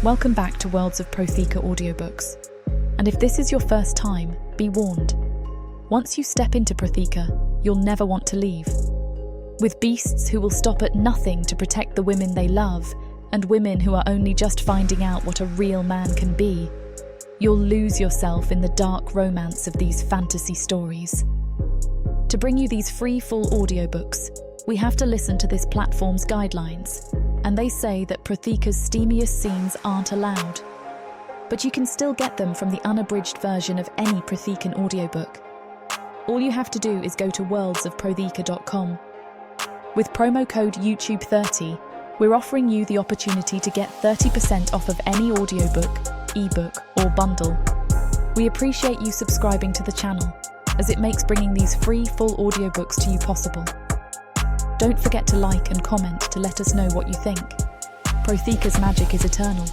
Welcome back to Worlds of Protheka audiobooks. And if this is your first time, be warned. Once you step into Protheka, you'll never want to leave. With beasts who will stop at nothing to protect the women they love, and women who are only just finding out what a real man can be, you'll lose yourself in the dark romance of these fantasy stories. To bring you these free full audiobooks, we have to listen to this platform's guidelines, and they say that Protheka's steamiest scenes aren't allowed. But you can still get them from the unabridged version of any Prothekan audiobook. All you have to do is go to worldsofprotheka.com. With promo code YouTube30, we're offering you the opportunity to get 30% off of any audiobook, ebook, or bundle. We appreciate you subscribing to the channel, as it makes bringing these free full audiobooks to you possible. Don't forget to like and comment to let us know what you think. Protheka's magic is eternal,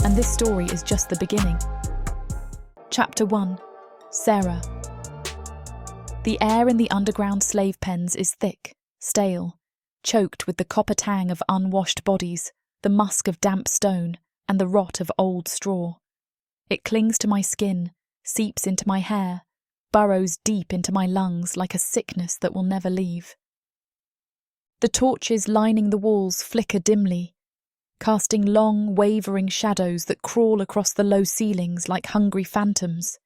and this story is just the beginning. Chapter 1. Sarah. The air in the underground slave pens is thick, stale, choked with the copper tang of unwashed bodies, the musk of damp stone, and the rot of old straw. It clings to my skin, seeps into my hair, burrows deep into my lungs like a sickness that will never leave. The torches lining the walls flicker dimly, casting long, wavering shadows that crawl across the low ceilings like hungry phantoms.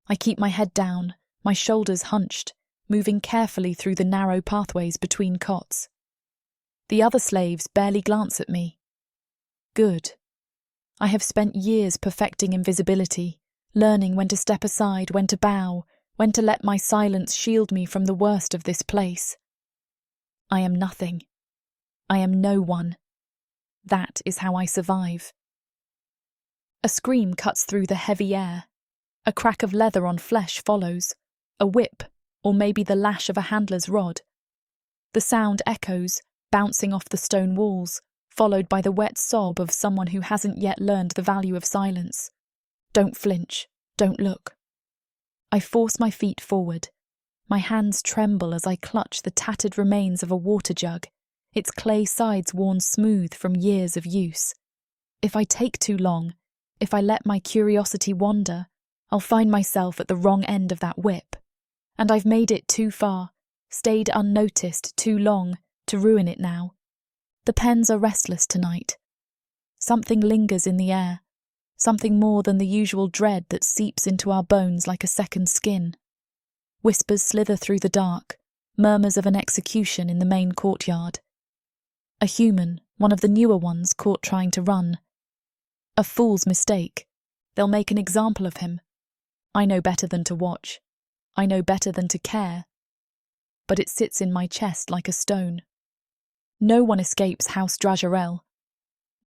I keep my head down, my shoulders hunched, moving carefully through the narrow pathways between cots. The other slaves barely glance at me. Good. I have spent years perfecting invisibility, learning when to step aside, when to bow, when to let my silence shield me from the worst of this place. I am nothing. I am no one. That is how I survive. A scream cuts through the heavy air. A crack of leather on flesh follows. A whip, or maybe the lash of a handler's rod. The sound echoes, bouncing off the stone walls, followed by the wet sob of someone who hasn't yet learned the value of silence. Don't flinch. Don't look. I force my feet forward. My hands tremble as I clutch the tattered remains of a water jug, its clay sides worn smooth from years of use. If I take too long, if I let my curiosity wander, I'll find myself at the wrong end of that whip. And I've made it too far, stayed unnoticed too long, to ruin it now. The pens are restless tonight. Something lingers in the air, something more than the usual dread that seeps into our bones like a second skin. Whispers slither through the dark, murmurs of an execution in the main courtyard. A human, one of the newer ones, caught trying to run. A fool's mistake. They'll make an example of him. I know better than to watch. I know better than to care. But it sits in my chest like a stone. No one escapes House Drajarel.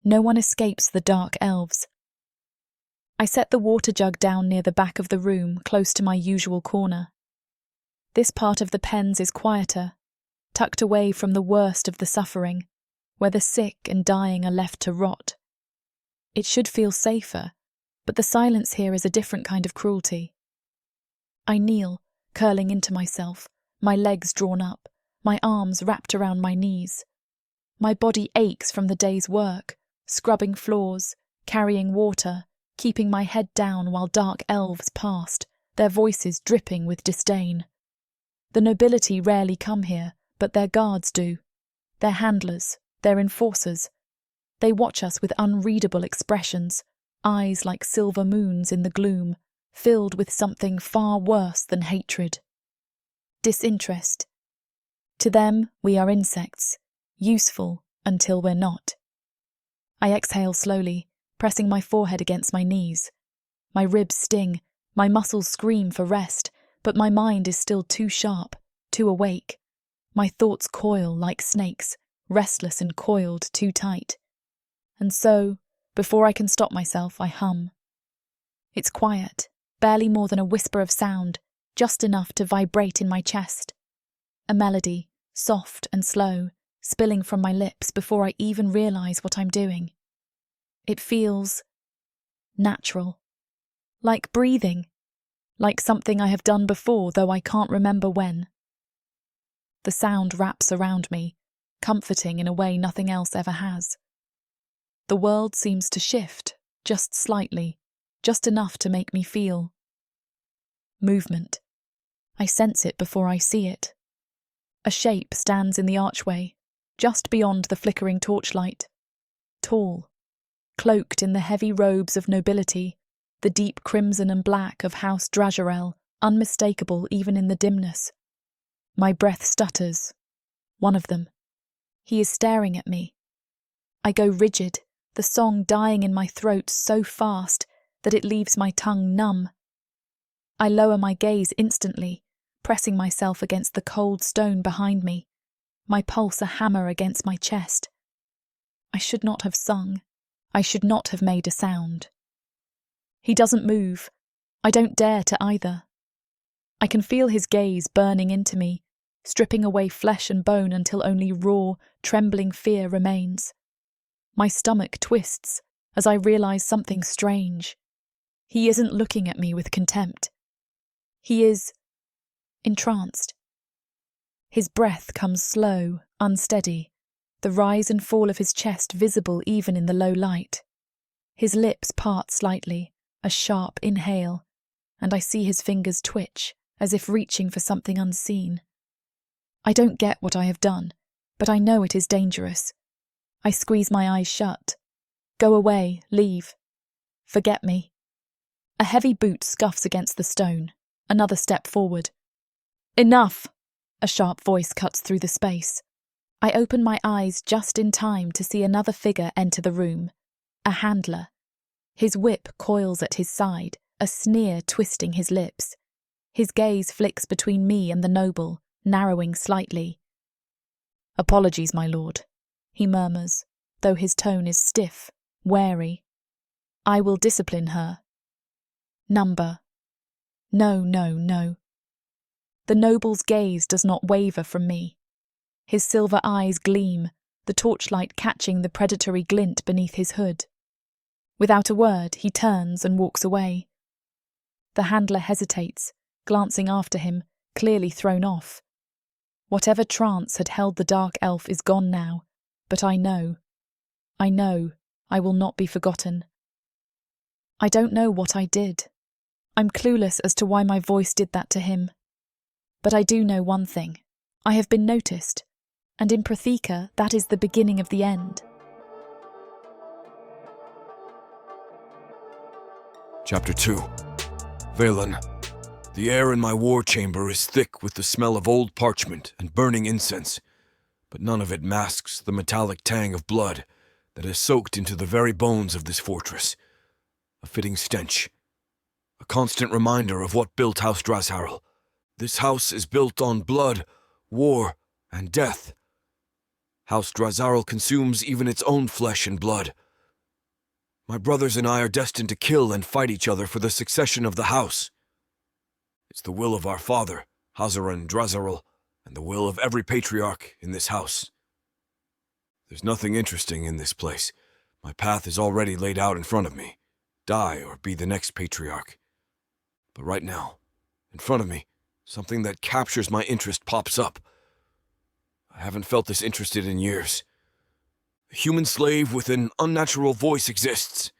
No one escapes the dark elves. I set the water jug down near the back of the room, close to my usual corner. This part of the pens is quieter, tucked away from the worst of the suffering, where the sick and dying are left to rot. It should feel safer, but the silence here is a different kind of cruelty. I kneel, curling into myself, my legs drawn up, my arms wrapped around my knees. My body aches from the day's work, scrubbing floors, carrying water, keeping my head down while dark elves passed, their voices dripping with disdain. The nobility rarely come here, but their guards do. Their handlers, their enforcers. They watch us with unreadable expressions, eyes like silver moons in the gloom, filled with something far worse than hatred. Disinterest. To them, we are insects, useful until we're not. I exhale slowly, pressing my forehead against my knees. My ribs sting, my muscles scream for rest, but my mind is still too sharp, too awake. My thoughts coil like snakes, restless and coiled too tight. And so, before I can stop myself, I hum. It's quiet, barely more than a whisper of sound, just enough to vibrate in my chest. A melody, soft and slow, spilling from my lips before I even realize what I'm doing. It feels natural, like breathing. Like something I have done before, though I can't remember when. The sound wraps around me, comforting in a way nothing else ever has. The world seems to shift, just slightly, just enough to make me feel. Movement. I sense it before I see it. A shape stands in the archway, just beyond the flickering torchlight. Tall, cloaked in the heavy robes of nobility, the deep crimson and black of House Dragerel, unmistakable even in the dimness. My breath stutters. One of them. He is staring at me. I go rigid, the song dying in my throat so fast that it leaves my tongue numb. I lower my gaze instantly, pressing myself against the cold stone behind me, my pulse a hammer against my chest. I should not have sung. I should not have made a sound. He doesn't move. I don't dare to either. I can feel his gaze burning into me, stripping away flesh and bone until only raw, trembling fear remains. My stomach twists as I realize something strange. He isn't looking at me with contempt. He is entranced. His breath comes slow, unsteady, the rise and fall of his chest visible even in the low light. His lips part slightly, a sharp inhale, and I see his fingers twitch, as if reaching for something unseen. I don't get what I have done, but I know it is dangerous. I squeeze my eyes shut. Go away, leave. Forget me. A heavy boot scuffs against the stone. Another step forward. Enough! A sharp voice cuts through the space. I open my eyes just in time to see another figure enter the room. A handler. His whip coils at his side, a sneer twisting his lips. His gaze flicks between me and the noble, narrowing slightly. Apologies, my lord, he murmurs, though his tone is stiff, wary. I will discipline her. Number. No, no, no. The noble's gaze does not waver from me. His silver eyes gleam, the torchlight catching the predatory glint beneath his hood. Without a word, he turns and walks away. The handler hesitates, glancing after him, clearly thrown off. Whatever trance had held the dark elf is gone now, but I know I will not be forgotten. I don't know what I did. I'm clueless as to why my voice did that to him. But I do know one thing. I have been noticed, and in Protheka that is the beginning of the end. Chapter 2. Veylan. The air in my war chamber is thick with the smell of old parchment and burning incense, but none of it masks the metallic tang of blood that has soaked into the very bones of this fortress. A fitting stench. A constant reminder of what built House Dragerel. This house is built on blood, war, and death. House Dragerel consumes even its own flesh and blood. My brothers and I are destined to kill and fight each other for the succession of the house. It's the will of our father, Hazaran Dragerel, and the will of every patriarch in this house. There's nothing interesting in this place. My path is already laid out in front of me. Die or be the next patriarch. But right now, in front of me, something that captures my interest pops up. I haven't felt this interested in years. A human slave with an unnatural voice exists.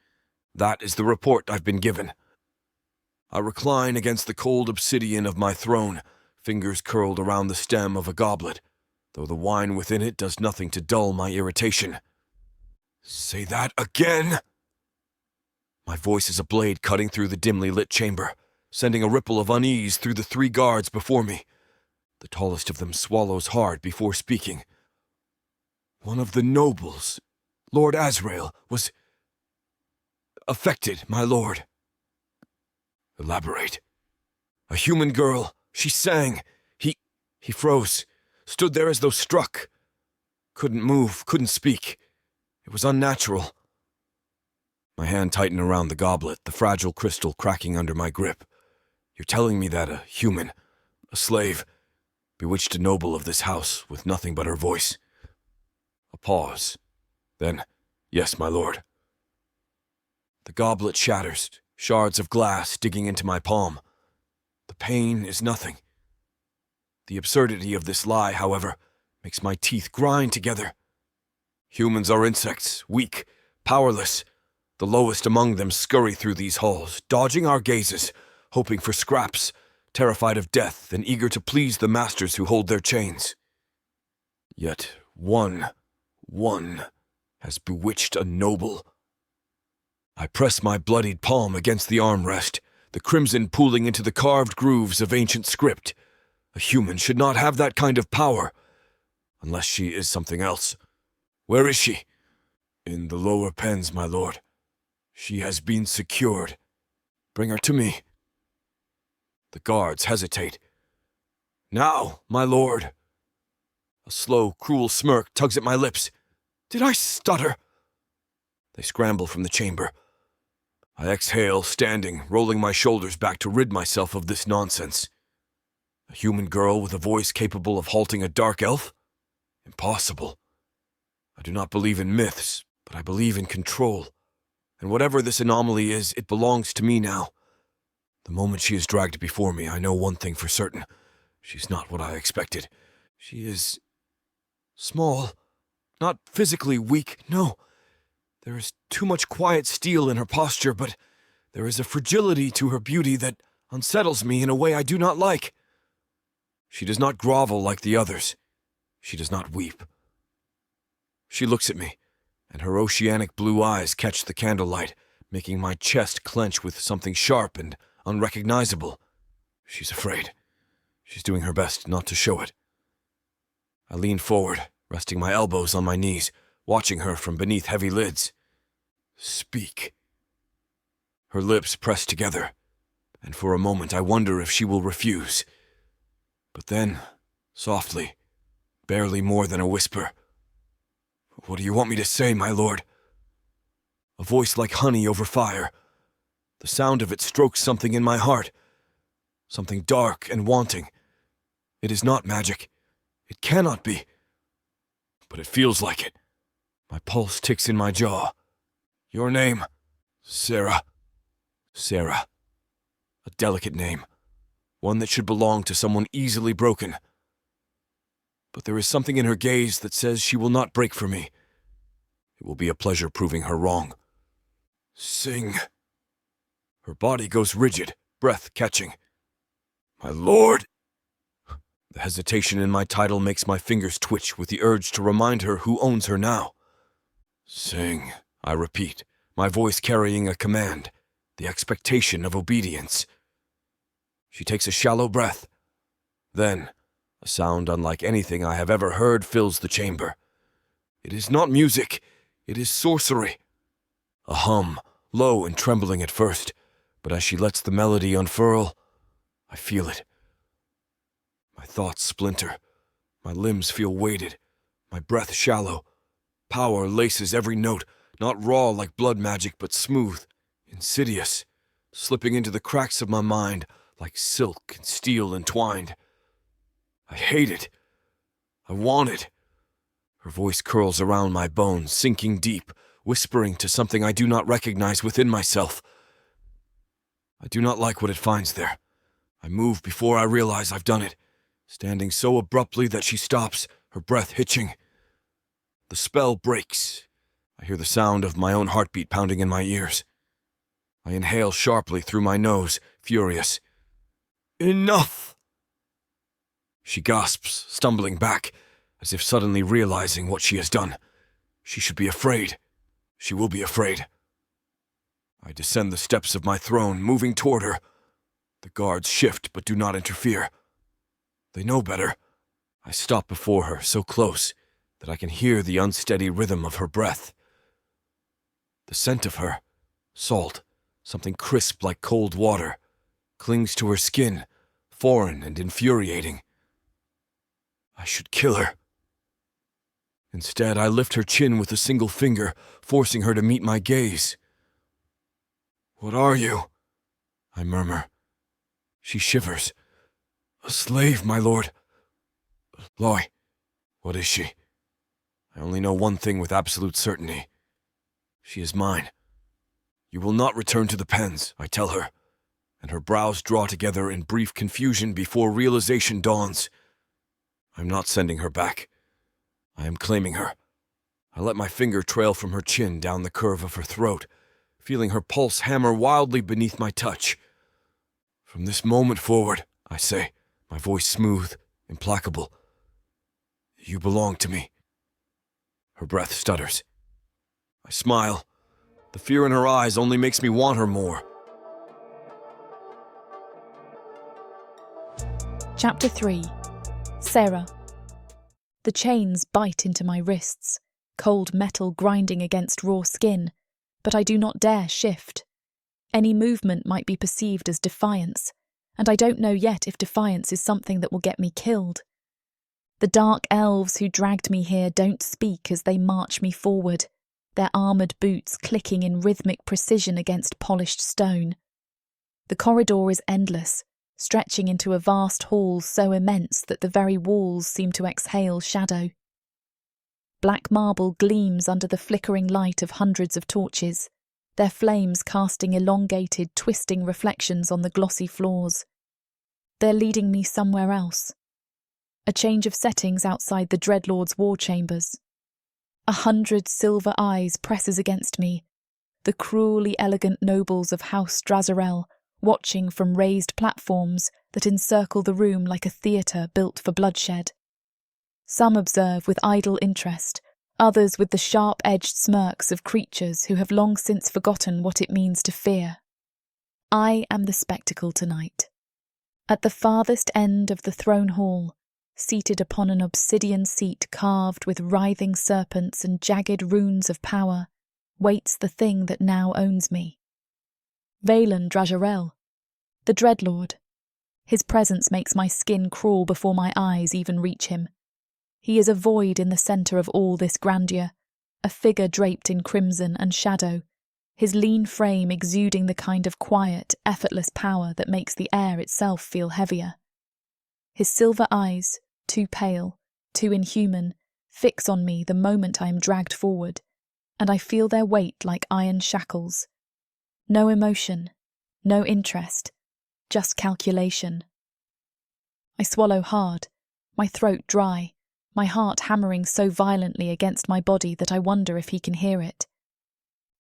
That is the report I've been given. I recline against the cold obsidian of my throne, fingers curled around the stem of a goblet, though the wine within it does nothing to dull my irritation. Say that again! My voice is a blade cutting through the dimly lit chamber, sending a ripple of unease through the 3 guards before me. The tallest of them swallows hard before speaking. One of the nobles, Lord Azrael, was affected, my lord. Elaborate. A human girl. She sang. He froze, stood there as though struck. Couldn't move, couldn't speak. It was unnatural. My hand tightened around the goblet, the fragile crystal cracking under my grip. You're telling me that a human, a slave, bewitched a noble of this house with nothing but her voice. A pause. Then, yes, my lord. The goblet shatters, shards of glass digging into my palm. The pain is nothing. The absurdity of this lie, however, makes my teeth grind together. Humans are insects, weak, Powerless, the lowest among them scurry through these halls, dodging our gazes, hoping for scraps, terrified of death and eager to please the masters who hold their chains. Yet one has bewitched a noble. I press my bloodied palm against the armrest, the crimson pooling into the carved grooves of ancient script. A human should not have that kind of power, unless she is something else. Where is she? In the lower pens, my lord. She has been secured. Bring her to me. The guards hesitate. Now, my lord. A slow, cruel smirk tugs at my lips. Did I stutter? They scramble from the chamber. I exhale, standing, rolling my shoulders back to rid myself of this nonsense. A human girl with a voice capable of halting a dark elf? Impossible. I do not believe in myths, but I believe in control. And whatever this anomaly is, it belongs to me now. The moment she is dragged before me, I know one thing for certain. She's not what I expected. She is small. Not physically weak, no. There is too much quiet steel in her posture, but there is a fragility to her beauty that unsettles me in a way I do not like. She does not grovel like the others. She does not weep. She looks at me, and her oceanic blue eyes catch the candlelight, making my chest clench with something sharp and unrecognizable. She's afraid. She's doing her best not to show it. I lean forward, resting my elbows on my knees, watching her from beneath heavy lids. Speak. Her lips press together, and for a moment I wonder if she will refuse. But then, softly, barely more than a whisper, "What do you want me to say, my lord?" A voice like honey over fire. The sound of it strokes something in my heart, something dark and wanting. It is not magic. It cannot be. But it feels like it. My pulse ticks in my jaw. Your name? Sarah. Sarah. A delicate name. One that should belong to someone easily broken. But there is something in her gaze that says she will not break for me. It will be a pleasure proving her wrong. Sing. Her body goes rigid, breath catching. My lord! The hesitation in my title makes my fingers twitch with the urge to remind her who owns her now. Sing, I repeat, my voice carrying a command, the expectation of obedience. She takes a shallow breath. Then, a sound unlike anything I have ever heard fills the chamber. It is not music, it is sorcery. A hum, low and trembling at first, but as she lets the melody unfurl, I feel it. My thoughts splinter, my limbs feel weighted, my breath shallow. Power laces every note, not raw like blood magic, but smooth, insidious, slipping into the cracks of my mind like silk and steel entwined. I hate it. I want it. Her voice curls around my bones, sinking deep, whispering to something I do not recognize within myself. I do not like what it finds there. I move before I realize I've done it, standing so abruptly that she stops, her breath hitching. The spell breaks. I hear the sound of my own heartbeat pounding in my ears. I inhale sharply through my nose, furious. Enough! She gasps, stumbling back, as if suddenly realizing what she has done. She should be afraid. She will be afraid. I descend the steps of my throne, moving toward her. The guards shift but do not interfere. They know better. I stop before her, so close that I can hear the unsteady rhythm of her breath. The scent of her, salt, something crisp like cold water, clings to her skin, foreign and infuriating. I should kill her. Instead, I lift her chin with a single finger, forcing her to meet my gaze. What are you? I murmur. She shivers. A slave, my lord. Loy, what is she? I only know one thing with absolute certainty. She is mine. You will not return to the pens, I tell her, and her brows draw together in brief confusion before realization dawns. I'm not sending her back. I am claiming her. I let my finger trail from her chin down the curve of her throat, feeling her pulse hammer wildly beneath my touch. From this moment forward, I say, my voice smooth, implacable, you belong to me. Her breath stutters. I smile. The fear in her eyes only makes me want her more. Chapter 3. Sarah. The chains bite into my wrists, cold metal grinding against raw skin, but I do not dare shift. Any movement might be perceived as defiance, and I don't know yet if defiance is something that will get me killed. The dark elves who dragged me here don't speak as they march me forward, their armoured boots clicking in rhythmic precision against polished stone. The corridor is endless, stretching into a vast hall so immense that the very walls seem to exhale shadow. Black marble gleams under the flickering light of hundreds of torches, their flames casting elongated, twisting reflections on the glossy floors. They're leading me somewhere else. A change of settings outside the Dreadlord's war chambers. 100 silver eyes presses against me, the cruelly elegant nobles of House Drazarel, watching from raised platforms that encircle the room like a theatre built for bloodshed. Some observe with idle interest, others with the sharp-edged smirks of creatures who have long since forgotten what it means to fear. I am the spectacle tonight. At the farthest end of the throne hall, seated upon an obsidian seat carved with writhing serpents and jagged runes of power, waits the thing that now owns me. Veylan Dagger, the Dreadlord. His presence makes my skin crawl before my eyes even reach him. He is a void in the centre of all this grandeur, a figure draped in crimson and shadow, his lean frame exuding the kind of quiet, effortless power that makes the air itself feel heavier. His silver eyes, too pale, too inhuman, fix on me the moment I am dragged forward, and I feel their weight like iron shackles. No emotion, no interest, just calculation. I swallow hard, my throat dry, my heart hammering so violently against my body that I wonder if he can hear it.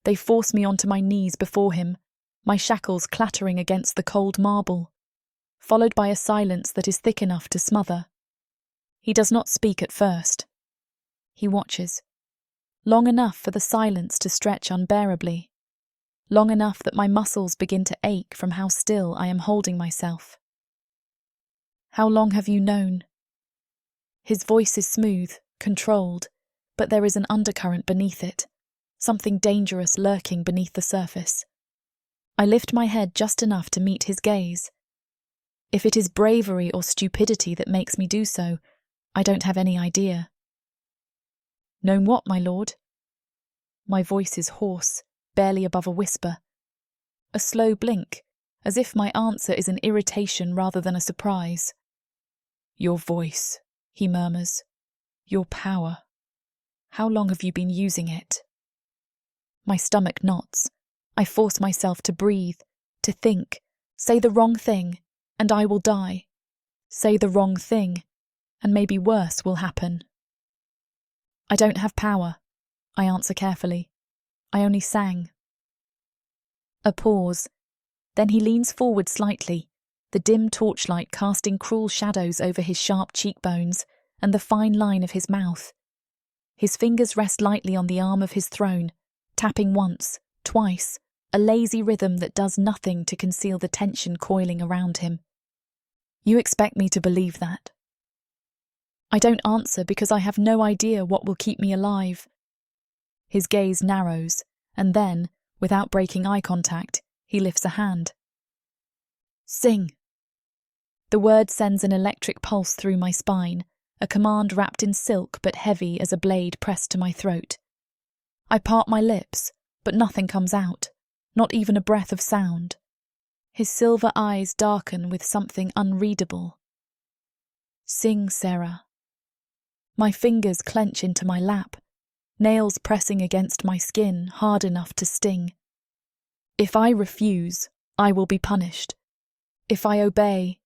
They force me onto my knees before him, my shackles clattering against the cold marble, followed by a silence that is thick enough to smother. He does not speak at first. He watches, long enough for the silence to stretch unbearably, long enough that my muscles begin to ache from how still I am holding myself. How long have you known? His voice is smooth, controlled, but there is an undercurrent beneath it, something dangerous lurking beneath the surface. I lift my head just enough to meet his gaze. If it is bravery or stupidity that makes me do so, I don't have any idea. Known what, my lord? My voice is hoarse, barely above a whisper. A slow blink, as if my answer is an irritation rather than a surprise. Your voice, he murmurs. Your power. How long have you been using it? My stomach knots. I force myself to breathe, to think, say the wrong thing, and I will die. Say the wrong thing, and maybe worse will happen. I don't have power, I answer carefully. I only sang. A pause. Then he leans forward slightly, the dim torchlight casting cruel shadows over his sharp cheekbones and the fine line of his mouth. His fingers rest lightly on the arm of his throne, tapping once, twice, a lazy rhythm that does nothing to conceal the tension coiling around him. You expect me to believe that? I don't answer because I have no idea what will keep me alive. His gaze narrows, and then, without breaking eye contact, he lifts a hand. Sing. The word sends an electric pulse through my spine, a command wrapped in silk but heavy as a blade pressed to my throat. I part my lips, but nothing comes out, not even a breath of sound. His silver eyes darken with something unreadable. Sing, Sarah. My fingers clench into my lap, nails pressing against my skin hard enough to sting. If I refuse, I will be punished. If I obey...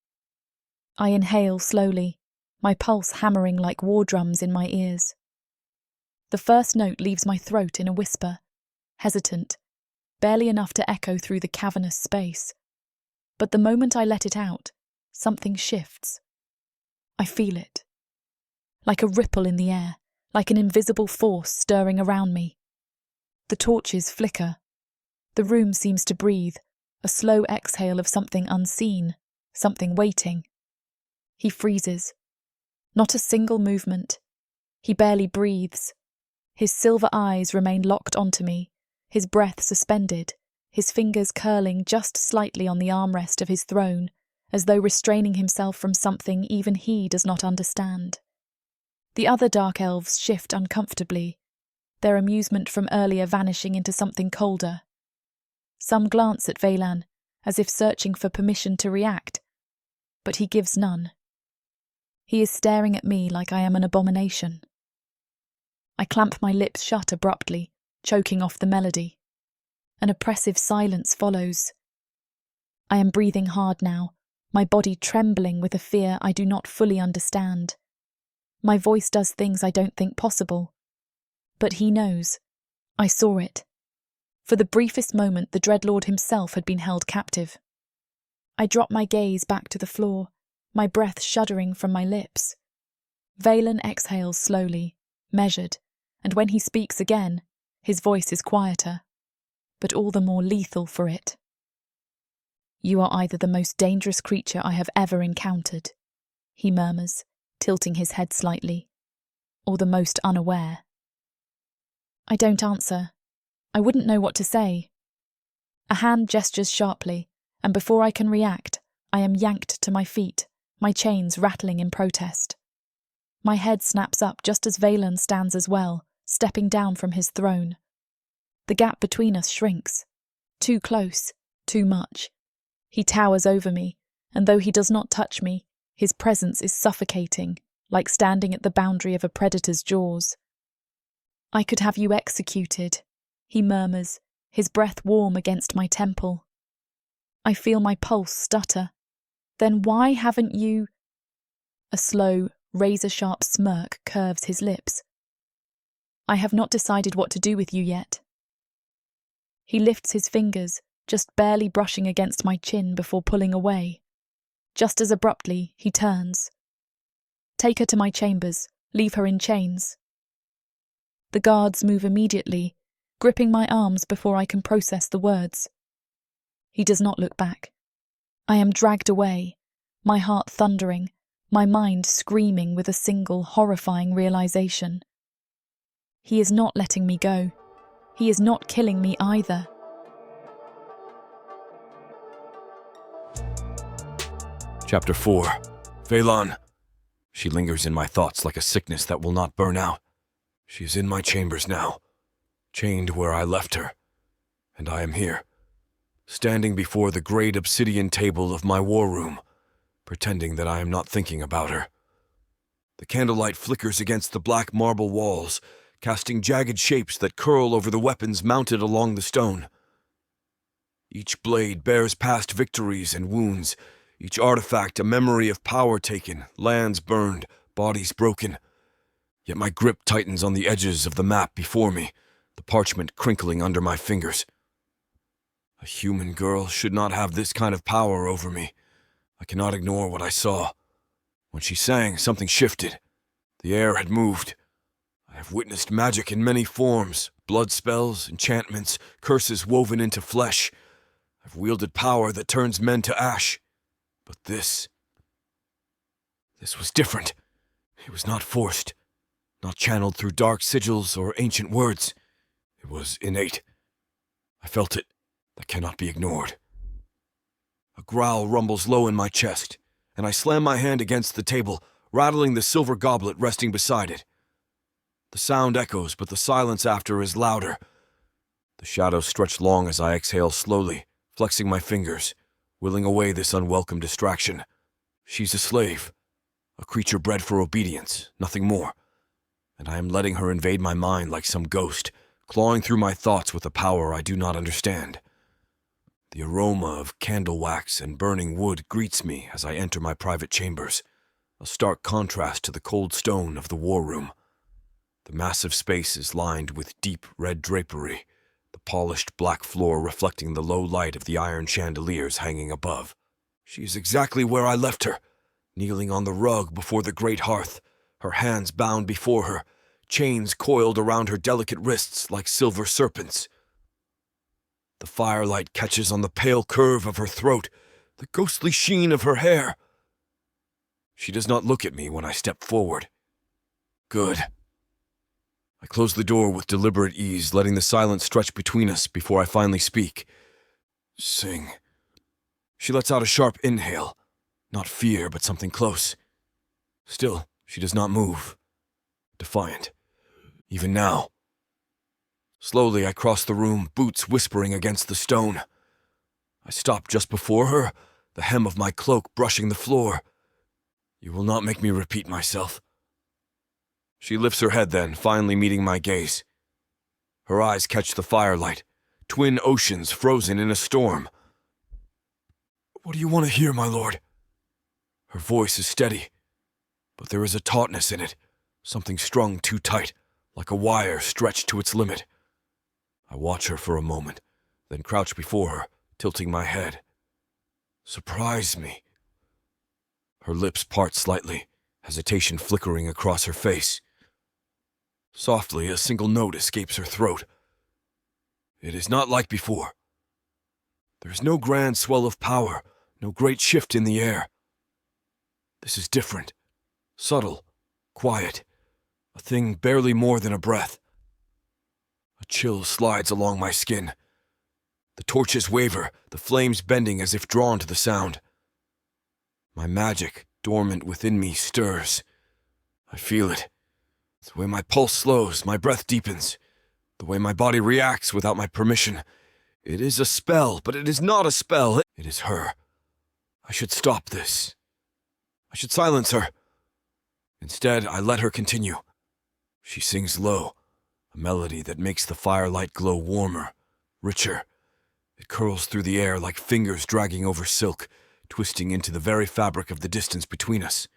I inhale slowly, my pulse hammering like war drums in my ears. The first note leaves my throat in a whisper, hesitant, barely enough to echo through the cavernous space. But the moment I let it out, something shifts. I feel it. Like a ripple in the air, like an invisible force stirring around me. The torches flicker. The room seems to breathe, a slow exhale of something unseen, something waiting. He freezes. Not a single movement. He barely breathes. His silver eyes remain locked onto me, his breath suspended, his fingers curling just slightly on the armrest of his throne, as though restraining himself from something even he does not understand. The other dark elves shift uncomfortably, their amusement from earlier vanishing into something colder. Some glance at Veylan, as if searching for permission to react, but he gives none. He is staring at me like I am an abomination. I clamp my lips shut abruptly, choking off the melody. An oppressive silence follows. I am breathing hard now, my body trembling with a fear I do not fully understand. My voice does things I don't think possible. But he knows. I saw it. For the briefest moment, the Dreadlord himself had been held captive. I drop my gaze back to the floor, my breath shuddering from my lips. Veylan exhales slowly, measured, and when he speaks again, his voice is quieter, but all the more lethal for it. "You are either the most dangerous creature I have ever encountered," he murmurs, tilting his head slightly, "or the most unaware." I don't answer. I wouldn't know what to say. A hand gestures sharply, and before I can react, I am yanked to my feet, my chains rattling in protest. My head snaps up just as Veylan stands as well, stepping down from his throne. The gap between us shrinks. Too close, too much. He towers over me, and though he does not touch me, his presence is suffocating, like standing at the boundary of a predator's jaws. "I could have you executed," he murmurs, his breath warm against my temple. I feel my pulse stutter. "Then why haven't you—" A slow, razor-sharp smirk curves his lips. "I have not decided what to do with you yet." He lifts his fingers, just barely brushing against my chin before pulling away. Just as abruptly, he turns. "Take her to my chambers. Leave her in chains." The guards move immediately, gripping my arms before I can process the words. He does not look back. I am dragged away, my heart thundering, my mind screaming with a single horrifying realization. He is not letting me go. He is not killing me either. Chapter 4. Veylan. She lingers in my thoughts like a sickness that will not burn out. She is in my chambers now, chained where I left her, and I am here, standing before the great obsidian table of my war room, pretending that I am not thinking about her. The candlelight flickers against the black marble walls, casting jagged shapes that curl over the weapons mounted along the stone. Each blade bears past victories and wounds, each artifact a memory of power taken, lands burned, bodies broken. Yet my grip tightens on the edges of the map before me, the parchment crinkling under my fingers. A human girl should not have this kind of power over me. I cannot ignore what I saw. When she sang, something shifted. The air had moved. I have witnessed magic in many forms, blood spells, enchantments, curses woven into flesh. I've wielded power that turns men to ash. But this was different. It was not forced, not channeled through dark sigils or ancient words. It was innate. I felt it. That cannot be ignored. A growl rumbles low in my chest, and I slam my hand against the table, rattling the silver goblet resting beside it. The sound echoes, but the silence after is louder. The shadows stretch long as I exhale slowly, flexing my fingers, willing away this unwelcome distraction. She's a slave, a creature bred for obedience, nothing more. And I am letting her invade my mind like some ghost, clawing through my thoughts with a power I do not understand. The aroma of candle wax and burning wood greets me as I enter my private chambers, a stark contrast to the cold stone of the war room. The massive space is lined with deep red drapery, the polished black floor reflecting the low light of the iron chandeliers hanging above. She is exactly where I left her, kneeling on the rug before the great hearth, her hands bound before her, chains coiled around her delicate wrists like silver serpents. The firelight catches on the pale curve of her throat, the ghostly sheen of her hair. She does not look at me when I step forward. Good. I close the door with deliberate ease, letting the silence stretch between us before I finally speak. Sing. She lets out a sharp inhale. Not fear, but something close. Still, she does not move. Defiant. Even now. Slowly, I cross the room, boots whispering against the stone. I stop just before her, the hem of my cloak brushing the floor. You will not make me repeat myself. She lifts her head then, finally meeting my gaze. Her eyes catch the firelight, twin oceans frozen in a storm. What do you want to hear, my lord? Her voice is steady, but there is a tautness in it, something strung too tight, like a wire stretched to its limit. I watch her for a moment, then crouch before her, tilting my head. Surprise me. Her lips part slightly, hesitation flickering across her face. Softly, a single note escapes her throat. It is not like before. There is no grand swell of power, no great shift in the air. This is different, subtle, quiet, a thing barely more than a breath. A chill slides along my skin. The torches waver, the flames bending as if drawn to the sound. My magic, dormant within me, stirs. I feel it. The way my pulse slows, my breath deepens. The way my body reacts without my permission. It is a spell, but it is not a spell. It is her. I should stop this. I should silence her. Instead, I let her continue. She sings low, a melody that makes the firelight glow warmer, richer. It curls through the air like fingers dragging over silk, twisting into the very fabric of the distance between us.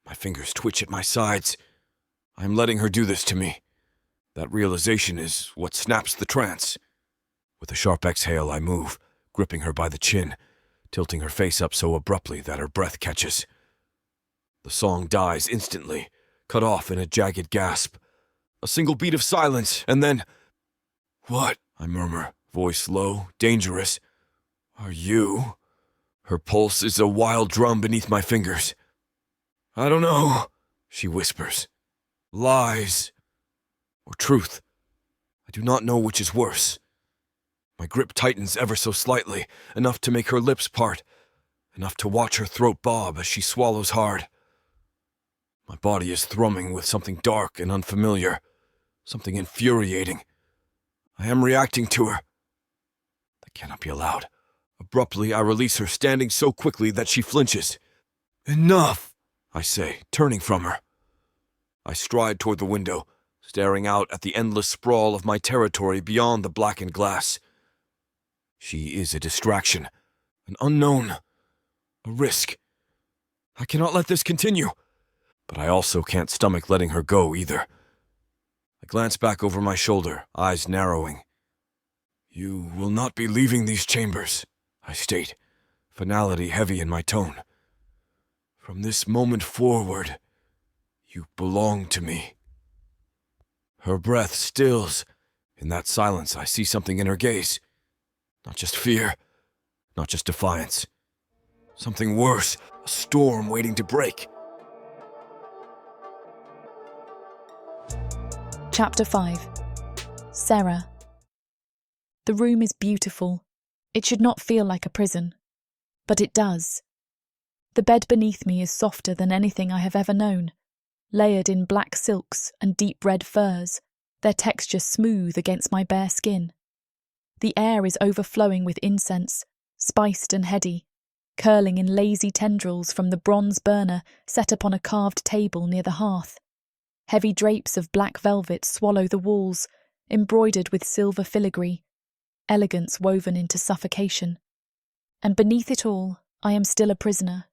My fingers twitch at my sides. I am letting her do this to me. That realization is what snaps the trance. With a sharp exhale, I move, gripping her by the chin, tilting her face up so abruptly that her breath catches. The song dies instantly, cut off in a jagged gasp. A single beat of silence, and then... What? I murmur, voice low, dangerous. Are you? Her pulse is a wild drum beneath my fingers. I don't know, she whispers. Lies. Or truth. I do not know which is worse. My grip tightens ever so slightly, enough to make her lips part, enough to watch her throat bob as she swallows hard. My body is thrumming with something dark and unfamiliar, something infuriating. I am reacting to her. That cannot be allowed. Abruptly, I release her, standing so quickly that she flinches. Enough, I say, turning from her. I stride toward the window, staring out at the endless sprawl of my territory beyond the blackened glass. She is a distraction, an unknown, a risk. I cannot let this continue, but I also can't stomach letting her go either. I glance back over my shoulder, eyes narrowing. You will not be leaving these chambers, I state, finality heavy in my tone. From this moment forward, you belong to me. Her breath stills. In that silence, I see something in her gaze. Not just fear, not just defiance. Something worse, a storm waiting to break. Chapter 5. Sarah. The room is beautiful. It should not feel like a prison, but it does. The bed beneath me is softer than anything I have ever known, layered in black silks and deep red furs, their texture smooth against my bare skin. The air is overflowing with incense, spiced and heady, curling in lazy tendrils from the bronze burner set upon a carved table near the hearth. Heavy drapes of black velvet swallow the walls, embroidered with silver filigree, elegance woven into suffocation. And beneath it all, I am still a prisoner.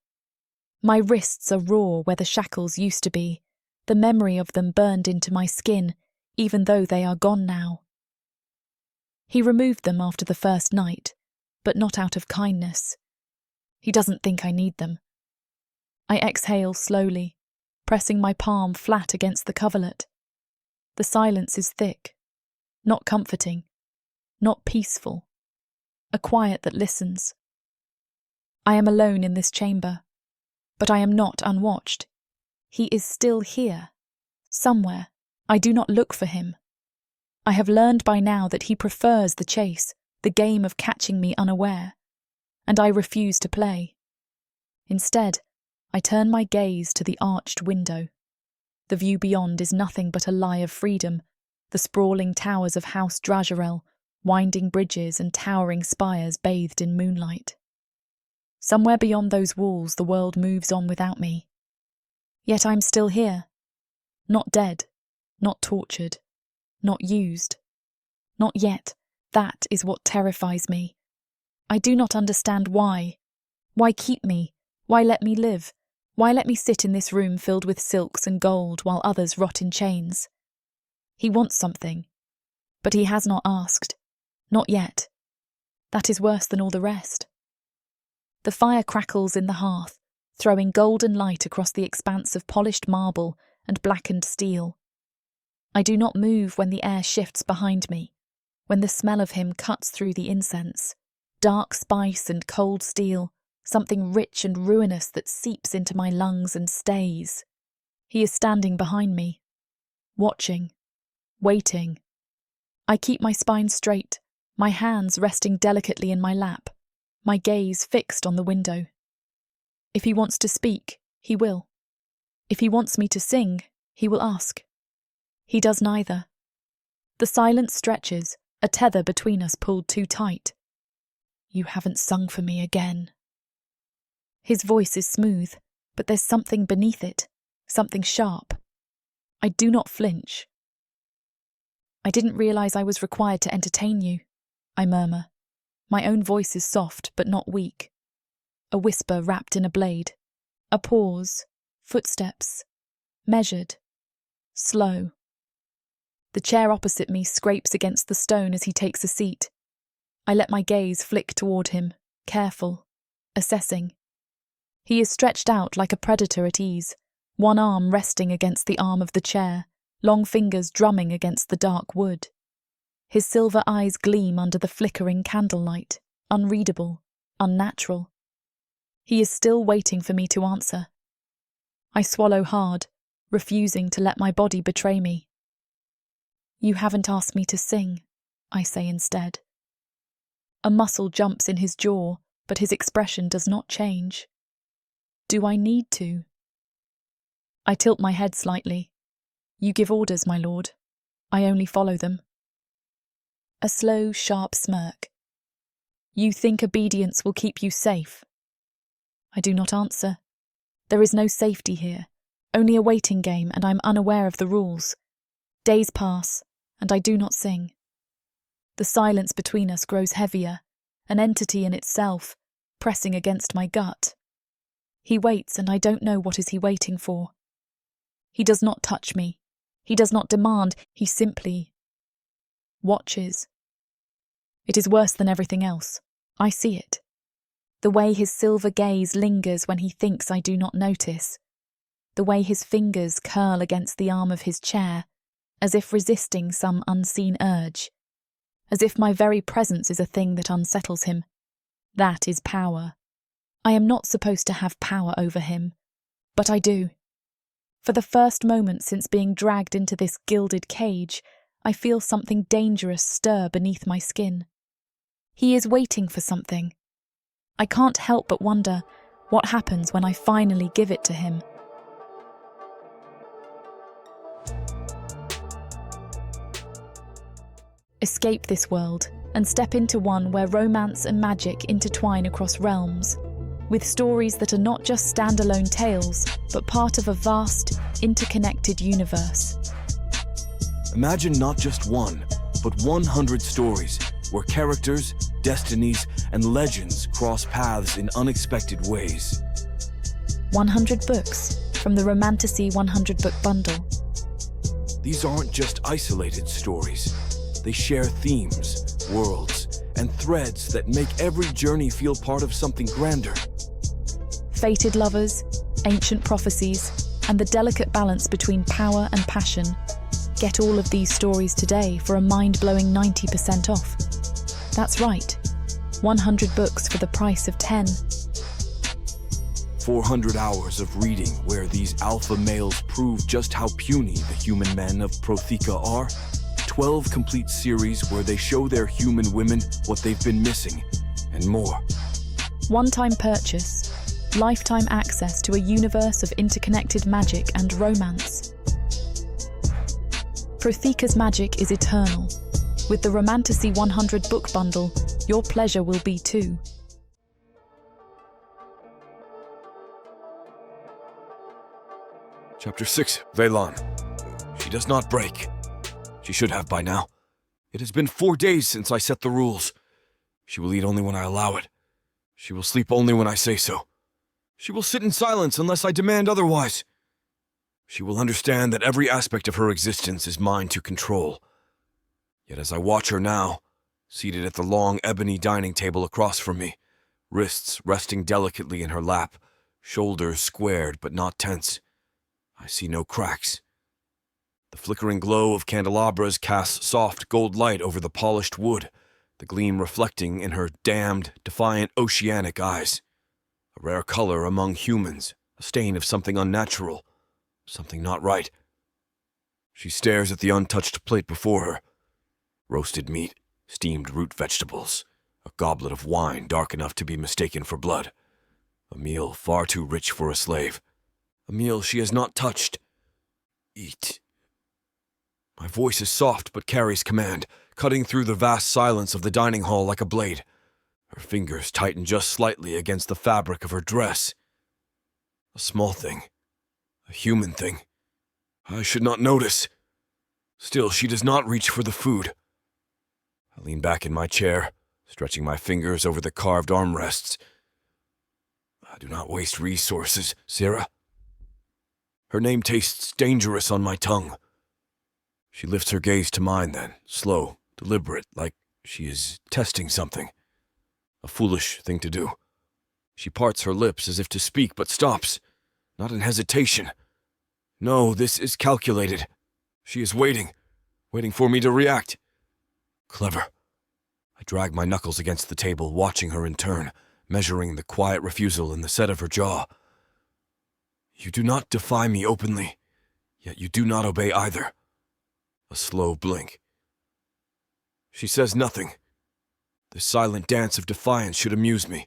My wrists are raw where the shackles used to be, The memory of them burned into my skin, even though they are gone now. He removed them after the first night, but not out of kindness. He doesn't think I need them. I exhale slowly, pressing my palm flat against the coverlet. The silence is thick, not comforting, not peaceful, a quiet that listens. I am alone in this chamber, but I am not unwatched. He is still here, somewhere. I do not look for him. I have learned by now that he prefers the chase, the game of catching me unaware, and I refuse to play. Instead, I turn my gaze to the arched window. The view beyond is nothing but a lie of freedom, the sprawling towers of House Dragerel, winding bridges and towering spires bathed in moonlight. Somewhere beyond those walls the world moves on without me. Yet I'm still here. Not dead, not tortured, not used. Not yet. That is what terrifies me. I do not understand why. Why keep me? Why let me live? Why let me sit in this room filled with silks and gold while others rot in chains? He wants something, but he has not asked. Not yet. That is worse than all the rest. The fire crackles in the hearth, throwing golden light across the expanse of polished marble and blackened steel. I do not move when the air shifts behind me, when the smell of him cuts through the incense. Dark spice and cold steel, something rich and ruinous that seeps into my lungs and stays. He is standing behind me, watching, waiting. I keep my spine straight, my hands resting delicately in my lap, my gaze fixed on the window. If he wants to speak, he will. If he wants me to sing, he will ask. He does neither. The silence stretches, a tether between us pulled too tight. You haven't sung for me again. His voice is smooth, but there's something beneath it, something sharp. I do not flinch. I didn't realize I was required to entertain you, I murmur. My own voice is soft but not weak. A whisper wrapped in a blade. A pause. Footsteps. Measured. Slow. The chair opposite me scrapes against the stone as he takes a seat. I let my gaze flick toward him, careful, assessing. He is stretched out like a predator at ease, one arm resting against the arm of the chair, long fingers drumming against the dark wood. His silver eyes gleam under the flickering candlelight, unreadable, unnatural. He is still waiting for me to answer. I swallow hard, refusing to let my body betray me. You haven't asked me to sing, I say instead. A muscle jumps in his jaw, but his expression does not change. Do I need to? I tilt my head slightly. You give orders, my lord. I only follow them. A slow, sharp smirk. You think obedience will keep you safe? I do not answer. There is no safety here, only a waiting game, and I'm unaware of the rules. Days pass, and I do not sing. The silence between us grows heavier, an entity in itself, pressing against my gut. He waits, and I don't know what is he waiting for. He does not touch me. He does not demand. He simply watches. It is worse than everything else. I see it. The way his silver gaze lingers when he thinks I do not notice. The way his fingers curl against the arm of his chair, as if resisting some unseen urge. As if my very presence is a thing that unsettles him. That is power. I am not supposed to have power over him, but I do. For the first moment since being dragged into this gilded cage, I feel something dangerous stir beneath my skin. He is waiting for something. I can't help but wonder what happens when I finally give it to him. Escape this world and step into one where romance and magic intertwine across realms, with stories that are not just standalone tales, but part of a vast, interconnected universe. Imagine not just one, but 100 stories where characters, destinies, and legends cross paths in unexpected ways. 100 books, from the Romantasy 100-book bundle. These aren't just isolated stories. They share themes, worlds, and threads that make every journey feel part of something grander. Fated lovers, ancient prophecies, and the delicate balance between power and passion. Get all of these stories today for a mind-blowing 90% off. That's right, 100 books for the price of 10. 400 hours of reading where these alpha males prove just how puny the human men of Protheka are. 12 complete series where they show their human women what they've been missing, and more. One-time purchase, lifetime access to a universe of interconnected magic and romance. Protheka's magic is eternal. With the Romantasy 100 book bundle, your pleasure will be too. Chapter 6, Veylan. She does not break. She should have by now. It has been 4 days since I set the rules. She will eat only when I allow it. She will sleep only when I say so. She will sit in silence unless I demand otherwise. She will understand that every aspect of her existence is mine to control. Yet as I watch her now, seated at the long ebony dining table across from me, wrists resting delicately in her lap, shoulders squared but not tense, I see no cracks. The flickering glow of candelabras casts soft gold light over the polished wood, the gleam reflecting in her damned, defiant oceanic eyes. A rare color among humans, a stain of something unnatural, something not right. She stares at the untouched plate before her. Roasted meat, steamed root vegetables, a goblet of wine dark enough to be mistaken for blood. A meal far too rich for a slave. A meal she has not touched. Eat. My voice is soft but carries command, cutting through the vast silence of the dining hall like a blade. Her fingers tighten just slightly against the fabric of her dress. A small thing. A human thing. I should not notice. Still, she does not reach for the food. I lean back in my chair, stretching my fingers over the carved armrests. I do not waste resources, Sarah. Her name tastes dangerous on my tongue. She lifts her gaze to mine then, slow, deliberate, like she is testing something. A foolish thing to do. She parts her lips as if to speak, but stops, not in hesitation. No, this is calculated. She is waiting for me to react. Clever. I drag my knuckles against the table, watching her in turn, measuring the quiet refusal in the set of her jaw. You do not defy me openly, yet you do not obey either. A slow blink. She says nothing. This silent dance of defiance should amuse me.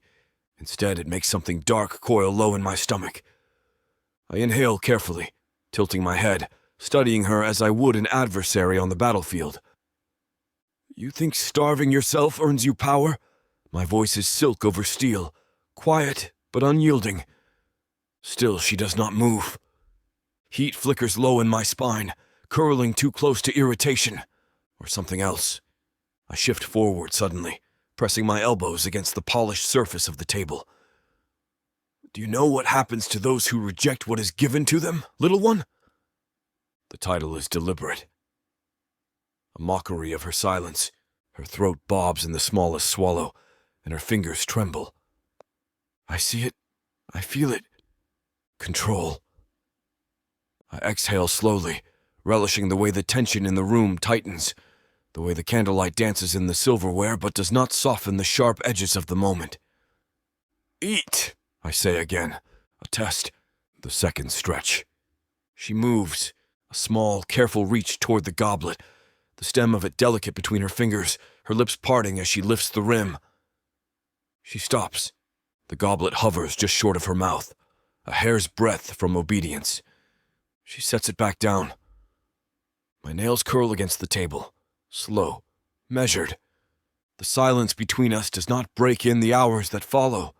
Instead, it makes something dark coil low in my stomach. I inhale carefully, tilting my head, studying her as I would an adversary on the battlefield. You think starving yourself earns you power? My voice is silk over steel, quiet but unyielding. Still, she does not move. Heat flickers low in my spine, curling too close to irritation, or something else. I shift forward suddenly, pressing my elbows against the polished surface of the table. Do you know what happens to those who reject what is given to them, little one? The title is deliberate. A mockery of her silence. Her throat bobs in the smallest swallow, and her fingers tremble. I see it. I feel it. Control. I exhale slowly, relishing the way the tension in the room tightens, the way the candlelight dances in the silverware but does not soften the sharp edges of the moment. Eat, I say again. A test. The second stretch. She moves, a small, careful reach toward the goblet, the stem of it delicate between her fingers, her lips parting as she lifts the rim. She stops. The goblet hovers just short of her mouth, a hair's breadth from obedience. She sets it back down. My nails curl against the table, slow, measured. The silence between us does not break in the hours that follow.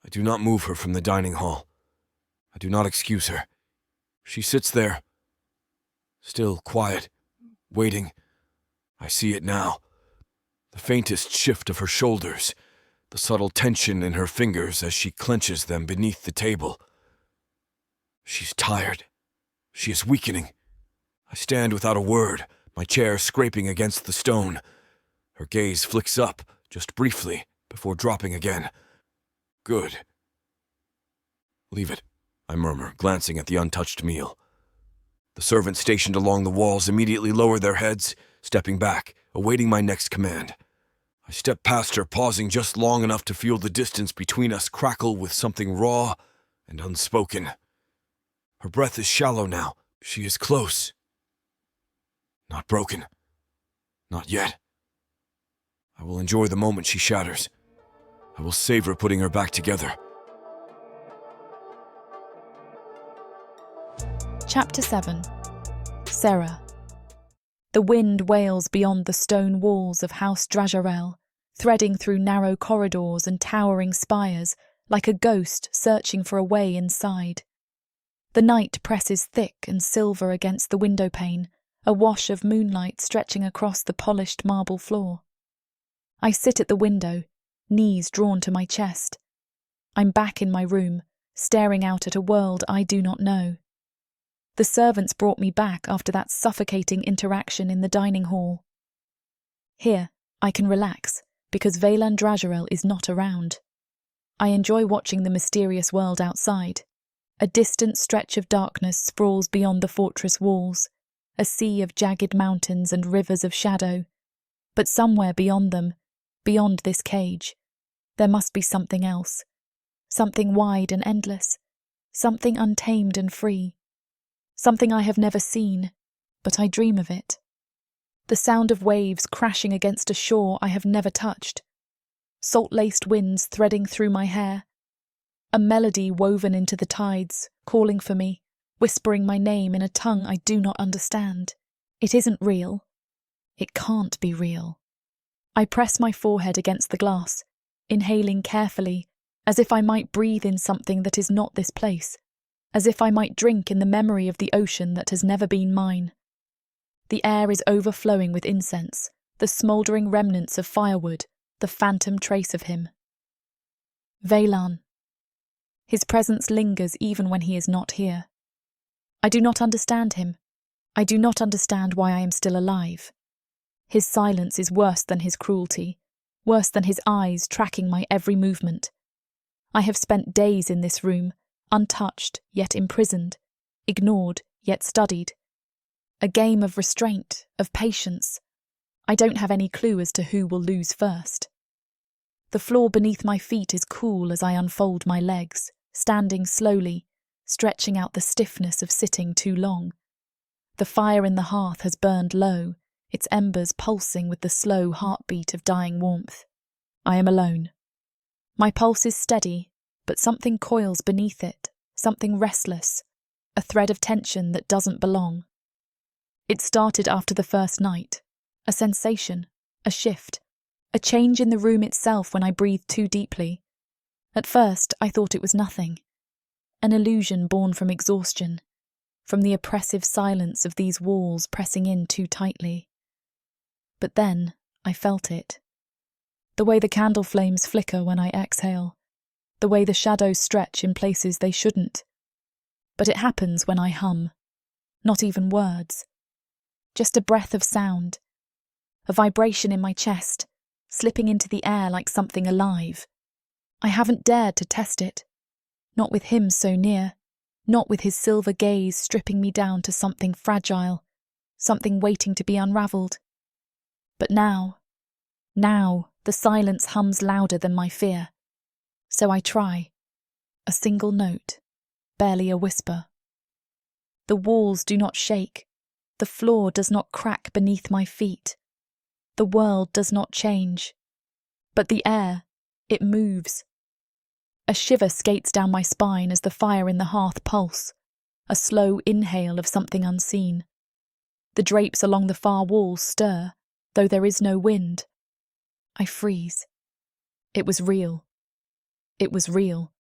I do not move her from the dining hall. I do not excuse her. She sits there, still quiet, waiting. I see it now. The faintest shift of her shoulders, the subtle tension in her fingers as she clenches them beneath the table. She's tired. She is weakening. I stand without a word, my chair scraping against the stone. Her gaze flicks up, just briefly, before dropping again. Good. Leave it, I murmur, glancing at the untouched meal. The servants stationed along the walls immediately lower their heads, stepping back, awaiting my next command. I step past her, pausing just long enough to feel the distance between us crackle with something raw and unspoken. Her breath is shallow now. She is close. Not broken. Not yet. I will enjoy the moment she shatters. I will savor putting her back together. Chapter 7. Sarah. The wind wails beyond the stone walls of House Dragarel, threading through narrow corridors and towering spires like a ghost searching for a way inside. The night presses thick and silver against the window pane, a wash of moonlight stretching across the polished marble floor. I sit at the window, knees drawn to my chest. I'm back in my room, staring out at a world I do not know. The servants brought me back after that suffocating interaction in the dining hall. Here, I can relax, because Veylan Dragarel is not around. I enjoy watching the mysterious world outside. A distant stretch of darkness sprawls beyond the fortress walls, a sea of jagged mountains and rivers of shadow. But somewhere beyond them, beyond this cage, there must be something else. Something wide and endless. Something untamed and free. Something I have never seen, but I dream of it. The sound of waves crashing against a shore I have never touched. Salt-laced winds threading through my hair. A melody woven into the tides, calling for me, whispering my name in a tongue I do not understand. It isn't real. It can't be real. I press my forehead against the glass, inhaling carefully, as if I might breathe in something that is not this place, as if I might drink in the memory of the ocean that has never been mine. The air is overflowing with incense, the smouldering remnants of firewood, the phantom trace of him. Veylan. His presence lingers even when he is not here. I do not understand him. I do not understand why I am still alive. His silence is worse than his cruelty, worse than his eyes tracking my every movement. I have spent days in this room, untouched yet imprisoned, ignored yet studied. A game of restraint, of patience. I don't have any clue as to who will lose first. The floor beneath my feet is cool as I unfold my legs, standing slowly, stretching out the stiffness of sitting too long. The fire in the hearth has burned low, its embers pulsing with the slow heartbeat of dying warmth. I am alone. My pulse is steady, but something coils beneath it, something restless, a thread of tension that doesn't belong. It started after the first night, a sensation, a shift, a change in the room itself when I breathed too deeply. At first, I thought it was nothing, an illusion born from exhaustion, from the oppressive silence of these walls pressing in too tightly. But then I felt it. The way the candle flames flicker when I exhale, the way the shadows stretch in places they shouldn't. But it happens when I hum, not even words. Just a breath of sound, a vibration in my chest, slipping into the air like something alive. I haven't dared to test it, not with him so near, not with his silver gaze stripping me down to something fragile, something waiting to be unravelled. But now, the silence hums louder than my fear. So I try, a single note, barely a whisper. The walls do not shake, the floor does not crack beneath my feet. The world does not change. But the air, it moves. A shiver skates down my spine as the fire in the hearth pulse, a slow inhale of something unseen. The drapes along the far walls stir, though there is no wind. I freeze. It was real. It was real.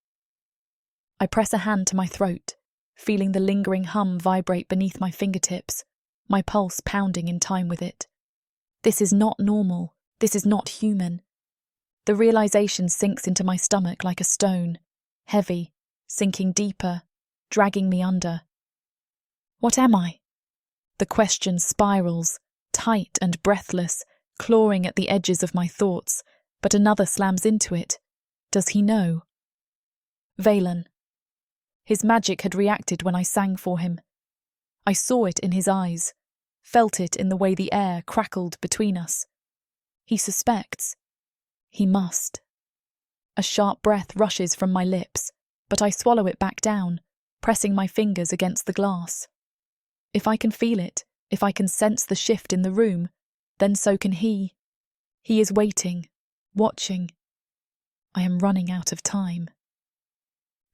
I press a hand to my throat, feeling the lingering hum vibrate beneath my fingertips, my pulse pounding in time with it. This is not normal. This is not human. The realization sinks into my stomach like a stone, heavy, sinking deeper, dragging me under. What am I? The question spirals, tight and breathless, clawing at the edges of my thoughts, but another slams into it. Does he know? Veylan. His magic had reacted when I sang for him. I saw it in his eyes, felt it in the way the air crackled between us. He suspects. He must. A sharp breath rushes from my lips, but I swallow it back down, pressing my fingers against the glass. If I can feel it, if I can sense the shift in the room, then so can he. He is waiting, watching. I am running out of time.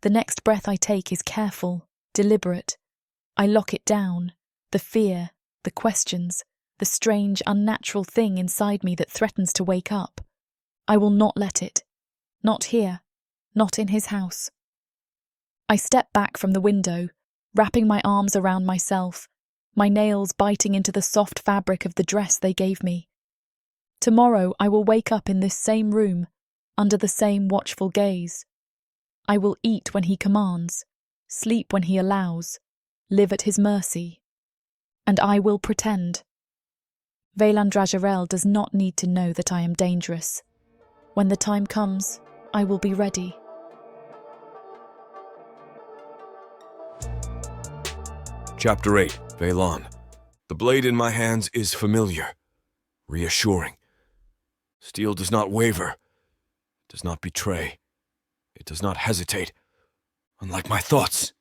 The next breath I take is careful, deliberate. I lock it down, the fear, the questions, the strange, unnatural thing inside me that threatens to wake up. I will not let it. Not here, not in his house. I step back from the window, wrapping my arms around myself, my nails biting into the soft fabric of the dress they gave me. Tomorrow I will wake up in this same room, under the same watchful gaze. I will eat when he commands, sleep when he allows, live at his mercy. And I will pretend. Veylan does not need to know that I am dangerous. When the time comes, I will be ready. Chapter 8, Veylan. The blade in my hands is familiar, reassuring. Steel does not waver, does not betray. It does not hesitate, unlike my thoughts.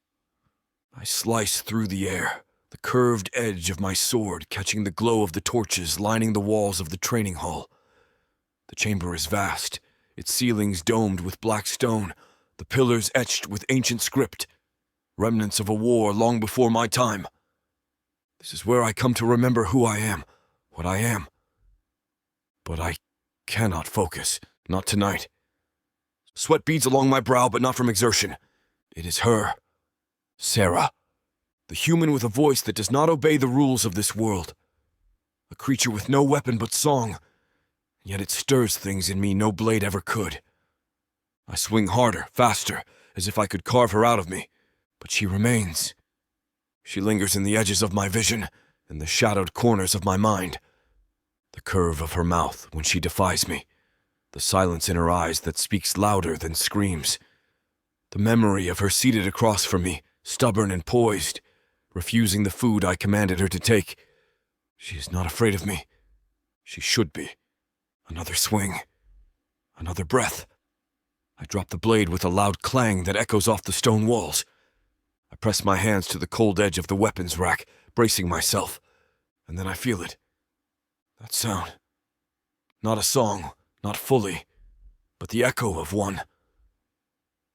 I slice through the air, the curved edge of my sword catching the glow of the torches lining the walls of the training hall. The chamber is vast, its ceilings domed with black stone, the pillars etched with ancient script, remnants of a war long before my time. This is where I come to remember who I am, what I am. But I cannot focus, not tonight. Sweat beads along my brow, but not from exertion. It is her, Sarah, the human with a voice that does not obey the rules of this world. A creature with no weapon but song, yet it stirs things in me no blade ever could. I swing harder, faster, as if I could carve her out of me, but she remains. She lingers in the edges of my vision, in the shadowed corners of my mind. The curve of her mouth when she defies me, the silence in her eyes that speaks louder than screams. The memory of her seated across from me, stubborn and poised, refusing the food I commanded her to take. She is not afraid of me. She should be. Another swing. Another breath. I drop the blade with a loud clang that echoes off the stone walls. I press my hands to the cold edge of the weapons rack, bracing myself, and then I feel it. That sound. Not a song, not fully, but the echo of one.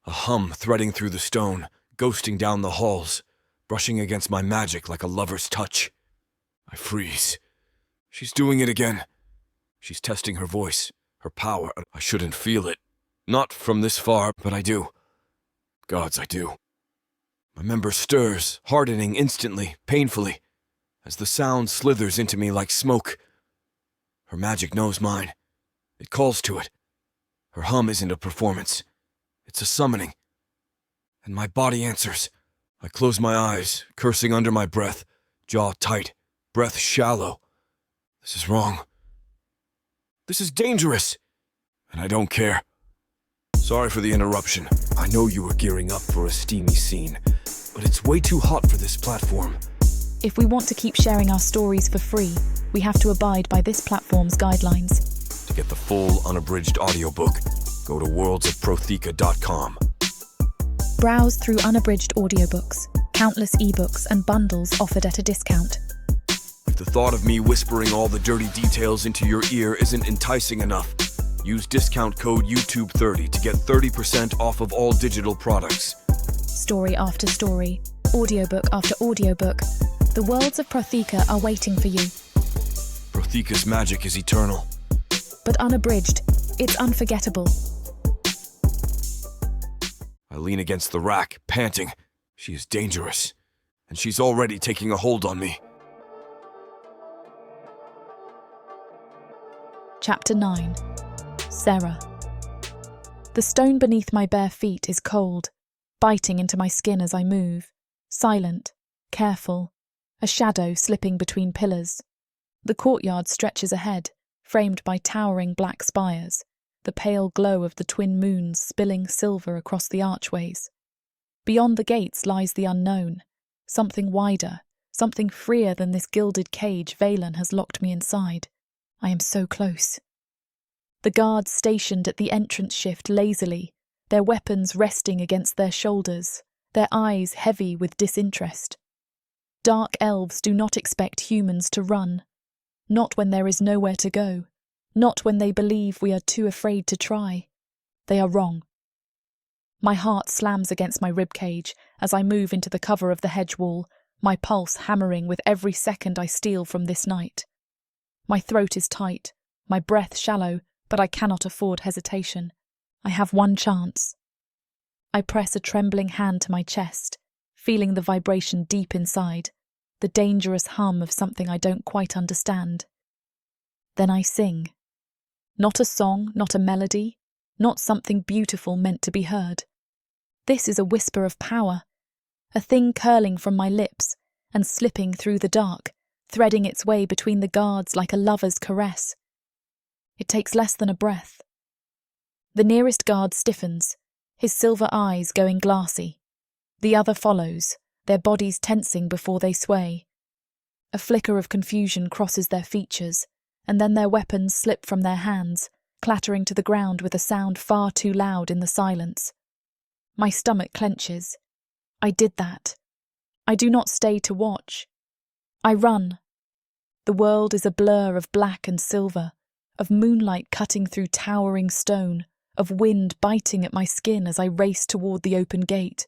A hum threading through the stone, ghosting down the halls, brushing against my magic like a lover's touch. I freeze. She's doing it again. She's testing her voice, her power. I shouldn't feel it. Not from this far, but I do. Gods, I do. My member stirs, hardening instantly, painfully, as the sound slithers into me like smoke. Her magic knows mine. It calls to it. Her hum isn't a performance. It's a summoning. And my body answers. I close my eyes, cursing under my breath, jaw tight, breath shallow. This is wrong. This is dangerous. And I don't care. Sorry for the interruption. I know you were gearing up for a steamy scene, but it's way too hot for this platform. If we want to keep sharing our stories for free, we have to abide by this platform's guidelines. To get the full unabridged audiobook, go to worldsofprotheka.com. Browse through unabridged audiobooks, countless ebooks and bundles offered at a discount. If the thought of me whispering all the dirty details into your ear isn't enticing enough, use discount code YouTube30 to get 30% off of all digital products. Story after story, audiobook after audiobook, the Worlds of Protheka are waiting for you. Protheka's magic is eternal. But unabridged, it's unforgettable. I lean against the rack, panting. She is dangerous, and she's already taking a hold on me. Chapter 9. Sarah. The stone beneath my bare feet is cold, biting into my skin as I move, silent, careful, a shadow slipping between pillars. The courtyard stretches ahead, framed by towering black spires, the pale glow of the twin moons spilling silver across the archways. Beyond the gates lies the unknown, something wider, something freer than this gilded cage Veylan has locked me inside. I am so close. The guards stationed at the entrance shift lazily, their weapons resting against their shoulders, their eyes heavy with disinterest. Dark elves do not expect humans to run, not when there is nowhere to go, not when they believe we are too afraid to try. They are wrong. My heart slams against my ribcage as I move into the cover of the hedge wall, my pulse hammering with every second I steal from this night. My throat is tight, my breath shallow, but I cannot afford hesitation. I have one chance. I press a trembling hand to my chest, feeling the vibration deep inside, the dangerous hum of something I don't quite understand. Then I sing. Not a song, not a melody, not something beautiful meant to be heard. This is a whisper of power, a thing curling from my lips and slipping through the dark, threading its way between the guards like a lover's caress. It takes less than a breath. The nearest guard stiffens, his silver eyes going glassy. The other follows, their bodies tensing before they sway. A flicker of confusion crosses their features, and then their weapons slip from their hands, clattering to the ground with a sound far too loud in the silence. My stomach clenches. I did that. I do not stay to watch. I run. The world is a blur of black and silver, of moonlight cutting through towering stone, of wind biting at my skin as I race toward the open gate.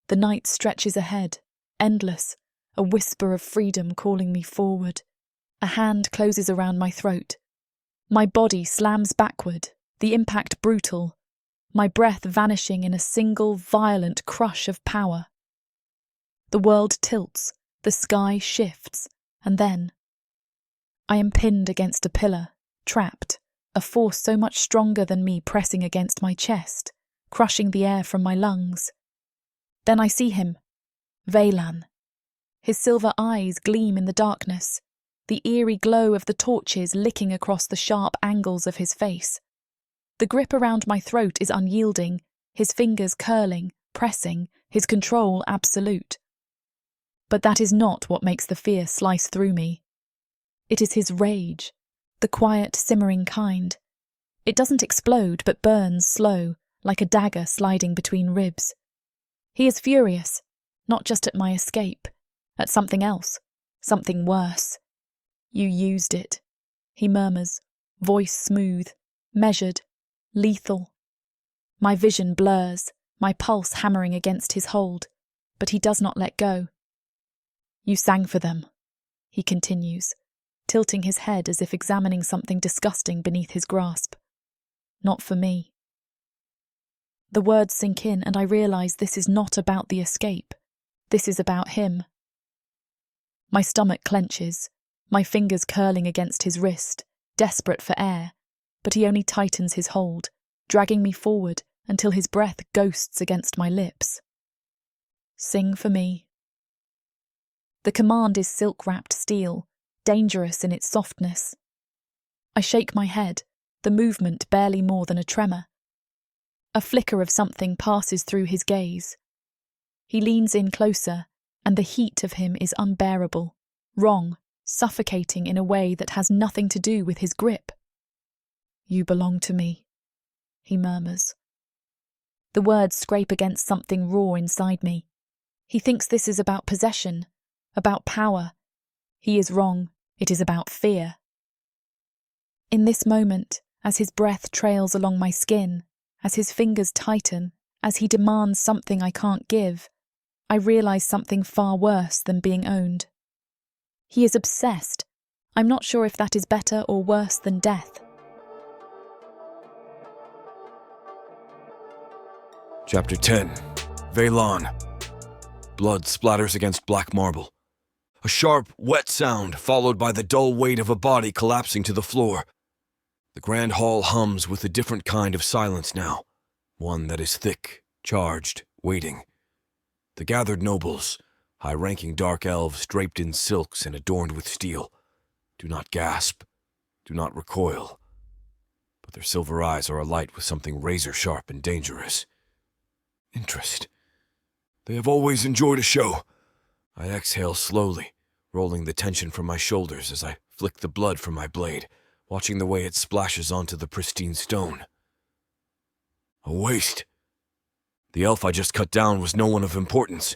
The night stretches ahead, endless, a whisper of freedom calling me forward. A hand closes around my throat. My body slams backward, the impact brutal, my breath vanishing in a single violent crush of power. The world tilts, the sky shifts, and then I am pinned against a pillar, trapped, a force so much stronger than me pressing against my chest, crushing the air from my lungs. Then I see him, Veylan. His silver eyes gleam in the darkness, the eerie glow of the torches licking across the sharp angles of his face. The grip around my throat is unyielding, his fingers curling, pressing, his control absolute. But that is not what makes the fear slice through me. It is his rage, the quiet, simmering kind. It doesn't explode but burns slow, like a dagger sliding between ribs. He is furious, not just at my escape, at something else, something worse. You used it, he murmurs, voice smooth, measured, lethal. My vision blurs, my pulse hammering against his hold, but he does not let go. You sang for them, he continues, tilting his head as if examining something disgusting beneath his grasp. Not for me. The words sink in and I realize this is not about the escape. This is about him. My stomach clenches, my fingers curling against his wrist, desperate for air, but he only tightens his hold, dragging me forward until his breath ghosts against my lips. Sing for me. The command is silk-wrapped steel, dangerous in its softness. I shake my head, the movement barely more than a tremor. A flicker of something passes through his gaze. He leans in closer, and the heat of him is unbearable, wrong, suffocating in a way that has nothing to do with his grip. You belong to me, he murmurs. The words scrape against something raw inside me. He thinks this is about possession, about power. He is wrong. It is about fear. In this moment, as his breath trails along my skin, as his fingers tighten, as he demands something I can't give, I realize something far worse than being owned. He is obsessed. I'm not sure if that is better or worse than death. Chapter 10. Veylan. Blood splatters against black marble. A sharp, wet sound, followed by the dull weight of a body collapsing to the floor. The grand hall hums with a different kind of silence now, one that is thick, charged, waiting. The gathered nobles, high-ranking dark elves draped in silks and adorned with steel, do not gasp, do not recoil, but their silver eyes are alight with something razor-sharp and dangerous. Interest. They have always enjoyed a show. I exhale slowly, rolling the tension from my shoulders as I flick the blood from my blade, watching the way it splashes onto the pristine stone. A waste. The elf I just cut down was no one of importance.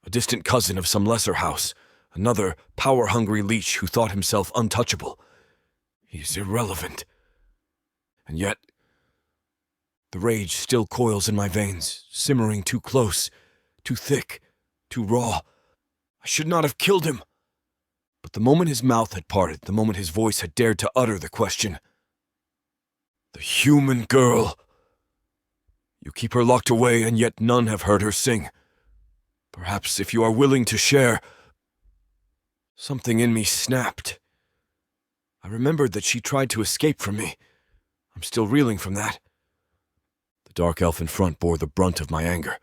A distant cousin of some lesser house, another power-hungry leech who thought himself untouchable. He's irrelevant. And yet, the rage still coils in my veins, simmering too close, too thick, too raw. I should not have killed him. But the moment his mouth had parted, the moment his voice had dared to utter the question, "The human girl. You keep her locked away, and yet none have heard her sing. Perhaps if you are willing to share..." Something in me snapped. I remembered that she tried to escape from me. I'm still reeling from that. The dark elf in front bore the brunt of my anger.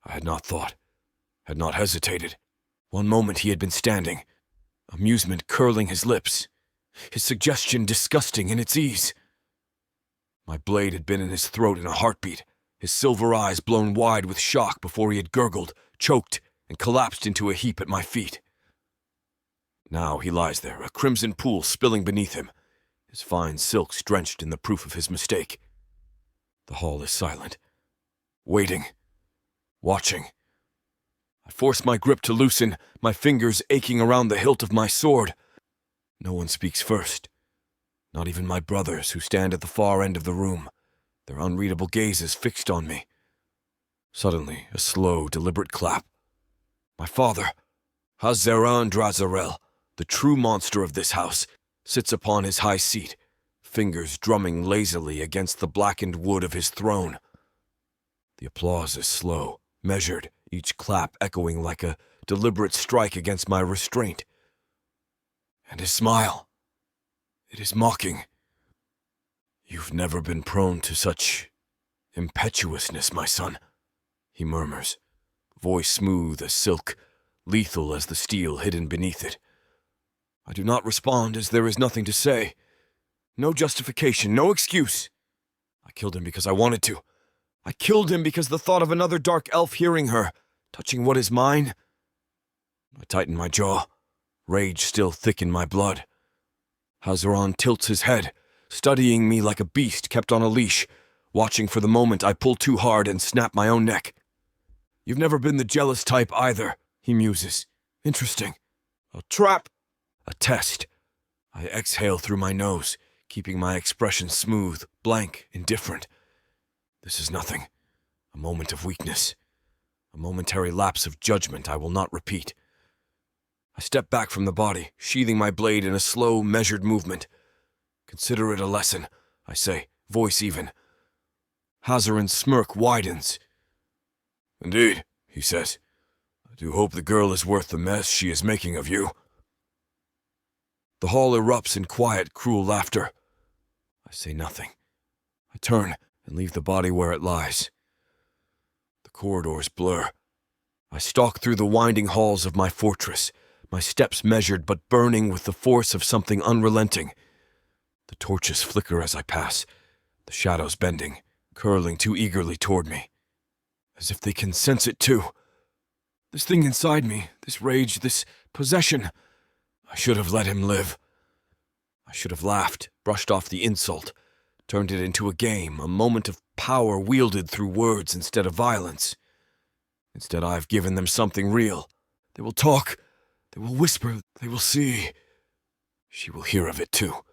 I had not thought, had not hesitated. One moment he had been standing, amusement curling his lips, his suggestion disgusting in its ease. My blade had been in his throat in a heartbeat, his silver eyes blown wide with shock before he had gurgled, choked, and collapsed into a heap at my feet. Now he lies there, a crimson pool spilling beneath him, his fine silks drenched in the proof of his mistake. The hall is silent, waiting, watching. I force my grip to loosen, my fingers aching around the hilt of my sword. No one speaks first, not even my brothers who stand at the far end of the room, their unreadable gazes fixed on me. Suddenly, a slow, deliberate clap. My father, Hazeran Drazarel, the true monster of this house, sits upon his high seat, fingers drumming lazily against the blackened wood of his throne. The applause is slow, measured, each clap echoing like a deliberate strike against my restraint. And his smile, it is mocking. "You've never been prone to such impetuousness, my son," he murmurs, voice smooth as silk, lethal as the steel hidden beneath it. I do not respond as there is nothing to say. No justification, no excuse. I killed him because I wanted to. I killed him because the thought of another dark elf hearing her, touching what is mine. I tighten my jaw, rage still thick in my blood. Hazaran tilts his head, studying me like a beast kept on a leash, watching for the moment I pull too hard and snap my own neck. "You've never been the jealous type either," he muses. "Interesting. A trap. A test." I exhale through my nose, keeping my expression smooth, blank, indifferent. This is nothing. A moment of weakness. A momentary lapse of judgment I will not repeat. I step back from the body, sheathing my blade in a slow, measured movement. "Consider it a lesson," I say, voice even. Hazaran's smirk widens. "Indeed," he says. "I do hope the girl is worth the mess she is making of you." The hall erupts in quiet, cruel laughter. I say nothing. I turn and leave the body where it lies. The corridors blur. I stalk through the winding halls of my fortress, my steps measured but burning with the force of something unrelenting. The torches flicker as I pass, the shadows bending, curling too eagerly toward me, as if they can sense it too. This thing inside me, this rage, this possession, I should have let him live. I should have laughed, brushed off the insult, turned it into a game, a moment of power wielded through words instead of violence. Instead, I've given them something real. They will talk, they will whisper, they will see. She will hear of it too.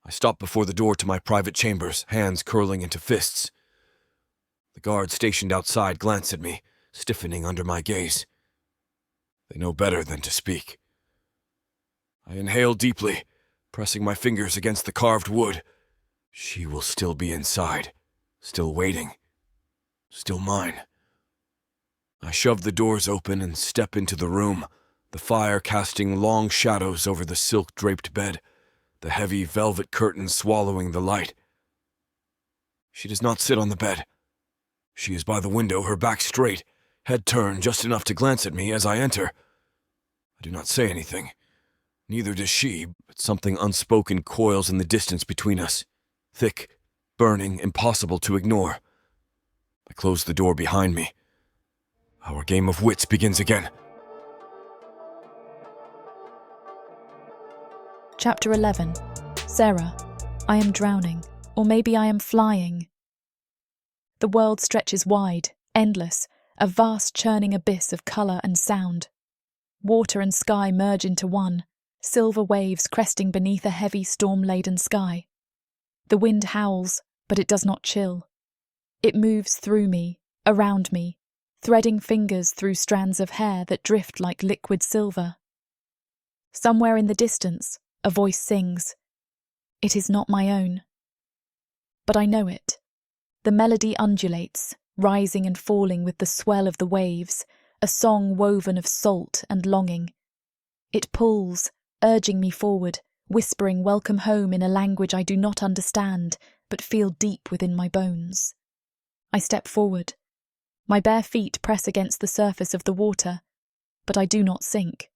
I stop before the door to my private chambers, hands curling into fists. The guards stationed outside glance at me, stiffening under my gaze. They know better than to speak. I inhale deeply, pressing my fingers against the carved wood. She will still be inside, still waiting, still mine. I shove the doors open and step into the room, the fire casting long shadows over the silk-draped bed, the heavy velvet curtains swallowing the light. She does not sit on the bed. She is by the window, her back straight, head turned just enough to glance at me as I enter. I do not say anything. Neither does she, but something unspoken coils in the distance between us. Thick, burning, impossible to ignore. I close the door behind me. Our game of wits begins again. Chapter 11. Sarah, I am drowning, or maybe I am flying. The world stretches wide, endless, a vast churning abyss of colour and sound. Water and sky merge into one, silver waves cresting beneath a heavy storm-laden sky. The wind howls, but it does not chill. It moves through me, around me, threading fingers through strands of hair that drift like liquid silver. Somewhere in the distance, a voice sings. It is not my own. But I know it. The melody undulates, rising and falling with the swell of the waves, a song woven of salt and longing. It pulls, urging me forward, whispering welcome home in a language I do not understand, but feel deep within my bones. I step forward. My bare feet press against the surface of the water, but I do not sink.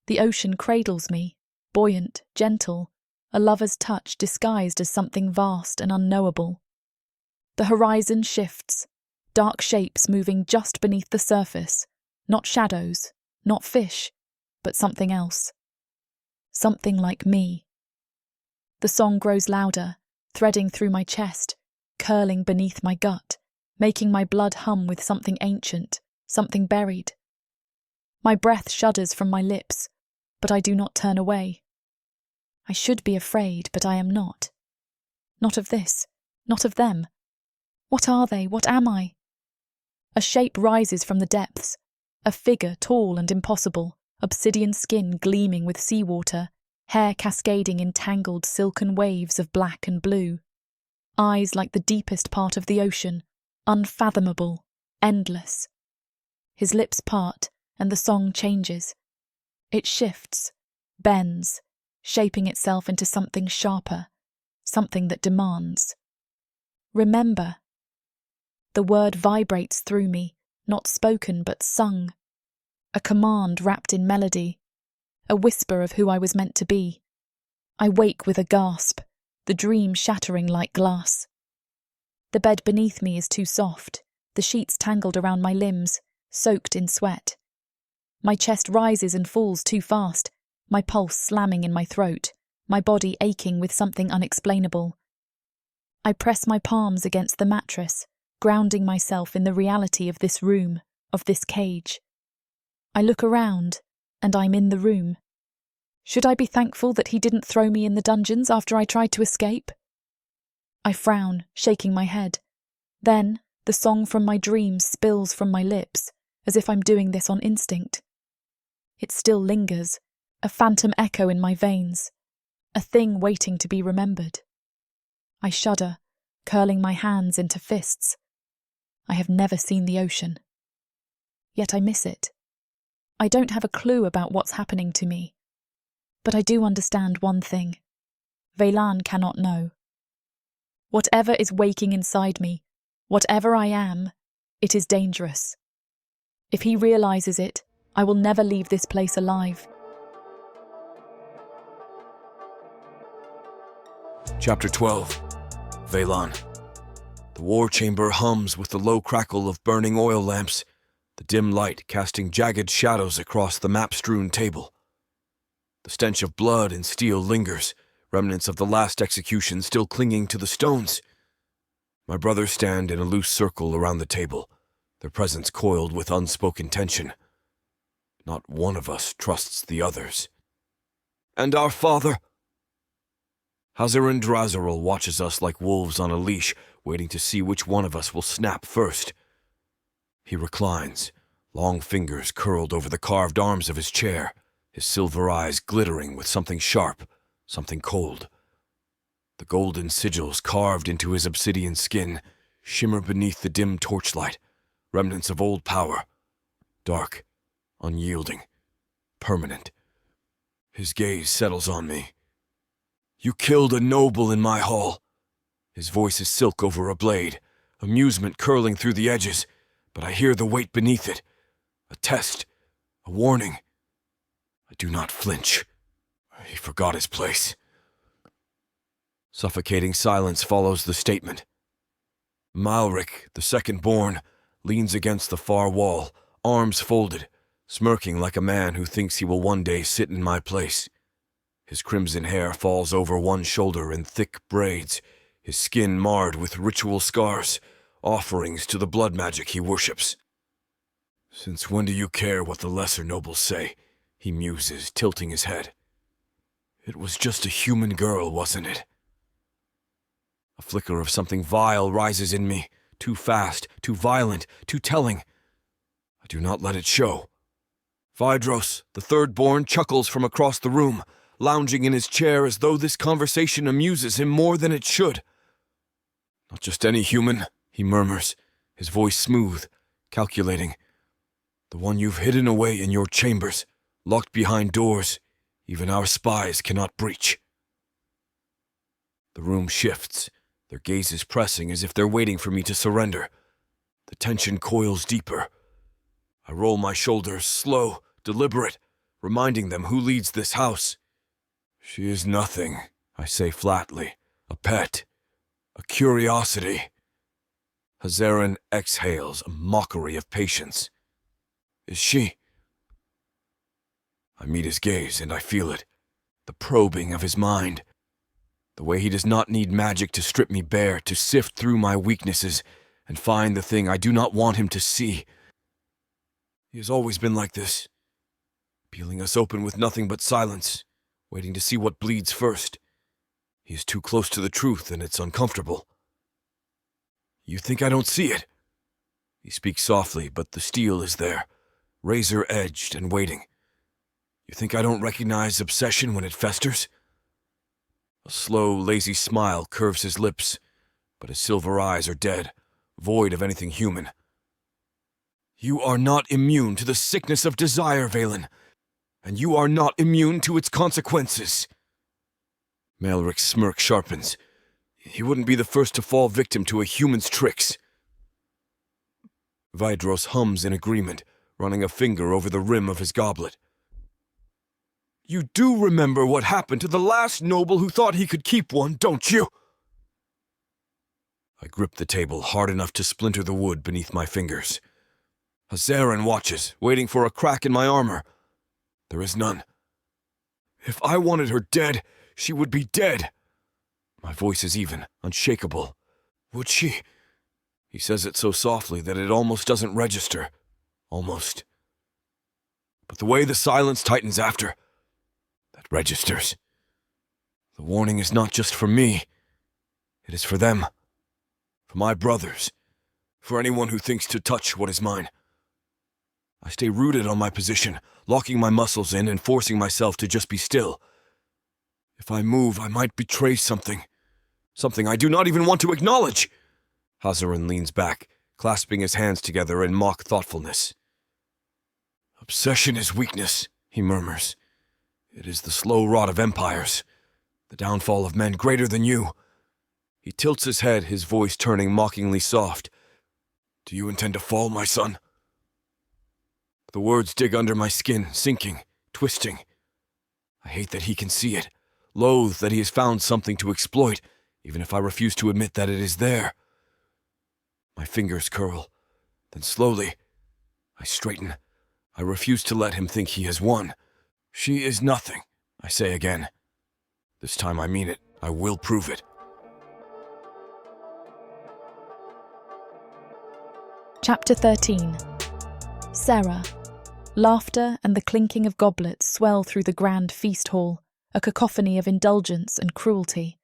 The ocean cradles me, buoyant, gentle, a lover's touch disguised as something vast and unknowable. The horizon shifts, dark shapes moving just beneath the surface, not shadows, not fish, but something else. Something like me. The song grows louder, threading through my chest, curling beneath my gut, making my blood hum with something ancient, something buried. My breath shudders from my lips, but I do not turn away. I should be afraid, but I am not. Not of this, not of them. What are they? What am I? A shape rises from the depths, a figure tall and impossible, obsidian skin gleaming with seawater, hair cascading in tangled silken waves of black and blue, eyes like the deepest part of the ocean, unfathomable, endless. His lips part, and the song changes. It shifts, bends, shaping itself into something sharper, something that demands. Remember. The word vibrates through me, not spoken but sung. A command wrapped in melody, a whisper of who I was meant to be. I wake with a gasp, the dream shattering like glass. The bed beneath me is too soft, the sheets tangled around my limbs, soaked in sweat. My chest rises and falls too fast, my pulse slamming in my throat, my body aching with something unexplainable. I press my palms against the mattress, grounding myself in the reality of this room, of this cage. I look around, and I'm in the room. Should I be thankful that he didn't throw me in the dungeons after I tried to escape? I frown, shaking my head. Then, the song from my dreams spills from my lips, as if I'm doing this on instinct. It still lingers, a phantom echo in my veins, a thing waiting to be remembered. I shudder, curling my hands into fists. I have never seen the ocean. Yet I miss it. I don't have a clue about what's happening to me. But I do understand one thing. Veylan cannot know. Whatever is waking inside me, whatever I am, it is dangerous. If he realizes it, I will never leave this place alive. Chapter 12. Veylan. The war chamber hums with the low crackle of burning oil lamps, the dim light casting jagged shadows across the map-strewn table. The stench of blood and steel lingers, remnants of the last execution still clinging to the stones. My brothers stand in a loose circle around the table, their presence coiled with unspoken tension. Not one of us trusts the others. And our father? Hazarin Drazaril watches us like wolves on a leash, waiting to see which one of us will snap first. He reclines, long fingers curled over the carved arms of his chair, his silver eyes glittering with something sharp, something cold. The golden sigils carved into his obsidian skin shimmer beneath the dim torchlight, remnants of old power, dark, unyielding, permanent. His gaze settles on me. "You killed a noble in my hall." His voice is silk over a blade, amusement curling through the edges, but I hear the weight beneath it. A test, a warning. I do not flinch. He forgot his place. Suffocating silence follows the statement. Malric, the second-born, leans against the far wall, arms folded, smirking like a man who thinks he will one day sit in my place. His crimson hair falls over one shoulder in thick braids, his skin marred with ritual scars, offerings to the blood magic he worships. Since when do you care what the lesser nobles say? He muses, tilting his head. It was just a human girl, wasn't it? A flicker of something vile rises in me, too fast, too violent, too telling. I do not let it show. Vidros, the third-born, chuckles from across the room, lounging in his chair as though this conversation amuses him more than it should. Not just any human, he murmurs, his voice smooth, calculating. The one you've hidden away in your chambers, locked behind doors, even our spies cannot breach. The room shifts, their gazes pressing as if they're waiting for me to surrender. The tension coils deeper. I roll my shoulders, slow, deliberate, reminding them who leads this house. She is nothing, I say flatly. A pet. A curiosity. Hazaran exhales, a mockery of patience. Is she? I meet his gaze, and I feel it. The probing of his mind. The way he does not need magic to strip me bare, to sift through my weaknesses, and find the thing I do not want him to see. He has always been like this, peeling us open with nothing but silence, waiting to see what bleeds first. He is too close to the truth, and it's uncomfortable. You think I don't see it? He speaks softly, but the steel is there, razor-edged and waiting. You think I don't recognize obsession when it festers? A slow, lazy smile curves his lips, but his silver eyes are dead, void of anything human. You are not immune to the sickness of desire, Veylan, and you are not immune to its consequences. Malric's smirk sharpens. He wouldn't be the first to fall victim to a human's tricks. Vidros hums in agreement, running a finger over the rim of his goblet. You do remember what happened to the last noble who thought he could keep one, don't you? I grip the table hard enough to splinter the wood beneath my fingers. Hazaran watches, waiting for a crack in my armor. There is none. If I wanted her dead, she would be dead. My voice is even, unshakable. Would she? He says it so softly that it almost doesn't register. Almost. But the way the silence tightens after, that registers. The warning is not just for me. It is for them. For my brothers. For anyone who thinks to touch what is mine. I stay rooted on my position, locking my muscles in and forcing myself to just be still. If I move, I might betray something. Something I do not even want to acknowledge. Hazaran leans back, clasping his hands together in mock thoughtfulness. Obsession is weakness, he murmurs. It is the slow rot of empires, the downfall of men greater than you. He tilts his head, his voice turning mockingly soft. Do you intend to fall, my son? The words dig under my skin, sinking, twisting. I hate that he can see it, loathe that he has found something to exploit, even if I refuse to admit that it is there. My fingers curl, then slowly, I straighten. I refuse to let him think he has won. She is nothing, I say again. This time I mean it. I will prove it. Chapter 13. Sarah. Laughter and the clinking of goblets swell through the grand feast hall, a cacophony of indulgence and cruelty.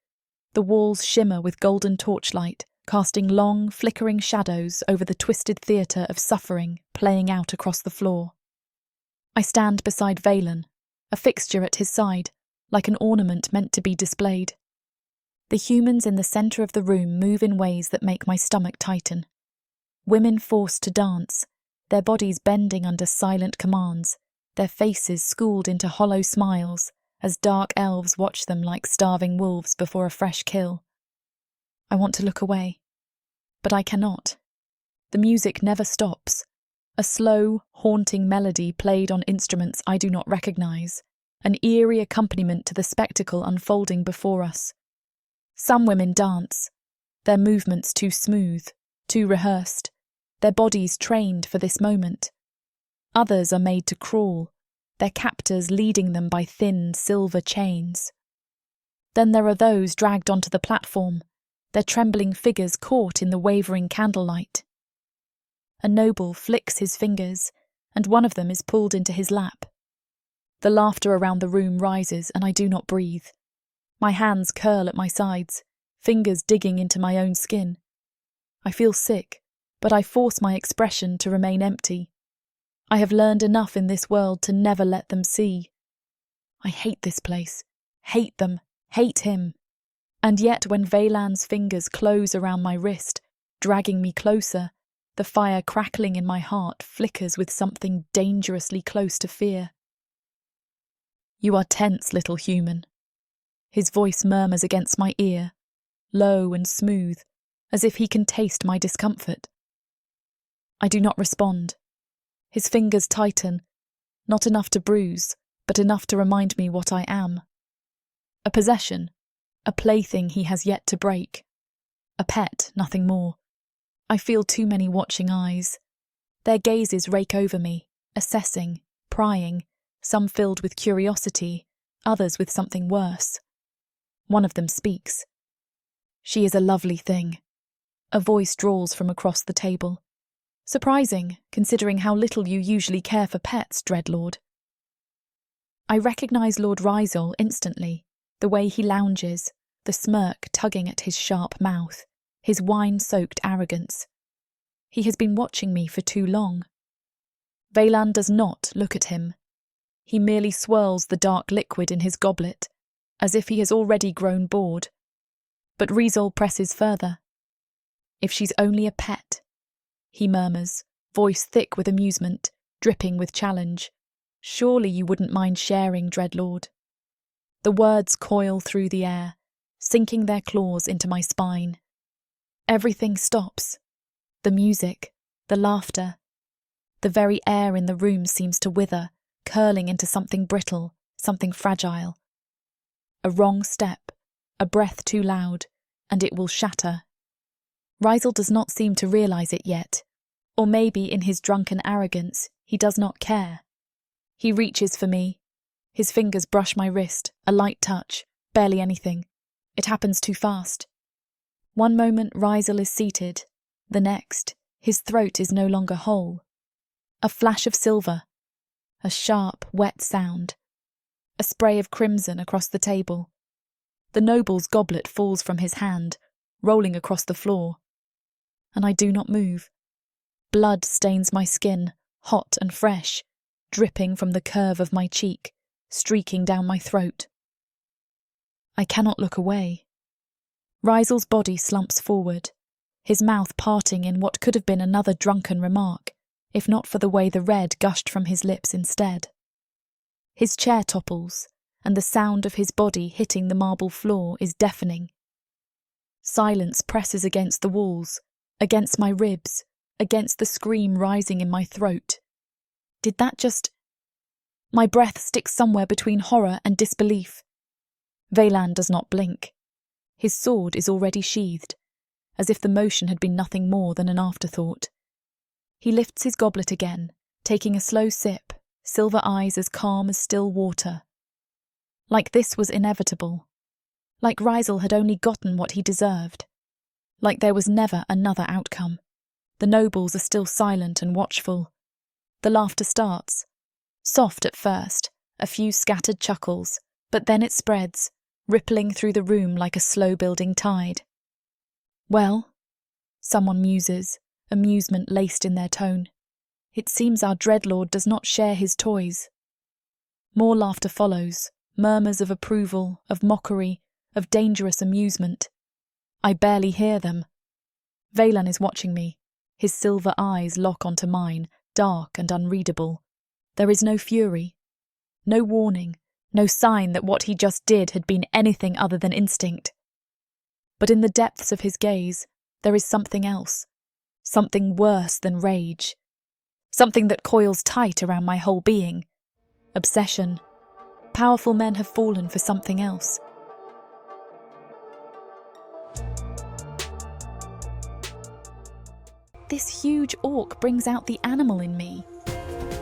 The walls shimmer with golden torchlight, casting long, flickering shadows over the twisted theatre of suffering playing out across the floor. I stand beside Veylan, a fixture at his side, like an ornament meant to be displayed. The humans in the centre of the room move in ways that make my stomach tighten. Women forced to dance, their bodies bending under silent commands, their faces schooled into hollow smiles as dark elves watch them like starving wolves before a fresh kill. I want to look away. But I cannot. The music never stops. A slow, haunting melody played on instruments I do not recognize, an eerie accompaniment to the spectacle unfolding before us. Some women dance, their movements too smooth, too rehearsed, their bodies trained for this moment. Others are made to crawl, their captors leading them by thin silver chains. Then there are those dragged onto the platform, their trembling figures caught in the wavering candlelight. A noble flicks his fingers, and one of them is pulled into his lap. The laughter around the room rises, and I do not breathe. My hands curl at my sides, fingers digging into my own skin. I feel sick, but I force my expression to remain empty. I have learned enough in this world to never let them see. I hate this place, hate them, hate him. And yet when Veylan's fingers close around my wrist, dragging me closer, the fire crackling in my heart flickers with something dangerously close to fear. You are tense, little human. His voice murmurs against my ear, low and smooth, as if he can taste my discomfort. I do not respond. His fingers tighten, not enough to bruise, but enough to remind me what I am. A possession, a plaything he has yet to break. A pet, nothing more. I feel too many watching eyes. Their gazes rake over me, assessing, prying, some filled with curiosity, others with something worse. One of them speaks. She is a lovely thing. A voice drawls from across the table. Surprising, considering how little you usually care for pets, Dreadlord. I recognise Lord Rivalry instantly, the way he lounges, the smirk tugging at his sharp mouth, his wine-soaked arrogance. He has been watching me for too long. Veylan does not look at him. He merely swirls the dark liquid in his goblet, as if he has already grown bored. But Rivalry presses further. If she's only a pet, he murmurs, voice thick with amusement, dripping with challenge. Surely you wouldn't mind sharing, Dreadlord. The words coil through the air, sinking their claws into my spine. Everything stops. The music, the laughter. The very air in the room seems to wither, curling into something brittle, something fragile. A wrong step, a breath too loud, and it will shatter. Rivalry does not seem to realise it yet, or maybe in his drunken arrogance he does not care. He reaches for me. His fingers brush my wrist, a light touch, barely anything. It happens too fast. One moment Rivalry is seated, the next, his throat is no longer whole. A flash of silver, a sharp, wet sound, a spray of crimson across the table. The noble's goblet falls from his hand, rolling across the floor. And I do not move. Blood stains my skin, hot and fresh, dripping from the curve of my cheek, streaking down my throat. I cannot look away. Rivalry's body slumps forward, his mouth parting in what could have been another drunken remark, if not for the way the red gushed from his lips instead. His chair topples, and the sound of his body hitting the marble floor is deafening. Silence presses against the walls, against my ribs, against the scream rising in my throat. Did that just... My breath sticks somewhere between horror and disbelief. Veylan does not blink. His sword is already sheathed, as if the motion had been nothing more than an afterthought. He lifts his goblet again, taking a slow sip, silver eyes as calm as still water. Like this was inevitable. Like Rivalry had only gotten what he deserved. Like there was never another outcome. The nobles are still silent and watchful. The laughter starts. Soft at first, a few scattered chuckles, but then it spreads, rippling through the room like a slow-building tide. Well, someone muses, amusement laced in their tone. It seems our Dreadlord does not share his toys. More laughter follows, murmurs of approval, of mockery, of dangerous amusement. I barely hear them. Veylan is watching me. His silver eyes lock onto mine, dark and unreadable. There is no fury, no warning, no sign that what he just did had been anything other than instinct. But in the depths of his gaze, There is something else. Something worse than rage. Something that coils tight around my whole being. Obsession. Powerful men have fallen for something else. This huge orc brings out the animal in me.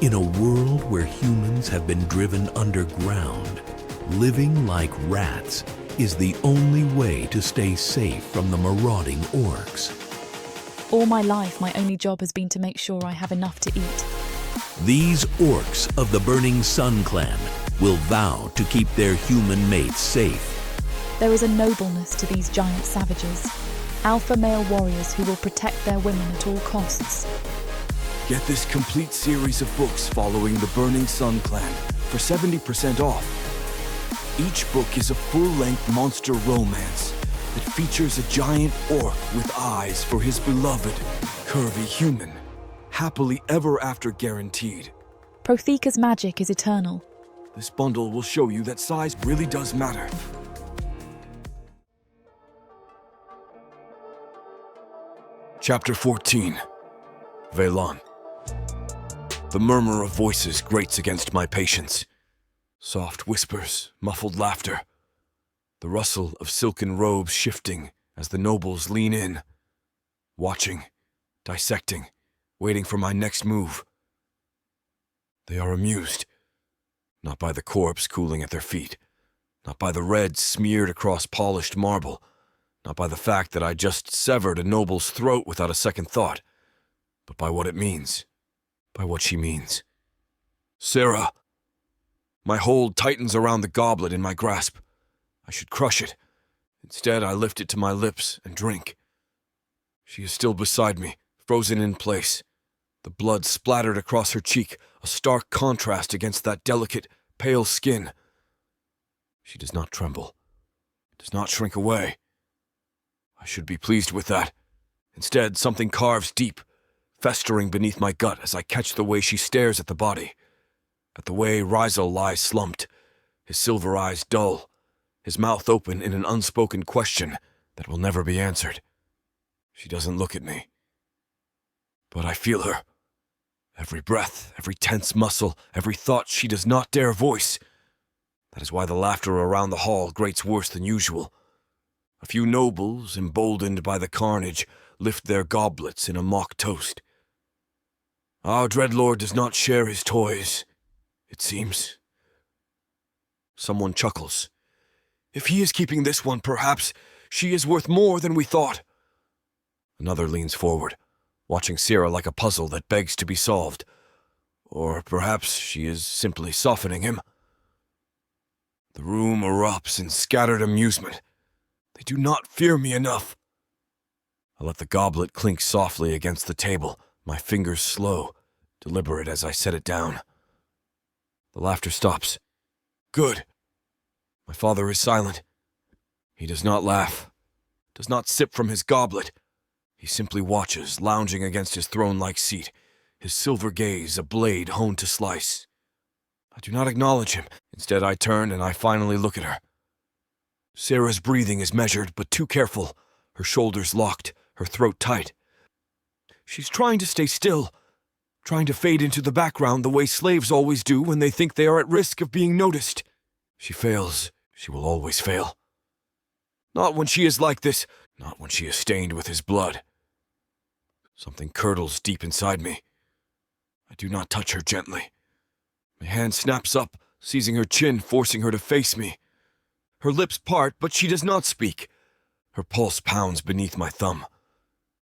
In a world where humans have been driven underground, living like rats is the only way to stay safe from the marauding orcs. All my life, my only job has been to make sure I have enough to eat. These orcs of the Burning Sun clan will vow to keep their human mates safe. There is a nobleness to these giant savages. Alpha male warriors who will protect their women at all costs. Get this complete series of books following the Burning Sun clan for 70% off. Each book is a full-length monster romance that features a giant orc with eyes for his beloved, curvy human. Happily ever after guaranteed. Protheka's magic is eternal. This bundle will show you that size really does matter. Chapter 14. Veylan. The murmur of voices grates against my patience. Soft whispers, muffled laughter. The rustle of silken robes shifting as the nobles lean in. Watching, dissecting, waiting for my next move. They are amused. Not by the corpse cooling at their feet. Not by the red smeared across polished marble. Not by the fact that I just severed a noble's throat without a second thought. But by what it means. By what she means. Sarah! My hold tightens around the goblet in my grasp. I should crush it. Instead, I lift it to my lips and drink. She is still beside me, frozen in place. The blood splattered across her cheek, a stark contrast against that delicate, pale skin. She does not tremble, does not shrink away. I should be pleased with that. Instead, something carves deep, festering beneath my gut as I catch the way she stares at the body, at the way Rizal lies slumped, his silver eyes dull, his mouth open in an unspoken question that will never be answered. She doesn't look at me. But I feel her. Every breath, every tense muscle, every thought she does not dare voice. That is why the laughter around the hall grates worse than usual. A few nobles, emboldened by the carnage, lift their goblets in a mock toast. Our Dreadlord does not share his toys, it seems. Someone chuckles. If he is keeping this one, perhaps she is worth more than we thought. Another leans forward, watching Sarah like a puzzle that begs to be solved. Or perhaps she is simply softening him. The room erupts in scattered amusement. They do not fear me enough. I let the goblet clink softly against the table, my fingers slow, deliberate as I set it down. The laughter stops. Good. My father is silent. He does not laugh, does not sip from his goblet. He simply watches, lounging against his throne-like seat, his silver gaze a blade honed to slice. I do not acknowledge him. Instead, I turn and I finally look at her. Sarah's breathing is measured, but too careful, her shoulders locked, her throat tight. She's trying to stay still, trying to fade into the background the way slaves always do when they think they are at risk of being noticed. She fails. She will always fail. Not when she is like this, not when she is stained with his blood. Something curdles deep inside me. I do not touch her gently. My hand snaps up, seizing her chin, forcing her to face me. Her lips part, but she does not speak. Her pulse pounds beneath my thumb.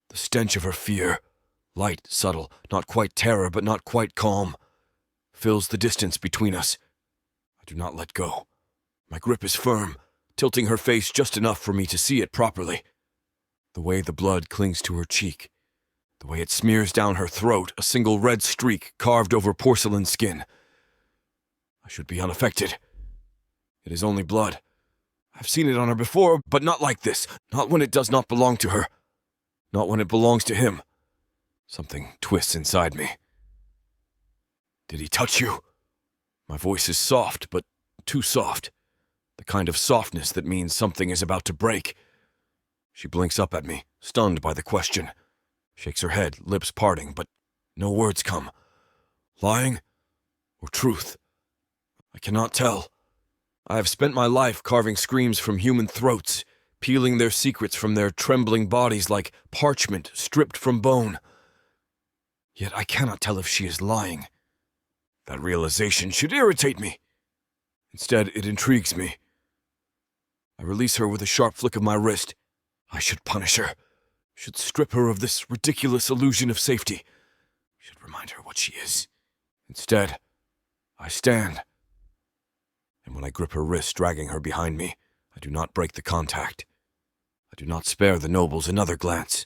The stench of her fear, light, subtle, not quite terror, but not quite calm, fills the distance between us. I do not let go. My grip is firm, tilting her face just enough for me to see it properly. The way the blood clings to her cheek, the way it smears down her throat, a single red streak carved over porcelain skin. I should be unaffected. It is only blood. I've seen it on her before, but not like this. Not when it does not belong to her. Not when it belongs to him. Something twists inside me. Did he touch you? My voice is soft, but too soft. The kind of softness that means something is about to break. She blinks up at me, stunned by the question. Shakes her head, lips parting, but no words come. Lying or truth? I cannot tell. I have spent my life carving screams from human throats, peeling their secrets from their trembling bodies like parchment stripped from bone. Yet I cannot tell if she is lying. That realization should irritate me. Instead, it intrigues me. I release her with a sharp flick of my wrist. I should punish her. Should strip her of this ridiculous illusion of safety. Should remind her what she is. Instead, I stand. And when I grip her wrist, dragging her behind me, I do not break the contact. I do not spare the nobles another glance.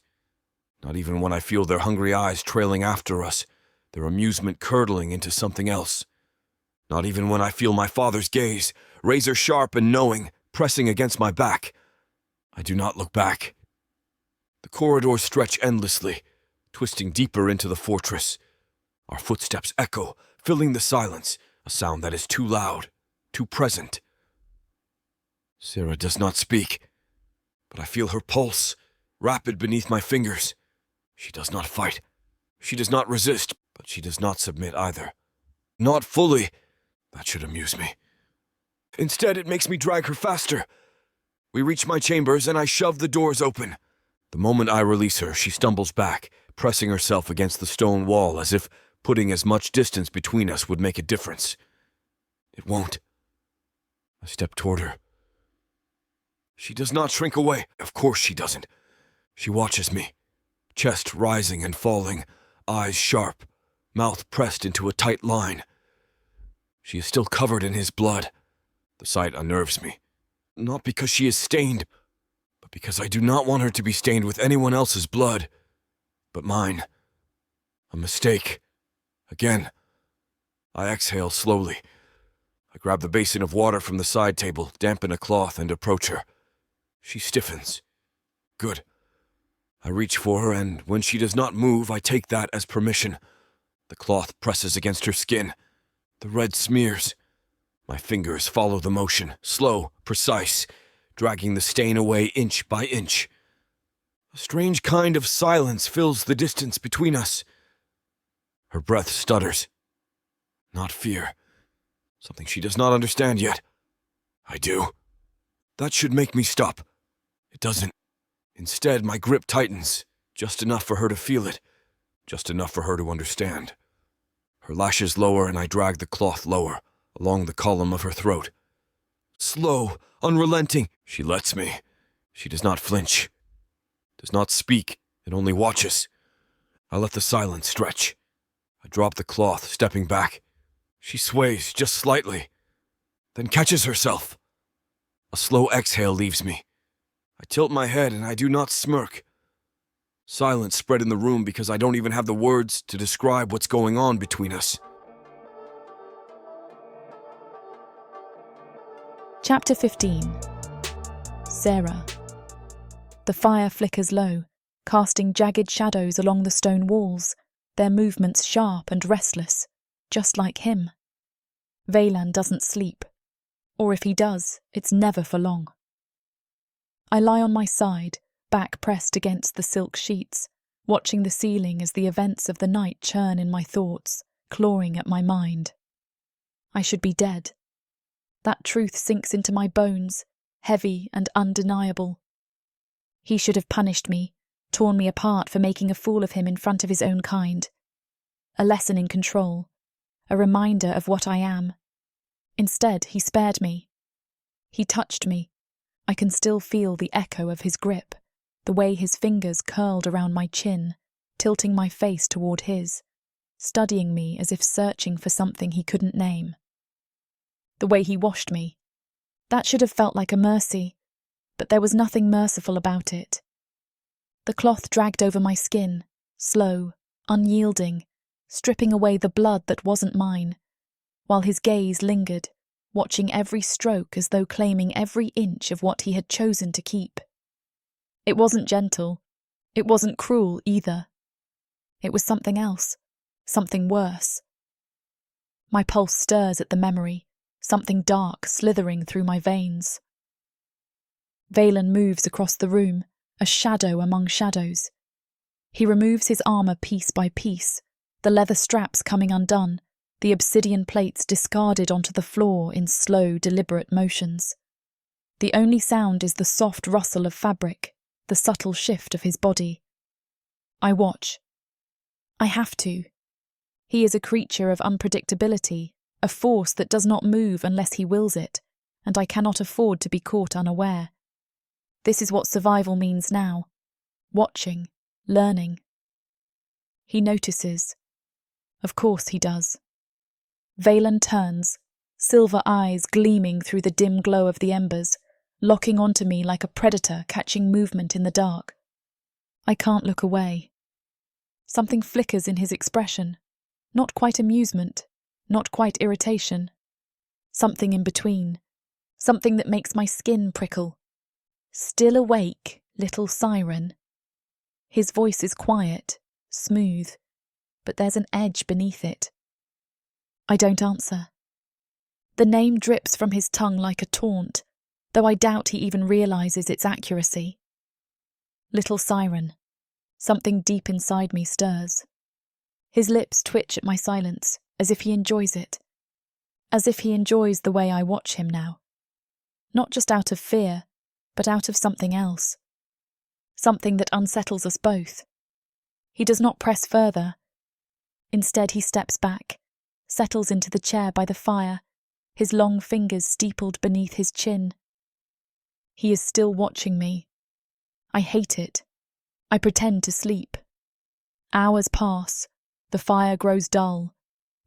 Not even when I feel their hungry eyes trailing after us, their amusement curdling into something else. Not even when I feel my father's gaze, razor sharp and knowing, pressing against my back. I do not look back. The corridors stretch endlessly, twisting deeper into the fortress. Our footsteps echo, filling the silence, a sound that is too loud, too present. Sarah does not speak, but I feel her pulse, rapid beneath my fingers. She does not fight. She does not resist, but she does not submit either. Not fully. That should amuse me. Instead, it makes me drag her faster. We reach my chambers, and I shove the doors open. The moment I release her, she stumbles back, pressing herself against the stone wall as if putting as much distance between us would make a difference. It won't. I step toward her. She does not shrink away. Of course she doesn't. She watches me, chest rising and falling, eyes sharp, mouth pressed into a tight line. She is still covered in his blood. The sight unnerves me. Not because she is stained, but because I do not want her to be stained with anyone else's blood, but mine. A mistake. Again. I exhale slowly. I grab the basin of water from the side table, dampen a cloth, and approach her. She stiffens. Good. I reach for her, and when she does not move, I take that as permission. The cloth presses against her skin. The red smears. My fingers follow the motion, slow, precise, dragging the stain away inch by inch. A strange kind of silence fills the distance between us. Her breath stutters. Not fear. Something she does not understand yet. I do. That should make me stop. It doesn't. Instead, my grip tightens, just enough for her to feel it, just enough for her to understand. Her lashes lower, and I drag the cloth lower, along the column of her throat. Slow, unrelenting, she lets me. She does not flinch, does not speak, and only watches. I let the silence stretch. I drop the cloth, stepping back. She sways just slightly, then catches herself. A slow exhale leaves me. I tilt my head, and I do not smirk. Silence spread in the room because I don't even have the words to describe what's going on between us. Chapter 15. Sarah. The fire flickers low, casting jagged shadows along the stone walls, their movements sharp and restless, just like him. Veylan doesn't sleep, or if he does, it's never for long. I lie on my side, back pressed against the silk sheets, watching the ceiling as the events of the night churn in my thoughts, clawing at my mind. I should be dead. That truth sinks into my bones, heavy and undeniable. He should have punished me, torn me apart for making a fool of him in front of his own kind. A lesson in control, a reminder of what I am. Instead, he spared me. He touched me. I can still feel the echo of his grip, the way his fingers curled around my chin, tilting my face toward his, studying me as if searching for something he couldn't name. The way he washed me. That should have felt like a mercy, but there was nothing merciful about it. The cloth dragged over my skin, slow, unyielding, stripping away the blood that wasn't mine, while his gaze lingered, watching every stroke as though claiming every inch of what he had chosen to keep. It wasn't gentle. It wasn't cruel either. It was something else, something worse. My pulse stirs at the memory, something dark slithering through my veins. Veylan moves across the room, a shadow among shadows. He removes his armour piece by piece, the leather straps coming undone, the obsidian plates discarded onto the floor in slow, deliberate motions. The only sound is the soft rustle of fabric, the subtle shift of his body. I watch. I have to. He is a creature of unpredictability, a force that does not move unless he wills it, and I cannot afford to be caught unaware. This is what survival means now. Watching, learning. He notices. Of course he does. Veylan turns, silver eyes gleaming through the dim glow of the embers, locking onto me like a predator catching movement in the dark. I can't look away. Something flickers in his expression. Not quite amusement, not quite irritation. Something in between. Something that makes my skin prickle. Still awake, little siren. His voice is quiet, smooth, but there's an edge beneath it. I don't answer. The name drips from his tongue like a taunt, though I doubt he even realises its accuracy. Little siren. Something deep inside me stirs. His lips twitch at my silence, as if he enjoys it. As if he enjoys the way I watch him now. Not just out of fear, but out of something else. Something that unsettles us both. He does not press further. Instead he steps back, settles into the chair by the fire, his long fingers steepled beneath his chin. He is still watching me. I hate it. I pretend to sleep. Hours pass. The fire grows dull,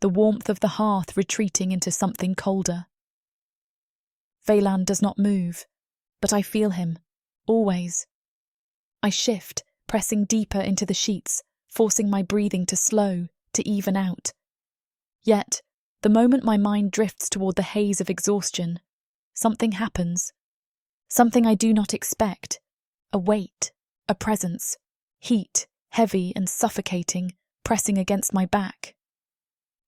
the warmth of the hearth retreating into something colder. Veylan does not move, but I feel him, always. I shift, pressing deeper into the sheets, forcing my breathing to slow, to even out. Yet, the moment my mind drifts toward the haze of exhaustion, something happens. Something I do not expect. A weight, a presence, heat, heavy and suffocating, pressing against my back.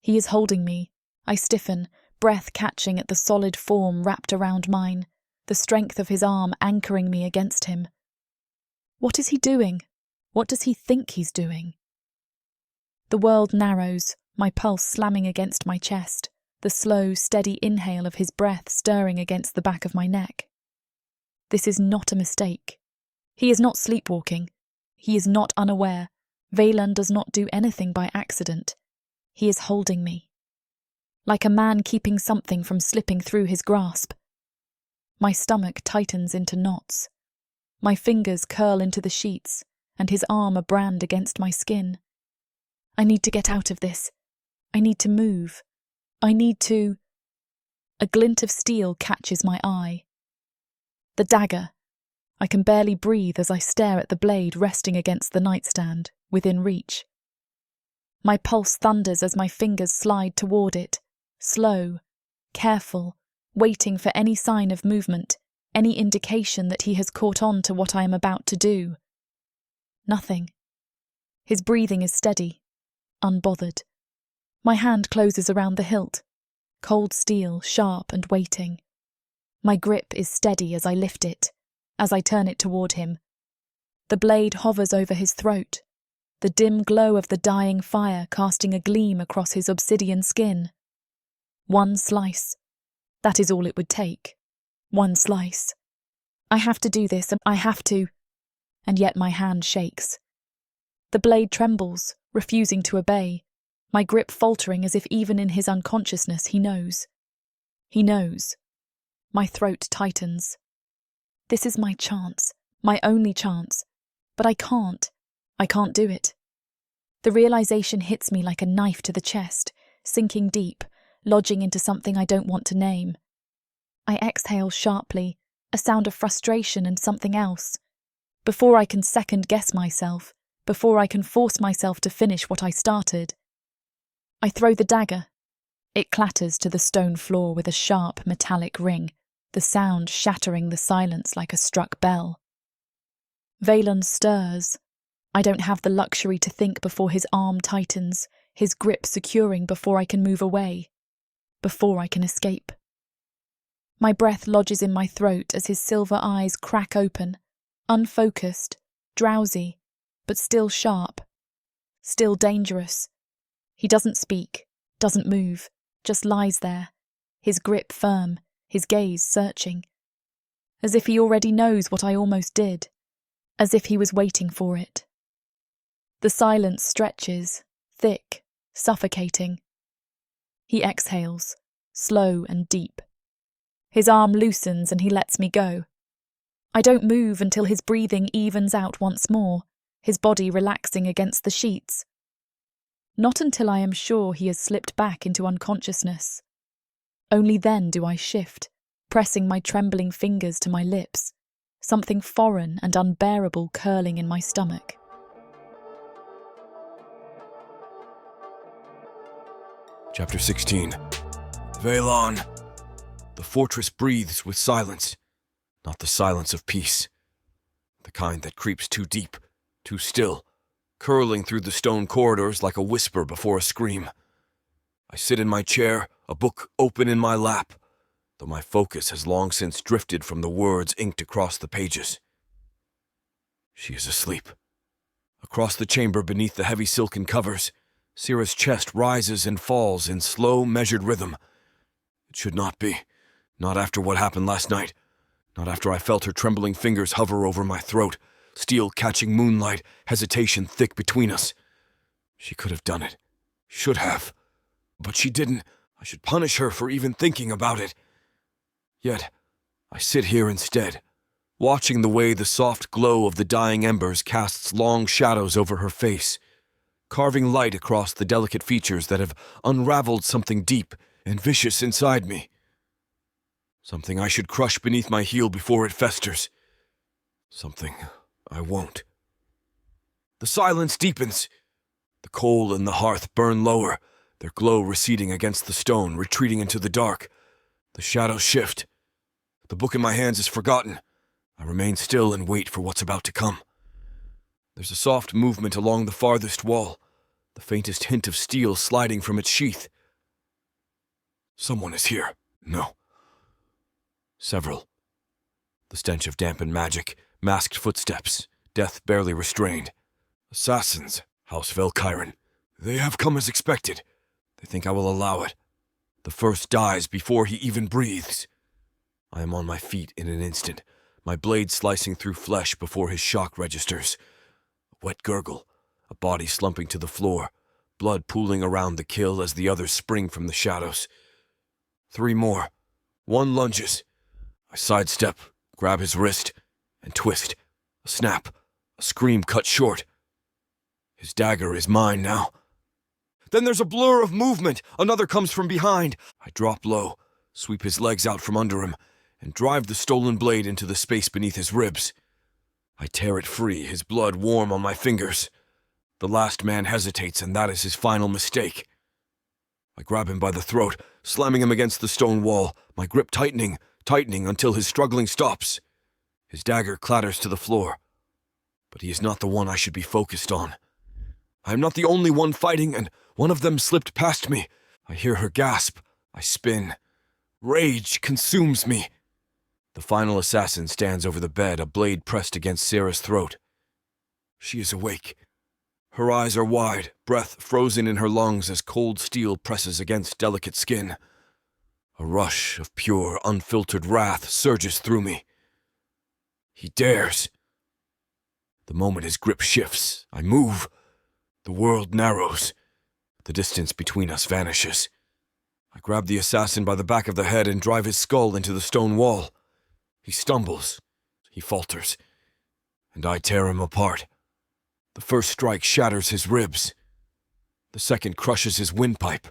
He is holding me. I stiffen, breath catching at the solid form wrapped around mine, the strength of his arm anchoring me against him. What is he doing? What does he think he's doing? The world narrows, my pulse slamming against my chest, the slow, steady inhale of his breath stirring against the back of my neck. This is not a mistake. He is not sleepwalking. He is not unaware. Veylan does not do anything by accident. He is holding me. Like a man keeping something from slipping through his grasp. My stomach tightens into knots. My fingers curl into the sheets, and his arm a brand against my skin. I need to get out of this. I need to move. I need to... A glint of steel catches my eye. The dagger. I can barely breathe as I stare at the blade resting against the nightstand, within reach. My pulse thunders as my fingers slide toward it, slow, careful, waiting for any sign of movement, any indication that he has caught on to what I am about to do. Nothing. His breathing is steady, unbothered. My hand closes around the hilt, cold steel, sharp and waiting. My grip is steady as I lift it, as I turn it toward him. The blade hovers over his throat, the dim glow of the dying fire casting a gleam across his obsidian skin. One slice. That is all it would take. One slice. I have to do this, and I have to. And yet my hand shakes. The blade trembles, refusing to obey, my grip faltering as if even in his unconsciousness he knows. He knows. My throat tightens. This is my chance, my only chance. But I can't do it. The realization hits me like a knife to the chest, sinking deep, lodging into something I don't want to name. I exhale sharply, a sound of frustration and something else. Before I can second-guess myself, before I can force myself to finish what I started. I throw the dagger. It clatters to the stone floor with a sharp metallic ring, the sound shattering the silence like a struck bell. Veylan stirs. I don't have the luxury to think before his arm tightens, his grip securing before I can move away, before I can escape. My breath lodges in my throat as his silver eyes crack open, Unfocused, drowsy, but still sharp. Still dangerous. He doesn't speak, doesn't move, just lies there, his grip firm, his gaze searching. As if he already knows what I almost did, as if he was waiting for it. The silence stretches, thick, suffocating. He exhales, slow and deep. His arm loosens and he lets me go. I don't move until his breathing evens out once more, his body relaxing against the sheets. Not until I am sure he has slipped back into unconsciousness. Only then do I shift, pressing my trembling fingers to my lips, something foreign and unbearable curling in my stomach. Chapter 16. Veylan. The fortress breathes with silence, not the silence of peace. The kind that creeps too deep, too still, curling through the stone corridors like a whisper before a scream. I sit in my chair, a book open in my lap, though my focus has long since drifted from the words inked across the pages. She is asleep. Across the chamber beneath the heavy silken covers, Syrah's chest rises and falls in slow, measured rhythm. It should not be. Not after what happened last night. Not after I felt her trembling fingers hover over my throat, steel catching moonlight, hesitation thick between us. She could have done it. Should have. But she didn't. I should punish her for even thinking about it. Yet, I sit here instead, watching the way the soft glow of the dying embers casts long shadows over her face, carving light across the delicate features that have unraveled something deep and vicious inside me. Something I should crush beneath my heel before it festers. Something I won't. The silence deepens. The coal and the hearth burn lower, their glow receding against the stone, retreating into the dark. The shadows shift. The book in my hands is forgotten. I remain still and wait for what's about to come. There's a soft movement along the farthest wall, the faintest hint of steel sliding from its sheath. Someone is here. No. Several. The stench of dampened magic, masked footsteps, death barely restrained. Assassins, House Velkyren. They have come as expected. They think I will allow it. The first dies before he even breathes. I am on my feet in an instant, my blade slicing through flesh before his shock registers. A wet gurgle, a body slumping to the floor, blood pooling around the kill as the others spring from the shadows. 3 more. 1 lunges. I sidestep, grab his wrist, and twist. A snap, a scream cut short. His dagger is mine now. Then there's a blur of movement. Another comes from behind. I drop low, sweep his legs out from under him, and drive the stolen blade into the space beneath his ribs. I tear it free, his blood warm on my fingers. The last man hesitates, and that is his final mistake. I grab him by the throat, slamming him against the stone wall, my grip tightening until his struggling stops. His dagger clatters to the floor. But he is not the one I should be focused on. I am not the only one fighting, and one of them slipped past me. I hear her gasp. I spin. Rage consumes me. The final assassin stands over the bed, a blade pressed against Sarah's throat. She is awake. Her eyes are wide, breath frozen in her lungs as cold steel presses against delicate skin. A rush of pure, unfiltered wrath surges through me. He dares. The moment his grip shifts, I move. The world narrows. The distance between us vanishes. I grab the assassin by the back of the head and drive his skull into the stone wall. He stumbles. He falters. And I tear him apart. The first strike shatters his ribs. The second crushes his windpipe.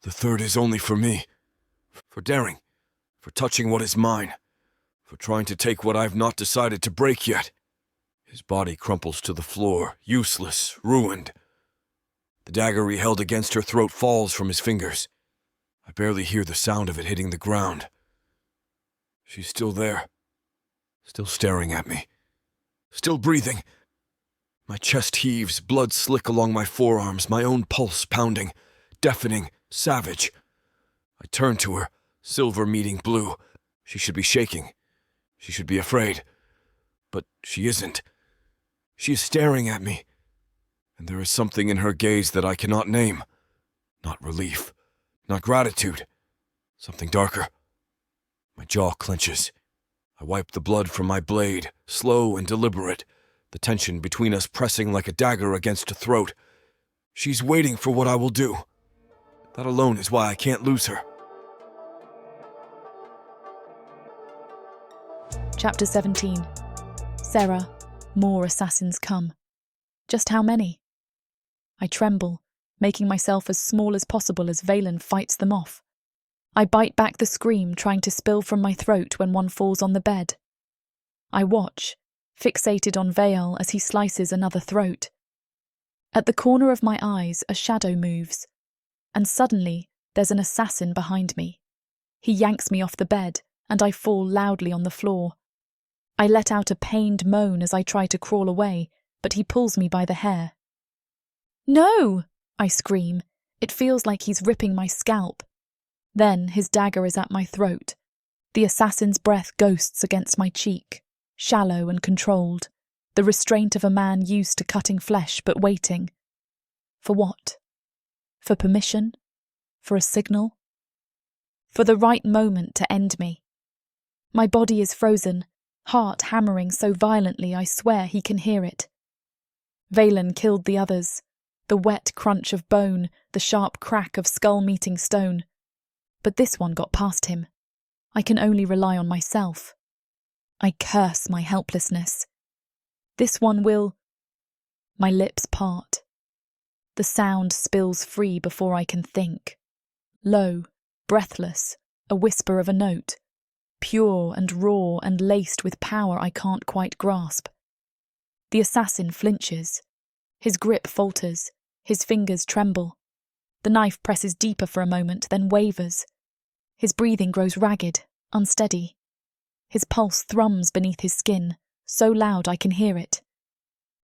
The third is only for me. For daring. For touching what is mine. For trying to take what I've not decided to break yet. His body crumples to the floor, useless, ruined. The dagger he held against her throat falls from his fingers. I barely hear the sound of it hitting the ground. She's still there. Still staring at me. Still breathing. My chest heaves, blood slick along my forearms, my own pulse pounding, deafening, savage. I turn to her, silver meeting blue. She should be shaking. She should be afraid. but she isn't. She is staring at me, and there is something in her gaze that I cannot name. Not relief, not gratitude, something darker. My jaw clenches. I wipe the blood from my blade, slow and deliberate, the tension between us pressing like a dagger against her throat. She's waiting for what I will do. That alone is why I can't lose her. Chapter 17. Sarah, more assassins come. Just how many? I tremble, making myself as small as possible as Veylan fights them off. I bite back the scream, trying to spill from my throat when one falls on the bed. I watch, fixated on Veylan as he slices another throat. At the corner of my eyes, a shadow moves, and suddenly there's an assassin behind me. He yanks me off the bed, and I fall loudly on the floor. I let out a pained moan as I try to crawl away, but he pulls me by the hair. "No!" I scream. It feels like he's ripping my scalp. Then his dagger is at my throat. The assassin's breath ghosts against my cheek, shallow and controlled, the restraint of a man used to cutting flesh but waiting. For what? For permission? For a signal? For the right moment to end me. My body is frozen, heart hammering so violently I swear he can hear it. Veylan killed the others, the wet crunch of bone, the sharp crack of skull meeting stone. But this one got past him. I can only rely on myself. I curse my helplessness. This one will... My lips part. The sound spills free before I can think. Low, breathless, a whisper of a note. Pure and raw and laced with power I can't quite grasp. The assassin flinches. His grip falters. His fingers tremble. The knife presses deeper for a moment, then wavers. His breathing grows ragged, unsteady. His pulse thrums beneath his skin, so loud I can hear it.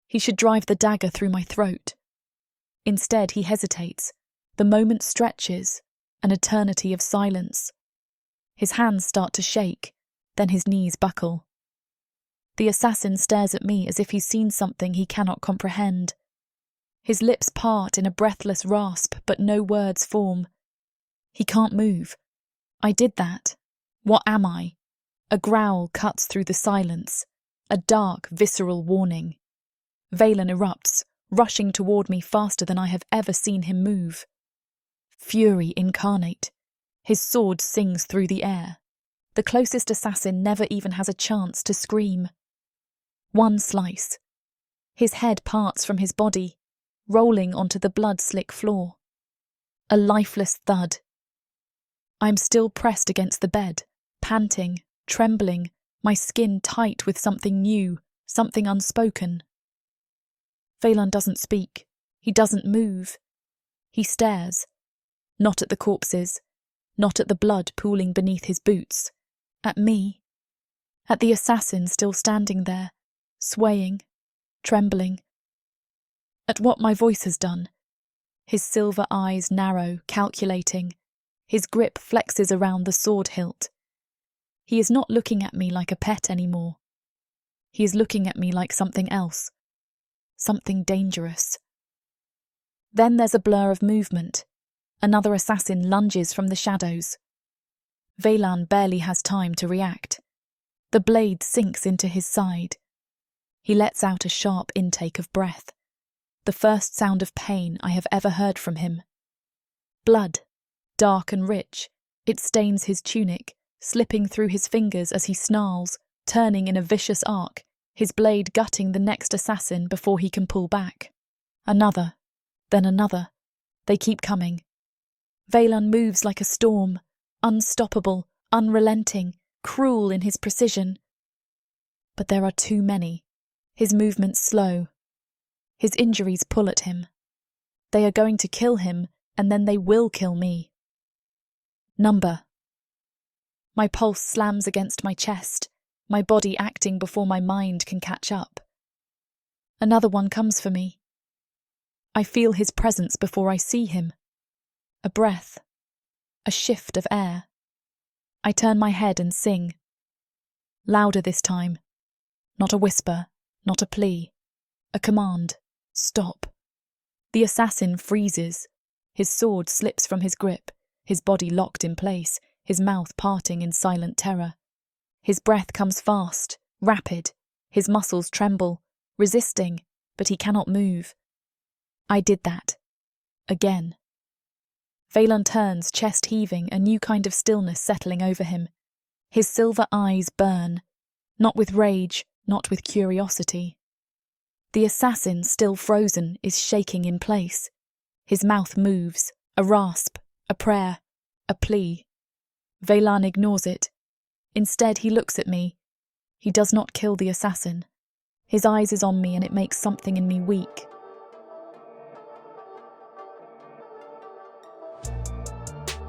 He should drive the dagger through my throat. Instead, he hesitates. The moment stretches, an eternity of silence. His hands start to shake, then his knees buckle. The assassin stares at me as if he's seen something he cannot comprehend. His lips part in a breathless rasp, but no words form. He can't move. I did that. What am I? A growl cuts through the silence, a dark, visceral warning. Veylan erupts, rushing toward me faster than I have ever seen him move. Fury incarnate. His sword sings through the air. The closest assassin never even has a chance to scream. One slice. His head parts from his body, rolling onto the blood-slick floor. A lifeless thud. I'm still pressed against the bed, panting, trembling, my skin tight with something new, something unspoken. Veylan doesn't speak. He doesn't move. He stares. Not at the corpses, not at the blood pooling beneath his boots. At me. At the assassin still standing there, swaying, trembling. At what my voice has done. His silver eyes narrow, calculating. His grip flexes around the sword hilt. He is not looking at me like a pet anymore. He is looking at me like something else. Something dangerous. Then there's a blur of movement. Another assassin lunges from the shadows. Veylan barely has time to react. The blade sinks into his side. He lets out a sharp intake of breath. The first sound of pain I have ever heard from him. Blood. Dark and rich, it stains his tunic, slipping through his fingers as he snarls, turning in a vicious arc, his blade gutting the next assassin before he can pull back. Another, then another. They keep coming. Veylan moves like a storm, unstoppable, unrelenting, cruel in his precision. But there are too many. His movements slow. His injuries pull at him. They are going to kill him, and then they will kill me. Number. My pulse slams against my chest, my body acting before my mind can catch up. Another one comes for me. I feel his presence before I see him. A breath. A shift of air. I turn my head and sing. Louder this time. Not a whisper, not a plea. A command. Stop. The assassin freezes. His sword slips from his grip, his body locked in place, his mouth parting in silent terror. His breath comes fast, rapid. His muscles tremble, resisting, but he cannot move. I did that. Again. Veylan turns, chest heaving, a new kind of stillness settling over him. His silver eyes burn, not with rage, not with curiosity. The assassin, still frozen, is shaking in place. His mouth moves, a rasp, a prayer, a plea. Veylan ignores it. Instead, he looks at me. He does not kill the assassin. His eyes is on me and it makes something in me weak.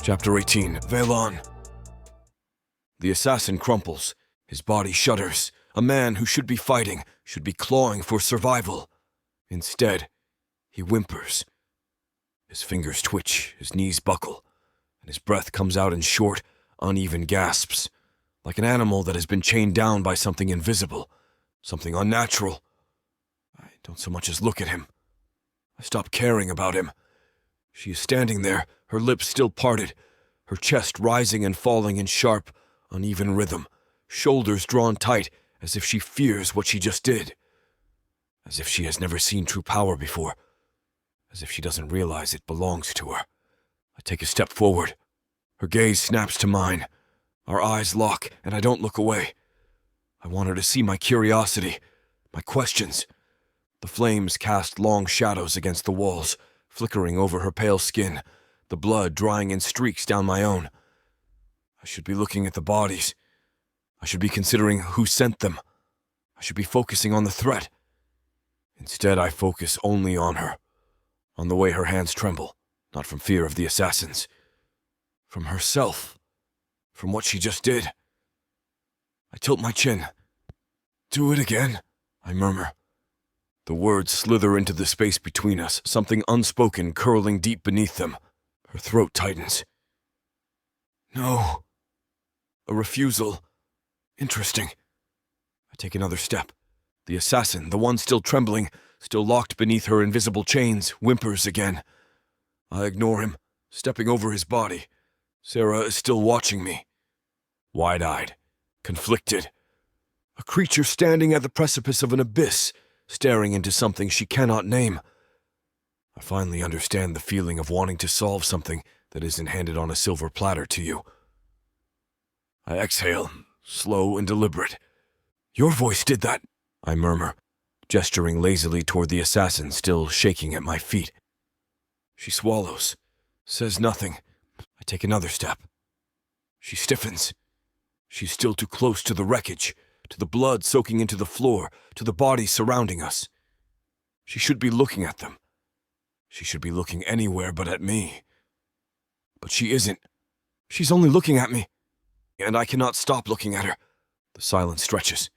Chapter 18, Veylan. The assassin crumples. His body shudders. A man who should be fighting, should be clawing for survival. Instead, he whimpers. His fingers twitch, his knees buckle, and his breath comes out in short, uneven gasps, like an animal that has been chained down by something invisible, something unnatural. I don't so much as look at him. I stop caring about him. She is standing there, her lips still parted, her chest rising and falling in sharp, uneven rhythm, shoulders drawn tight as if she fears what she just did, as if she has never seen true power before, as if she doesn't realize it belongs to her. I take a step forward. Her gaze snaps to mine. Our eyes lock, and I don't look away. I want her to see my curiosity, my questions. The flames cast long shadows against the walls, flickering over her pale skin, the blood drying in streaks down my own. I should be looking at the bodies. I should be considering who sent them. I should be focusing on the threat. Instead, I focus only on her, on the way her hands tremble, not from fear of the assassins, from herself, from what she just did. I tilt my chin. "Do it again," I murmur. The words slither into the space between us, something unspoken curling deep beneath them. Her throat tightens. "No." A refusal. Interesting. I take another step. The assassin, the one still trembling, still locked beneath her invisible chains, whimpers again. I ignore him, stepping over his body. Sarah is still watching me. Wide-eyed, conflicted. A creature standing at the precipice of an abyss, staring into something she cannot name. I finally understand the feeling of wanting to solve something that isn't handed on a silver platter to you. I exhale, slow and deliberate. "Your voice did that," I murmur, gesturing lazily toward the assassin still shaking at my feet. She swallows, says nothing. I take another step. She stiffens. She's still too close to the wreckage, to the blood soaking into the floor, to the bodies surrounding us. She should be looking at them. She should be looking anywhere but at me. But she isn't. She's only looking at me. And I cannot stop looking at her. The silence stretches.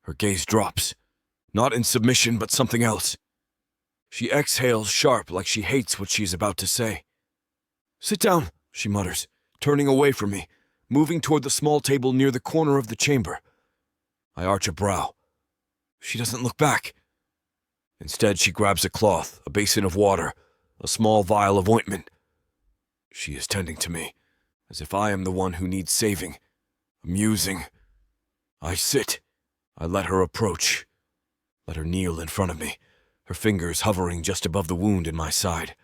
Her gaze drops. Not in submission, but something else. She exhales sharp, like she hates what she is about to say. "Sit down," she mutters, turning away from me, moving toward the small table near the corner of the chamber. I arch a brow. She doesn't look back. Instead, she grabs a cloth, a basin of water, a small vial of ointment. She is tending to me, as if I am the one who needs saving, amusing. I sit. I let her approach. Let her kneel in front of me, her fingers hovering just above the wound in my side,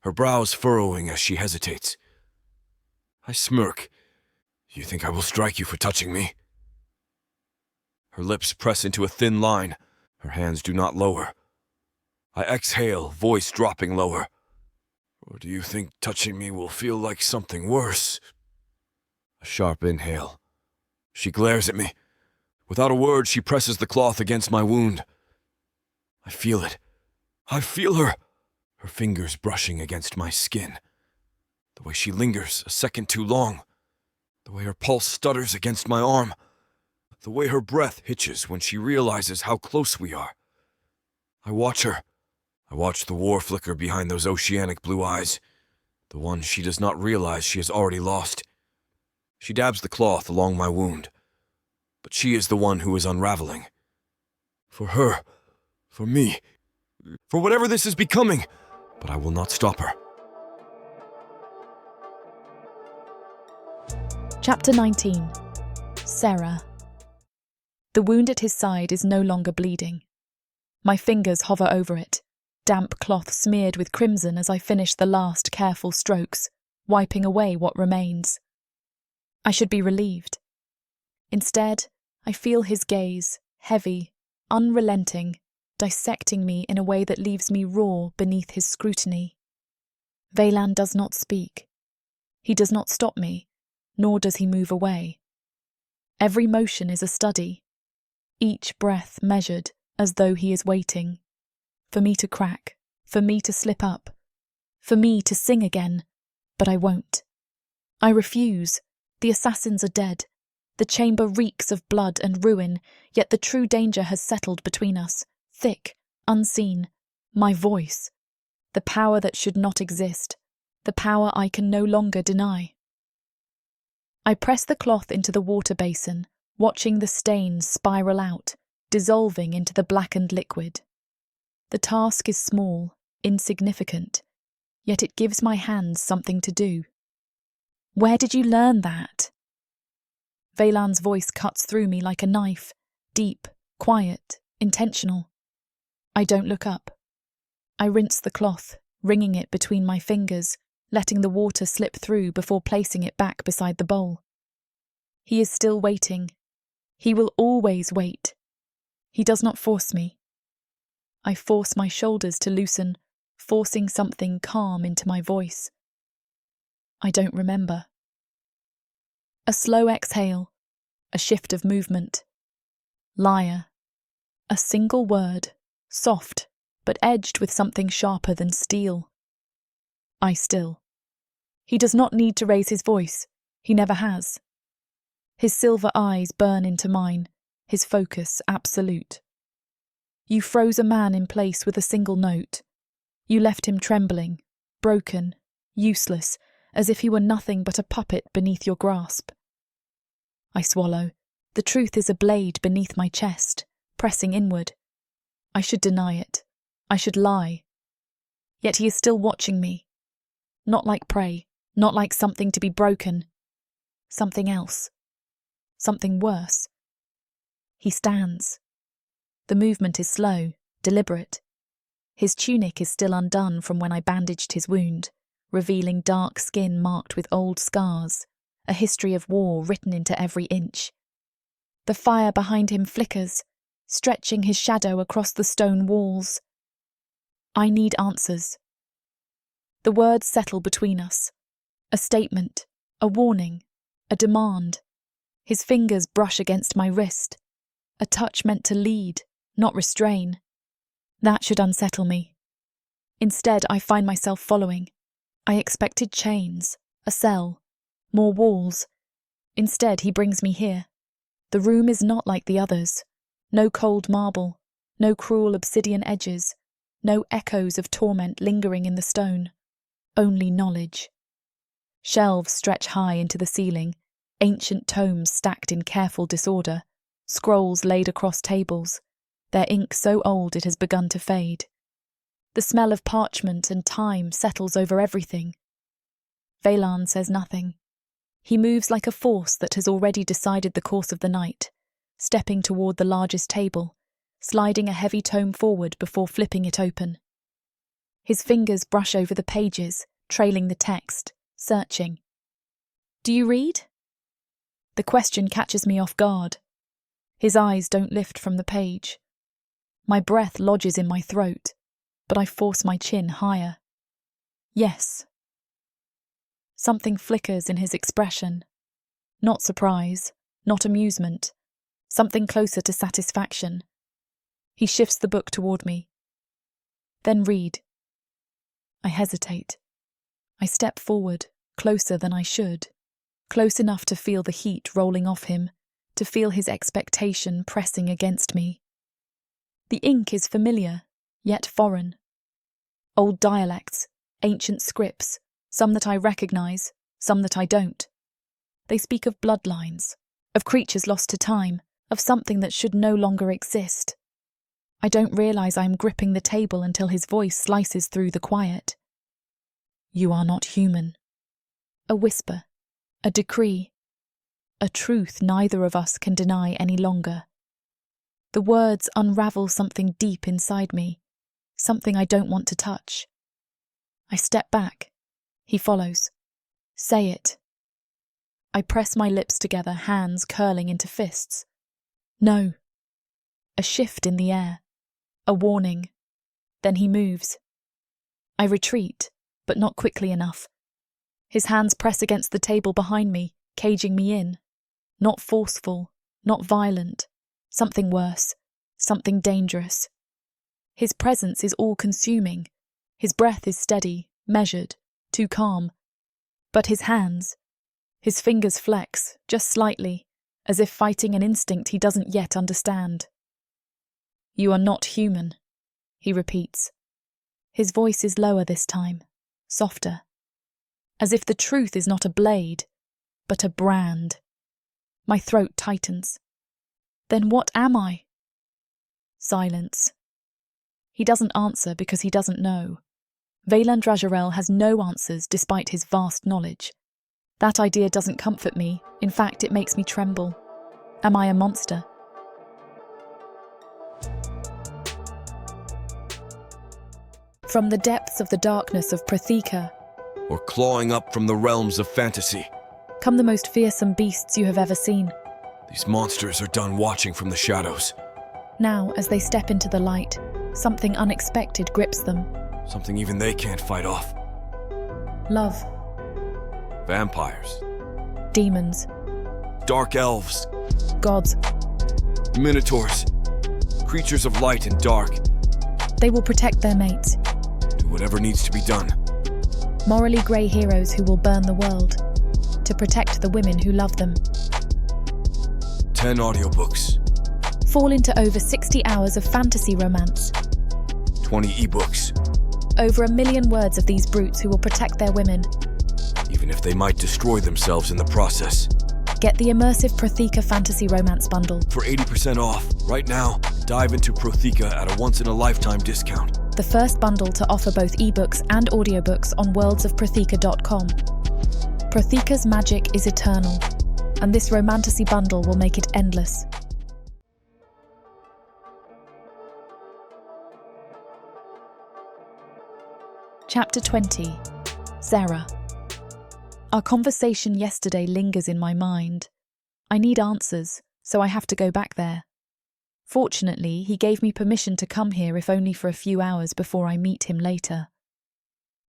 her brows furrowing as she hesitates. I smirk. "You think I will strike you for touching me?" Her lips press into a thin line. Her hands do not lower. I exhale, voice dropping lower. "Or do you think touching me will feel like something worse?" A sharp inhale. She glares at me. Without a word, she presses the cloth against my wound. I feel it. I feel her. Her fingers brushing against my skin. The way she lingers a second too long. The way her pulse stutters against my arm. The way her breath hitches when she realizes how close we are. I watch her. I watch the war flicker behind those oceanic blue eyes. The one she does not realize she has already lost. She dabs the cloth along my wound. But she is the one who is unraveling. For her. For me. For whatever this is becoming. But I will not stop her. Chapter 19. Sarah. The wound at his side is no longer bleeding. My fingers hover over it, damp cloth smeared with crimson as I finish the last careful strokes, wiping away what remains. I should be relieved. Instead, I feel his gaze, heavy, unrelenting, dissecting me in a way that leaves me raw beneath his scrutiny. Veylan does not speak. He does not stop me, nor does he move away. Every motion is a study, each breath measured as though he is waiting. For me to crack, for me to slip up, for me to sing again, but I won't. I refuse. The assassins are dead. The chamber reeks of blood and ruin, yet the true danger has settled between us, thick, unseen. My voice. The power that should not exist. The power I can no longer deny. I press the cloth into the water basin, watching the stains spiral out, dissolving into the blackened liquid. The task is small, insignificant, yet it gives my hands something to do. Where did you learn that? Veylan's voice cuts through me like a knife, deep, quiet, intentional. I don't look up. I rinse the cloth, wringing it between my fingers, letting the water slip through before placing it back beside the bowl. He is still waiting. He will always wait. He does not force me. I force my shoulders to loosen, forcing something calm into my voice. I don't remember. A slow exhale, a shift of movement. Liar. A single word, soft, but edged with something sharper than steel. I still. He does not need to raise his voice. He never has. His silver eyes burn into mine, his focus absolute. You froze a man in place with a single note. You left him trembling, broken, useless, as if he were nothing but a puppet beneath your grasp. I swallow. The truth is a blade beneath my chest, pressing inward. I should deny it. I should lie. Yet he is still watching me. Not like prey, not like something to be broken. Something else. Something worse. He stands. The movement is slow, deliberate. His tunic is still undone from when I bandaged his wound, revealing dark skin marked with old scars, a history of war written into every inch. The fire behind him flickers, stretching his shadow across the stone walls. I need answers. The words settle between us. A statement, a warning, a demand. His fingers brush against my wrist. A touch meant to lead, not restrain. That should unsettle me. Instead, I find myself following. I expected chains, a cell, more walls. Instead, he brings me here. The room is not like the others. No cold marble, no cruel obsidian edges, no echoes of torment lingering in the stone. Only knowledge. Shelves stretch high into the ceiling, ancient tomes stacked in careful disorder, scrolls laid across tables, their ink so old it has begun to fade. The smell of parchment and time settles over everything. Veylan says nothing. He moves like a force that has already decided the course of the night, stepping toward the largest table, sliding a heavy tome forward before flipping it open. His fingers brush over the pages, trailing the text, searching. Do you read? The question catches me off guard. His eyes don't lift from the page. My breath lodges in my throat, but I force my chin higher. Yes. Something flickers in his expression. Not surprise, not amusement. Something closer to satisfaction. He shifts the book toward me. Then read. I hesitate. I step forward, closer than I should, close enough to feel the heat rolling off him, to feel his expectation pressing against me. The ink is familiar, yet foreign. Old dialects, ancient scripts, some that I recognize, some that I don't. They speak of bloodlines, of creatures lost to time, of something that should no longer exist. I don't realize I am gripping the table until his voice slices through the quiet. You are not human. A whisper, a decree, a truth neither of us can deny any longer. The words unravel something deep inside me, something I don't want to touch. I step back. He follows. Say it. I press my lips together, hands curling into fists. No. A shift in the air. A warning. Then he moves. I retreat, but not quickly enough. His hands press against the table behind me, caging me in. Not forceful, not violent. Something worse. Something dangerous. His presence is all-consuming. His breath is steady, measured, too calm. But his hands, his fingers flex, just slightly, as if fighting an instinct he doesn't yet understand. You are not human, he repeats. His voice is lower this time, softer. As if the truth is not a blade, but a brand. My throat tightens. Then what am I? Silence. He doesn't answer because he doesn't know. Veylan has no answers despite his vast knowledge. That idea doesn't comfort me. In fact, it makes me tremble. Am I a monster? From the depths of the darkness of Protheka, Or clawing up from the realms of fantasy. come the most fearsome beasts you have ever seen. These monsters are done watching from the shadows. Now, as they step into the light, something unexpected grips them. Something even they can't fight off. Love, Vampires. demons, Dark elves. gods. Minotaurs. Creatures of light and dark. They will protect their mates. Do whatever needs to be done. Morally grey heroes who will burn the world to protect the women who love them. 10 audiobooks. Fall into over 60 hours of fantasy romance. 20 ebooks. Over 1 million words of these brutes who will protect their women. Even if they might destroy themselves in the process. Get the immersive Protheka fantasy romance bundle. For 80% off, right now, dive into Protheka at a once-in-a-lifetime discount. The first bundle to offer both ebooks and audiobooks on worldsofprotheka.com. Protheka's magic is eternal, and this Romantasy bundle will make it endless. Chapter 20. Zara. Our conversation yesterday lingers in my mind. I need answers, so I have to go back there. Fortunately, he gave me permission to come here if only for a few hours before I meet him later.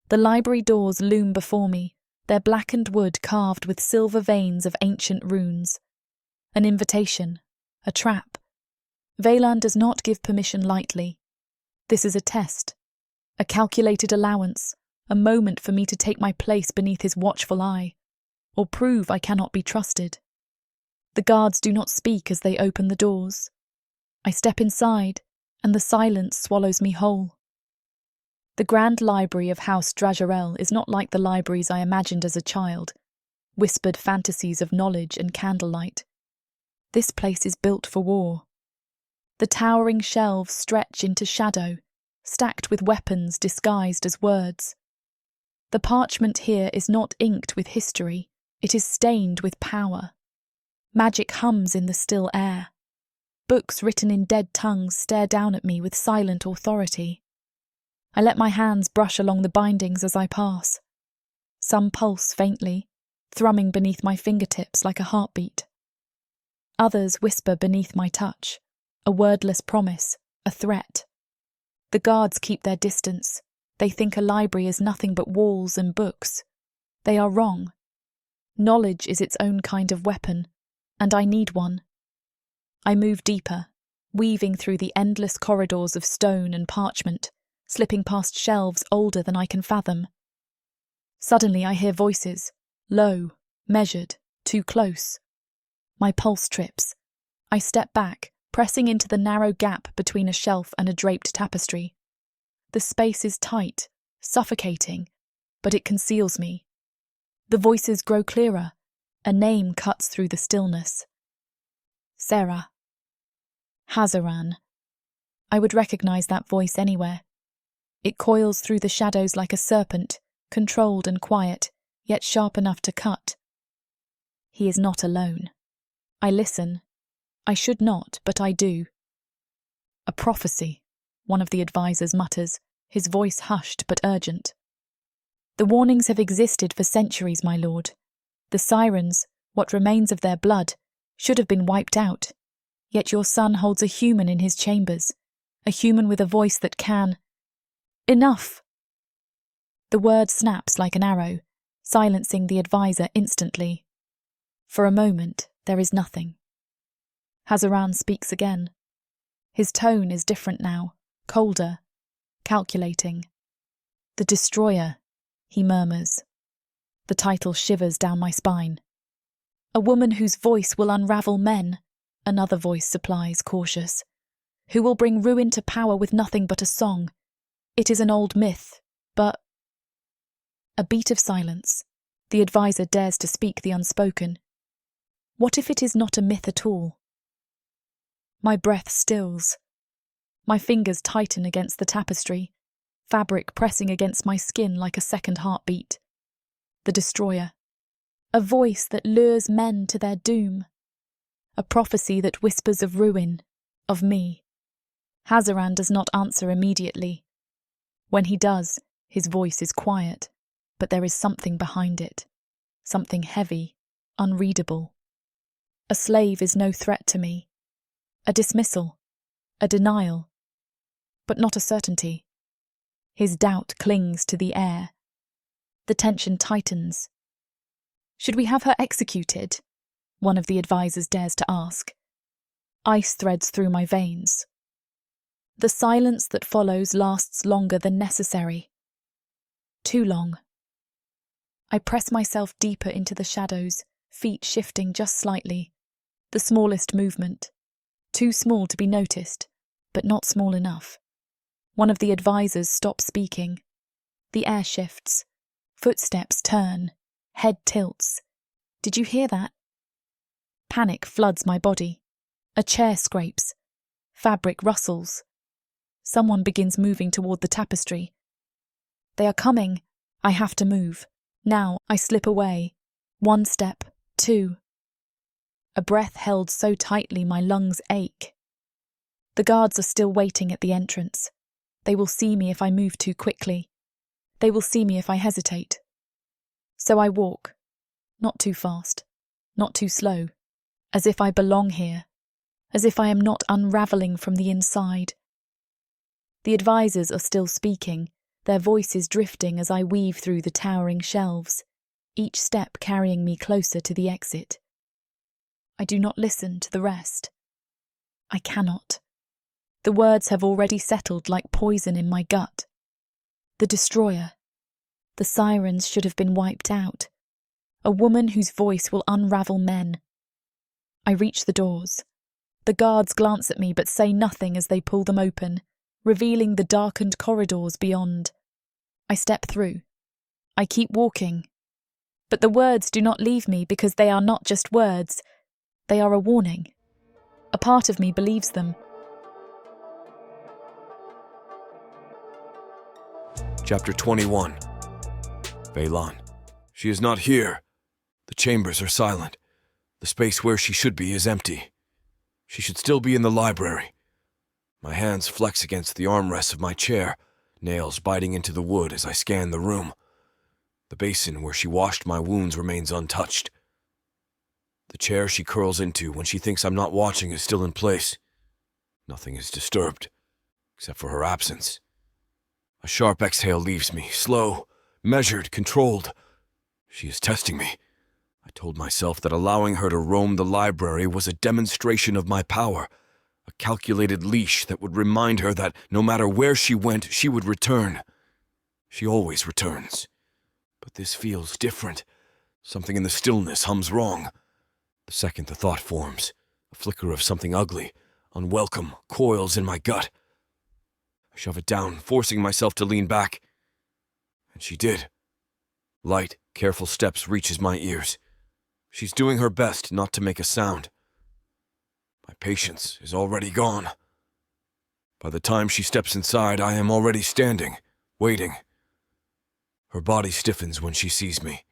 The library doors loom before me, their blackened wood carved with silver veins of ancient runes. An invitation, a trap. Veylan does not give permission lightly. This is a test, a calculated allowance, a moment for me to take my place beneath his watchful eye, or prove I cannot be trusted. The guards do not speak as they open the doors. I step inside, and the silence swallows me whole. The grand library of House Dreadlord is not like the libraries I imagined as a child, whispered fantasies of knowledge and candlelight. This place is built for war. The towering shelves stretch into shadow, stacked with weapons disguised as words. The parchment here is not inked with history, it is stained with power. Magic hums in the still air. Books written in dead tongues stare down at me with silent authority. I let my hands brush along the bindings as I pass. Some pulse faintly, thrumming beneath my fingertips like a heartbeat. Others whisper beneath my touch, a wordless promise, a threat. The guards keep their distance. They think a library is nothing but walls and books. They are wrong. Knowledge is its own kind of weapon, and I need one. I move deeper, weaving through the endless corridors of stone and parchment, slipping past shelves older than I can fathom. Suddenly I hear voices, low, measured, too close. My pulse trips. I step back, pressing into the narrow gap between a shelf and a draped tapestry. The space is tight, suffocating, but it conceals me. The voices grow clearer. A name cuts through the stillness. Sarah. Hazaran. I would recognize that voice anywhere. It coils through the shadows like a serpent, controlled and quiet, yet sharp enough to cut. He is not alone. I listen. I should not, but I do. A prophecy, one of the advisors mutters, his voice hushed but urgent. The warnings have existed for centuries, my lord. The sirens, what remains of their blood, should have been wiped out. Yet your son holds a human in his chambers, a human with a voice that can... Enough! The word snaps like an arrow, silencing the advisor instantly. For a moment, there is nothing. Hazaran speaks again. His tone is different now, colder, calculating. The Destroyer, he murmurs. The title shivers down my spine. A woman whose voice will unravel men, another voice supplies, cautious. Who will bring ruin to power with nothing but a song. It is an old myth, but... A beat of silence. The advisor dares to speak the unspoken. What if it is not a myth at all? My breath stills. My fingers tighten against the tapestry, fabric pressing against my skin like a second heartbeat. The Destroyer. A voice that lures men to their doom. A prophecy that whispers of ruin, of me. Hazaran does not answer immediately. When he does, his voice is quiet, but there is something behind it. Something heavy, unreadable. A slave is no threat to me. A dismissal, a denial, but not a certainty. His doubt clings to the air. The tension tightens. Should we have her executed? One of the advisors dares to ask. Ice threads through my veins. The silence that follows lasts longer than necessary. Too long. I press myself deeper into the shadows, feet shifting just slightly. The smallest movement. Too small to be noticed, but not small enough. One of the advisors stops speaking. The air shifts. Footsteps turn. Head tilts. Did you hear that? Panic floods my body. A chair scrapes. Fabric rustles. Someone begins moving toward the tapestry. They are coming. I have to move. Now I slip away. 1 step, 2. A breath held so tightly my lungs ache. The guards are still waiting at the entrance. They will see me if I move too quickly. They will see me if I hesitate. So I walk. Not too fast. Not too slow. As if I belong here. As if I am not unravelling from the inside. The advisors are still speaking, their voices drifting as I weave through the towering shelves, each step carrying me closer to the exit. I do not listen to the rest. I cannot. The words have already settled like poison in my gut. The Destroyer. The sirens should have been wiped out. A woman whose voice will unravel men. I reach the doors. The guards glance at me but say nothing as they pull them open, revealing the darkened corridors beyond. I step through. I keep walking. But the words do not leave me because they are not just words. They are a warning. A part of me believes them. Chapter 21. Veylan. She is not here. The chambers are silent. The space where she should be is empty. She should still be in the library. My hands flex against the armrests of my chair, nails biting into the wood as I scan the room. The basin where she washed my wounds remains untouched. The chair she curls into when she thinks I'm not watching is still in place. Nothing is disturbed, except for her absence. A sharp exhale leaves me, slow, measured, controlled. She is testing me. I told myself that allowing her to roam the library was a demonstration of my power, a calculated leash that would remind her that no matter where she went, she would return. She always returns. But this feels different. Something in the stillness hums wrong. The second the thought forms, a flicker of something ugly, unwelcome, coils in my gut. I shove it down, forcing myself to lean back. And she did. Light, careful steps reaches my ears. She's doing her best not to make a sound. My patience is already gone. By the time she steps inside, I am already standing, waiting. Her body stiffens when she sees me.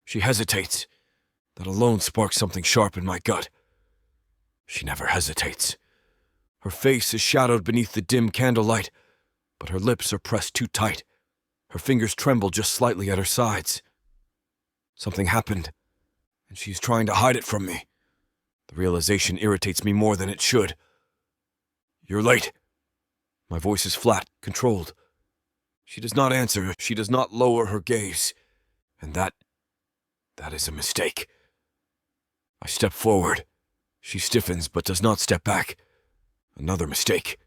She hesitates. That alone sparks something sharp in my gut. She never hesitates. Her face is shadowed beneath the dim candlelight, but her lips are pressed too tight. Her fingers tremble just slightly at her sides. Something happened, and she's trying to hide it from me. The realization irritates me more than it should. "You're late." My voice is flat, controlled. She does not answer. She does not lower her gaze. And that is a mistake. I step forward. She stiffens but does not step back. Another mistake.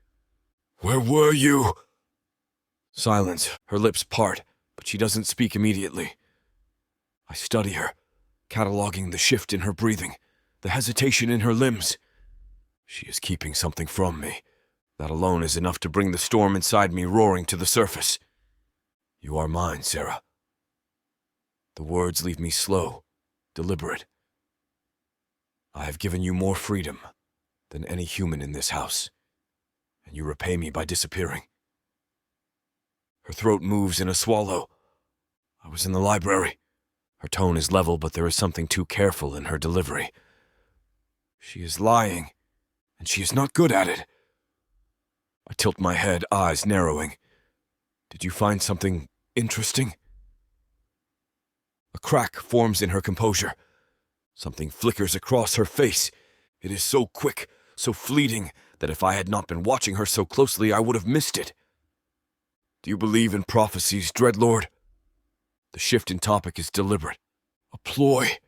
"Where were you?" Silence. Her lips part, but she doesn't speak immediately. I study her, cataloging the shift in her breathing, the hesitation in her limbs. She is keeping something from me. That alone is enough to bring the storm inside me roaring to the surface. "You are mine, Sarah." The words leave me slow, deliberate. "I have given you more freedom than any human in this house, and you repay me by disappearing." Her throat moves in a swallow. "I was in the library." Her tone is level, but there is something too careful in her delivery. She is lying, and she is not good at it. I tilt my head, eyes narrowing. "Did you find something interesting?" A crack forms in her composure. Something flickers across her face. It is so quick, so fleeting, that if I had not been watching her so closely, I would have missed it. "Do you believe in prophecies, Dreadlord?" The shift in topic is deliberate. A ploy.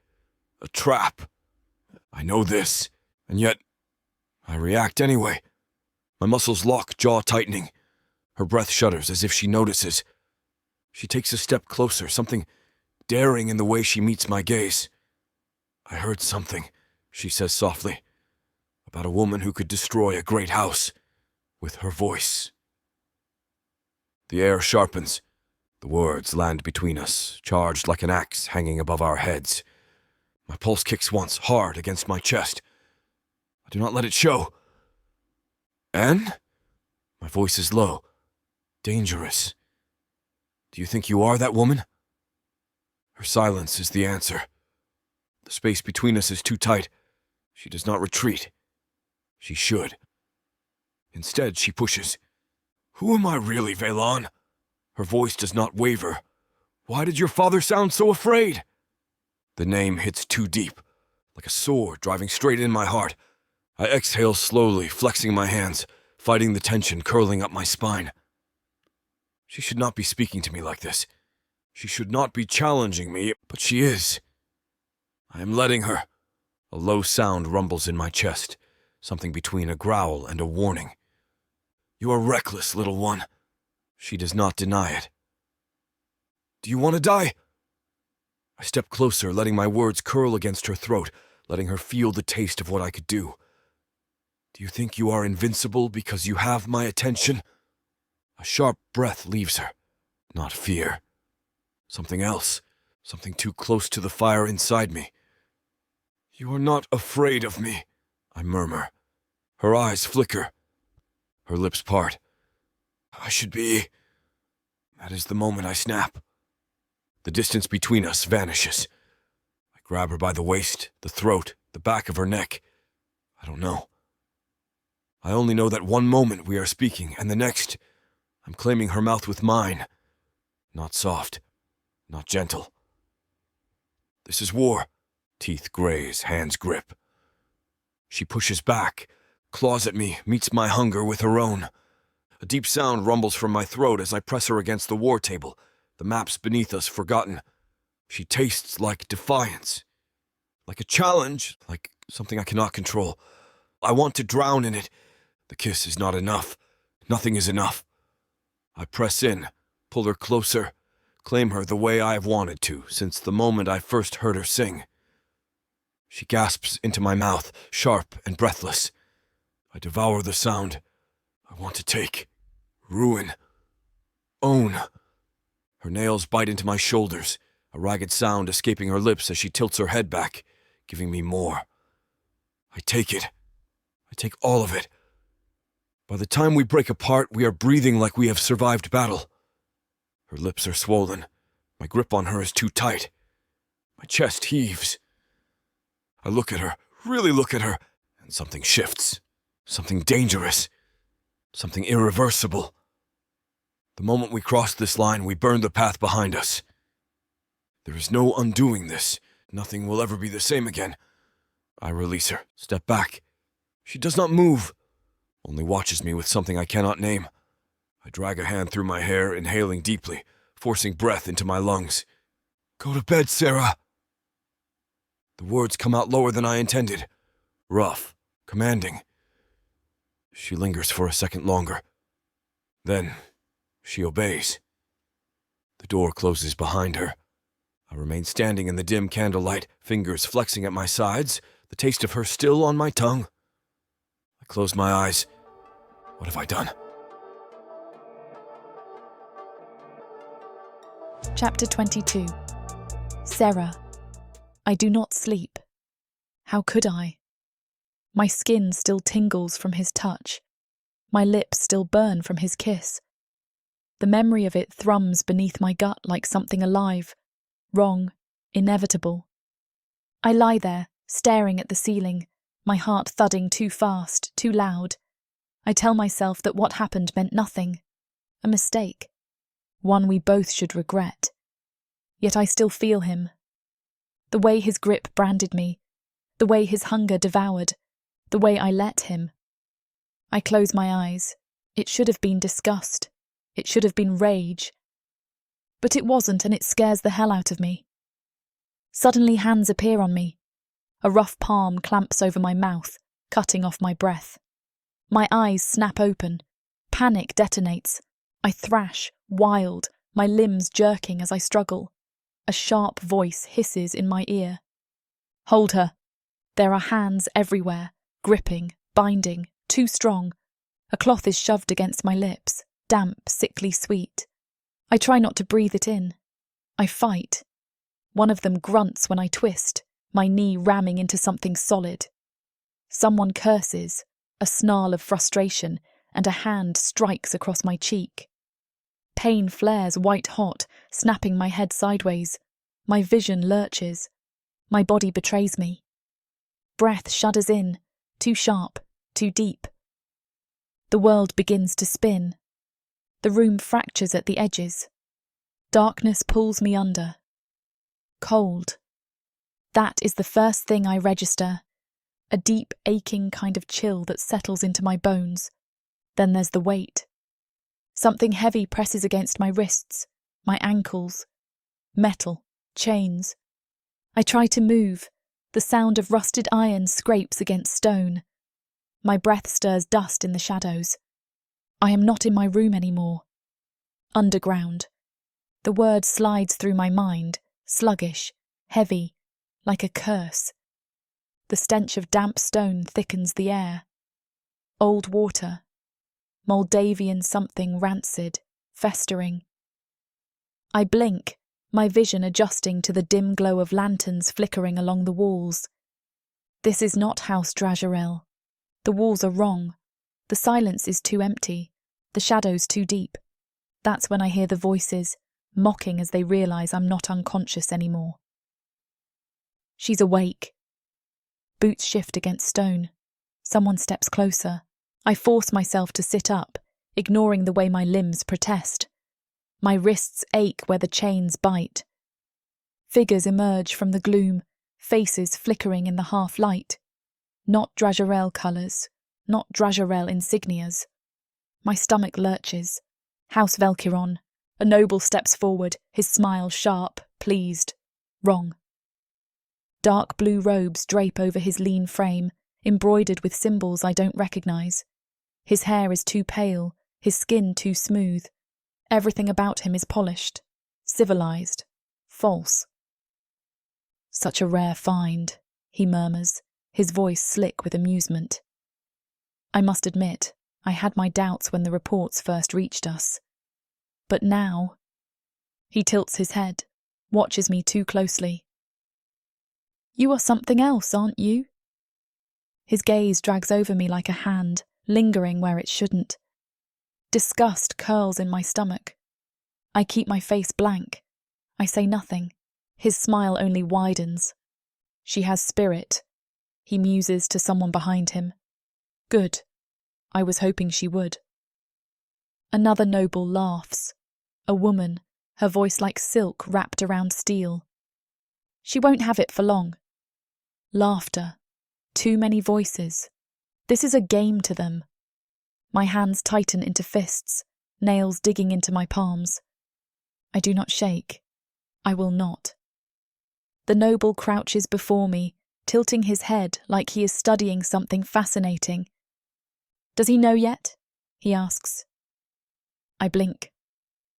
A trap. I know this, and yet I react anyway. My muscles lock, jaw tightening. Her breath shudders as if she notices. She takes a step closer, something daring in the way she meets my gaze. "I heard something," she says softly, "about a woman who could destroy a great house with her voice." The air sharpens. The words land between us, charged like an axe hanging above our heads. My pulse kicks once, hard against my chest. I do not let it show. "Anne?" My voice is low. Dangerous. "Do you think you are that woman?" Her silence is the answer. The space between us is too tight. She does not retreat. She should. Instead, she pushes. "Who am I really, Veylan?" Her voice does not waver. "Why did your father sound so afraid?" The name hits too deep, like a sword driving straight in my heart. I exhale slowly, flexing my hands, fighting the tension curling up my spine. She should not be speaking to me like this. She should not be challenging me, but she is. I am letting her. A low sound rumbles in my chest, something between a growl and a warning. "You are reckless, little one." She does not deny it. "Do you want to die?" I step closer, letting my words curl against her throat, letting her feel the taste of what I could do. "Do you think you are invincible because you have my attention?" A sharp breath leaves her. Not fear. Something else. Something too close to the fire inside me. "You are not afraid of me," I murmur. Her eyes flicker. Her lips part. "I should be." That is the moment I snap. The distance between us vanishes. I grab her by the waist, the throat, the back of her neck. I don't know. I only know that one moment we are speaking, and the next, I'm claiming her mouth with mine. Not soft, not gentle. This is war. Teeth graze, hands grip. She pushes back, claws at me, meets my hunger with her own. A deep sound rumbles from my throat as I press her against the war table, the maps beneath us forgotten. She tastes like defiance, like a challenge, like something I cannot control. I want to drown in it. The kiss is not enough. Nothing is enough. I press in, pull her closer, claim her the way I have wanted to since the moment I first heard her sing. She gasps into my mouth, sharp and breathless. I devour the sound. I want to take, ruin, own. Her nails bite into my shoulders, a ragged sound escaping her lips as she tilts her head back, giving me more. I take it. I take all of it. By the time we break apart, we are breathing like we have survived battle. Her lips are swollen. My grip on her is too tight. My chest heaves. I look at her, really look at her, and something shifts. Something dangerous. Something irreversible. The moment we cross this line, we burn the path behind us. There is no undoing this. Nothing will ever be the same again. I release her, step back. She does not move, only watches me with something I cannot name. I drag a hand through my hair, inhaling deeply, forcing breath into my lungs. Go to bed, Sarah. The words come out lower than I intended. Rough, commanding. She lingers for a second longer. Then, she obeys. The door closes behind her. I remain standing in the dim candlelight, fingers flexing at my sides, the taste of her still on my tongue. I close my eyes. What have I done? Chapter 22. Sarah. I do not sleep. How could I? My skin still tingles from his touch. My lips still burn from his kiss. The memory of it thrums beneath my gut like something alive, wrong, inevitable. I lie there, staring at the ceiling, my heart thudding too fast, too loud. I tell myself that what happened meant nothing, a mistake, one we both should regret. Yet I still feel him. The way his grip branded me, the way his hunger devoured, the way I let him. I close my eyes. It should have been disgust. It should have been rage. But it wasn't, and it scares the hell out of me. Suddenly hands appear on me. A rough palm clamps over my mouth, cutting off my breath. My eyes snap open. Panic detonates. I thrash, wild, my limbs jerking as I struggle. A sharp voice hisses in my ear. Hold her. There are hands everywhere, gripping, binding, too strong. A cloth is shoved against my lips, damp, sickly sweet. I try not to breathe it in. I fight. One of them grunts when I twist, my knee ramming into something solid. Someone curses, a snarl of frustration, and a hand strikes across my cheek. Pain flares white hot, snapping my head sideways. My vision lurches. My body betrays me. Breath shudders in, too sharp, too deep. The world begins to spin. The room fractures at the edges. Darkness pulls me under. Cold. That is the first thing I register. A deep, aching kind of chill that settles into my bones. Then there's the weight. Something heavy presses against my wrists, my ankles. Metal, chains. I try to move. The sound of rusted iron scrapes against stone. My breath stirs dust in the shadows. I am not in my room anymore. Underground. The word slides through my mind, sluggish, heavy, like a curse. The stench of damp stone thickens the air. Old water. Moldavian something rancid, festering. I blink, my vision adjusting to the dim glow of lanterns flickering along the walls. This is not House Dragerel. The walls are wrong. The silence is too empty. The shadows too deep. That's when I hear the voices, mocking as they realise I'm not unconscious anymore. She's awake. Boots shift against stone. Someone steps closer. I force myself to sit up, ignoring the way my limbs protest. My wrists ache where the chains bite. Figures emerge from the gloom, faces flickering in the half-light. Not Dragerel colours, not Dragerel insignias. My stomach lurches. House Velkiron. A noble steps forward, his smile sharp, pleased. Wrong. Dark blue robes drape over his lean frame, embroidered with symbols I don't recognise. His hair is too pale, his skin too smooth. Everything about him is polished, civilised, false. Such a rare find, he murmurs, his voice slick with amusement. I must admit, I had my doubts when the reports first reached us. But now... He tilts his head, watches me too closely. You are something else, aren't you? His gaze drags over me like a hand, lingering where it shouldn't. Disgust curls in my stomach. I keep my face blank. I say nothing. His smile only widens. She has spirit. He muses to someone behind him. Good. I was hoping she would. Another noble laughs. A woman, her voice like silk wrapped around steel. She won't have it for long. Laughter. Too many voices. This is a game to them. My hands tighten into fists, nails digging into my palms. I do not shake. I will not. The noble crouches before me, tilting his head like he is studying something fascinating. Does he know yet? He asks. I blink.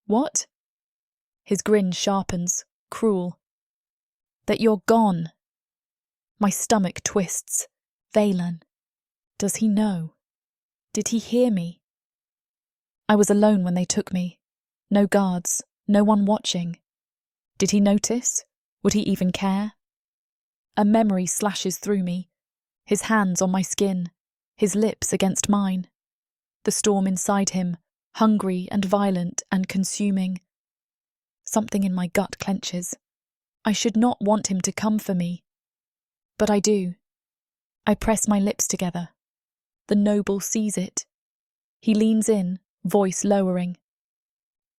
What? His grin sharpens, cruel. That you're gone. My stomach twists. Veylan. Does he know? Did he hear me? I was alone when they took me. No guards, no one watching. Did he notice? Would he even care? A memory slashes through me. His hands on my skin, his lips against mine. The storm inside him, hungry and violent and consuming. Something in my gut clenches. I should not want him to come for me. But I do. I press my lips together. The noble sees it. He leans in, voice lowering.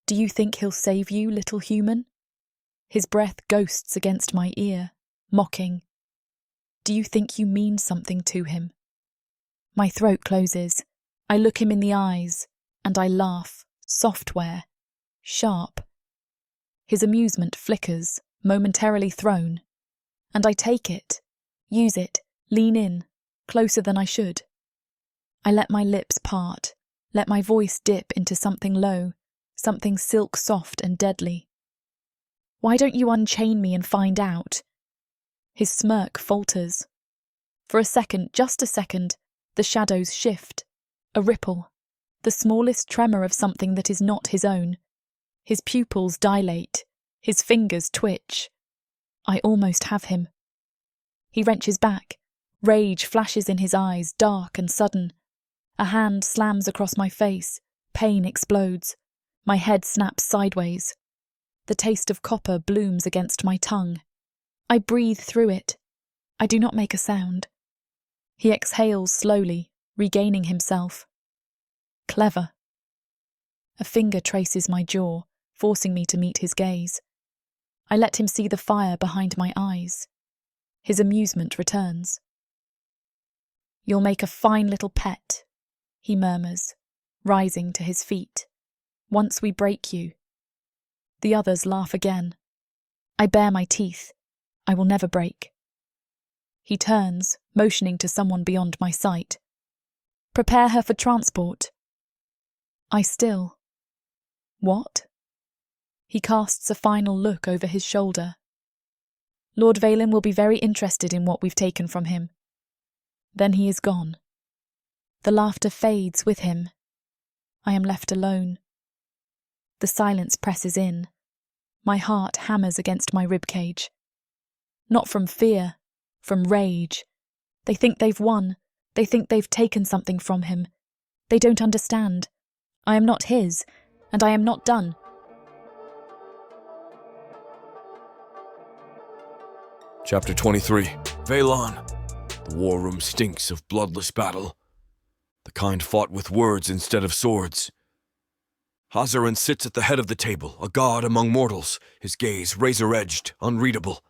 Do you think he'll save you, little human? His breath ghosts against my ear, mocking. Do you think you mean something to him? My throat closes. I look him in the eyes, and I laugh, software, sharp. His amusement flickers, momentarily thrown, and I take it, use it, lean in, closer than I should. I let my lips part, let my voice dip into something low, something silk soft and deadly. Why don't you unchain me and find out? His smirk falters. For a second, just a second, the shadows shift. A ripple. The smallest tremor of something that is not his own. His pupils dilate. His fingers twitch. I almost have him. He wrenches back. Rage flashes in his eyes, dark and sudden. A hand slams across my face. Pain explodes. My head snaps sideways. The taste of copper blooms against my tongue. I breathe through it. I do not make a sound. He exhales slowly, regaining himself. Clever. A finger traces my jaw, forcing me to meet his gaze. I let him see the fire behind my eyes. His amusement returns. You'll make a fine little pet, he murmurs, rising to his feet. Once we break you. The others laugh again. I bare my teeth. I will never break. He turns, motioning to someone beyond my sight. Prepare her for transport. I still. What? He casts a final look over his shoulder. Lord Veylan will be very interested in what we've taken from him. Then he is gone. The laughter fades with him. I am left alone. The silence presses in. My heart hammers against my ribcage. Not from fear, from rage. They think they've won. They think they've taken something from him. They don't understand. I am not his, and I am not done. Chapter 23. Veylan. The war room stinks of bloodless battle. The kind fought with words instead of swords. Hazaran sits at the head of the table, a god among mortals, his gaze razor-edged, unreadable.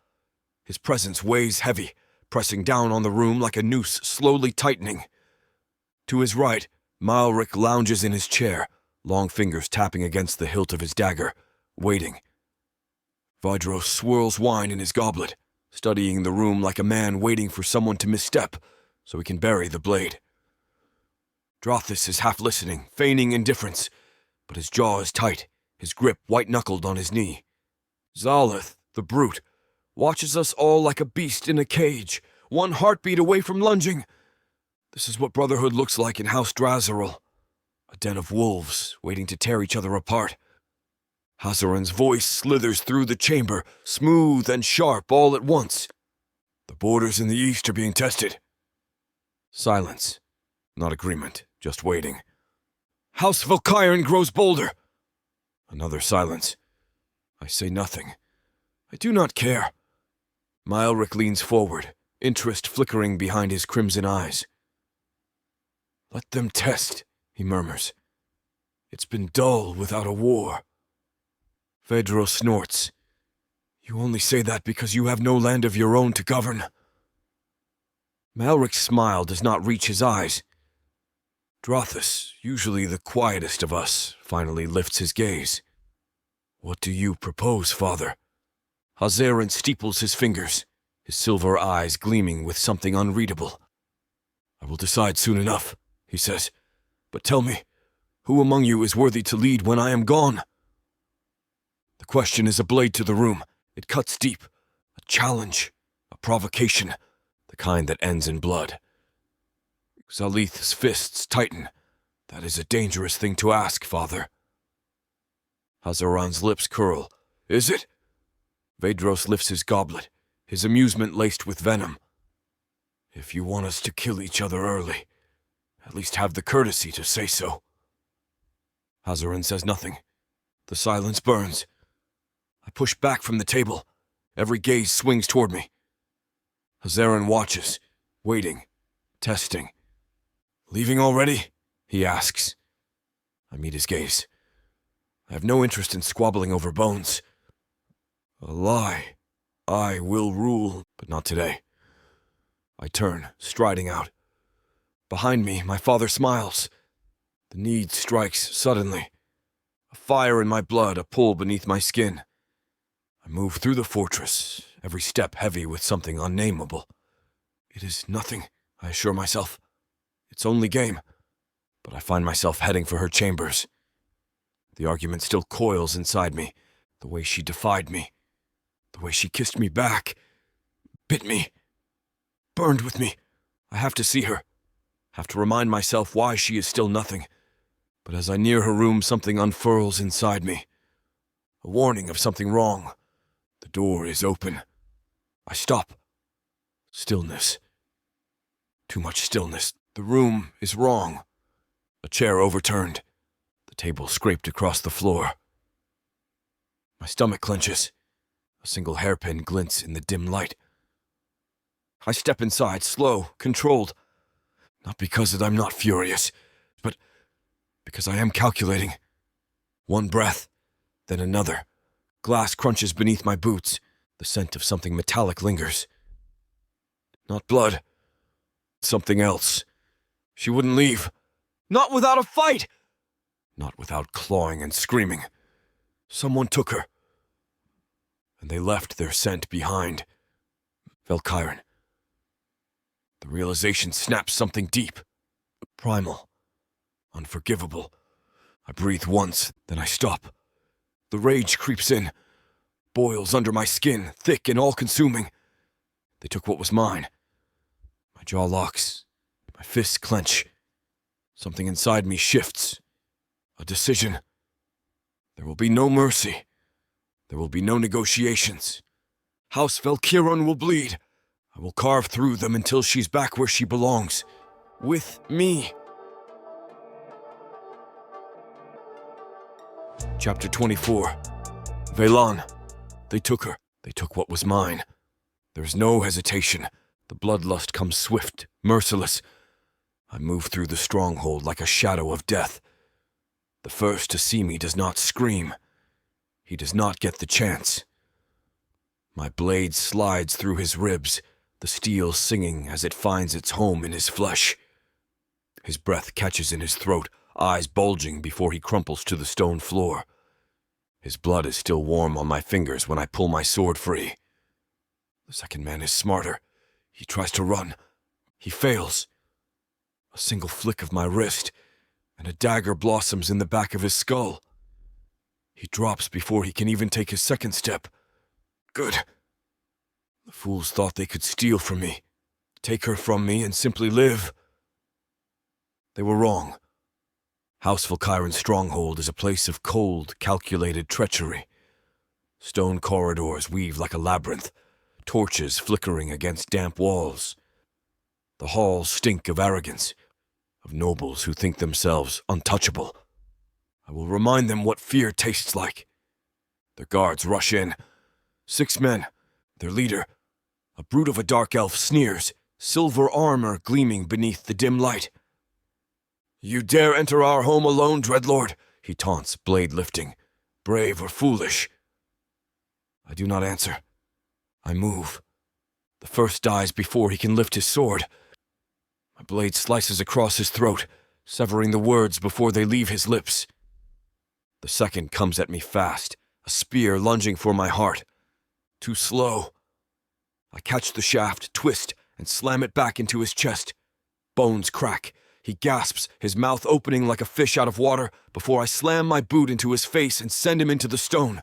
His presence weighs heavy, pressing down on the room like a noose slowly tightening. To his right, Malric lounges in his chair, long fingers tapping against the hilt of his dagger, waiting. Vidros swirls wine in his goblet, studying the room like a man waiting for someone to misstep so he can bury the blade. Drothis is half listening, feigning indifference, but his jaw is tight, his grip white-knuckled on his knee. Zalith, the brute, watches us all like a beast in a cage, one heartbeat away from lunging. This is what brotherhood looks like in House Drazeril, a den of wolves waiting to tear each other apart. Hazaran's voice slithers through the chamber, smooth and sharp all at once. The borders in the east are being tested. Silence, not agreement. just waiting. House Valkyrie grows bolder. Another silence. I say nothing. I do not care. Malric leans forward, interest flickering behind his crimson eyes. Let them test, he murmurs. It's been dull without a war. Vedro snorts. You only say that because you have no land of your own to govern. Malric's smile does not reach his eyes. Drothus, usually the quietest of us, finally lifts his gaze. What do you propose, father? Hazarin steeples his fingers, his silver eyes gleaming with something unreadable. I will decide soon enough, he says. But tell me, who among you is worthy to lead when I am gone? The question is a blade to the room. It cuts deep. A challenge. A provocation. The kind that ends in blood. Xalith's fists tighten. That is a dangerous thing to ask, father. Hazaran's lips curl. Is it? Vedros lifts his goblet, his amusement laced with venom. If you want us to kill each other early, at least have the courtesy to say so. Hazaran says nothing. The silence burns. I push back from the table. Every gaze swings toward me. Hazaran watches, waiting, testing. Leaving already? He asks. I meet his gaze. I have no interest in squabbling over bones. A lie. I will rule, but not today. I turn, striding out. Behind me, my father smiles. The need strikes suddenly. A fire in my blood, a pull beneath my skin. I move through the fortress, every step heavy with something unnameable. It is nothing, I assure myself. It's only game. But I find myself heading for her chambers. The argument still coils inside me, the way she defied me. The way she kissed me back, bit me, burned with me. I have to see her, have to remind myself why she is still nothing. But as I near her room, something unfurls inside me. A warning of something wrong. The door is open. I stop. Stillness. Too much stillness. The room is wrong. A chair overturned. The table scraped across the floor. My stomach clenches. A single hairpin glints in the dim light. I step inside, slow, controlled. Not because that I'm not furious, but because I am calculating. One breath, then another. Glass crunches beneath my boots. The scent of something metallic lingers. Not blood. Something else. She wouldn't leave. Not without a fight! Not without clawing and screaming. Someone took her. And they left their scent behind. Valkyrie. The realization snaps something deep. Primal. Unforgivable. I breathe once, then I stop. The rage creeps in. Boils under my skin, thick and all-consuming. They took what was mine. My jaw locks. My fists clench. Something inside me shifts. A decision. There will be no mercy. There will be no negotiations. House Valkyrie will bleed. I will carve through them until she's back where she belongs. With me. Chapter 24. Veylan. They took her. They took what was mine. There's no hesitation. The bloodlust comes swift, merciless. I move through the stronghold like a shadow of death. The first to see me does not scream. He does not get the chance. My blade slides through his ribs, the steel singing as it finds its home in his flesh. His breath catches in his throat, eyes bulging before he crumples to the stone floor. His blood is still warm on my fingers when I pull my sword free. The second man is smarter. He tries to run. He fails. A single flick of my wrist, and a dagger blossoms in the back of his skull. He drops before he can even take his second step. Good. The fools thought they could steal from me, take her from me, and simply live. They were wrong. House Valkyrie's stronghold is a place of cold, calculated treachery. Stone corridors weave like a labyrinth, torches flickering against damp walls. The halls stink of arrogance, of nobles who think themselves untouchable. I will remind them what fear tastes like. Their guards rush in. 6 men, their leader, a brute of a dark elf, sneers, silver armor gleaming beneath the dim light. "You dare enter our home alone, Dreadlord?" he taunts, blade lifting. "Brave or foolish?" I do not answer. I move. The first dies before he can lift his sword. My blade slices across his throat, severing the words before they leave his lips. The second comes at me fast, a spear lunging for my heart. Too slow. I catch the shaft, twist, and slam it back into his chest. Bones crack. He gasps, his mouth opening like a fish out of water, before I slam my boot into his face and send him into the stone.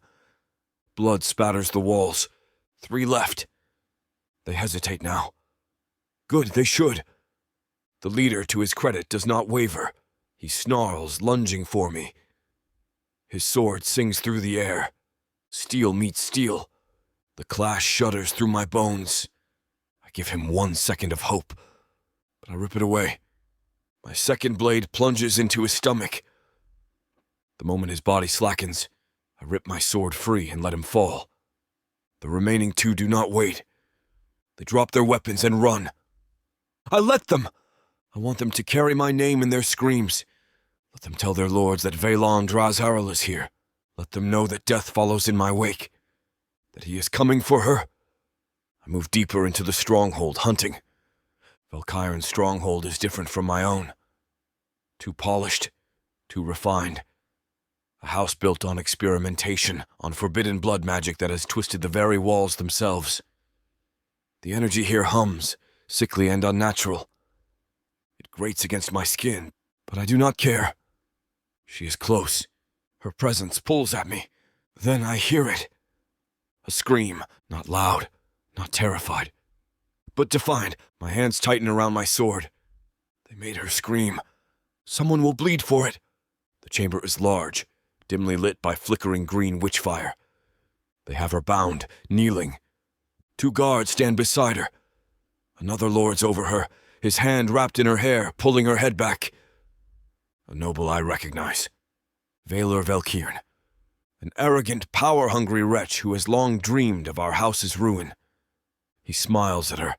Blood spatters the walls. 3 left. They hesitate now. Good, they should. The leader, to his credit, does not waver. He snarls, lunging for me. His sword sings through the air. Steel meets steel. The clash shudders through my bones. I give him 1 second of hope, but I rip it away. My second blade plunges into his stomach. The moment his body slackens, I rip my sword free and let him fall. The remaining 2 do not wait. They drop their weapons and run. I let them! I want them to carry my name in their screams. Let them tell their lords that Veylan Drazharil is here. Let them know that death follows in my wake. That he is coming for her. I move deeper into the stronghold, hunting. Valkyrian's stronghold is different from my own. Too polished, too refined. A house built on experimentation, on forbidden blood magic that has twisted the very walls themselves. The energy here hums, sickly and unnatural. It grates against my skin, but I do not care. She is close. Her presence pulls at me. Then I hear it. A scream, not loud, not terrified, but defiant. My hands tighten around my sword. They made her scream. Someone will bleed for it. The chamber is large, dimly lit by flickering green witchfire. They have her bound, kneeling. 2 guards stand beside her. Another lord's over her, his hand wrapped in her hair, pulling her head back. A noble I recognize. Valar Velkirn. An arrogant, power-hungry wretch who has long dreamed of our house's ruin. He smiles at her.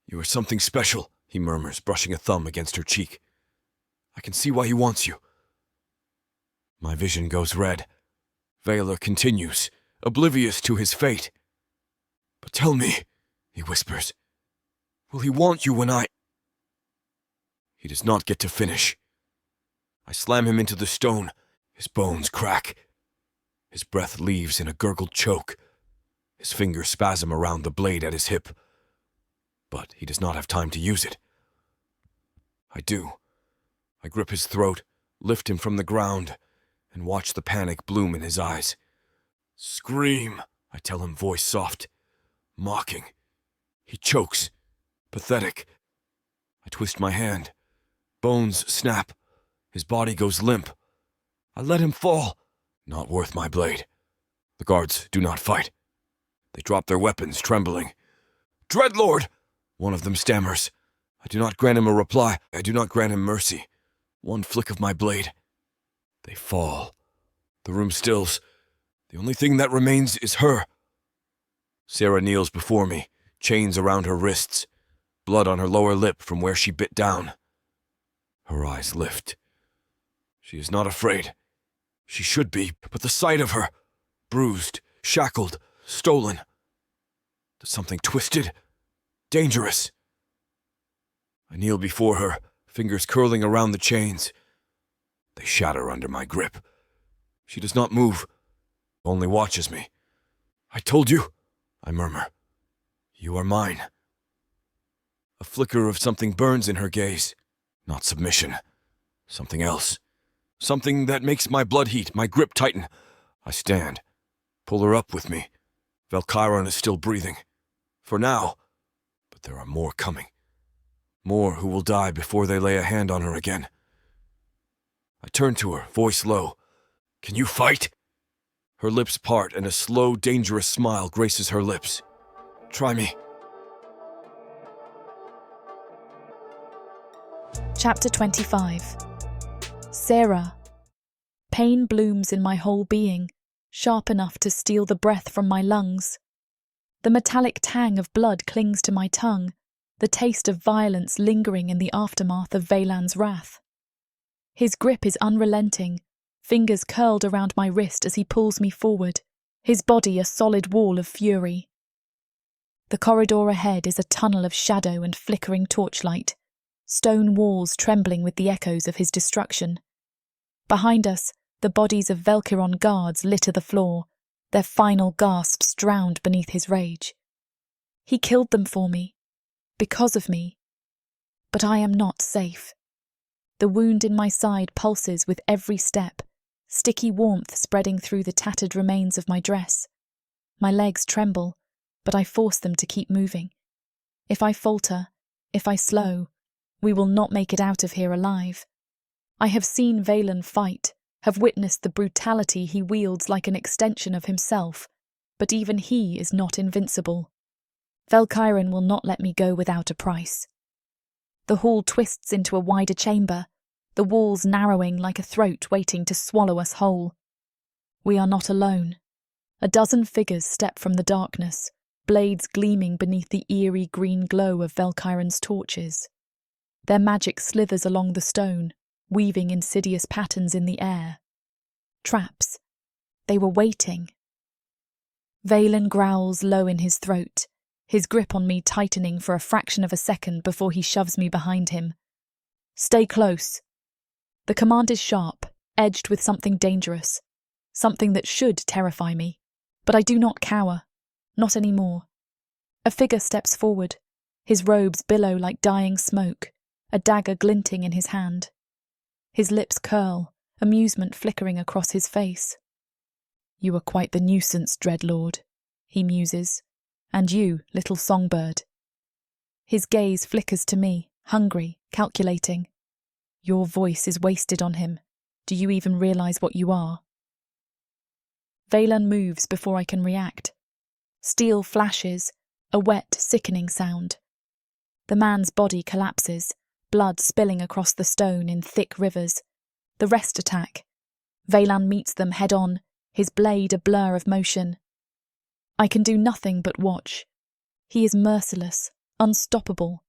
"You are something special," he murmurs, brushing a thumb against her cheek. "I can see why he wants you." My vision goes red. Valar continues, oblivious to his fate. "But tell me," he whispers, "will he want you when I—" He does not get to finish. I slam him into the stone. His bones crack. His breath leaves in a gurgled choke. His fingers spasm around the blade at his hip. But he does not have time to use it. I do. I grip his throat, lift him from the ground, and watch the panic bloom in his eyes. "Scream," I tell him, voice soft, mocking. He chokes, pathetic. I twist my hand. Bones snap. His body goes limp. I let him fall. Not worth my blade. The guards do not fight. They drop their weapons, trembling. "Dreadlord!" one of them stammers. I do not grant him a reply. I do not grant him mercy. 1 flick of my blade. They fall. The room stills. The only thing that remains is her. Sarah kneels before me, chains around her wrists, blood on her lower lip from where she bit down. Her eyes lift. She is not afraid. She should be, but the sight of her, bruised, shackled, stolen. Does something twisted, dangerous. I kneel before her, fingers curling around the chains. They shatter under my grip. She does not move, only watches me. "I told you," I murmur. "You are mine." A flicker of something burns in her gaze. Not submission. Something else. Something that makes my blood heat, my grip tighten. I stand. Pull her up with me. Valkyrian is still breathing. For now. But there are more coming. More who will die before they lay a hand on her again. I turn to her, voice low. "Can you fight?" Her lips part and a slow, dangerous smile graces her lips. "Try me." Chapter 25. Sarah. Pain blooms in my whole being, sharp enough to steal the breath from my lungs. The metallic tang of blood clings to my tongue, the taste of violence lingering in the aftermath of Veylan's wrath. His grip is unrelenting, fingers curled around my wrist as he pulls me forward, his body a solid wall of fury. The corridor ahead is a tunnel of shadow and flickering torchlight, stone walls trembling with the echoes of his destruction. Behind us, the bodies of Velkiron guards litter the floor, their final gasps drowned beneath his rage. He killed them for me, because of me. But I am not safe. The wound in my side pulses with every step, sticky warmth spreading through the tattered remains of my dress. My legs tremble, but I force them to keep moving. If I falter, if I slow, we will not make it out of here alive. I have seen Veylan fight, have witnessed the brutality he wields like an extension of himself, but even he is not invincible. Velkiron will not let me go without a price. The hall twists into a wider chamber, the walls narrowing like a throat waiting to swallow us whole. We are not alone. A dozen figures step from the darkness, blades gleaming beneath the eerie green glow of Velkiron's torches. Their magic slithers along the stone, weaving insidious patterns in the air. Traps. They were waiting. Veylan growls low in his throat, his grip on me tightening for a fraction of a second before he shoves me behind him. Stay close. The command is sharp, edged with something dangerous, something that should terrify me. But I do not cower. Not anymore. A figure steps forward, his robes billow like dying smoke, a dagger glinting in his hand. His lips curl, amusement flickering across his face. You are quite the nuisance, Dreadlord, he muses. And you, little songbird. His gaze flickers to me, hungry, calculating. Your voice is wasted on him. Do you even realize what you are? Veylan moves before I can react. Steel flashes, a wet, sickening sound. The man's body collapses, blood spilling across the stone in thick rivers. The rest attack. Veylan meets them head-on, his blade a blur of motion. I can do nothing but watch. He is merciless, unstoppable.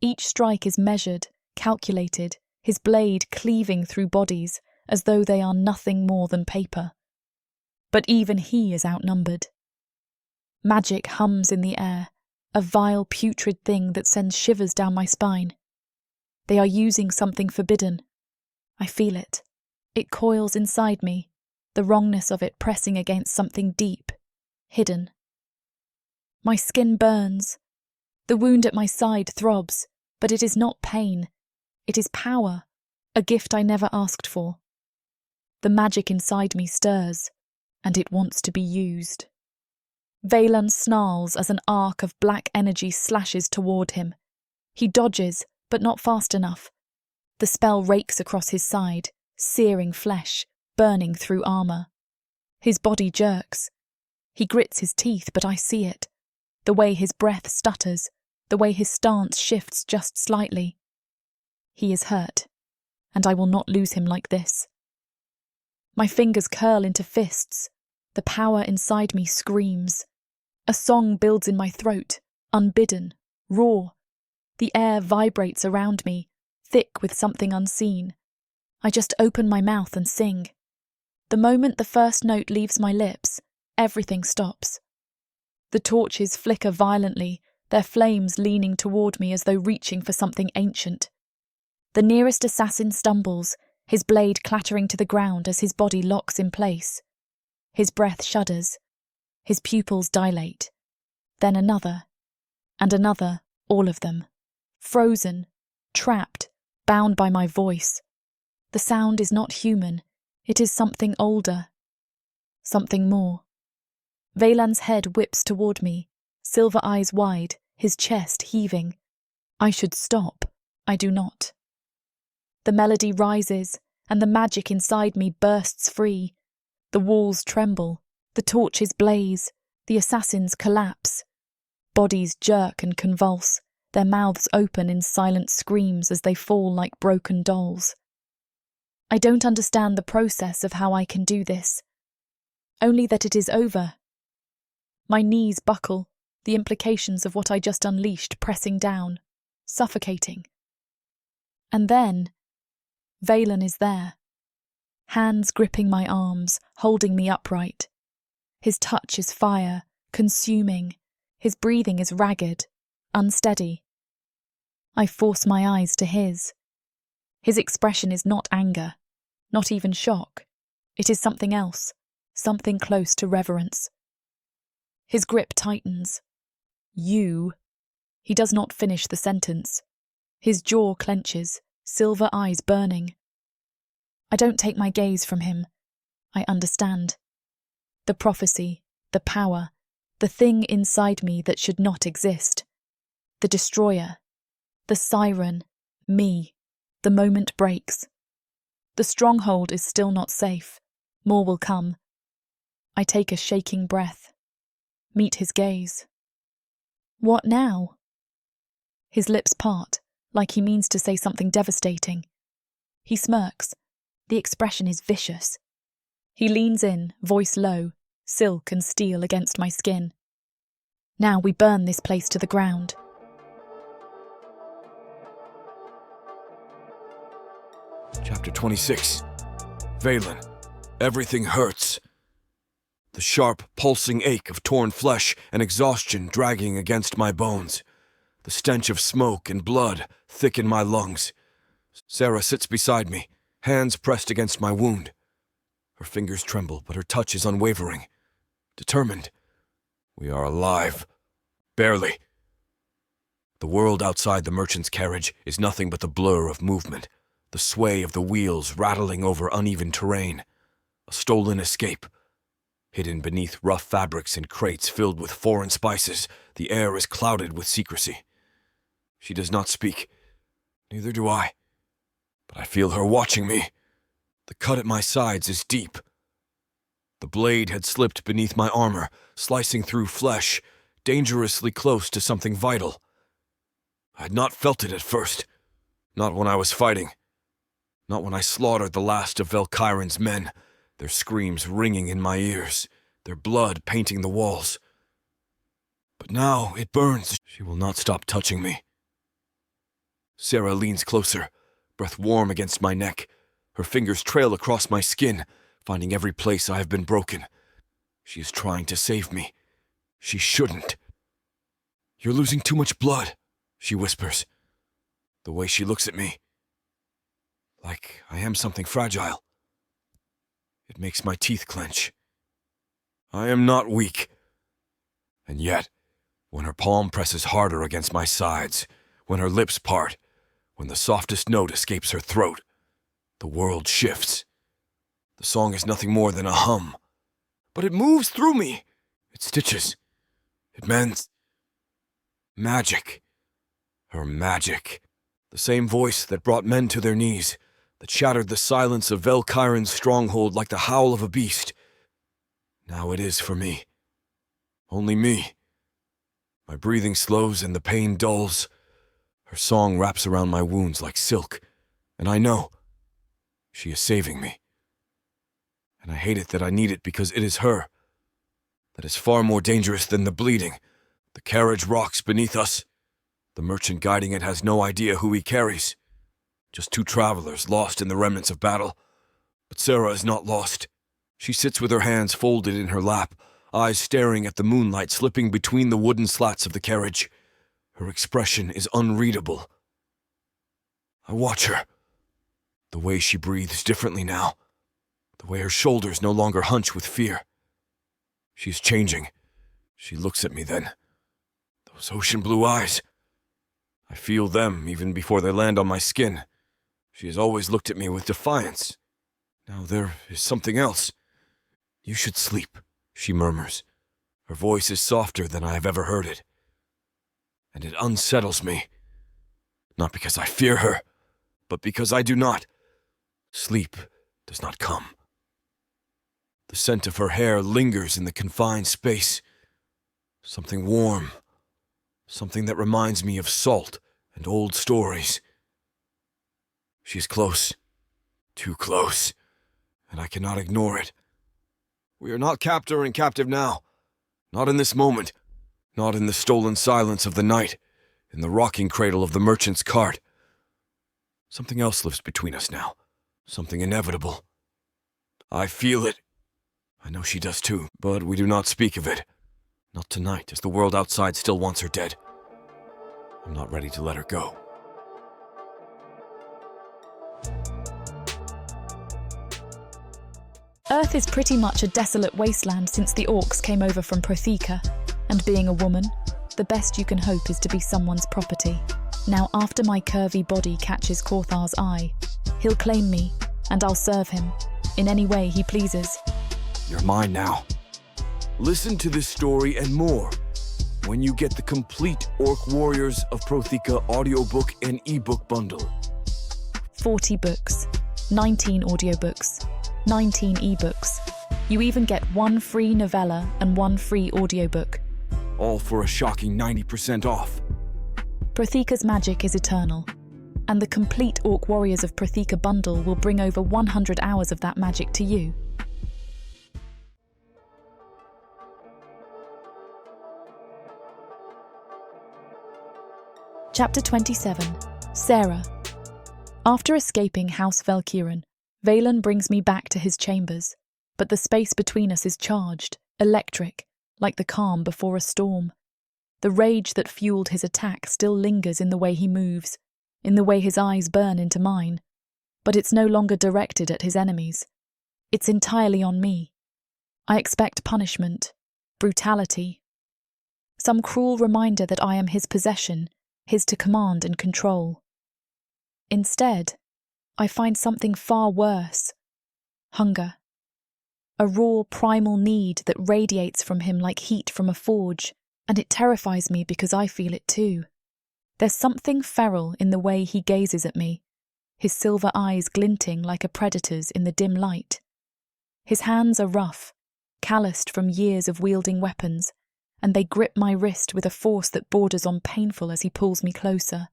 Each strike is measured, calculated, his blade cleaving through bodies as though they are nothing more than paper. But even he is outnumbered. Magic hums in the air, a vile, putrid thing that sends shivers down my spine. They are using something forbidden. I feel it. It coils inside me, the wrongness of it pressing against something deep, hidden. My skin burns. The wound at my side throbs, but it is not pain. It is power, a gift I never asked for. The magic inside me stirs, and it wants to be used. Veylan snarls as an arc of black energy slashes toward him. He dodges, but not fast enough. The spell rakes across his side, searing flesh, burning through armour. His body jerks. He grits his teeth, but I see it. The way his breath stutters, the way his stance shifts just slightly. He is hurt, and I will not lose him like this. My fingers curl into fists. The power inside me screams. A song builds in my throat, unbidden, raw. The air vibrates around me, thick with something unseen. I just open my mouth and sing. The moment the first note leaves my lips, everything stops. The torches flicker violently, their flames leaning toward me as though reaching for something ancient. The nearest assassin stumbles, his blade clattering to the ground as his body locks in place. His breath shudders. His pupils dilate. Then another. And another, all of them. Frozen, trapped, bound by my voice. The sound is not human. It is something older. Something more. Veylan's head whips toward me, silver eyes wide, his chest heaving. I should stop. I do not. The melody rises, and the magic inside me bursts free. The walls tremble, the torches blaze, the assassins collapse. Bodies jerk and convulse, their mouths open in silent screams as they fall like broken dolls. I don't understand the process of how I can do this, only that it is over. My knees buckle, the implications of what I just unleashed pressing down, suffocating. And then, Veylan is there, hands gripping my arms, holding me upright. His touch is fire, consuming. His breathing is ragged, unsteady. I force my eyes to his. His expression is not anger, not even shock. It is something else, something close to reverence. His grip tightens. You. He does not finish the sentence. His jaw clenches, silver eyes burning. I don't take my gaze from him. I understand. The prophecy, the power, the thing inside me that should not exist. The destroyer, the siren, me. The moment breaks. The stronghold is still not safe. More will come. I take a shaking breath. Meet his gaze. What now? His lips part, like he means to say something devastating. He smirks. The expression is vicious. He leans in, voice low, silk and steel against my skin. Now we burn this place to the ground. Chapter 26. Veylan. Everything hurts. The sharp, pulsing ache of torn flesh and exhaustion dragging against my bones. The stench of smoke and blood thick in my lungs. Sarah sits beside me, hands pressed against my wound. Her fingers tremble, but her touch is unwavering. Determined. We are alive. Barely. The world outside the merchant's carriage is nothing but the blur of movement, the sway of the wheels rattling over uneven terrain. A stolen escape. Hidden beneath rough fabrics and crates filled with foreign spices, the air is clouded with secrecy. She does not speak. Neither do I. But I feel her watching me. The cut at my sides is deep. The blade had slipped beneath my armor, slicing through flesh, dangerously close to something vital. I had not felt it at first. Not when I was fighting. Not when I slaughtered the last of Valkyrin's men, their screams ringing in my ears, their blood painting the walls. But now it burns. She will not stop touching me. Sarah leans closer, breath warm against my neck. Her fingers trail across my skin, finding every place I have been broken. She is trying to save me. She shouldn't. You're losing too much blood, she whispers. The way she looks at me. Like I am something fragile. It makes my teeth clench. I am not weak. And yet, when her palm presses harder against my sides, when her lips part, when the softest note escapes her throat, the world shifts. The song is nothing more than a hum. But it moves through me. It stitches. It mends. Magic. Her magic. The same voice that brought men to their knees, that shattered the silence of Valkyrin's stronghold like the howl of a beast. Now it is for me. Only me. My breathing slows and the pain dulls. Her song wraps around my wounds like silk, and I know she is saving me. And I hate it that I need it because it is her. That is far more dangerous than the bleeding. The carriage rocks beneath us. The merchant guiding it has no idea who he carries. Just two travelers lost in the remnants of battle. But Sarah is not lost. She sits with her hands folded in her lap, eyes staring at the moonlight slipping between the wooden slats of the carriage. Her expression is unreadable. I watch her. The way she breathes differently now. The way her shoulders no longer hunch with fear. She's changing. She looks at me then. Those ocean blue eyes. I feel them even before they land on my skin. She has always looked at me with defiance. Now there is something else. You should sleep, she murmurs. Her voice is softer than I have ever heard it. And it unsettles me. Not because I fear her, but because I do not. Sleep does not come. The scent of her hair lingers in the confined space. Something warm, Something that reminds me of salt and old stories. She's close. Too close. And I cannot ignore it. We are not captor and captive now. Not in this moment. Not in the stolen silence of the night. In the rocking cradle of the merchant's cart. Something else lives between us now. Something inevitable. I feel it. I know she does too, but we do not speak of it. Not tonight, as the world outside still wants her dead. I'm not ready to let her go. Earth is pretty much a desolate wasteland since the orcs came over from Protheka, and being a woman, the best you can hope is to be someone's property. Now, after my curvy body catches Korthar's eye, he'll claim me, and I'll serve him, in any way he pleases. You're mine now. Listen to this story and more when you get the complete Orc Warriors of Protheka audiobook and ebook bundle. 40 books, 19 audiobooks, 19 ebooks. You even get 1 free novella and 1 free audiobook. All for a shocking 90% off. Protheka's magic is eternal, and the complete Orc Warriors of Protheka bundle will bring over 100 hours of that magic to you. Chapter 27. Sarah. After escaping House Valkyran, Veylan brings me back to his chambers, but the space between us is charged, electric, like the calm before a storm. The rage that fueled his attack still lingers in the way he moves, in the way his eyes burn into mine, but it's no longer directed at his enemies. It's entirely on me. I expect punishment, brutality, some cruel reminder that I am his possession, his to command and control. Instead, I find something far worse. Hunger. A raw, primal need that radiates from him like heat from a forge, and it terrifies me because I feel it too. There's something feral in the way he gazes at me, his silver eyes glinting like a predator's in the dim light. His hands are rough, calloused from years of wielding weapons, and they grip my wrist with a force that borders on painful as he pulls me closer.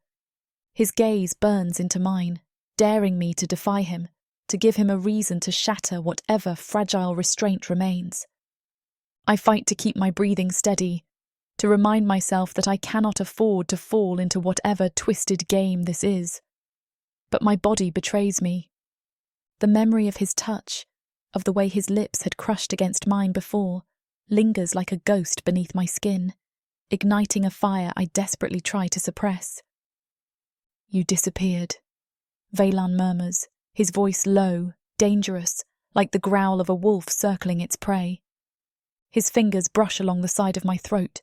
His gaze burns into mine, daring me to defy him, to give him a reason to shatter whatever fragile restraint remains. I fight to keep my breathing steady, to remind myself that I cannot afford to fall into whatever twisted game this is. But my body betrays me. The memory of his touch, of the way his lips had crushed against mine before, lingers like a ghost beneath my skin, igniting a fire I desperately try to suppress. You disappeared, Veylan murmurs, his voice low, dangerous, like the growl of a wolf circling its prey. His fingers brush along the side of my throat,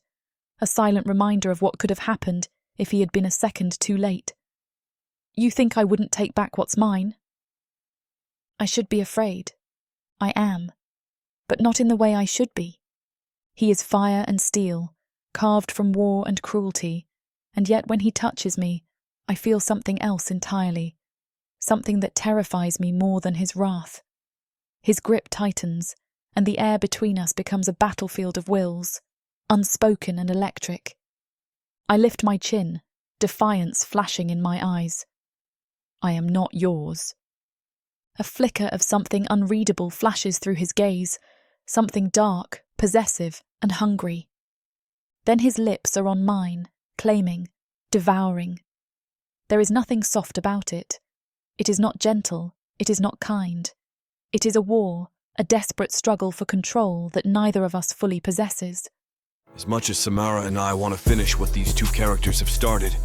a silent reminder of what could have happened if he had been a second too late. You think I wouldn't take back what's mine? I should be afraid. I am, but not in the way I should be. He is fire and steel, carved from war and cruelty, and yet when he touches me, I feel something else entirely, something that terrifies me more than his wrath. His grip tightens, and the air between us becomes a battlefield of wills, unspoken and electric. I lift my chin, defiance flashing in my eyes. I am not yours. A flicker of something unreadable flashes through his gaze, something dark, possessive, and hungry. Then his lips are on mine, claiming, devouring. There is nothing soft about it. It is not gentle, it is not kind. It is a war, a desperate struggle for control that neither of us fully possesses. As much as Samara and I want to finish what these two characters have started,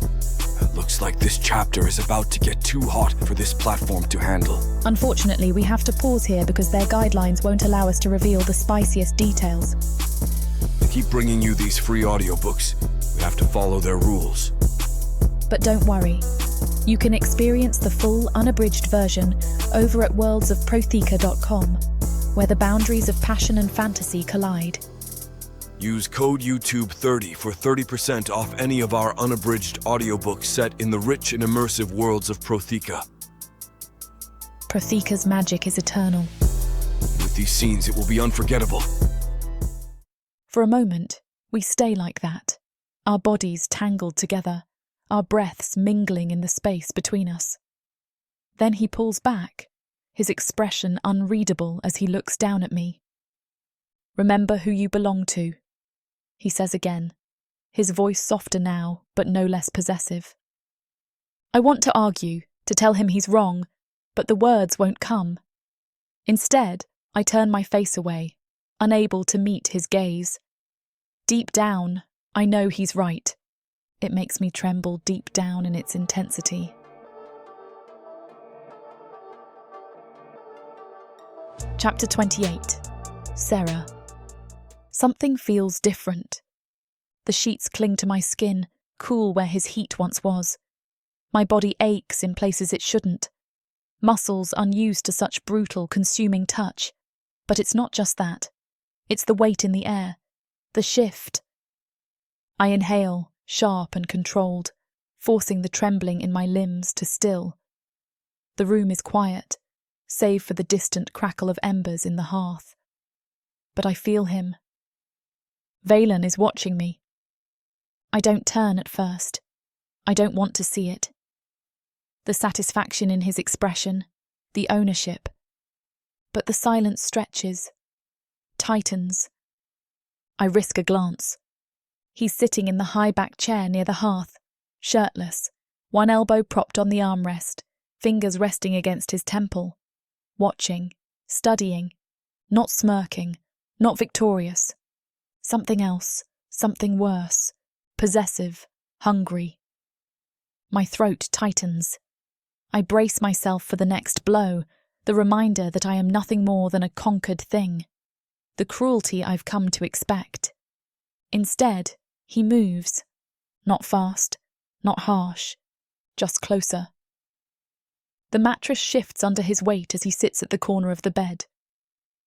it looks like this chapter is about to get too hot for this platform to handle. Unfortunately, we have to pause here because their guidelines won't allow us to reveal the spiciest details. To keep bringing you these free audiobooks, we have to follow their rules. But don't worry. You can experience the full, unabridged version over at worldsofprotheka.com, where the boundaries of passion and fantasy collide. Use code YouTube30 for 30% off any of our unabridged audiobooks set in the rich and immersive worlds of Protheka. Protheka's magic is eternal. With these scenes, it will be unforgettable. For a moment, we stay like that, our bodies tangled together, our breaths mingling in the space between us. Then he pulls back, his expression unreadable as he looks down at me. "Remember who you belong to," he says again, his voice softer now, but no less possessive. I want to argue, to tell him he's wrong, but the words won't come. Instead, I turn my face away, unable to meet his gaze. Deep down, I know he's right. It makes me tremble deep down in its intensity. Chapter 28. Sarah. Something feels different. The sheets cling to my skin, cool where his heat once was. My body aches in places it shouldn't. Muscles unused to such brutal, consuming touch. But it's not just that. It's the weight in the air. The shift. I inhale, sharp and controlled, forcing the trembling in my limbs to still. The room is quiet, save for the distant crackle of embers in the hearth. But I feel him. Veylan is watching me. I don't turn at first. I don't want to see it. The satisfaction in his expression, the ownership. But the silence stretches, tightens. I risk a glance. He's sitting in the high-back chair near the hearth, shirtless, one elbow propped on the armrest, fingers resting against his temple, watching, studying, not smirking, not victorious. Something else, something worse, possessive, hungry. My throat tightens. I brace myself for the next blow, the reminder that I am nothing more than a conquered thing, the cruelty I've come to expect. Instead, he moves. Not fast, not harsh, just closer. The mattress shifts under his weight as he sits at the corner of the bed.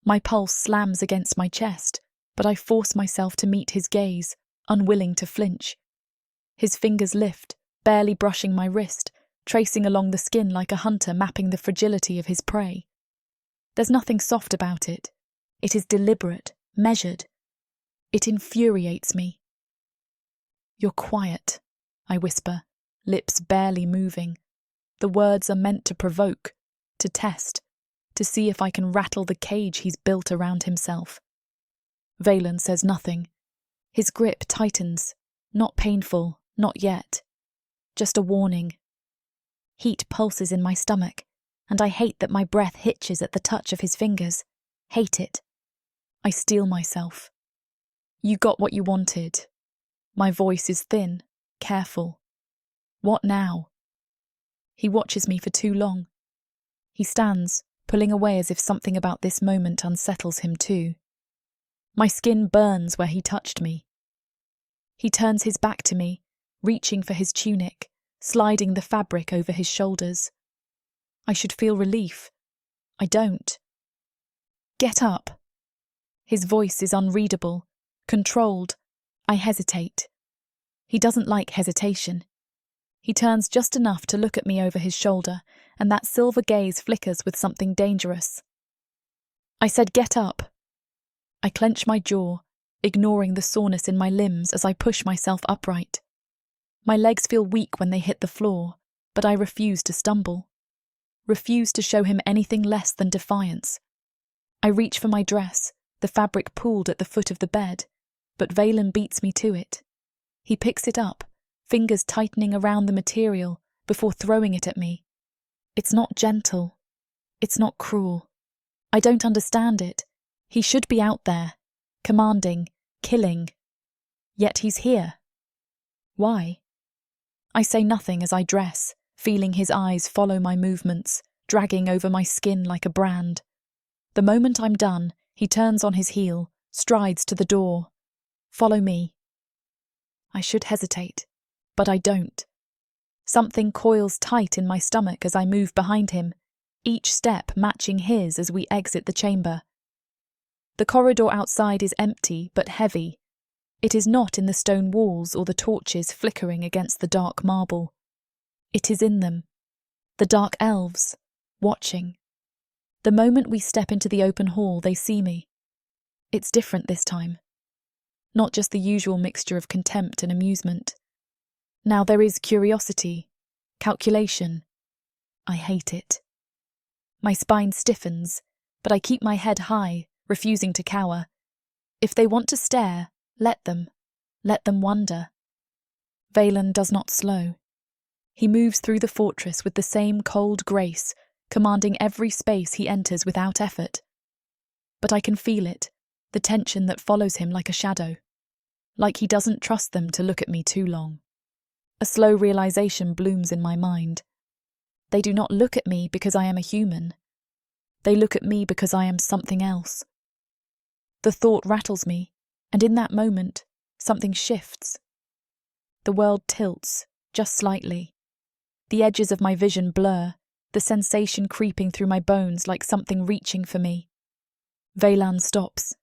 My pulse slams against my chest, but I force myself to meet his gaze, unwilling to flinch. His fingers lift, barely brushing my wrist, tracing along the skin like a hunter mapping the fragility of his prey. There's nothing soft about it. It is deliberate, measured. It infuriates me. "You're quiet," I whisper, lips barely moving. The words are meant to provoke, to test, to see if I can rattle the cage he's built around himself. Veylan says nothing. His grip tightens, not painful, not yet. Just a warning. Heat pulses in my stomach, and I hate that my breath hitches at the touch of his fingers. Hate it. I steel myself. "You got what you wanted." My voice is thin, careful. "What now?" He watches me for too long. He stands, pulling away as if something about this moment unsettles him too. My skin burns where he touched me. He turns his back to me, reaching for his tunic, sliding the fabric over his shoulders. I should feel relief. I don't. "Get up." His voice is unreadable, controlled. I hesitate. He doesn't like hesitation. He turns just enough to look at me over his shoulder, and that silver gaze flickers with something dangerous. I said, "Get up." I clench my jaw, ignoring the soreness in my limbs as I push myself upright. My legs feel weak when they hit the floor, but I refuse to stumble. Refuse to show him anything less than defiance. I reach for my dress, the fabric pulled at the foot of the bed, but Veylan beats me to it. He picks it up, fingers tightening around the material before throwing it at me. It's not gentle. It's not cruel. I don't understand it. He should be out there, commanding, killing. Yet he's here. Why? I say nothing as I dress, feeling his eyes follow my movements, dragging over my skin like a brand. The moment I'm done, he turns on his heel, strides to the door. "Follow me." I should hesitate, but I don't. Something coils tight in my stomach as I move behind him, each step matching his as we exit the chamber. The corridor outside is empty but heavy. It is not in the stone walls or the torches flickering against the dark marble. It is in them. The dark elves, watching. The moment we step into the open hall, they see me. It's different this time. not just the usual mixture of contempt and amusement. Now there is curiosity, calculation. I hate it. My spine stiffens, but I keep my head high, refusing to cower. If they want to stare, let them. Let them wonder. Veylan does not slow. He moves through the fortress with the same cold grace, commanding every space he enters without effort. But I can feel it, the tension that follows him like a shadow. Like he doesn't trust them to look at me too long. A slow realization blooms in my mind. They do not look at me because I am a human. They look at me because I am something else. The thought rattles me, and in that moment, something shifts. The world tilts, just slightly. The edges of my vision blur, the sensation creeping through my bones like something reaching for me. Veylan stops.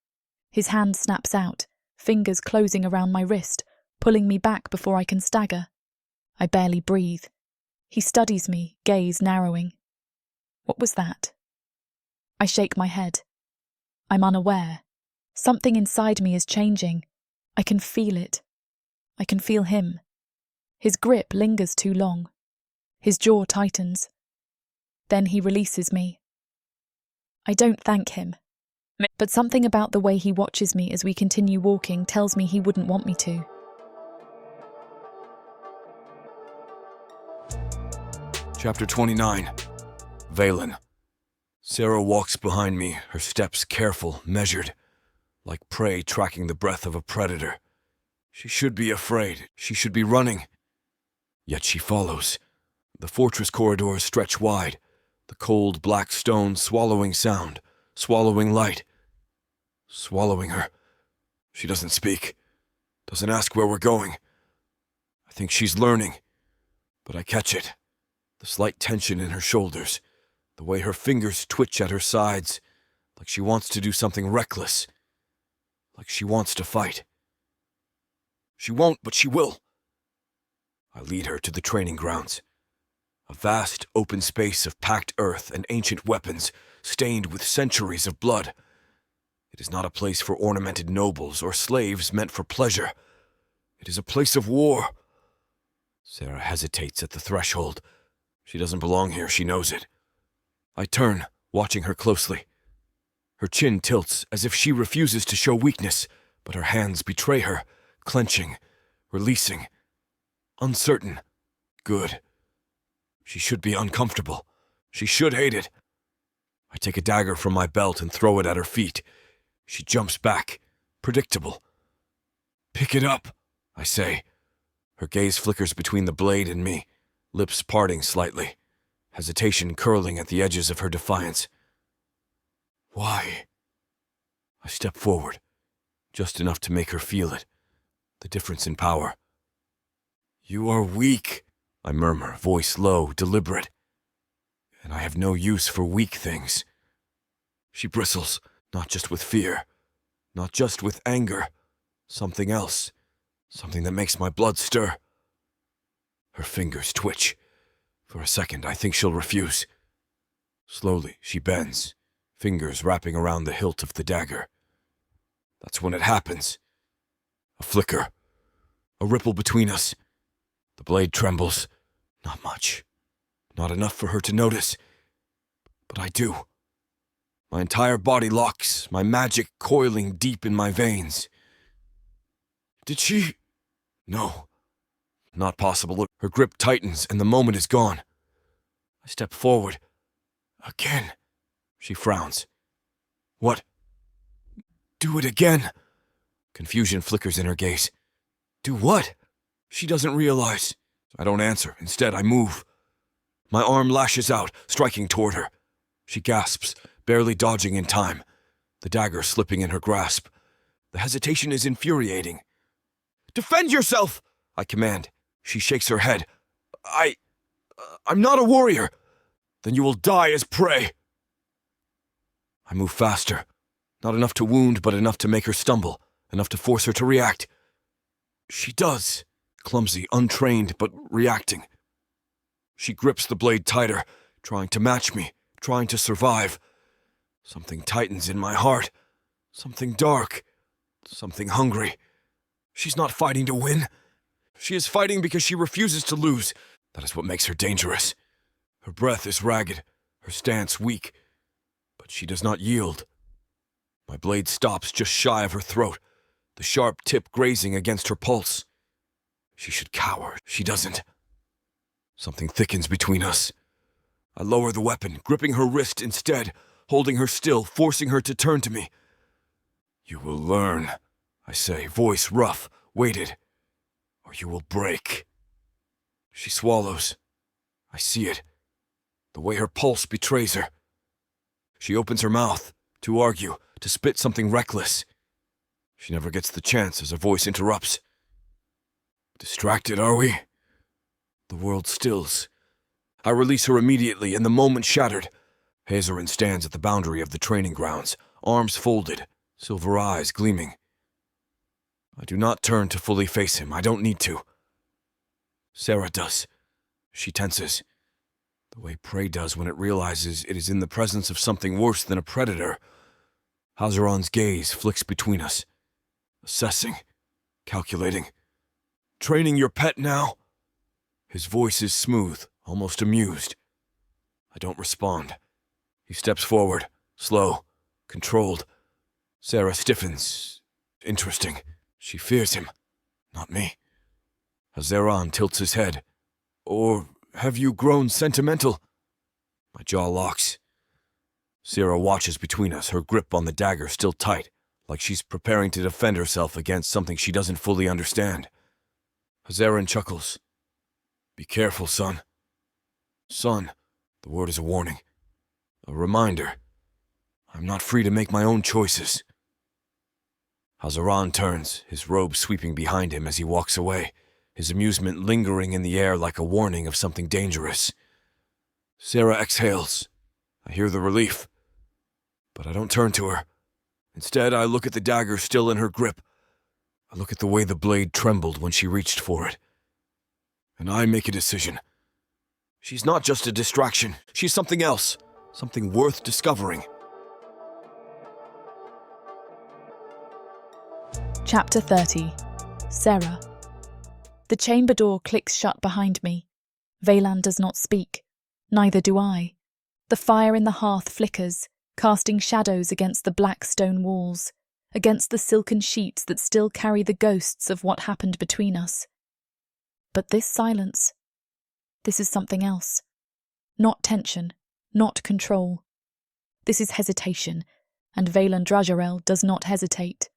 His hand snaps out, fingers closing around my wrist, pulling me back before I can stagger. I barely breathe. He studies me, gaze narrowing. What was that? I shake my head. I'm unaware. Something inside me is changing. I can feel it. I can feel him. His grip lingers too long. His jaw tightens. Then he releases me. I don't thank him. But something about the way he watches me as we continue walking tells me he wouldn't want me to. Chapter 29. Veylan. Sarah walks behind me, her steps careful, measured, like prey tracking the breath of a predator. She should be afraid. She should be running. Yet she follows. The fortress corridors stretch wide, the cold black stone swallowing sound, swallowing light. Swallowing her. She doesn't speak, doesn't ask where we're going. I think she's learning, but I catch it. The slight tension in her shoulders, the way her fingers twitch at her sides, like she wants to do something reckless, like she wants to fight. She won't, but she will. I lead her to the training grounds. A vast open space of packed earth and ancient weapons, stained with centuries of blood. It is not a place for ornamented nobles or slaves meant for pleasure. It is a place of war. Sarah hesitates at the threshold. She doesn't belong here, she knows it. I turn, watching her closely. Her chin tilts as if she refuses to show weakness, but her hands betray her, clenching, releasing. Uncertain. Good. She should be uncomfortable. She should hate it. I take a dagger from my belt and throw it at her feet. She jumps back, predictable. Pick it up, I say. Her gaze flickers between the blade and me, lips parting slightly, hesitation curling at the edges of her defiance. Why? I step forward, just enough to make her feel it, the difference in power. You are weak, I murmur, voice low, deliberate. And I have no use for weak things. She bristles, not just with fear, not just with anger, something else, something that makes my blood stir. Her fingers twitch. For a second, I think she'll refuse. Slowly, she bends, fingers wrapping around the hilt of the dagger. That's when it happens. A flicker, a ripple between us. The blade trembles. Not much. Not enough for her to notice. But I do. My entire body locks, my magic coiling deep in my veins. Did she? No. Not possible. Her grip tightens and the moment is gone. I step forward. Again. She frowns. What? Do it again. Confusion flickers in her gaze. Do what? She doesn't realize. I don't answer. Instead, I move. My arm lashes out, striking toward her. She gasps, barely dodging in time, the dagger slipping in her grasp. The hesitation is infuriating. Defend yourself, I command. She shakes her head. I'm not a warrior. Then you will die as prey. I move faster. Not enough to wound, but enough to make her stumble, enough to force her to react. She does. Clumsy, untrained, but reacting. She grips the blade tighter, trying to match me, trying to survive. Something tightens in my heart. Something dark. Something hungry. She's not fighting to win. She is fighting because she refuses to lose. That is what makes her dangerous. Her breath is ragged, her stance weak, but she does not yield. My blade stops just shy of her throat, the sharp tip grazing against her pulse. She should cower. She doesn't. Something thickens between us. I lower the weapon, gripping her wrist instead, holding her still, forcing her to turn to me. You will learn, I say, voice rough, weighted, or you will break. She swallows. I see it, the way her pulse betrays her. She opens her mouth, to argue, to spit something reckless. She never gets the chance as her voice interrupts. Distracted, are we? The world stills. I release her immediately, and the moment shattered. Hazarin stands at the boundary of the training grounds, arms folded, silver eyes gleaming. I do not turn to fully face him. I don't need to. Sarah does. She tenses, the way prey does when it realizes it is in the presence of something worse than a predator. Hazaran's gaze flicks between us, assessing, calculating. Training your pet now? His voice is smooth, almost amused. I don't respond. He steps forward, slow, controlled. Sarah stiffens. Interesting. She fears him, not me. Hazaran tilts his head. Or have you grown sentimental? My jaw locks. Sarah watches between us, her grip on the dagger still tight, like she's preparing to defend herself against something she doesn't fully understand. Hazaran chuckles. Be careful, son. Son, the word is a warning. A reminder. I'm not free to make my own choices. Hazaran turns, his robe sweeping behind him as he walks away, his amusement lingering in the air like a warning of something dangerous. Sarah exhales. I hear the relief. But I don't turn to her. Instead, I look at the dagger still in her grip. I look at the way the blade trembled when she reached for it. And I make a decision. She's not just a distraction. She's something else. Something worth discovering. Chapter 30. Sarah. The chamber door clicks shut behind me. Veylan does not speak. Neither do I. The fire in the hearth flickers, casting shadows against the black stone walls, against the silken sheets that still carry the ghosts of what happened between us. But this silence, this is something else. Not tension, not control. This is hesitation, and Veylan Drajarel does not hesitate.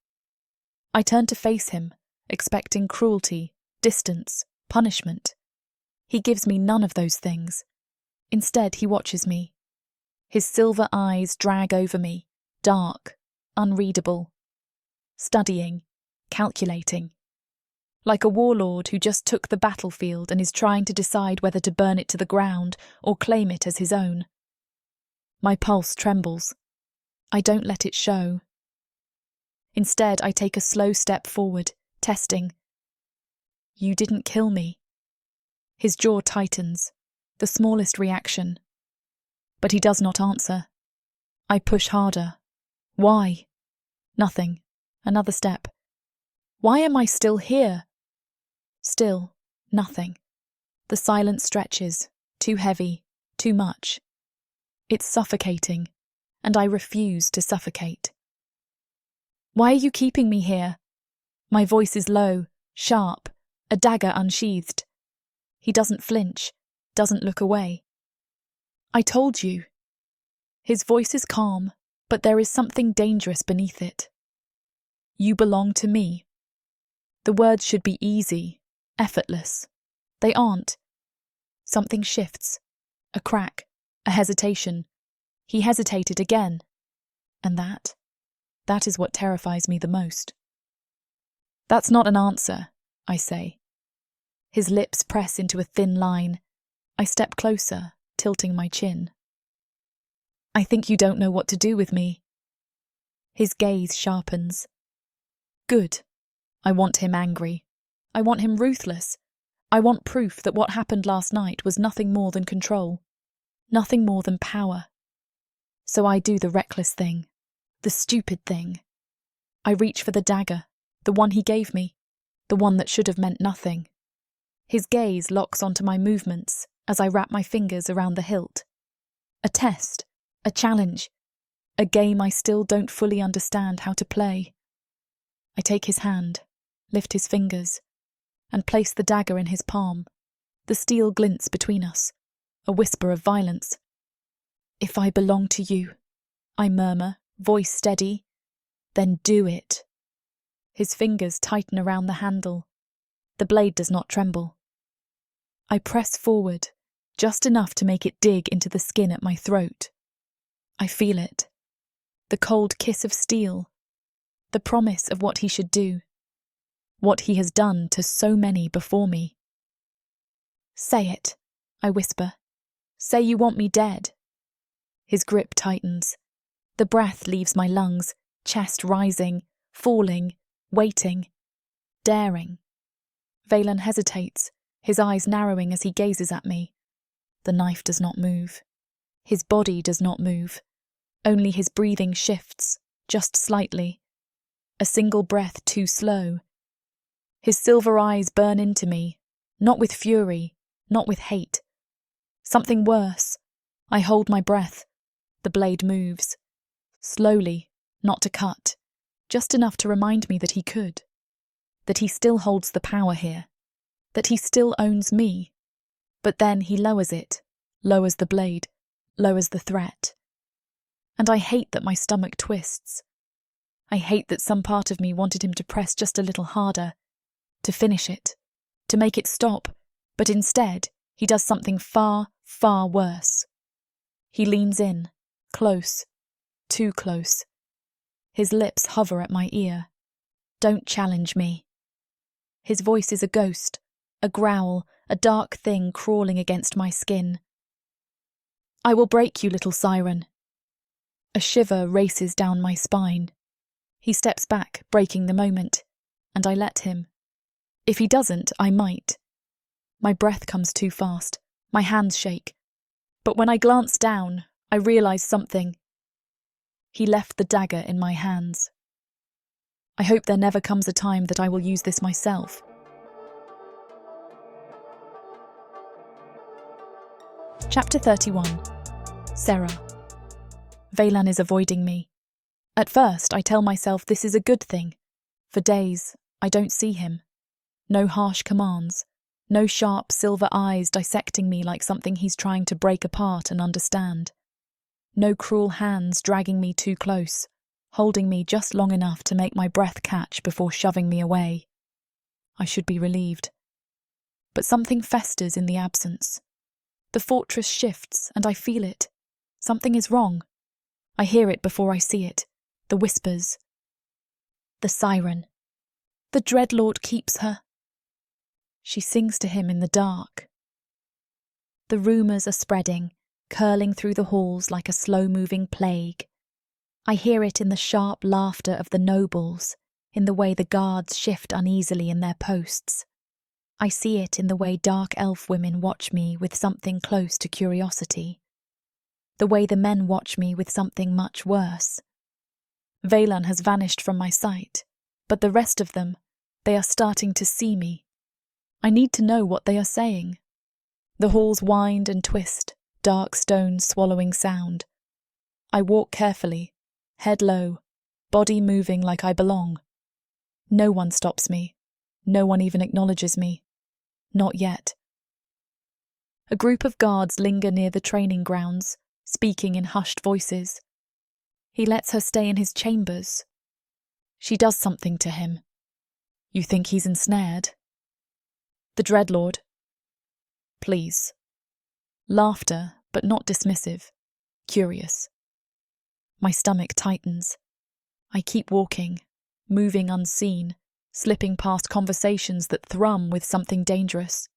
I turn to face him, expecting cruelty, distance, punishment. He gives me none of those things. Instead, he watches me. His silver eyes drag over me, dark, unreadable. Studying, calculating. Like a warlord who just took the battlefield and is trying to decide whether to burn it to the ground or claim it as his own. My pulse trembles. I don't let it show. Instead, I take a slow step forward, testing. You didn't kill me. His jaw tightens, the smallest reaction. But he does not answer. I push harder. Why? Nothing. Another step. Why am I still here? Still, nothing. The silence stretches, too heavy, too much. It's suffocating, and I refuse to suffocate. Why are you keeping me here? My voice is low, sharp, a dagger unsheathed. He doesn't flinch, doesn't look away. I told you. His voice is calm, but there is something dangerous beneath it. You belong to me. The words should be easy, effortless. They aren't. Something shifts. A crack, a hesitation. He hesitated again. And that is what terrifies me the most. That's not an answer, I say. His lips press into a thin line. I step closer, tilting my chin. I think you don't know what to do with me. His gaze sharpens. Good. I want him angry. I want him ruthless. I want proof that what happened last night was nothing more than control. Nothing more than power. So I do the reckless thing. The stupid thing. I reach for the dagger, the one he gave me. the one that should have meant nothing. His gaze locks onto my movements as I wrap my fingers around the hilt. A test, a challenge, a game I still don't fully understand how to play. I take his hand, lift his fingers, and place the dagger in his palm. The steel glints between us, a whisper of violence. "If I belong to you," I murmur, voice steady, "then do it." His fingers tighten around the handle. The blade does not tremble. I press forward, just enough to make it dig into the skin at my throat. I feel it. The cold kiss of steel. The promise of what he should do. What he has done to so many before me. "Say it," I whisper. "Say you want me dead." His grip tightens. The breath leaves my lungs, chest rising, falling, waiting, daring. Veylan hesitates, his eyes narrowing as he gazes at me. The knife does not move. His body does not move. Only his breathing shifts, just slightly. A single breath too slow. His silver eyes burn into me, not with fury, not with hate. Something worse. I hold my breath. The blade moves. Slowly, not to cut, just enough to remind me that he could. That he still holds the power here. That he still owns me. But then he lowers it, lowers the blade, lowers the threat. And I hate that my stomach twists. I hate that some part of me wanted him to press just a little harder, to finish it, to make it stop, but instead he does something far, far worse. He leans in, close, too close. His lips hover at my ear. "Don't challenge me." His voice is a ghost, a growl, a dark thing crawling against my skin. "I will break you, little siren." A shiver races down my spine. He steps back, breaking the moment, and I let him. If he doesn't, I might. My breath comes too fast, my hands shake. But when I glance down, I realise something. He left the dagger in my hands. I hope there never comes a time that I will use this myself. Chapter 31. Sarah. Veylan is avoiding me. At first, I tell myself this is a good thing. For days, I don't see him. No harsh commands. No sharp silver eyes dissecting me like something he's trying to break apart and understand. No cruel hands dragging me too close, holding me just long enough to make my breath catch before shoving me away. I should be relieved. But something festers in the absence. The fortress shifts, and I feel it. Something is wrong. I hear it before I see it. The whispers. The siren. The Dreadlord keeps her. She sings to him in the dark. The rumours are spreading, curling through the halls like a slow-moving plague. I hear it in the sharp laughter of the nobles, in the way the guards shift uneasily in their posts. I see it in the way dark elf women watch me with something close to curiosity. The way the men watch me with something much worse. Veylan has vanished from my sight, but the rest of them, they are starting to see me. I need to know what they are saying. The halls wind and twist, dark stones swallowing sound. I walk carefully, head low, body moving like I belong. No one stops me. No one even acknowledges me. Not yet. A group of guards linger near the training grounds, speaking in hushed voices. He lets her stay in his chambers. She does something to him. You think he's ensnared? The Dreadlord. Please. Laughter, but not dismissive. Curious. My stomach tightens. I keep walking, moving unseen, slipping past conversations that thrum with something dangerous.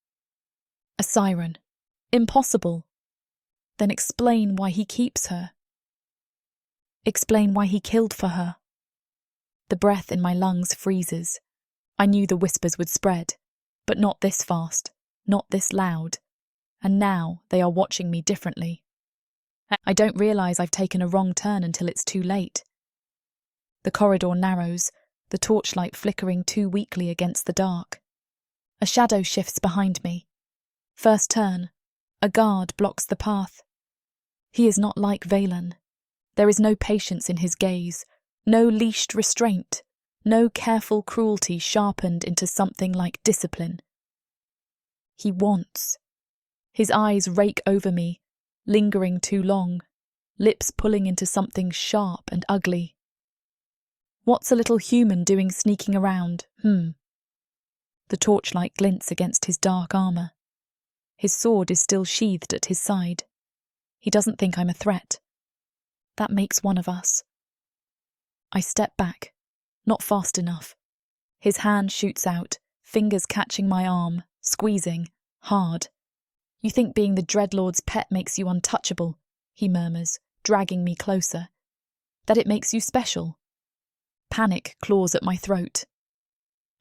A siren. Impossible. Then explain why he keeps her. Explain why he killed for her. The breath in my lungs freezes. I knew the whispers would spread, but not this fast, not this loud. And now they are watching me differently. I don't realise I've taken a wrong turn until it's too late. The corridor narrows, the torchlight flickering too weakly against the dark. A shadow shifts behind me. First turn, a guard blocks the path. He is not like Veylan. There is no patience in his gaze, no leashed restraint, no careful cruelty sharpened into something like discipline. He wants. His eyes rake over me, lingering too long, lips pulling into something sharp and ugly. What's a little human doing sneaking around? The torchlight glints against his dark armour. His sword is still sheathed at his side. He doesn't think I'm a threat. That makes one of us. I step back, not fast enough. His hand shoots out, fingers catching my arm, squeezing, hard. You think being the Dreadlord's pet makes you untouchable, he murmurs, dragging me closer. That it makes you special. Panic claws at my throat.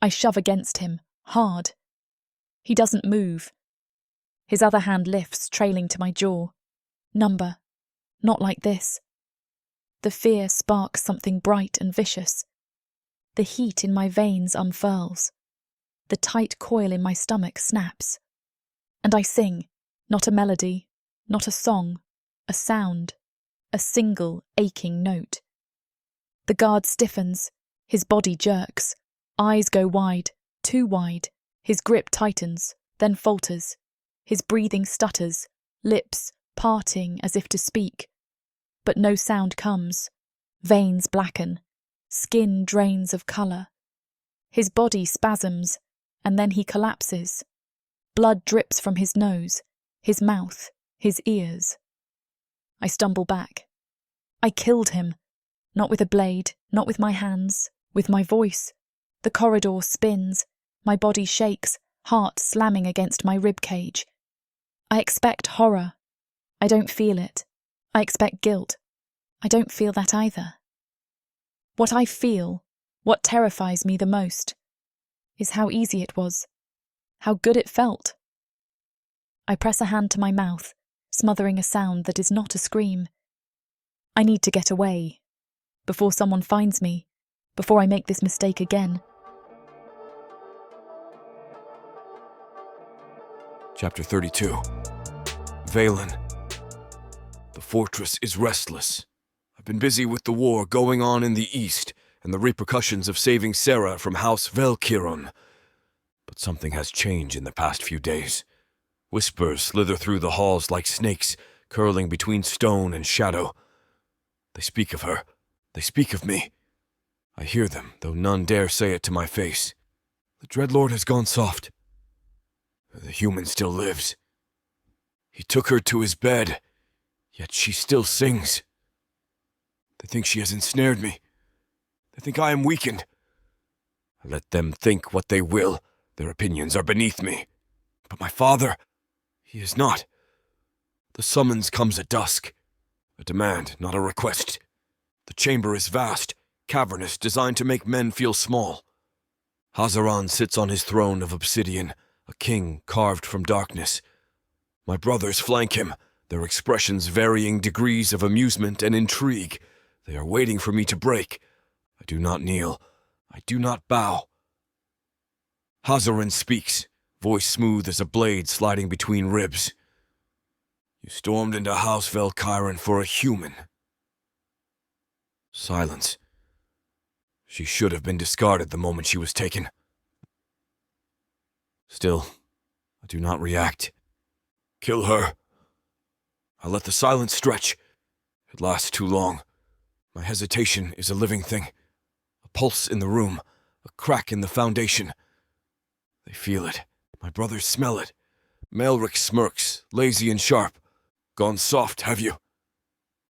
I shove against him, hard. He doesn't move. His other hand lifts, trailing to my jaw. Number. Not like this. The fear sparks something bright and vicious. The heat in my veins unfurls. The tight coil in my stomach snaps. And I sing, not a melody, not a song, a sound, a single aching note. The guard stiffens, his body jerks, eyes go wide, too wide, his grip tightens, then falters, his breathing stutters, lips parting as if to speak. But no sound comes. Veins blacken, skin drains of colour. His body spasms, and then he collapses. Blood drips from his nose, his mouth, his ears. I stumble back. I killed him. Not with a blade, not with my hands, with my voice. The corridor spins, my body shakes, heart slamming against my rib cage. I expect horror. I don't feel it. I expect guilt. I don't feel that either. What I feel, what terrifies me the most, is how easy it was, how good it felt. I press a hand to my mouth, smothering a sound that is not a scream. I need to get away, before someone finds me, before I make this mistake again. Chapter 32. Veylan. The fortress is restless. I've been busy with the war going on in the east and the repercussions of saving Sarah from House Velkiron. But something has changed in the past few days. Whispers slither through the halls like snakes, curling between stone and shadow. They speak of her. They speak of me. I hear them, though none dare say it to my face. The Dreadlord has gone soft. The human still lives. He took her to his bed, yet she still sings. They think she has ensnared me. They think I am weakened. Let them think what they will. Their opinions are beneath me. But my father, he is not. The summons comes at dusk. A demand, not a request. The chamber is vast, cavernous, designed to make men feel small. Hazaran sits on his throne of obsidian, a king carved from darkness. My brothers flank him, their expressions varying degrees of amusement and intrigue. They are waiting for me to break. I do not kneel. I do not bow. Hazaran speaks, voice smooth as a blade sliding between ribs. You stormed into House Velkiron for a human. Silence. She should have been discarded the moment she was taken. Still, I do not react. Kill her. I let the silence stretch. It lasts too long. My hesitation is a living thing. A pulse in the room, a crack in the foundation. They feel it. My brothers smell it. Malric smirks, lazy and sharp. Gone soft, have you?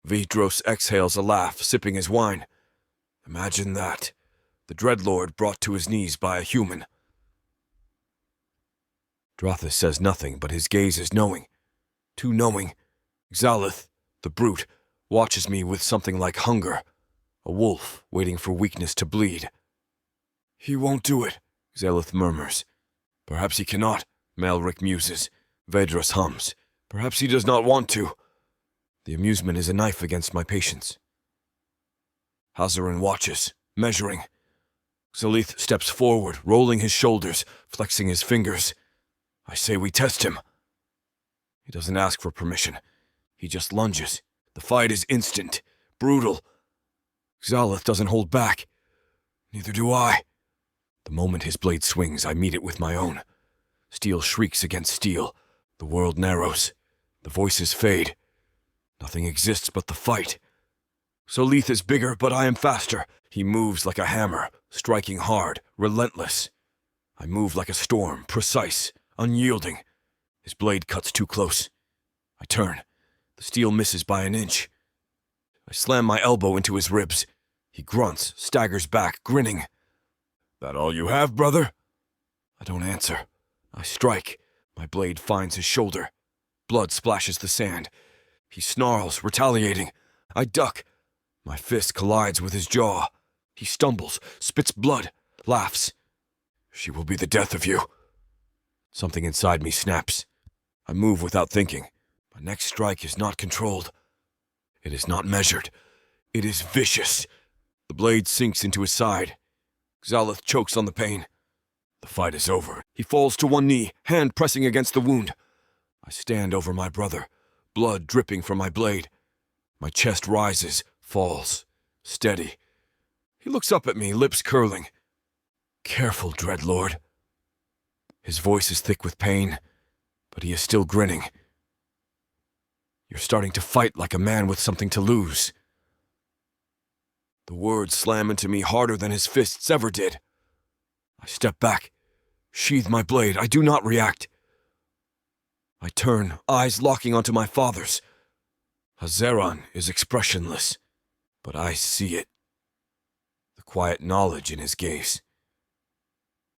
Vidros exhales a laugh, sipping his wine. Imagine that. The Dreadlord brought to his knees by a human. Drothus says nothing, but his gaze is knowing. Too knowing. Xalith, the brute, watches me with something like hunger. A wolf waiting for weakness to bleed. He won't do it, Xalith murmurs. Perhaps he cannot, Malric muses. Vedros hums. Perhaps he does not want to. The amusement is a knife against my patience. Hazaran watches, measuring. Xalith steps forward, rolling his shoulders, flexing his fingers. I say we test him. He doesn't ask for permission. He just lunges. The fight is instant, brutal. Xalith doesn't hold back. Neither do I. The moment his blade swings, I meet it with my own. Steel shrieks against steel. The world narrows. The voices fade. Nothing exists but the fight. Xalith is bigger, but I am faster. He moves like a hammer, striking hard, relentless. I move like a storm, precise, unyielding. His blade cuts too close. I turn. The steel misses by an inch. I slam my elbow into his ribs. He grunts, staggers back, grinning. That all you have, brother? I don't answer. I strike. My blade finds his shoulder. Blood splashes the sand. He snarls, retaliating. I duck. My fist collides with his jaw. He stumbles, spits blood, laughs. She will be the death of you. Something inside me snaps. I move without thinking. My next strike is not controlled. It is not measured. It is vicious. The blade sinks into his side. Xalith chokes on the pain. The fight is over. He falls to one knee, hand pressing against the wound. I stand over my brother, blood dripping from my blade. My chest rises, falls, steady. He looks up at me, lips curling. Careful, Dreadlord. His voice is thick with pain, but he is still grinning. You're starting to fight like a man with something to lose. The words slam into me harder than his fists ever did. I step back, sheathe my blade. I do not react. I turn, eyes locking onto my father's. Hazeron is expressionless, but I see it. The quiet knowledge in his gaze.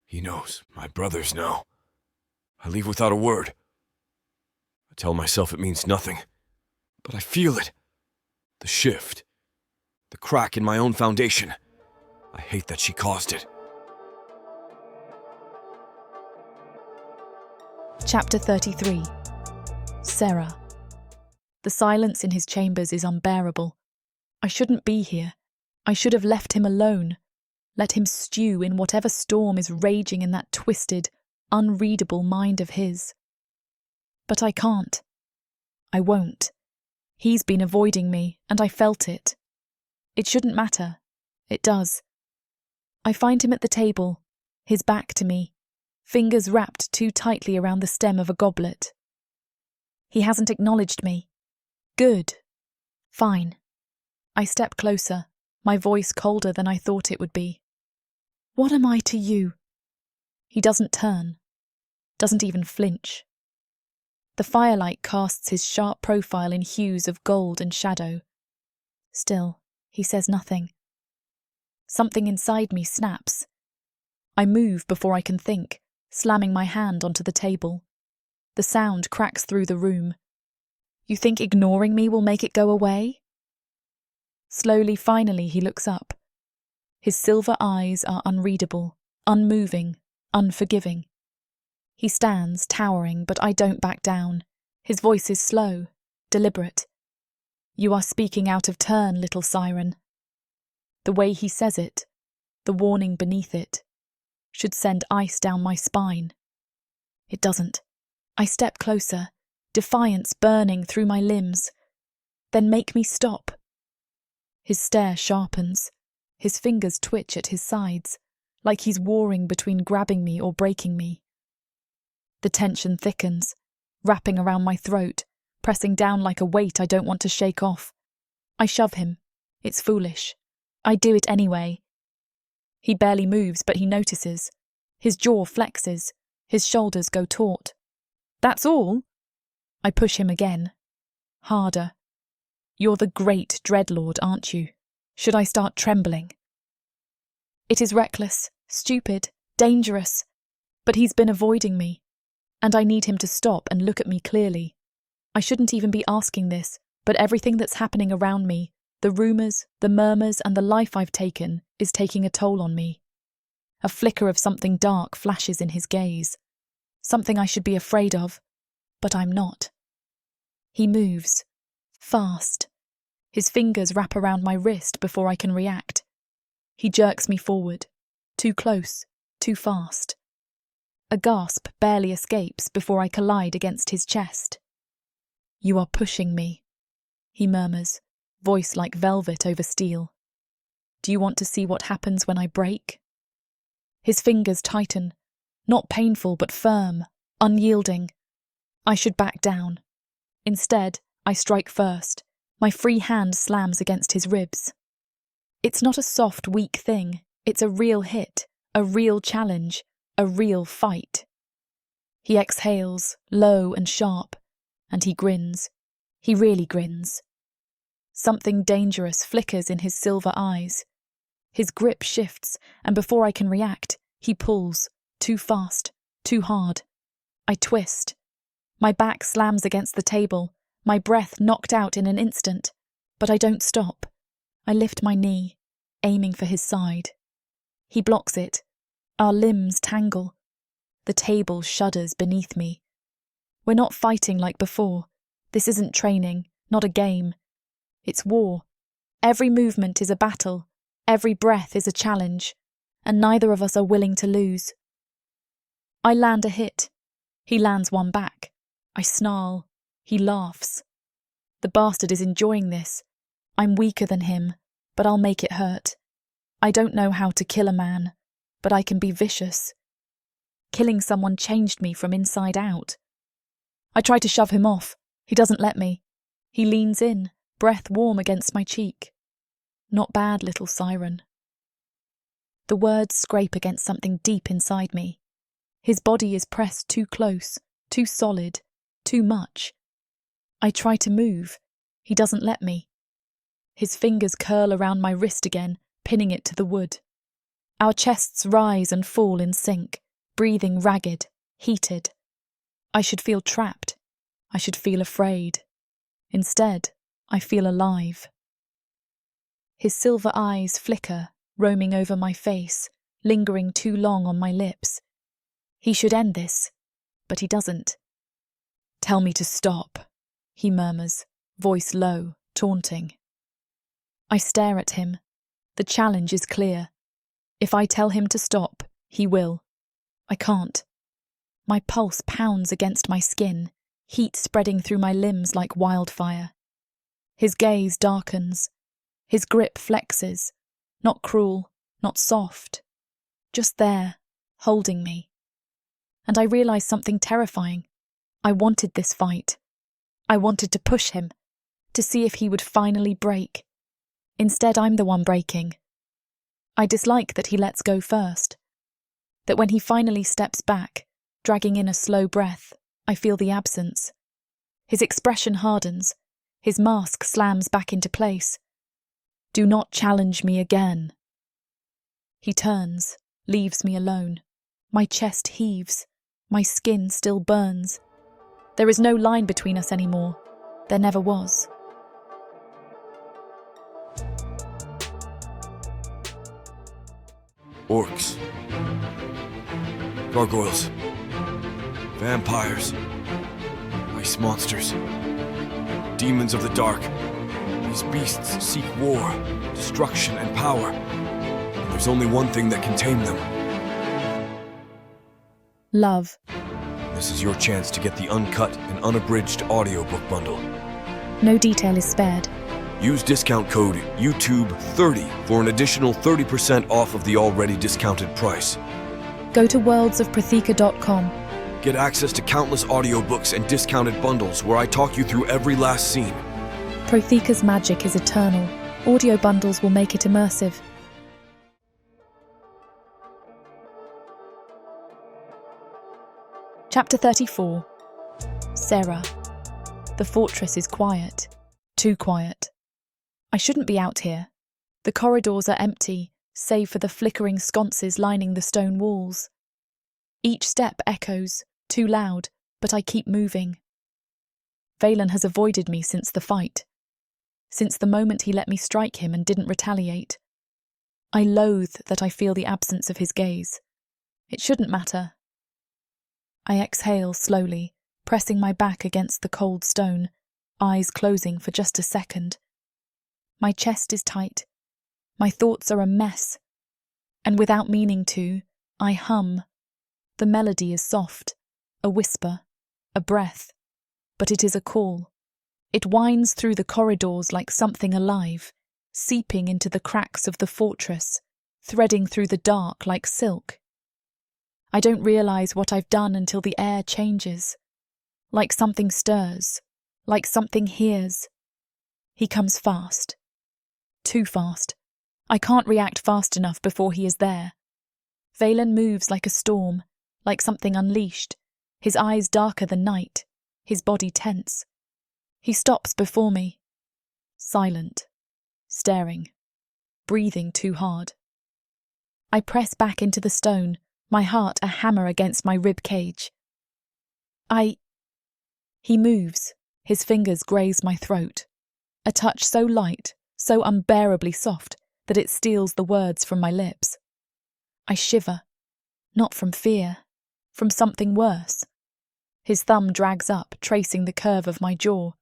He knows, my brothers know. I leave without a word. I tell myself it means nothing, but I feel it. The shift. The crack in my own foundation. I hate that she caused it. Chapter 33. Sarah. The silence in his chambers is unbearable. I shouldn't be here. I should have left him alone. Let him stew in whatever storm is raging in that twisted, unreadable mind of his. But I can't. I won't. He's been avoiding me, and I felt it. It shouldn't matter. It does. I find him at the table, his back to me, fingers wrapped too tightly around the stem of a goblet. He hasn't acknowledged me. Good. Fine. I step closer, my voice colder than I thought it would be. What am I to you? He doesn't turn, doesn't even flinch. The firelight casts his sharp profile in hues of gold and shadow. Still, he says nothing. Something inside me snaps. I move before I can think, slamming my hand onto the table. The sound cracks through the room. You think ignoring me will make it go away? Slowly, finally, he looks up. His silver eyes are unreadable, unmoving, unforgiving. He stands, towering, but I don't back down. His voice is slow, deliberate. You are speaking out of turn, little siren. The way he says it, the warning beneath it, should send ice down my spine. It doesn't. I step closer, defiance burning through my limbs. Then make me stop. His stare sharpens. His fingers twitch at his sides, like he's warring between grabbing me or breaking me. The tension thickens, wrapping around my throat, pressing down like a weight I don't want to shake off. I shove him. It's foolish. I do it anyway. He barely moves, but he notices. His jaw flexes. His shoulders go taut. That's all? I push him again. Harder. You're the great Dreadlord, aren't you? Should I start trembling? It is reckless, stupid, dangerous. But he's been avoiding me. And I need him to stop and look at me clearly. I shouldn't even be asking this, but everything that's happening around me, the rumours, the murmurs, and the life I've taken, is taking a toll on me. A flicker of something dark flashes in his gaze. Something I should be afraid of, but I'm not. He moves. Fast. His fingers wrap around my wrist before I can react. He jerks me forward. too close, too fast. A gasp barely escapes before I collide against his chest. "You are pushing me," he murmurs, voice like velvet over steel. "Do you want to see what happens when I break?" His fingers tighten, not painful but firm, unyielding. I should back down. Instead, I strike first. My free hand slams against his ribs. It's not a soft, weak thing. It's a real hit, a real challenge, a real fight. He exhales, low and sharp, and he grins. He really grins. Something dangerous flickers in his silver eyes. His grip shifts, and before I can react, he pulls, too fast, too hard. I twist. My back slams against the table, my breath knocked out in an instant, but I don't stop. I lift my knee, aiming for his side. He blocks it. Our limbs tangle. The table shudders beneath me. We're not fighting like before. This isn't training, not a game. It's war. Every movement is a battle. Every breath is a challenge. And neither of us are willing to lose. I land a hit. He lands one back. I snarl. He laughs. The bastard is enjoying this. I'm weaker than him, but I'll make it hurt. I don't know how to kill a man, but I can be vicious. Killing someone changed me from inside out. I try to shove him off. He doesn't let me. He leans in, breath warm against my cheek. "Not bad, little siren." The words scrape against something deep inside me. His body is pressed too close, too solid, too much. I try to move. He doesn't let me. His fingers curl around my wrist again, pinning it to the wood. Our chests rise and fall in sync, breathing ragged, heated. I should feel trapped. I should feel afraid. Instead, I feel alive. His silver eyes flicker, roaming over my face, lingering too long on my lips. He should end this, but he doesn't. "Tell me to stop," he murmurs, voice low, taunting. I stare at him. The challenge is clear. If I tell him to stop, he will. I can't. My pulse pounds against my skin, heat spreading through my limbs like wildfire. His gaze darkens. His grip flexes. Not cruel, not soft. Just there, holding me. And I realize something terrifying. I wanted this fight. I wanted to push him, to see if he would finally break. Instead, I'm the one breaking. I dislike that he lets go first. That when he finally steps back, dragging in a slow breath, I feel the absence. His expression hardens. His mask slams back into place. "Do not challenge me again." He turns, leaves me alone. My chest heaves. My skin still burns. There is no line between us anymore. There never was. Orcs. Gargoyles. Vampires. Ice monsters. Demons of the dark. These beasts seek war, destruction, and power. And there's only one thing that can tame them. Love. This is your chance to get the uncut and unabridged audiobook bundle. No detail is spared. Use discount code YouTube30 for an additional 30% off of the already discounted price. Go to worldsofprotheka.com. Get access to countless audiobooks and discounted bundles where I talk you through every last scene. Protheka's magic is eternal. Audio bundles will make it immersive. Chapter 34. Sarah. The fortress is quiet. Too quiet. I shouldn't be out here. The corridors are empty, save for the flickering sconces lining the stone walls. Each step echoes, too loud, but I keep moving. Veylan has avoided me since the fight. Since the moment he let me strike him and didn't retaliate. I loathe that I feel the absence of his gaze. It shouldn't matter. I exhale slowly, pressing my back against the cold stone, eyes closing for just a second. My chest is tight. My thoughts are a mess. and without meaning to, I hum. The melody is soft, a whisper, a breath, but it is a call. It winds through the corridors like something alive, seeping into the cracks of the fortress, threading through the dark like silk. I don't realize what I've done until the air changes. Like something stirs, like something hears. He comes fast. Too fast. I can't react fast enough before he is there. Veylan moves like a storm, like something unleashed, his eyes darker than night, his body tense. He stops before me, silent, staring, breathing too hard. I press back into the stone, my heart a hammer against my rib cage. He moves, his fingers graze my throat, a touch so light, so unbearably soft, that it steals the words from my lips. I shiver, not from fear, from something worse. His thumb drags up, tracing the curve of my jaw.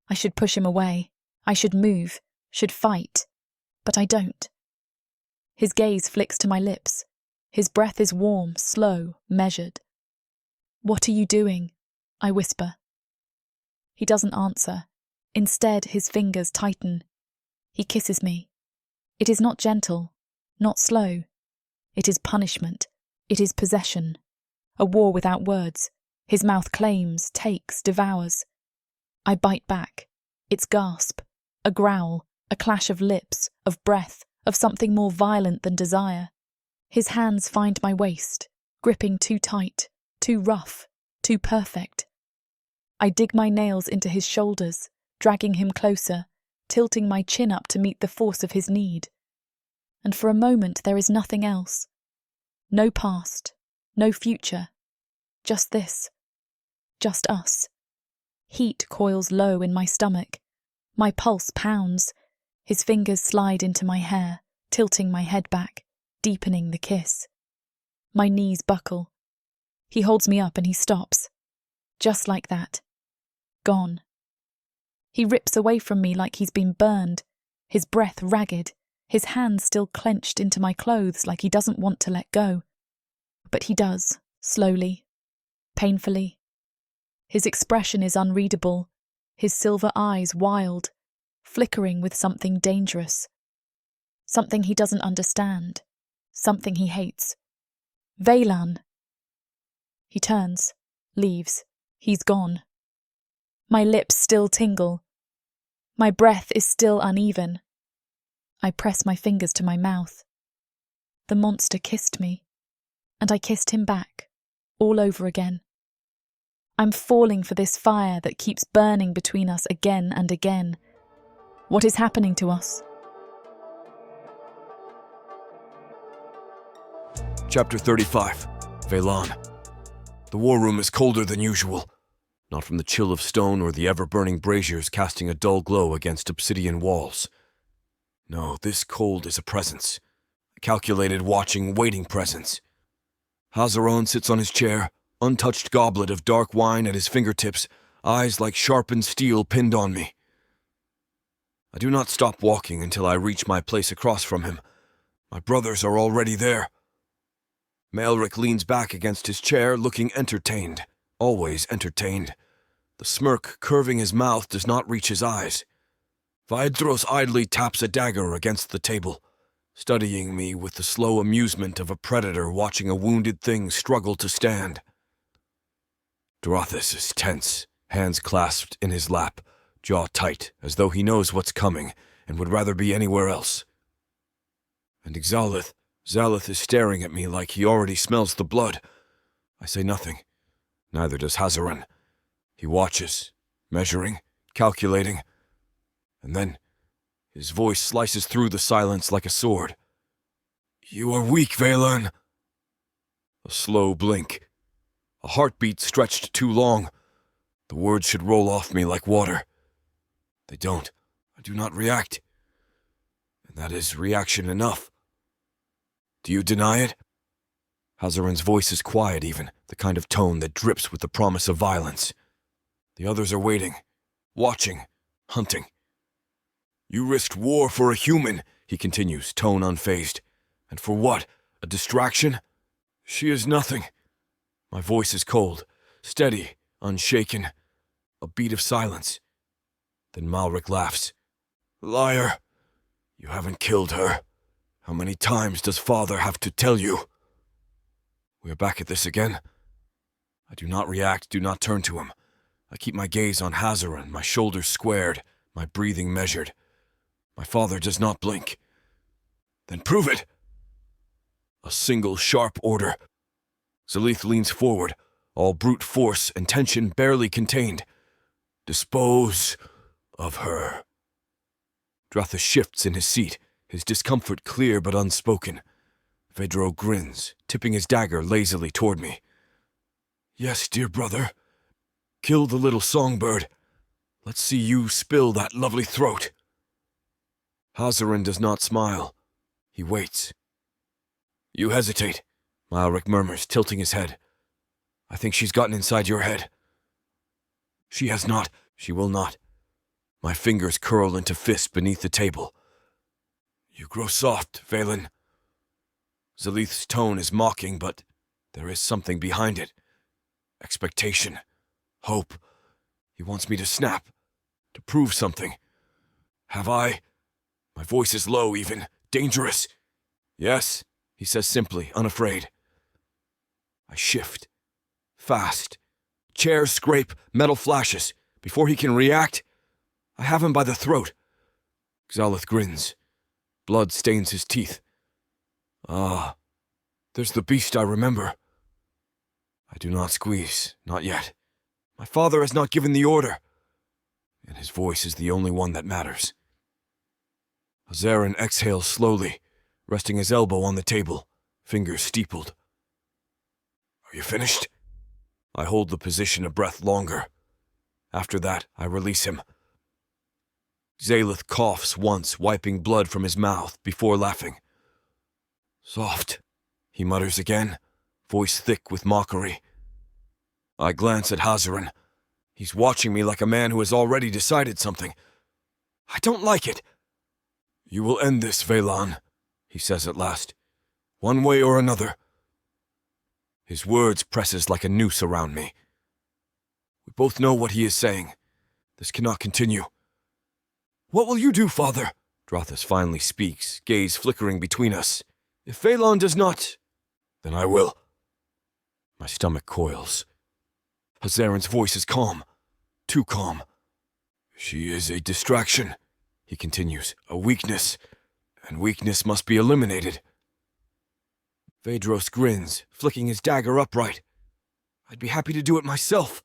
I should push him away. I should move, should fight, but I don't. His gaze flicks to my lips. His breath is warm, slow, measured. "What are you doing?" I whisper. He doesn't answer. Instead, his fingers tighten. He kisses me. It is not gentle, not slow. It is punishment. It is possession. A war without words. His mouth claims, takes, devours. I bite back. Its gasp. A growl. A clash of lips, of breath, of something more violent than desire. His hands find my waist, gripping too tight, too rough, too perfect. I dig my nails into his shoulders, dragging him closer, tilting my chin up to meet the force of his need. And for a moment there is nothing else. No past, no future. Just this. Just us. Heat coils low in my stomach. My pulse pounds. His fingers slide into my hair, tilting my head back, deepening the kiss. My knees buckle. He holds me up and he stops. Just like that. Gone. He rips away from me like he's been burned, his breath ragged, his hands still clenched into my clothes like he doesn't want to let go. But he does, slowly, painfully. His expression is unreadable, his silver eyes wild, flickering with something dangerous. Something he doesn't understand, something he hates. Veylan! He turns, leaves. He's gone. My lips still tingle. My breath is still uneven. I press my fingers to my mouth. The monster kissed me, and I kissed him back, all over again. I'm falling for this fire that keeps burning between us again and again. What is happening to us? Chapter 35. Veylan. The war room is colder than usual. Not from the chill of stone or the ever-burning braziers casting a dull glow against obsidian walls. No, this cold is a presence. A calculated, watching, waiting presence. Hazaron sits on his chair, untouched goblet of dark wine at his fingertips, eyes like sharpened steel pinned on me. I do not stop walking until I reach my place across from him. My brothers are already there. Maelric leans back against his chair, looking entertained, always entertained. The smirk curving his mouth does not reach his eyes. Vaedros idly taps a dagger against the table, studying me with the slow amusement of a predator watching a wounded thing struggle to stand. Drothis is tense, hands clasped in his lap, jaw tight, as though he knows what's coming and would rather be anywhere else. And Zalith is staring at me like he already smells the blood. I say nothing. Neither does Hazaron. He watches, measuring, calculating, and then his voice slices through the silence like a sword. "You are weak, Veylan." A slow blink. A heartbeat stretched too long. The words should roll off me like water. They don't. I do not react. And that is reaction enough. Do you deny it? Hazaron's voice is quiet even, the kind of tone that drips with the promise of violence. The others are waiting, watching, hunting. "You risked war for a human," he continues, tone unfazed. "And for what? A distraction? She is nothing. My voice is cold, steady, unshaken. A beat of silence. Then Malric laughs. Liar! You haven't killed her. How many times does father have to tell you? We are back at this again. I do not react, do not turn to him. I keep my gaze on Hazaran, my shoulders squared, my breathing measured. My father does not blink. Then prove it! A single sharp order. Zalith leans forward, all brute force and tension barely contained. Dispose of her. Drathis shifts in his seat, his discomfort clear but unspoken. Vedro grins, tipping his dagger lazily toward me. Yes, dear brother. Kill the little songbird. Let's see you spill that lovely throat. Hazaran does not smile. He waits. You hesitate, Malric murmurs, tilting his head. I think she's gotten inside your head. She has not. She will not. My fingers curl into fists beneath the table. You grow soft, Veylan. Zalith's tone is mocking, but there is something behind it. Expectation. Hope. He wants me to snap. To prove something. Have I? My voice is low even. Dangerous. Yes, he says simply, unafraid. I shift. Fast. Chairs scrape, metal flashes. Before he can react, I have him by the throat. Xalith grins. Blood stains his teeth. Ah, there's the beast I remember. I do not squeeze, not yet. My father has not given the order. And his voice is the only one that matters. Hazaran exhales slowly, resting his elbow on the table, fingers steepled. Are you finished? I hold the position a breath longer. After that, I release him. Zalith coughs once, wiping blood from his mouth before laughing. Soft, he mutters again, voice thick with mockery. I glance at Hazaran. He's watching me like a man who has already decided something. I don't like it. You will end this, Veylan, he says at last. One way or another. His words presses like a noose around me. We both know what he is saying. This cannot continue. What will you do, father? Drathis finally speaks, gaze flickering between us. If Veylan does not, then I will. My stomach coils. Hazaran's voice is calm. Too calm. She is a distraction, he continues. A weakness. And weakness must be eliminated. Vedros grins, flicking his dagger upright. I'd be happy to do it myself.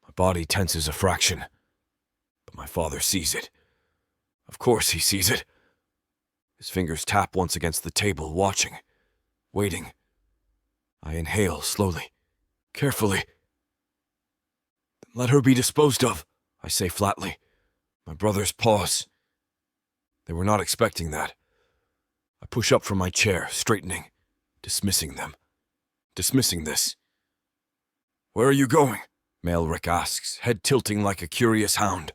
My body tenses a fraction. But my father sees it. Of course he sees it. His fingers tap once against the table, watching. Waiting. I inhale slowly. Carefully. Let her be disposed of, I say flatly. My brothers pause. They were not expecting that. I push up from my chair, straightening, dismissing them. Dismissing this. Where are you going? Malric asks, head tilting like a curious hound.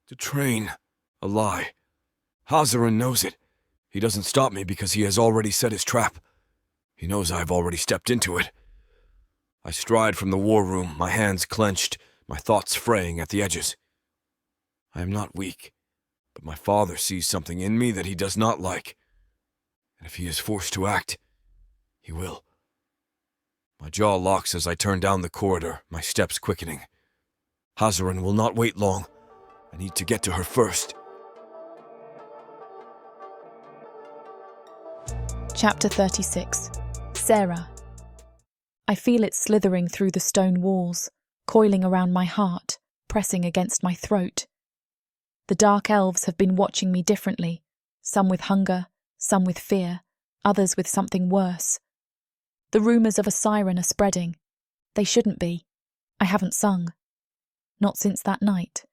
To train. A lie. Hazaran knows it. He doesn't stop me because he has already set his trap. He knows I have already stepped into it. I stride from the war room, my hands clenched, my thoughts fraying at the edges. I am not weak, but my father sees something in me that he does not like. And if he is forced to act, he will. My jaw locks as I turn down the corridor, my steps quickening. Hazaran will not wait long. I need to get to her first. Chapter 36. Sarah. I feel it slithering through the stone walls, coiling around my heart, pressing against my throat. The dark elves have been watching me differently, some with hunger, some with fear, others with something worse. The rumours of a siren are spreading. They shouldn't be. I haven't sung. Not since that night.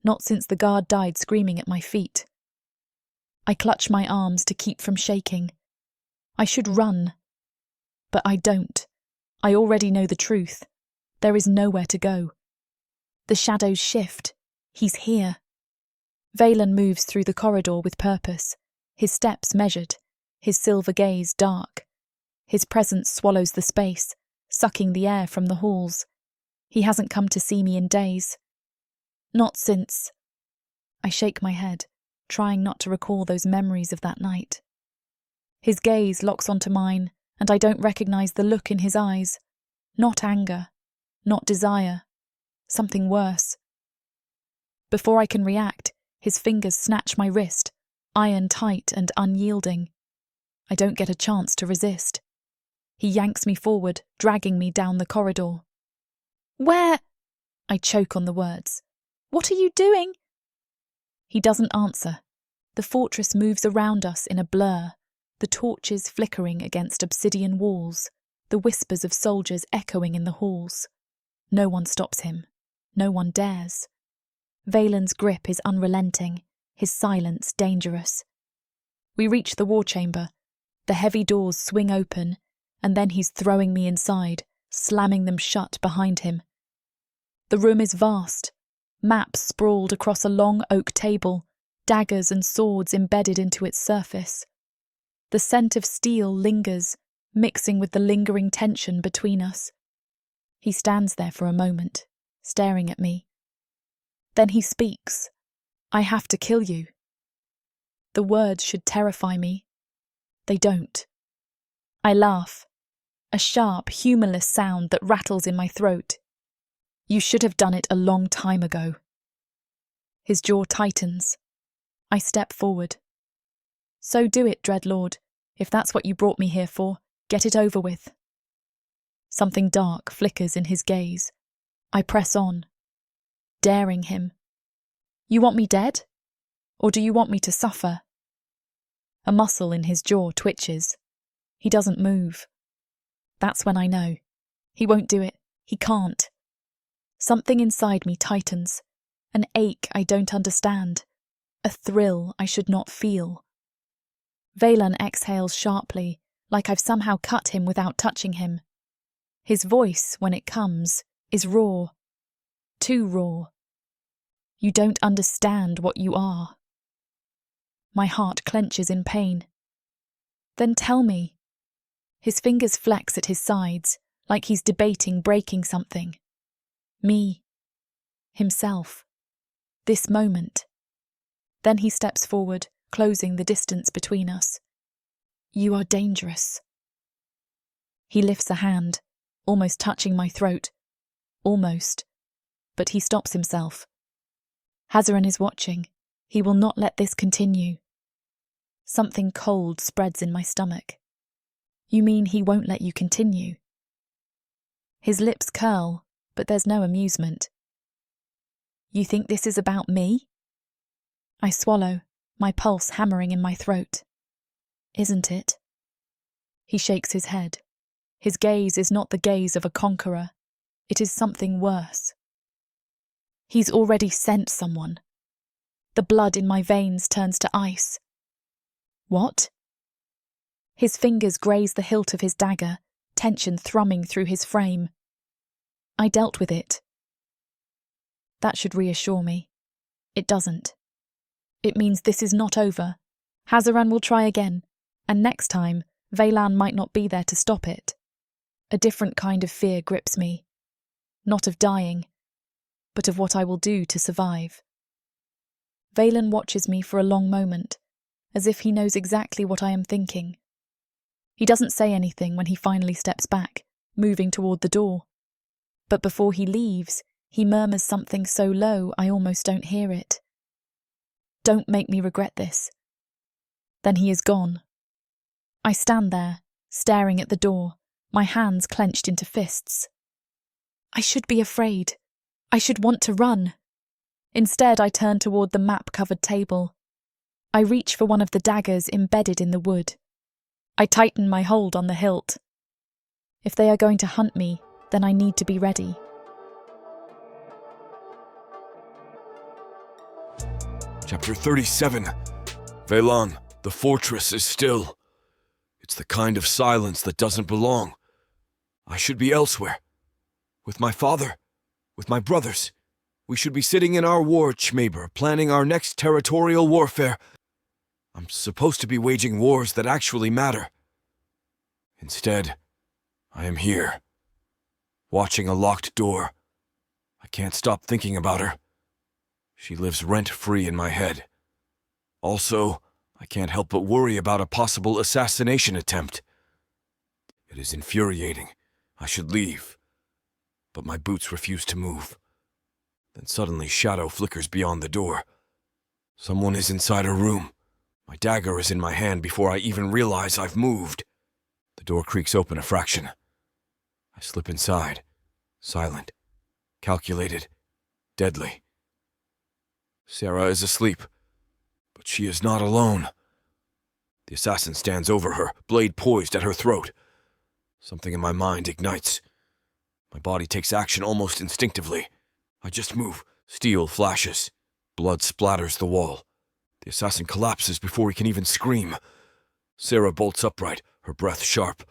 Not since the guard died screaming at my feet. I clutch my arms to keep from shaking. I should run. But I don't. I already know the truth. There is nowhere to go. The shadows shift. He's here. Veylan moves through the corridor with purpose, his steps measured, his silver gaze dark. His presence swallows the space, sucking the air from the halls. He hasn't come to see me in days. Not since. I shake my head, trying not to recall those memories of that night. His gaze locks onto mine, and I don't recognize the look in his eyes. Not anger, not desire, something worse. Before I can react, his fingers snatch my wrist, iron tight and unyielding. I don't get a chance to resist. He yanks me forward, dragging me down the corridor. Where? I choke on the words. What are you doing? He doesn't answer. The fortress moves around us in a blur, the torches flickering against obsidian walls, the whispers of soldiers echoing in the halls. No one stops him. No one dares. Veylan's grip is unrelenting, his silence dangerous. We reach the war chamber. The heavy doors swing open, and then he's throwing me inside, slamming them shut behind him. The room is vast. Maps sprawled across a long oak table, daggers and swords embedded into its surface. The scent of steel lingers, mixing with the lingering tension between us. He stands there for a moment, staring at me. Then he speaks. I have to kill you. The words should terrify me. They don't. I laugh. A sharp, humourless sound that rattles in my throat. You should have done it a long time ago. His jaw tightens. I step forward. So do it, Dreadlord. If that's what you brought me here for, get it over with. Something dark flickers in his gaze. I press on, daring him. You want me dead? Or do you want me to suffer? A muscle in his jaw twitches. He doesn't move. That's when I know. He won't do it. He can't. Something inside me tightens. An ache I don't understand. A thrill I should not feel. Veylan exhales sharply, like I've somehow cut him without touching him. His voice, when it comes, is raw. Too raw. You don't understand what you are. My heart clenches in pain. Then tell me. His fingers flex at his sides, like he's debating breaking something. Me. Himself. This moment. Then he steps forward, closing the distance between us. You are dangerous. He lifts a hand, almost touching my throat. Almost. But he stops himself. Hazaran is watching. He will not let this continue. Something cold spreads in my stomach. You mean he won't let you continue? His lips curl, but there's no amusement. You think this is about me? I swallow, my pulse hammering in my throat. Isn't it? He shakes his head. His gaze is not the gaze of a conqueror. It is something worse. He's already sent someone. The blood in my veins turns to ice. What? His fingers graze the hilt of his dagger, tension thrumming through his frame. I dealt with it. That should reassure me. It doesn't. It means this is not over. Hazaran will try again, and next time, Veylan might not be there to stop it. A different kind of fear grips me. Not of dying, but of what I will do to survive. Veylan watches me for a long moment, as if he knows exactly what I am thinking. He doesn't say anything when he finally steps back, moving toward the door. But before he leaves, he murmurs something so low I almost don't hear it. Don't make me regret this. Then he is gone. I stand there, staring at the door, my hands clenched into fists. I should be afraid. I should want to run. Instead, I turn toward the map-covered table. I reach for one of the daggers embedded in the wood. I tighten my hold on the hilt. If they are going to hunt me, then I need to be ready. Chapter 37. Veylan, the fortress is still. It's the kind of silence that doesn't belong. I should be elsewhere. With my father. With my brothers. We should be sitting in our war chamber, planning our next territorial warfare. I'm supposed to be waging wars that actually matter. Instead, I am here, watching a locked door. I can't stop thinking about her. She lives rent-free in my head. Also, I can't help but worry about a possible assassination attempt. It is infuriating. I should leave. But my boots refuse to move. Then suddenly shadow flickers beyond the door. Someone is inside a room. My dagger is in my hand before I even realize I've moved. The door creaks open a fraction. I slip inside, silent, calculated, deadly. Sarah is asleep, but she is not alone. The assassin stands over her, blade poised at her throat. Something in my mind ignites. My body takes action almost instinctively. I just move. Steel flashes. Blood splatters the wall. The assassin collapses before he can even scream. Sarah bolts upright, her breath sharp,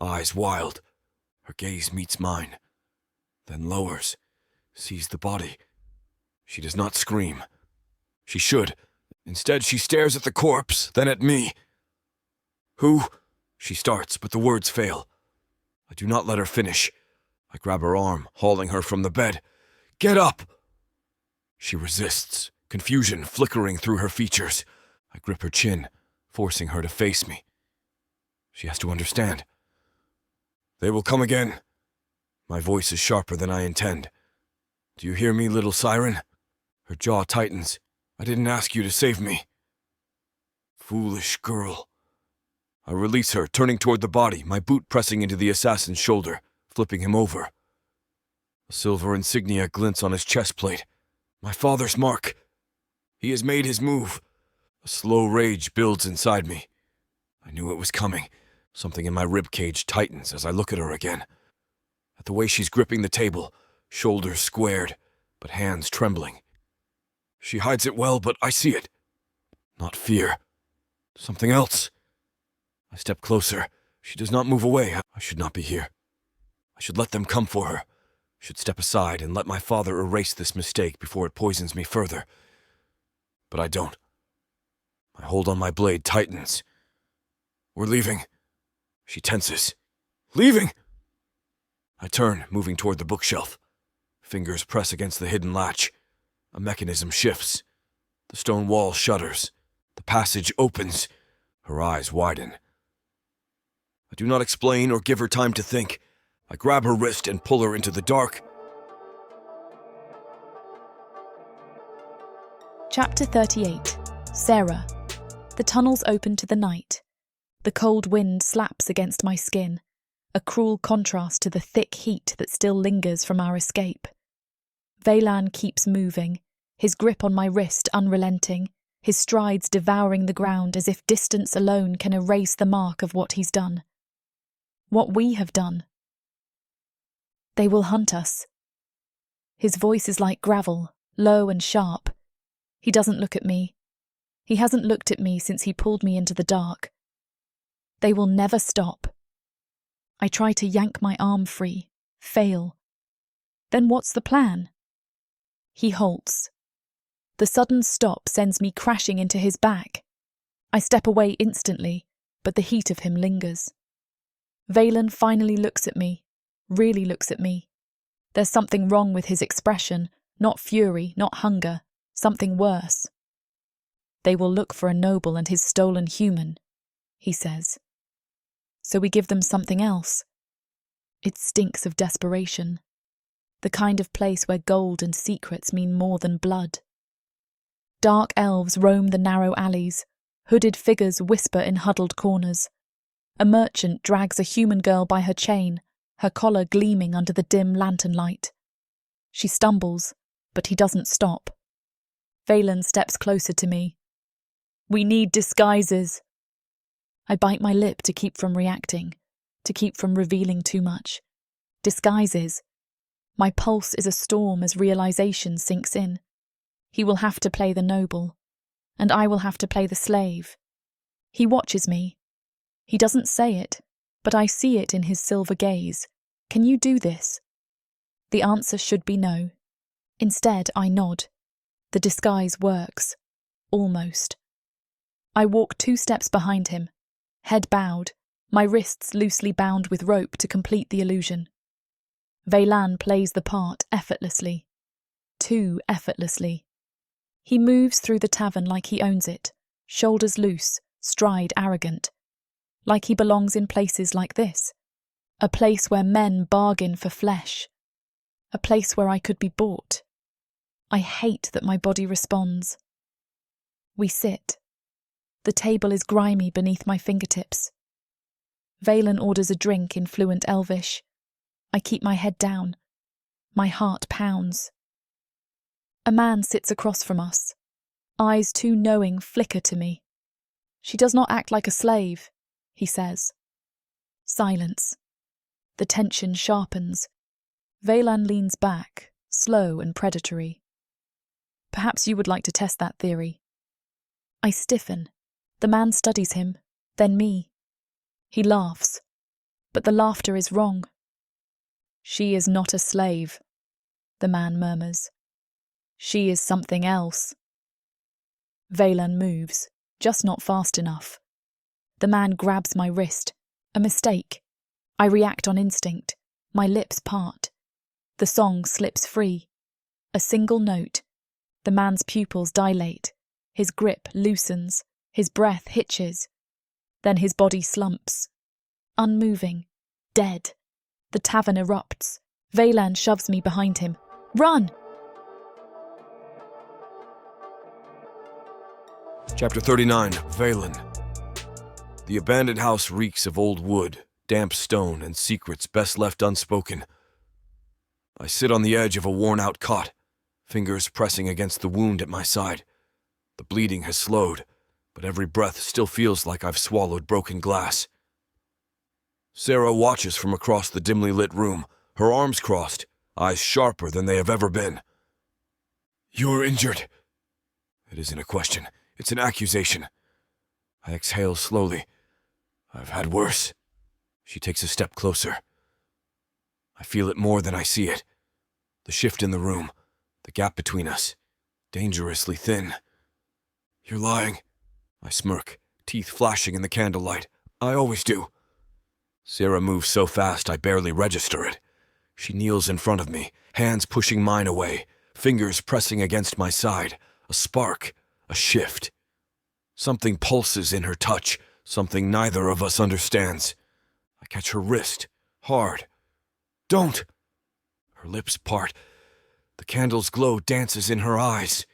eyes wild. Her gaze meets mine, then lowers, sees the body. She does not scream. She should. Instead, she stares at the corpse, then at me. Who? She starts, but the words fail. I do not let her finish. I grab her arm, hauling her from the bed. Get up! She resists, confusion flickering through her features. I grip her chin, forcing her to face me. She has to understand. They will come again. My voice is sharper than I intend. Do you hear me, little siren? Her jaw tightens. I didn't ask you to save me. Foolish girl. I release her, turning toward the body, my boot pressing into the assassin's shoulder, flipping him over. A silver insignia glints on his chest plate. My father's mark. He has made his move. A slow rage builds inside me. I knew it was coming. Something in my ribcage tightens as I look at her again. At the way she's gripping the table, shoulders squared, but hands trembling. She hides it well, but I see it. Not fear. Something else. I step closer. She does not move away. I should not be here. I should let them come for her. Should step aside and let my father erase this mistake before it poisons me further. But I don't. My hold on my blade tightens. We're leaving. She tenses. Leaving! I turn, moving toward the bookshelf. Fingers press against the hidden latch. A mechanism shifts. The stone wall shudders. The passage opens. Her eyes widen. I do not explain or give her time to think. I grab her wrist and pull her into the dark. Chapter 38. Sarah. The tunnels open to the night. The cold wind slaps against my skin, a cruel contrast to the thick heat that still lingers from our escape. Veylan keeps moving, his grip on my wrist unrelenting, his strides devouring the ground as if distance alone can erase the mark of what he's done. What we have done. They will hunt us. His voice is like gravel, low and sharp. He doesn't look at me. He hasn't looked at me since he pulled me into the dark. They will never stop. I try to yank my arm free, fail. Then what's the plan? He halts. The sudden stop sends me crashing into his back. I step away instantly, but the heat of him lingers. Veylan finally looks at me, really looks at me. There's something wrong with his expression, not fury, not hunger, something worse. They will look for a noble and his stolen human, he says. So we give them something else. It stinks of desperation. The kind of place where gold and secrets mean more than blood. Dark elves roam the narrow alleys. Hooded figures whisper in huddled corners. A merchant drags a human girl by her chain, her collar gleaming under the dim lantern light. She stumbles, but he doesn't stop. Veylan steps closer to me. We need disguises. I bite my lip to keep from reacting, to keep from revealing too much. Disguises. My pulse is a storm as realization sinks in. He will have to play the noble, and I will have to play the slave. He watches me. He doesn't say it, but I see it in his silver gaze. Can you do this? The answer should be no. Instead, I nod. The disguise works. Almost. I walk 2 steps behind him, head bowed, my wrists loosely bound with rope to complete the illusion. Veylan plays the part effortlessly. Too effortlessly. He moves through the tavern like he owns it, shoulders loose, stride arrogant. Like he belongs in places like this. A place where men bargain for flesh. A place where I could be bought. I hate that my body responds. We sit. The table is grimy beneath my fingertips. Veylan orders a drink in fluent Elvish. I keep my head down. My heart pounds. A man sits across from us. Eyes too knowing flicker to me. She does not act like a slave, he says. Silence. The tension sharpens. Veylan leans back, slow and predatory. Perhaps you would like to test that theory. I stiffen. The man studies him, then me. He laughs, but the laughter is wrong. She is not a slave, the man murmurs. She is something else. Veylan moves, just not fast enough. The man grabs my wrist. A mistake. I react on instinct. My lips part. The song slips free. A single note. The man's pupils dilate. His grip loosens. His breath hitches. Then his body slumps. Unmoving. Dead. The tavern erupts. Veylan shoves me behind him. Run! Chapter 39, Veylan. The abandoned house reeks of old wood, damp stone, and secrets best left unspoken. I sit on the edge of a worn-out cot, fingers pressing against the wound at my side. The bleeding has slowed, but every breath still feels like I've swallowed broken glass. Sarah watches from across the dimly lit room, her arms crossed, eyes sharper than they have ever been. "You're injured." It isn't a question, it's an accusation. I exhale slowly. I've had worse. She takes a step closer. I feel it more than I see it. The shift in the room, the gap between us, dangerously thin. "You're lying." I smirk, teeth flashing in the candlelight. "I always do." Sarah moves so fast I barely register it. She kneels in front of me, hands pushing mine away, fingers pressing against my side. A spark, a shift. Something pulses in her touch, something neither of us understands. I catch her wrist, hard. "Don't!" Her lips part. The candle's glow dances in her eyes.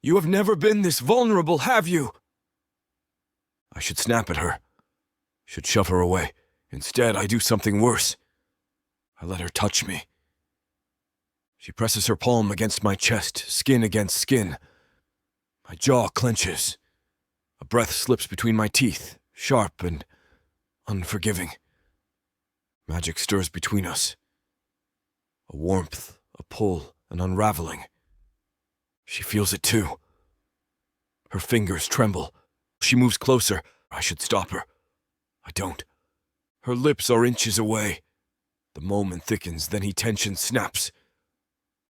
"You have never been this vulnerable, have you?" I should snap at her. Should shove her away. Instead, I do something worse. I let her touch me. She presses her palm against my chest, skin against skin. My jaw clenches. A breath slips between my teeth, sharp and unforgiving. Magic stirs between us. A warmth, a pull, an unraveling. She feels it too. Her fingers tremble. She moves closer. I should stop her. I don't. Her lips are inches away. The moment thickens, then tension snaps.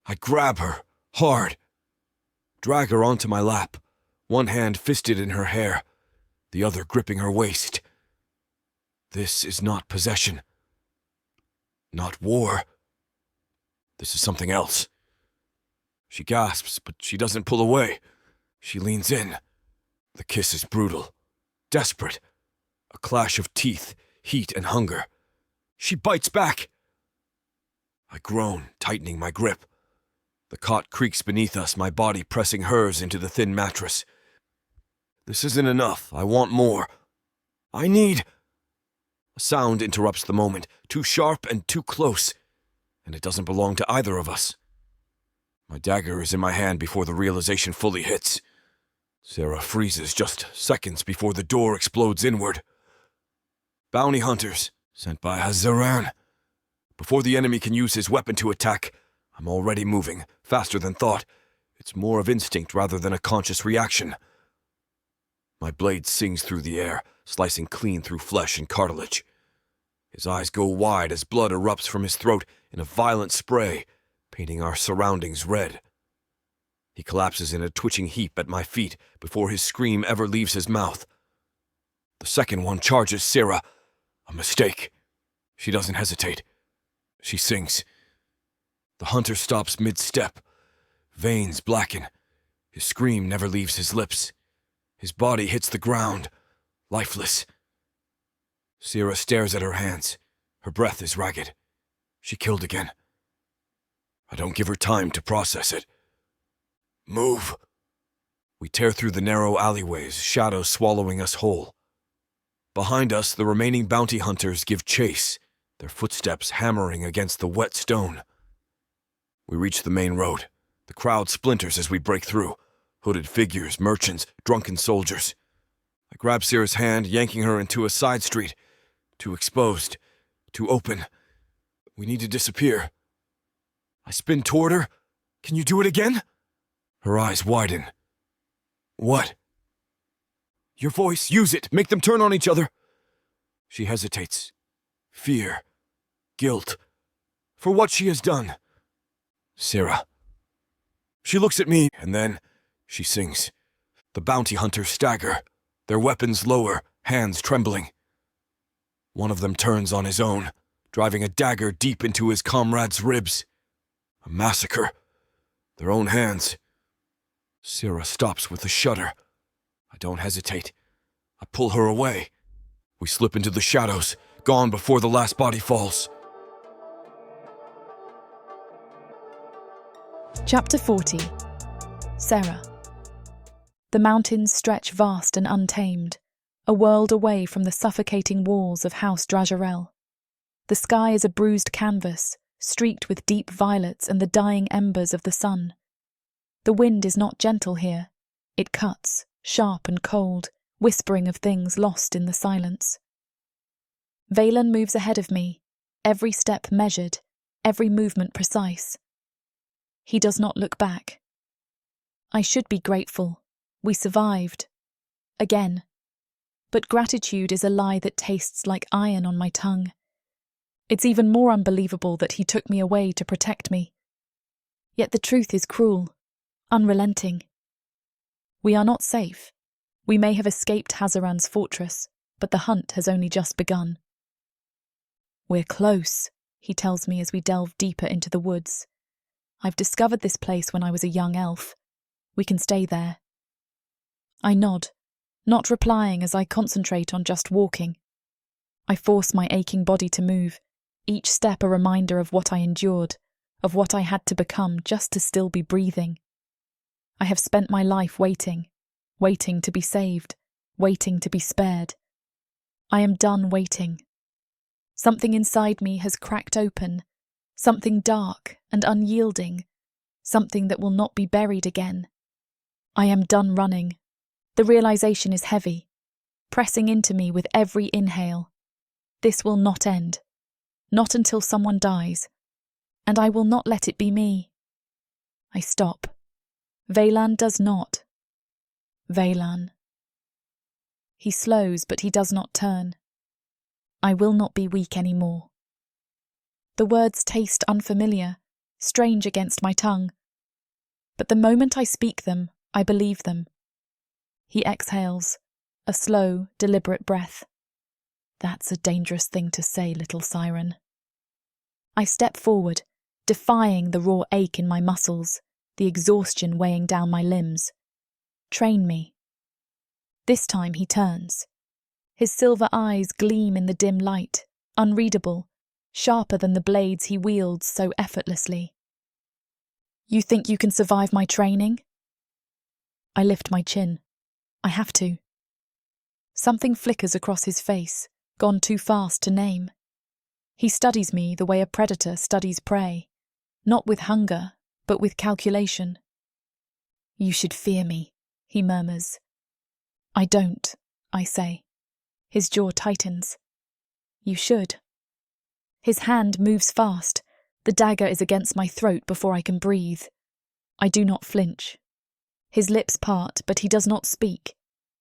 I grab her, hard. Drag her onto my lap, one hand fisted in her hair, the other gripping her waist. This is not possession. Not war. This is something else. She gasps, but she doesn't pull away. She leans in. The kiss is brutal, desperate. A clash of teeth, heat and hunger. She bites back. I groan, tightening my grip. The cot creaks beneath us, my body pressing hers into the thin mattress. This isn't enough. I want more. I need... A sound interrupts the moment, too sharp and too close, and it doesn't belong to either of us. My dagger is in my hand before the realization fully hits. Sarah freezes just seconds before the door explodes inward. Bounty hunters, sent by Hazaran. Before the enemy can use his weapon to attack, I'm already moving, faster than thought. It's more of instinct rather than a conscious reaction. My blade sings through the air, slicing clean through flesh and cartilage. His eyes go wide as blood erupts from his throat in a violent spray, painting our surroundings red. He collapses in a twitching heap at my feet before his scream ever leaves his mouth. The second one charges Sarah. A mistake. She doesn't hesitate. She sings. The hunter stops mid-step. Veins blacken. His scream never leaves his lips. His body hits the ground, lifeless. Sarah stares at her hands. Her breath is ragged. She killed again. I don't give her time to process it. Move. We tear through the narrow alleyways, shadows swallowing us whole. Behind us, the remaining bounty hunters give chase, their footsteps hammering against the wet stone. We reach the main road. The crowd splinters as we break through. Hooded figures, merchants, drunken soldiers. I grab Sarah's hand, yanking her into a side street. Too exposed. Too open. We need to disappear. I spin toward her. Can you do it again? Her eyes widen. What? Your voice, use it. Make them turn on each other. She hesitates. Fear. Guilt. For what she has done. Sarah. She looks at me, and then she sings. The bounty hunters stagger, their weapons lower, hands trembling. One of them turns on his own, driving a dagger deep into his comrade's ribs. A massacre. Their own hands. Sarah stops with a shudder. I don't hesitate. I pull her away. We slip into the shadows, gone before the last body falls. Chapter 40. Sarah. The mountains stretch vast and untamed, a world away from the suffocating walls of House Dragerel. The sky is a bruised canvas, streaked with deep violets and the dying embers of the sun. The wind is not gentle here. It cuts, sharp and cold, whispering of things lost in the silence. Veylan moves ahead of me, every step measured, every movement precise. He does not look back. I should be grateful. We survived. Again. But gratitude is a lie that tastes like iron on my tongue. It's even more unbelievable that he took me away to protect me. Yet the truth is cruel, unrelenting. We are not safe. We may have escaped Hazaran's fortress, but the hunt has only just begun. We're close, he tells me as we delve deeper into the woods. I've discovered this place when I was a young elf. We can stay there. I nod, not replying as I concentrate on just walking. I force my aching body to move, each step a reminder of what I endured, of what I had to become just to still be breathing. I have spent my life waiting to be saved, waiting to be spared. I am done waiting. Something inside me has cracked open, something dark and unyielding, something that will not be buried again. I am done running. The realization is heavy, pressing into me with every inhale. This will not end. Not until someone dies. And I will not let it be me. I stop. Veylan does not. Veylan. He slows, but he does not turn. I will not be weak anymore. The words taste unfamiliar, strange against my tongue. But the moment I speak them, I believe them. He exhales, a slow, deliberate breath. That's a dangerous thing to say, little siren. I step forward, defying the raw ache in my muscles, the exhaustion weighing down my limbs. Train me. This time he turns. His silver eyes gleam in the dim light, unreadable, sharper than the blades he wields so effortlessly. You think you can survive my training? I lift my chin. I have to. Something flickers across his face, gone too fast to name. He studies me the way a predator studies prey, not with hunger, but with calculation. You should fear me, he murmurs. I don't, I say. His jaw tightens. You should. His hand moves fast. The dagger is against my throat before I can breathe. I do not flinch. His lips part, but he does not speak.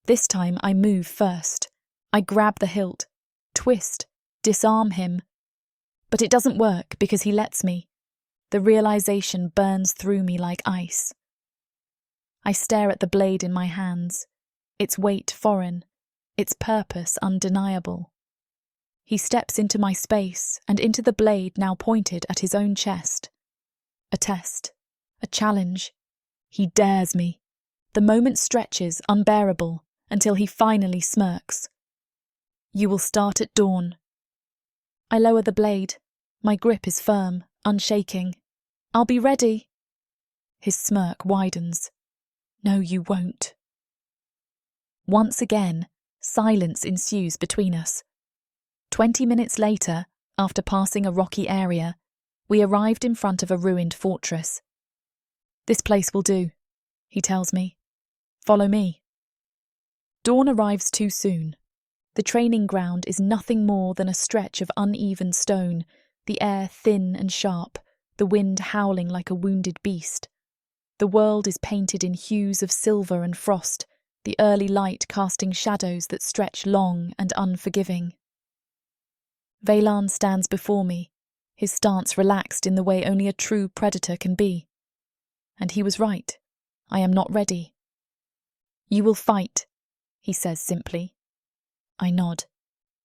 This time I move first. I grab the hilt, twist, disarm him. But it doesn't work because he lets me. The realization burns through me like ice. I stare at the blade in my hands, its weight foreign, its purpose undeniable. He steps into my space and into the blade now pointed at his own chest. A test, a challenge. He dares me. The moment stretches, unbearable, until he finally smirks. You will start at dawn. I lower the blade. My grip is firm, unshaking. I'll be ready. His smirk widens. No, you won't. Once again, silence ensues between us. 20 minutes later, after passing a rocky area, we arrived in front of a ruined fortress. This place will do, he tells me. Follow me. Dawn arrives too soon. The training ground is nothing more than a stretch of uneven stone, the air thin and sharp, the wind howling like a wounded beast. The world is painted in hues of silver and frost, the early light casting shadows that stretch long and unforgiving. Veylan stands before me, his stance relaxed in the way only a true predator can be. And he was right. I am not ready. You will fight, he says simply. I nod.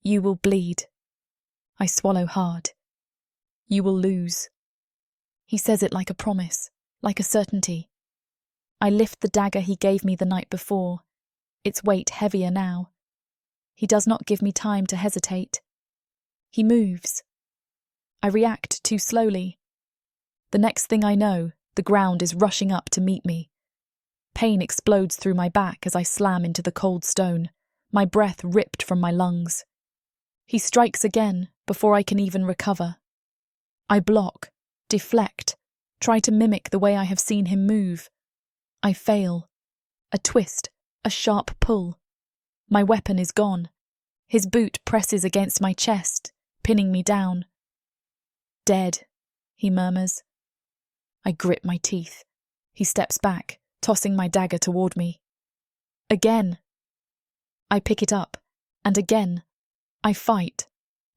You will bleed. I swallow hard. You will lose. He says it like a promise, like a certainty. I lift the dagger he gave me the night before, its weight heavier now. He does not give me time to hesitate. He moves. I react too slowly. The next thing I know, the ground is rushing up to meet me. Pain explodes through my back as I slam into the cold stone, my breath ripped from my lungs. He strikes again before I can even recover. I block, deflect, try to mimic the way I have seen him move. I fail. A twist, a sharp pull. My weapon is gone. His boot presses against my chest, pinning me down. Dead, he murmurs. I grit my teeth. He steps back, tossing my dagger toward me. Again. I pick it up, and again. I fight,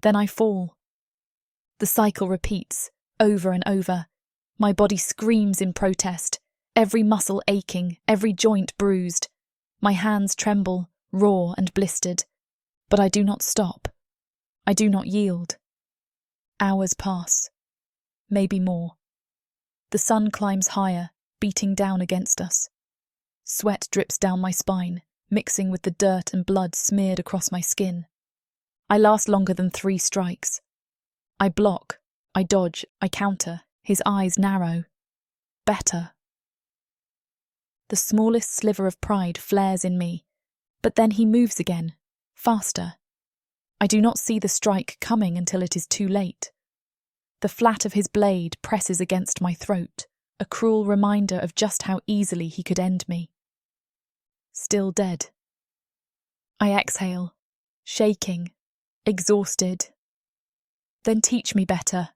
then I fall. The cycle repeats, over and over. My body screams in protest, every muscle aching, every joint bruised. My hands tremble, raw and blistered. But I do not stop. I do not yield. Hours pass. Maybe more. The sun climbs higher, beating down against us. Sweat drips down my spine, mixing with the dirt and blood smeared across my skin. I last longer than 3 strikes. I block, I dodge, I counter, his eyes narrow. Better. The smallest sliver of pride flares in me, but then he moves again, faster. I do not see the strike coming until it is too late. The flat of his blade presses against my throat, a cruel reminder of just how easily he could end me. Still dead. I exhale, shaking, exhausted. Then teach me better.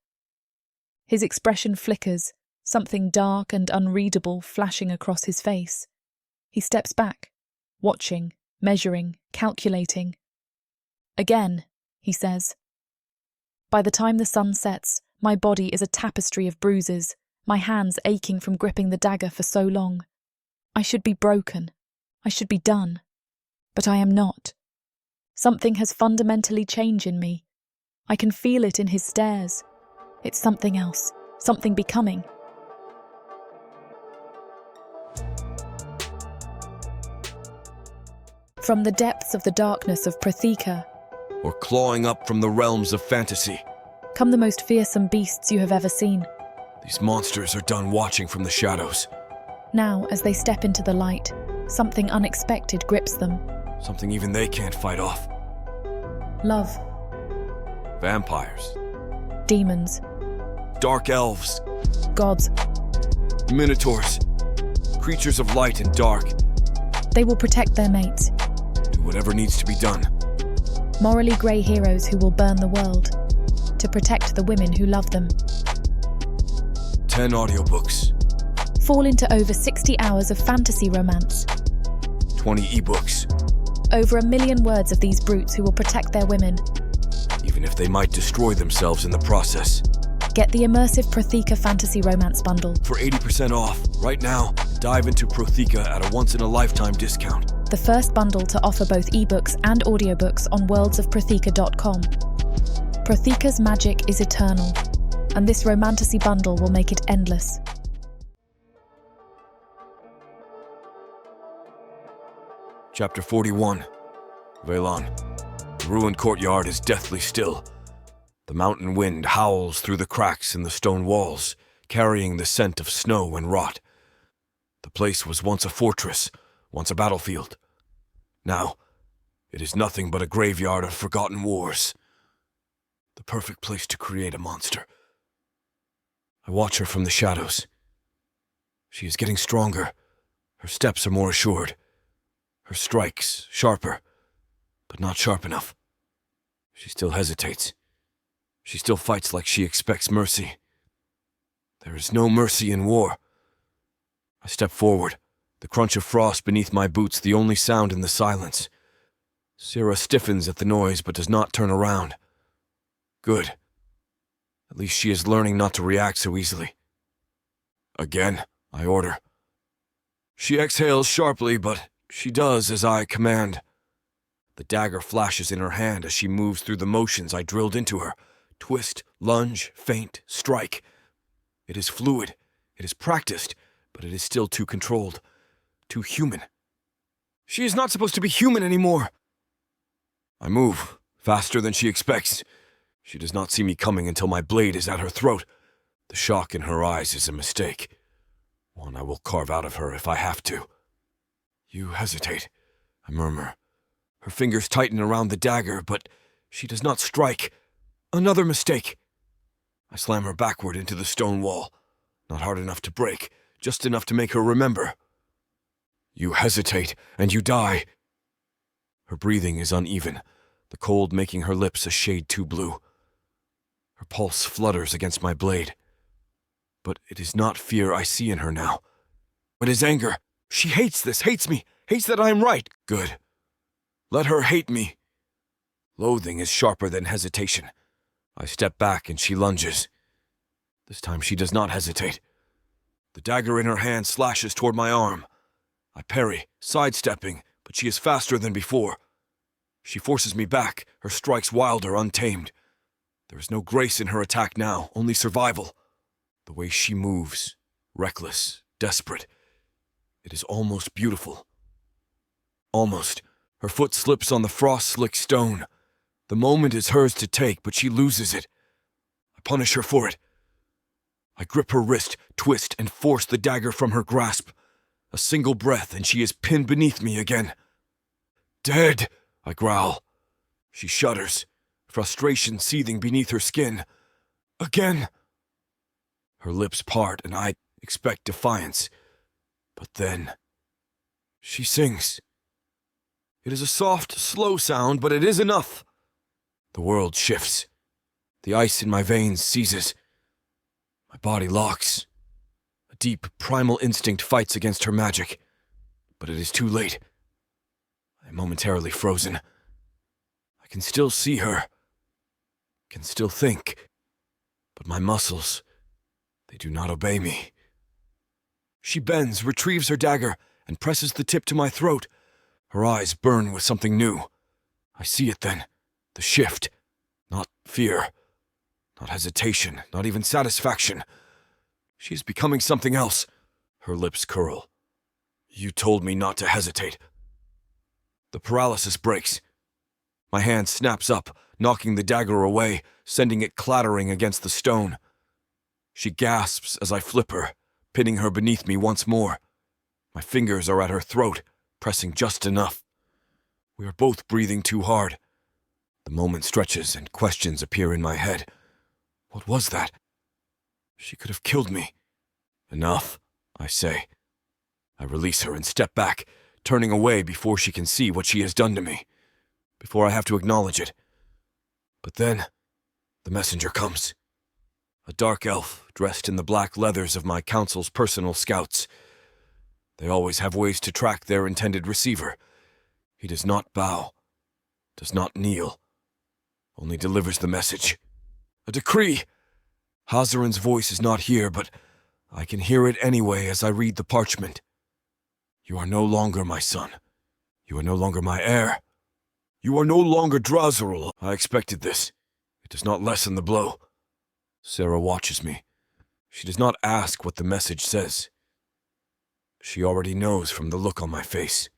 His expression flickers, something dark and unreadable flashing across his face. He steps back, watching, measuring, calculating. Again, he says. By the time the sun sets, my body is a tapestry of bruises, my hands aching from gripping the dagger for so long. I should be broken. I should be done. But I am not. Something has fundamentally changed in me. I can feel it in his stares. It's something else, something becoming. From the depths of the darkness of Protheka, or clawing up from the realms of fantasy, come the most fearsome beasts you have ever seen. These monsters are done watching from the shadows. Now, as they step into the light, something unexpected grips them. Something even they can't fight off. Love. Vampires. Demons. Dark elves. Gods. Minotaurs. Creatures of light and dark. They will protect their mates. Do whatever needs to be done. Morally grey heroes who will burn the world. To protect the women who love them. 10 audiobooks. Fall into over 60 hours of fantasy romance. 20 ebooks. Over 1 million words of these brutes who will protect their women. Even if they might destroy themselves in the process. Get the immersive Protheka fantasy romance bundle. For 80% off, right now, Dive into Protheka at a once-in-a-lifetime discount. The first bundle to offer both ebooks and audiobooks on worldsofprotheka.com. Protheka's magic is eternal, and this Romantasy bundle will make it endless. Chapter 41. Veylan. The ruined courtyard is deathly still. The mountain wind howls through the cracks in the stone walls, carrying the scent of snow and rot. The place was once a fortress, once a battlefield. Now, it is nothing but a graveyard of forgotten wars. The perfect place to create a monster. I watch her from the shadows. She is getting stronger. Her steps are more assured. Her strikes sharper, but not sharp enough. She still hesitates. She still fights like she expects mercy. There is no mercy in war. I step forward, the crunch of frost beneath my boots the only sound in the silence. Sarah stiffens at the noise but does not turn around. Good. At least she is learning not to react so easily. Again, I order. She exhales sharply, but she does as I command. The dagger flashes in her hand as she moves through the motions I drilled into her. Twist, lunge, feint, strike. It is fluid. It is practiced, but it is still too controlled. Too human. She is not supposed to be human anymore. I move, faster than she expects. She does not see me coming until my blade is at her throat. The shock in her eyes is a mistake. One I will carve out of her if I have to. You hesitate, I murmur. Her fingers tighten around the dagger, but she does not strike. Another mistake. I slam her backward into the stone wall. Not hard enough to break, just enough to make her remember. You hesitate, and you die. Her breathing is uneven, the cold making her lips a shade too blue. Her pulse flutters against my blade. But it is not fear I see in her now. It is anger. She hates this, hates me, hates that I am right. Good. Let her hate me. Loathing is sharper than hesitation. I step back and she lunges. This time she does not hesitate. The dagger in her hand slashes toward my arm. I parry, sidestepping, but she is faster than before. She forces me back, her strikes wilder, untamed. There is no grace in her attack now, only survival. The way she moves, reckless, desperate. It is almost beautiful. Almost. Her foot slips on the frost-slick stone. The moment is hers to take, but she loses it. I punish her for it. I grip her wrist, twist, and force the dagger from her grasp. A single breath, and she is pinned beneath me again. Dead, I growl. She shudders, frustration seething beneath her skin. Again. Her lips part, and I expect defiance. But then, she sings. It is a soft, slow sound, but it is enough. The world shifts. The ice in my veins seizes. My body locks. A deep, primal instinct fights against her magic. But it is too late. I am momentarily frozen. I can still see her. Can still think. But my muscles, they do not obey me. She bends, retrieves her dagger, and presses the tip to my throat. Her eyes burn with something new. I see it then. The shift. Not fear. Not hesitation. Not even satisfaction. She is becoming something else. Her lips curl. You told me not to hesitate. The paralysis breaks. My hand snaps up, knocking the dagger away, sending it clattering against the stone. She gasps as I flip her, pinning her beneath me once more. My fingers are at her throat, pressing just enough. We are both breathing too hard. The moment stretches and questions appear in my head. What was that? She could have killed me. Enough, I say. I release her and step back, turning away before she can see what she has done to me, before I have to acknowledge it. But then, the messenger comes. A dark elf dressed in the black leathers of my council's personal scouts. They always have ways to track their intended receiver. He does not bow, does not kneel, only delivers the message. A decree! Hazaran's voice is not here, but I can hear it anyway as I read the parchment. You are no longer my son. You are no longer my heir. You are no longer Drazeril. I expected this. It does not lessen the blow. Sarah watches me. She does not ask what the message says. She already knows from the look on my face.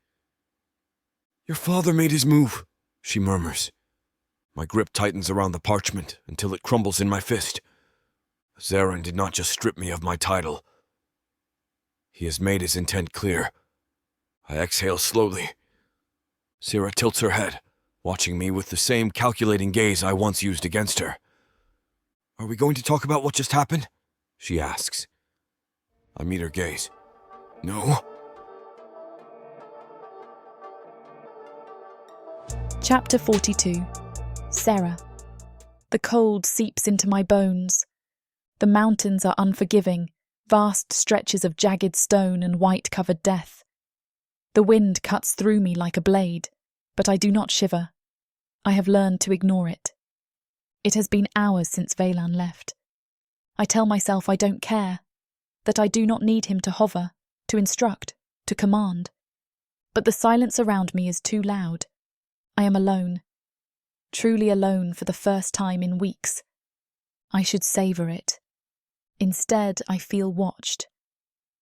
Your father made his move, she murmurs. My grip tightens around the parchment until it crumbles in my fist. Zarin did not just strip me of my title. He has made his intent clear. I exhale slowly. Sarah tilts her head, watching me with the same calculating gaze I once used against her. Are we going to talk about what just happened? She asks. I meet her gaze. No. Chapter 42. Sarah. The cold seeps into my bones. The mountains are unforgiving, vast stretches of jagged stone and white-covered death. The wind cuts through me like a blade, but I do not shiver. I have learned to ignore it. It has been hours since Veylan left. I tell myself I don't care, that I do not need him to hover, to instruct, to command. But the silence around me is too loud. I am alone. Truly alone for the first time in weeks. I should savour it. Instead, I feel watched.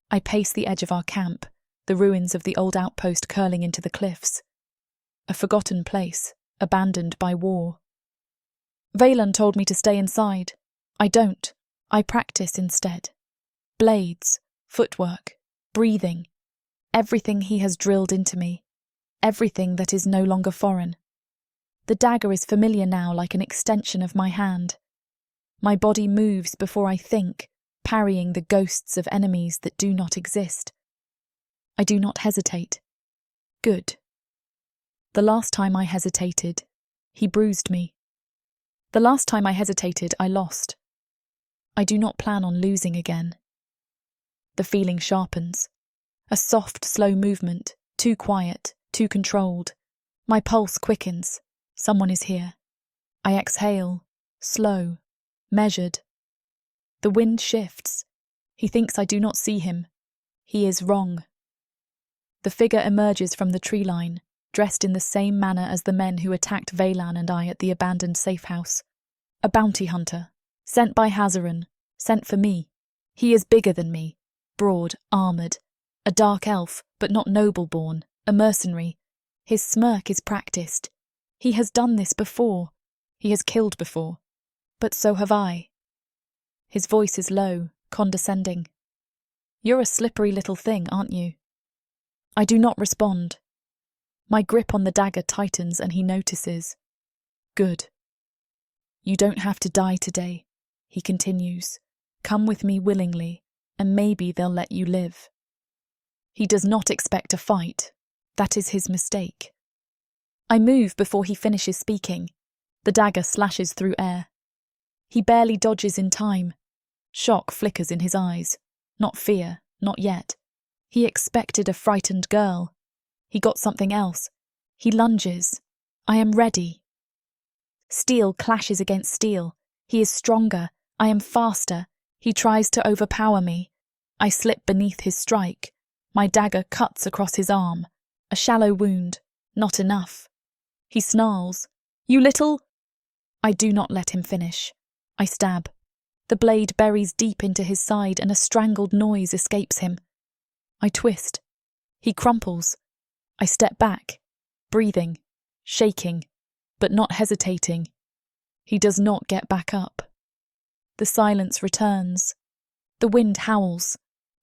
I pace the edge of our camp, the ruins of the old outpost curling into the cliffs. A forgotten place, abandoned by war. Veylan told me to stay inside. I don't. I practice instead. Blades, footwork, breathing. Everything he has drilled into me. Everything that is no longer foreign. The dagger is familiar now, like an extension of my hand. My body moves before I think, parrying the ghosts of enemies that do not exist. I do not hesitate. Good. The last time I hesitated, he bruised me. The last time I hesitated, I lost. I do not plan on losing again. The feeling sharpens. A soft, slow movement, too quiet, too controlled. My pulse quickens. Someone is here. I exhale, slow, measured. The wind shifts. He thinks I do not see him. He is wrong. The figure emerges from the tree line, dressed in the same manner as the men who attacked Veylan and I at the abandoned safe house. A bounty hunter, sent by Hazaran, sent for me. He is bigger than me, broad, armoured, a dark elf, but not noble-born, a mercenary. His smirk is practised. He has done this before. He has killed before. But so have I. His voice is low, condescending. You're a slippery little thing, aren't you? I do not respond. My grip on the dagger tightens and he notices. Good. You don't have to die today, he continues. Come with me willingly, and maybe they'll let you live. He does not expect a fight. That is his mistake. I move before he finishes speaking. The dagger slashes through air. He barely dodges in time. Shock flickers in his eyes. Not fear, not yet. He expected a frightened girl. He got something else. He lunges. I am ready. Steel clashes against steel. He is stronger. I am faster. He tries to overpower me. I slip beneath his strike. My dagger cuts across his arm. A shallow wound. Not enough. He snarls. You little... I do not let him finish. I stab. The blade buries deep into his side and a strangled noise escapes him. I twist. He crumples. I step back, breathing, shaking, but not hesitating. He does not get back up. The silence returns. The wind howls.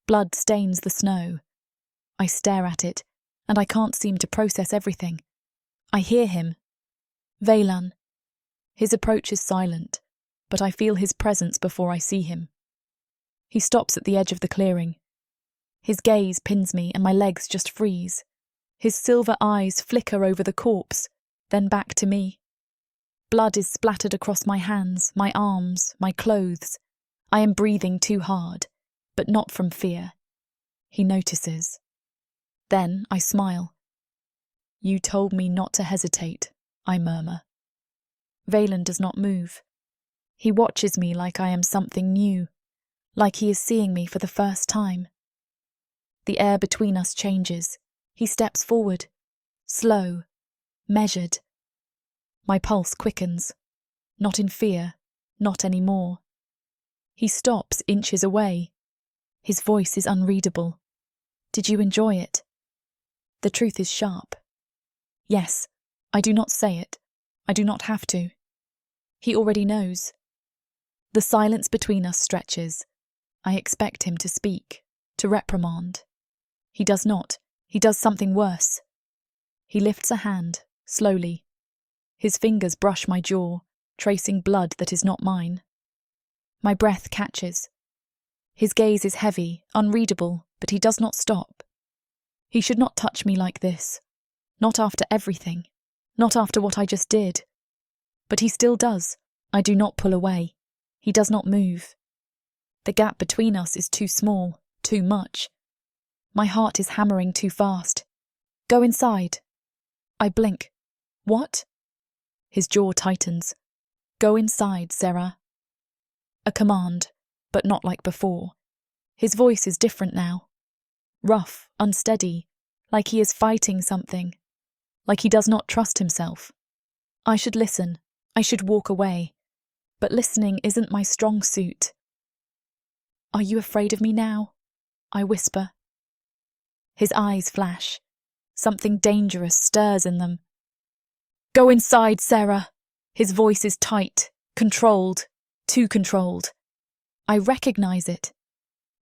Blood stains the snow. I stare at it, and I can't seem to process everything. I hear him. Veylan. His approach is silent, but I feel his presence before I see him. He stops at the edge of the clearing. His gaze pins me and my legs just freeze. His silver eyes flicker over the corpse, then back to me. Blood is splattered across my hands, my arms, my clothes. I am breathing too hard, but not from fear. He notices. Then I smile. You told me not to hesitate, I murmur. Veylan does not move. He watches me like I am something new, like he is seeing me for the first time. The air between us changes. He steps forward. Slow. Measured. My pulse quickens. Not in fear. Not anymore. He stops inches away. His voice is unreadable. Did you enjoy it? The truth is sharp. Yes, I do not say it. I do not have to. He already knows. The silence between us stretches. I expect him to speak, to reprimand. He does not. He does something worse. He lifts a hand, slowly. His fingers brush my jaw, tracing blood that is not mine. My breath catches. His gaze is heavy, unreadable, but he does not stop. He should not touch me like this. Not after everything. Not after what I just did. But he still does. I do not pull away. He does not move. The gap between us is too small, too much. My heart is hammering too fast. Go inside. I blink. What? His jaw tightens. Go inside, Sarah. A command, but not like before. His voice is different now. Rough, unsteady, like he is fighting something. Like he does not trust himself. I should listen. I should walk away. But listening isn't my strong suit. Are you afraid of me now? I whisper. His eyes flash. Something dangerous stirs in them. Go inside, Sarah. His voice is tight, controlled, too controlled. I recognize it.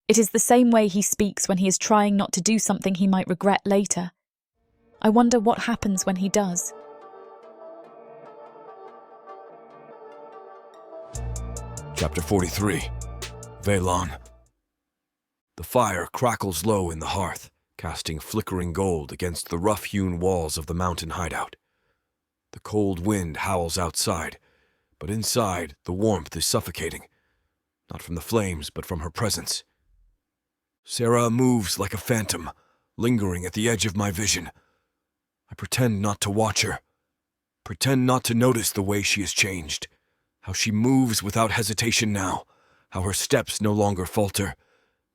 It is the same way he speaks when he is trying not to do something he might regret later. I wonder what happens when he does. Chapter 43. Veylan. The fire crackles low in the hearth, casting flickering gold against the rough-hewn walls of the mountain hideout. The cold wind howls outside, but inside the warmth is suffocating, not from the flames but from her presence. Sarah moves like a phantom, lingering at the edge of my vision. I pretend not to watch her, pretend not to notice the way she has changed, how she moves without hesitation now, how her steps no longer falter,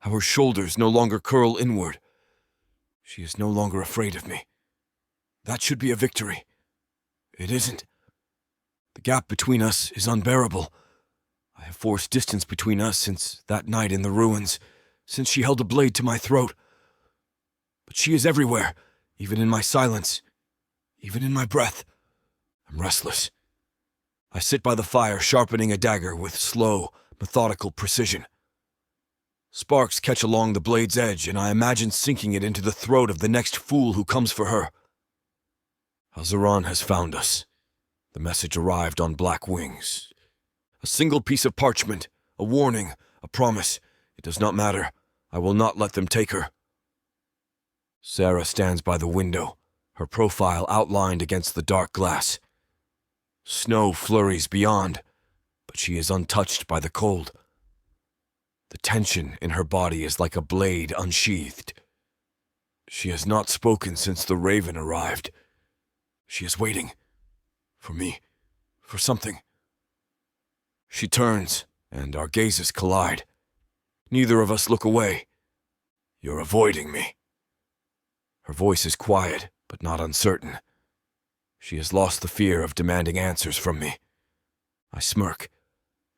how her shoulders no longer curl inward. She is no longer afraid of me. That should be a victory. It isn't. The gap between us is unbearable. I have forced distance between us since that night in the ruins, since she held a blade to my throat. But she is everywhere, even in my silence, even in my breath. I'm restless. I sit by the fire, sharpening a dagger with slow, methodical precision. Sparks catch along the blade's edge, and I imagine sinking it into the throat of the next fool who comes for her. Hazaran has found us. The message arrived on black wings. A single piece of parchment, a warning, a promise. It does not matter. I will not let them take her. Sarah stands by the window, her profile outlined against the dark glass. Snow flurries beyond, but she is untouched by the cold. The tension in her body is like a blade unsheathed. She has not spoken since the raven arrived. She is waiting. For me. For something. She turns, and our gazes collide. Neither of us look away. You're avoiding me. Her voice is quiet, but not uncertain. She has lost the fear of demanding answers from me. I smirk.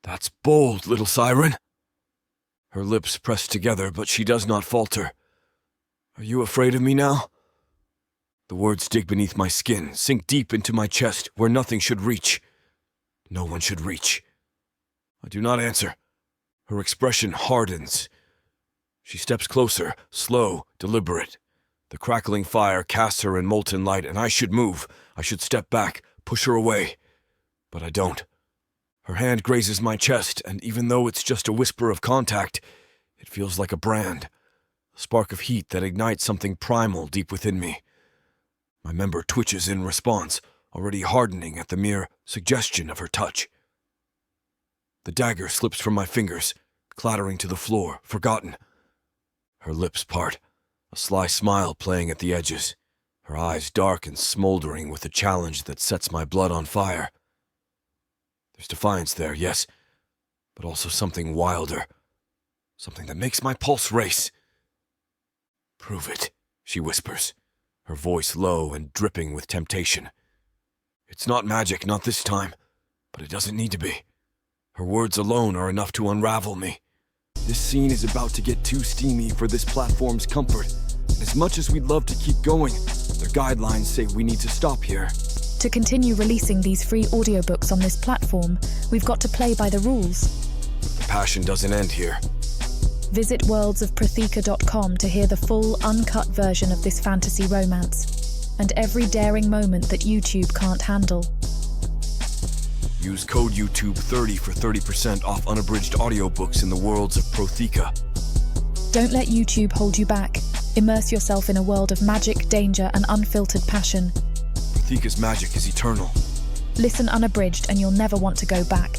That's bold, little siren. Her lips press together, but she does not falter. Are you afraid of me now? The words dig beneath my skin, sink deep into my chest where nothing should reach. No one should reach. I do not answer. Her expression hardens. She steps closer, slow, deliberate. The crackling fire casts her in molten light, and I should move. I should step back, push her away. But I don't. Her hand grazes my chest, and even though it's just a whisper of contact, it feels like a brand, a spark of heat that ignites something primal deep within me. My member twitches in response, already hardening at the mere suggestion of her touch. The dagger slips from my fingers, clattering to the floor, forgotten. Her lips part, a sly smile playing at the edges, her eyes dark and smoldering with a challenge that sets my blood on fire. There's defiance there, yes, but also something wilder, something that makes my pulse race. Prove it, she whispers, her voice low and dripping with temptation. It's not magic, not this time, but it doesn't need to be. Her words alone are enough to unravel me. This scene is about to get too steamy for this platform's comfort. And as much as we'd love to keep going, their guidelines say we need to stop here. To continue releasing these free audiobooks on this platform, we've got to play by the rules. The passion doesn't end here. Visit worldsofprotheka.com to hear the full, uncut version of this fantasy romance, and every daring moment that YouTube can't handle. Use code YouTube30 for 30% off unabridged audiobooks in the Worlds of Protheka. Don't let YouTube hold you back. Immerse yourself in a world of magic, danger, and unfiltered passion. Protheka's magic is eternal. Listen unabridged and you'll never want to go back.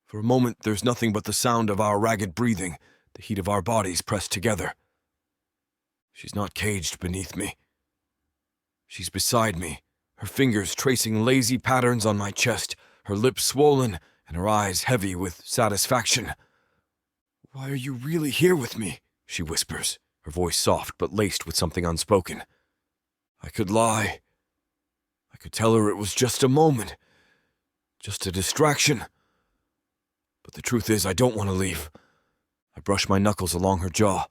For a moment, there's nothing but the sound of our ragged breathing, the heat of our bodies pressed together. She's not caged beneath me. She's beside me, her fingers tracing lazy patterns on my chest, her lips swollen and her eyes heavy with satisfaction. "Why are you really here with me?" she whispers, her voice soft but laced with something unspoken. I could lie. I could tell her it was just a moment, just a distraction. But the truth is, I don't want to leave. I brush my knuckles along her jaw,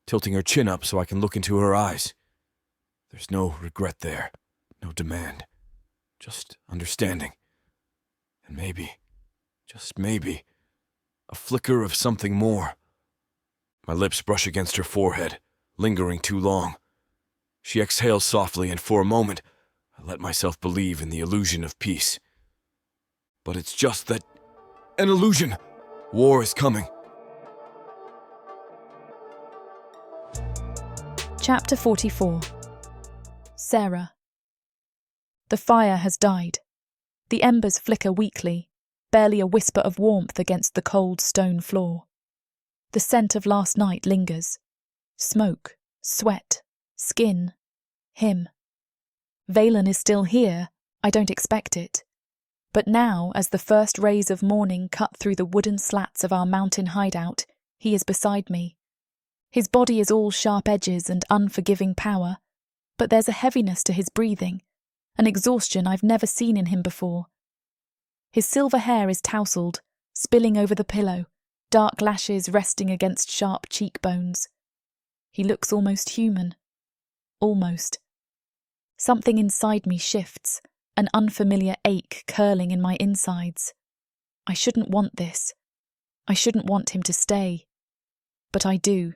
tilting her chin up so I can look into her eyes. There's no regret there, no demand, just understanding. And maybe, just maybe, a flicker of something more. My lips brush against her forehead, lingering too long. She exhales softly, and for a moment, I let myself believe in the illusion of peace. But it's just that... an illusion! War is coming. Chapter 44. Sarah. The fire has died. The embers flicker weakly, barely a whisper of warmth against the cold stone floor. The scent of last night lingers. Smoke, sweat, skin, him. Veylan is still here, I don't expect it. But now, as the first rays of morning cut through the wooden slats of our mountain hideout, he is beside me. His body is all sharp edges and unforgiving power, but there's a heaviness to his breathing, an exhaustion I've never seen in him before. His silver hair is tousled, spilling over the pillow, dark lashes resting against sharp cheekbones. He looks almost human. Almost. Something inside me shifts, an unfamiliar ache curling in my insides. I shouldn't want this. I shouldn't want him to stay. But I do.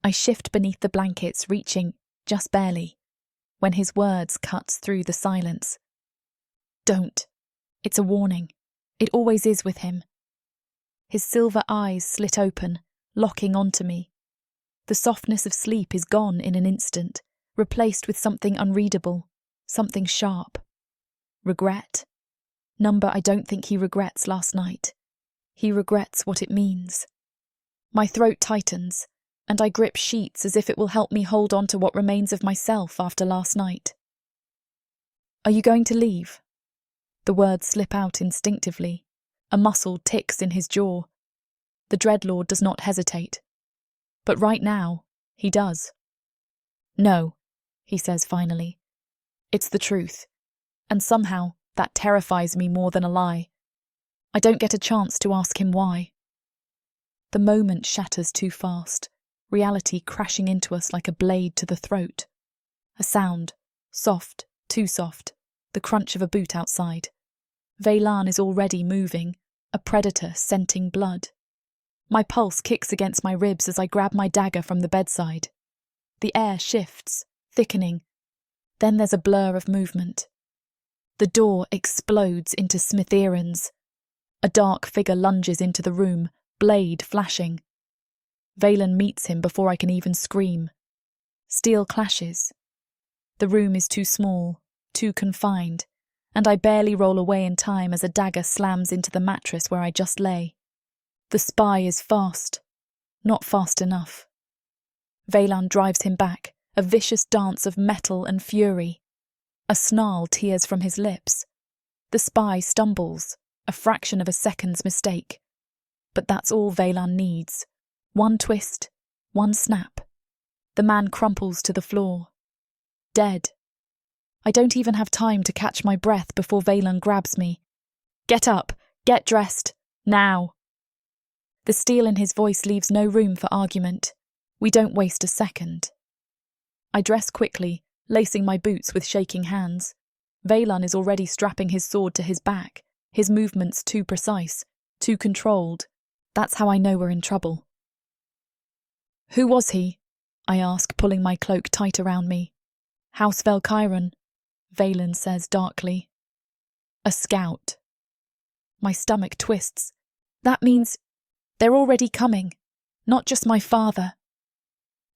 I shift beneath the blankets, reaching, just barely, when his words cuts through the silence. Don't. It's a warning. It always is with him. His silver eyes slit open, locking onto me. The softness of sleep is gone in an instant, replaced with something unreadable, something sharp. Regret? Number I don't think he regrets last night. He regrets what it means. My throat tightens, and I grip sheets as if it will help me hold on to what remains of myself after last night. Are you going to leave? The words slip out instinctively. A muscle ticks in his jaw. The Dreadlord does not hesitate. But right now, he does. No, he says finally. It's the truth. And somehow, that terrifies me more than a lie. I don't get a chance to ask him why. The moment shatters too fast, reality crashing into us like a blade to the throat. A sound, soft, too soft, the crunch of a boot outside. Veylan is already moving, a predator scenting blood. My pulse kicks against my ribs as I grab my dagger from the bedside. The air shifts, thickening. Then there's a blur of movement. The door explodes into smithereens. A dark figure lunges into the room, blade flashing. Veylan meets him before I can even scream. Steel clashes. The room is too small, too confined, and I barely roll away in time as a dagger slams into the mattress where I just lay. The spy is fast, not fast enough. Veylan drives him back, a vicious dance of metal and fury. A snarl tears from his lips. The spy stumbles, a fraction of a second's mistake. But that's all Veylan needs. One twist, One snap. The man crumples to the floor. Dead. I don't even have time to catch my breath before Veylan grabs me. Get up. Get dressed. Now. The steel in his voice leaves no room for argument. We don't waste a second. I dress quickly, lacing my boots with shaking hands. Veylan is already strapping his sword to his back, his movements too precise, too controlled. That's how I know we're in trouble. Who was he? I ask, pulling my cloak tight around me. House Velkyron, Veylan says darkly. A scout. My stomach twists. That means they're already coming, not just my father.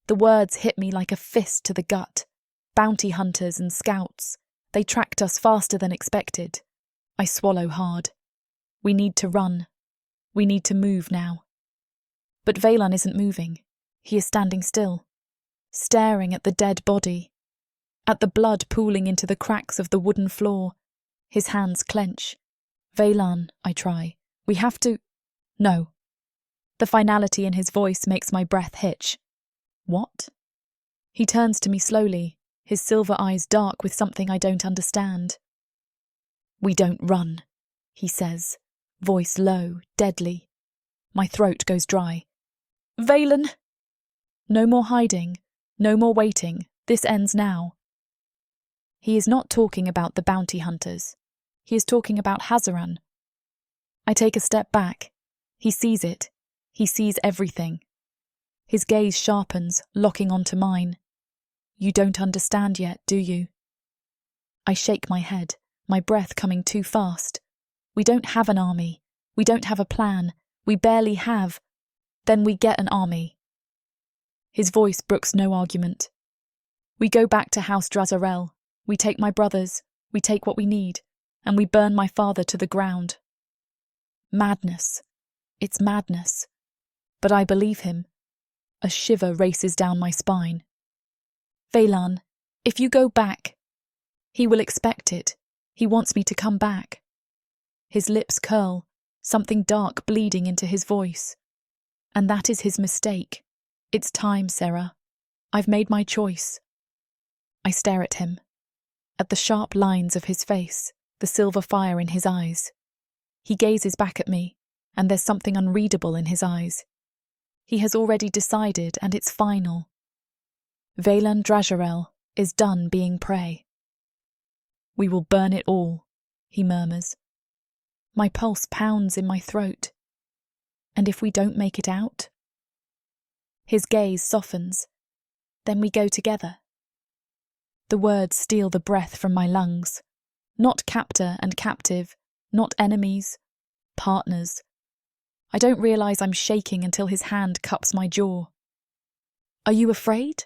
The words hit me like a fist to the gut. Bounty hunters and scouts. They tracked us faster than expected. I swallow hard. We need to run. We need to move now. But Veylan isn't moving. He is standing still, staring at the dead body, at the blood pooling into the cracks of the wooden floor. His hands clench. Veylan, I try. We have to... No. The finality in his voice makes my breath hitch. What? He turns to me slowly, his silver eyes dark with something I don't understand. We don't run, he says, voice low, deadly. My throat goes dry. Veylan! No more hiding, no more waiting. This ends now. He is not talking about the bounty hunters. He is talking about Hazaran. I take a step back. He sees it. He sees everything. His gaze sharpens, locking onto mine. You don't understand yet, do you? I shake my head, my breath coming too fast. We don't have an army. We don't have a plan. We barely have. Then we get an army. His voice brooks no argument. We go back to House Drazarel. We take my brothers. We take what we need. And we burn my father to the ground. Madness. It's madness. But I believe him. A shiver races down my spine. Veylan, if you go back, he will expect it. He wants me to come back. His lips curl, something dark bleeding into his voice. And that is his mistake. It's time, Sarah. I've made my choice. I stare at him, at the sharp lines of his face, the silver fire in his eyes. He gazes back at me, and there's something unreadable in his eyes. He has already decided, and it's final. Veylan Drazarel is done being prey. We will burn it all, he murmurs. My pulse pounds in my throat. And if we don't make it out? His gaze softens. Then we go together. The words steal the breath from my lungs. Not captor and captive, not enemies, partners. I don't realise I'm shaking until his hand cups my jaw. Are you afraid?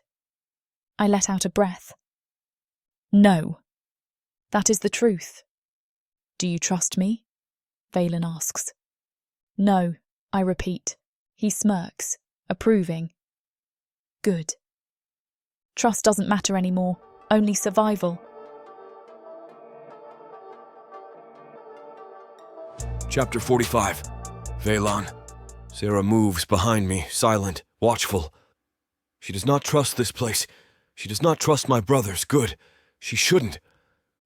I let out a breath. No. That is the truth. Do you trust me? Veylan asks. No, I repeat. He smirks, approving. Good. Trust doesn't matter anymore, only survival. Chapter 45. Veylan. Sarah moves behind me, silent, watchful. She does not trust this place. She does not trust my brothers. Good. She shouldn't.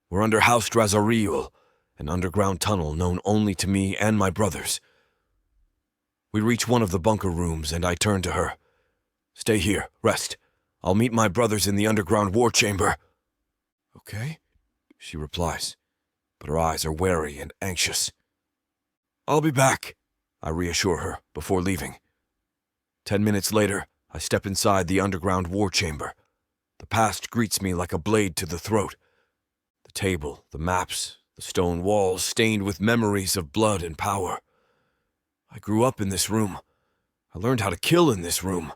We're under House Drazarel, an underground tunnel known only to me and my brothers. We reach one of the bunker rooms, and I turn to her. Stay here. Rest. I'll meet my brothers in the underground war chamber. Okay, she replies, but her eyes are wary and anxious. I'll be back, I reassure her before leaving. 10 minutes later, I step inside the underground war chamber. The past greets me like a blade to the throat. The table, the maps, the stone walls stained with memories of blood and power. I grew up in this room. I learned how to kill in this room.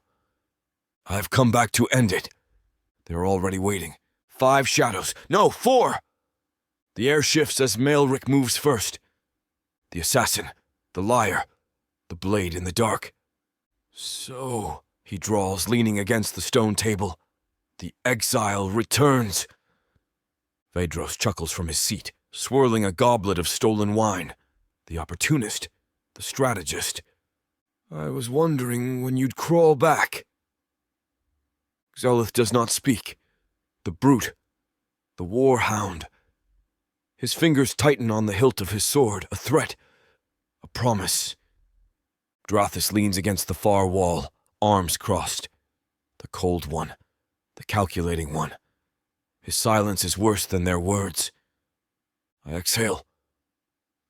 I've come back to end it. They're already waiting. 5 shadows. No, 4! The air shifts as Maelric moves first. The assassin, the liar, the blade in the dark. So, he drawls, leaning against the stone table. The exile returns. Vedros chuckles from his seat, swirling a goblet of stolen wine. The opportunist, the strategist. I was wondering when you'd crawl back. Xelith does not speak. The brute. The war hound. His fingers tighten on the hilt of his sword, a threat. A promise. Drathis leans against the far wall, arms crossed. The cold one. The calculating one. His silence is worse than their words. I exhale.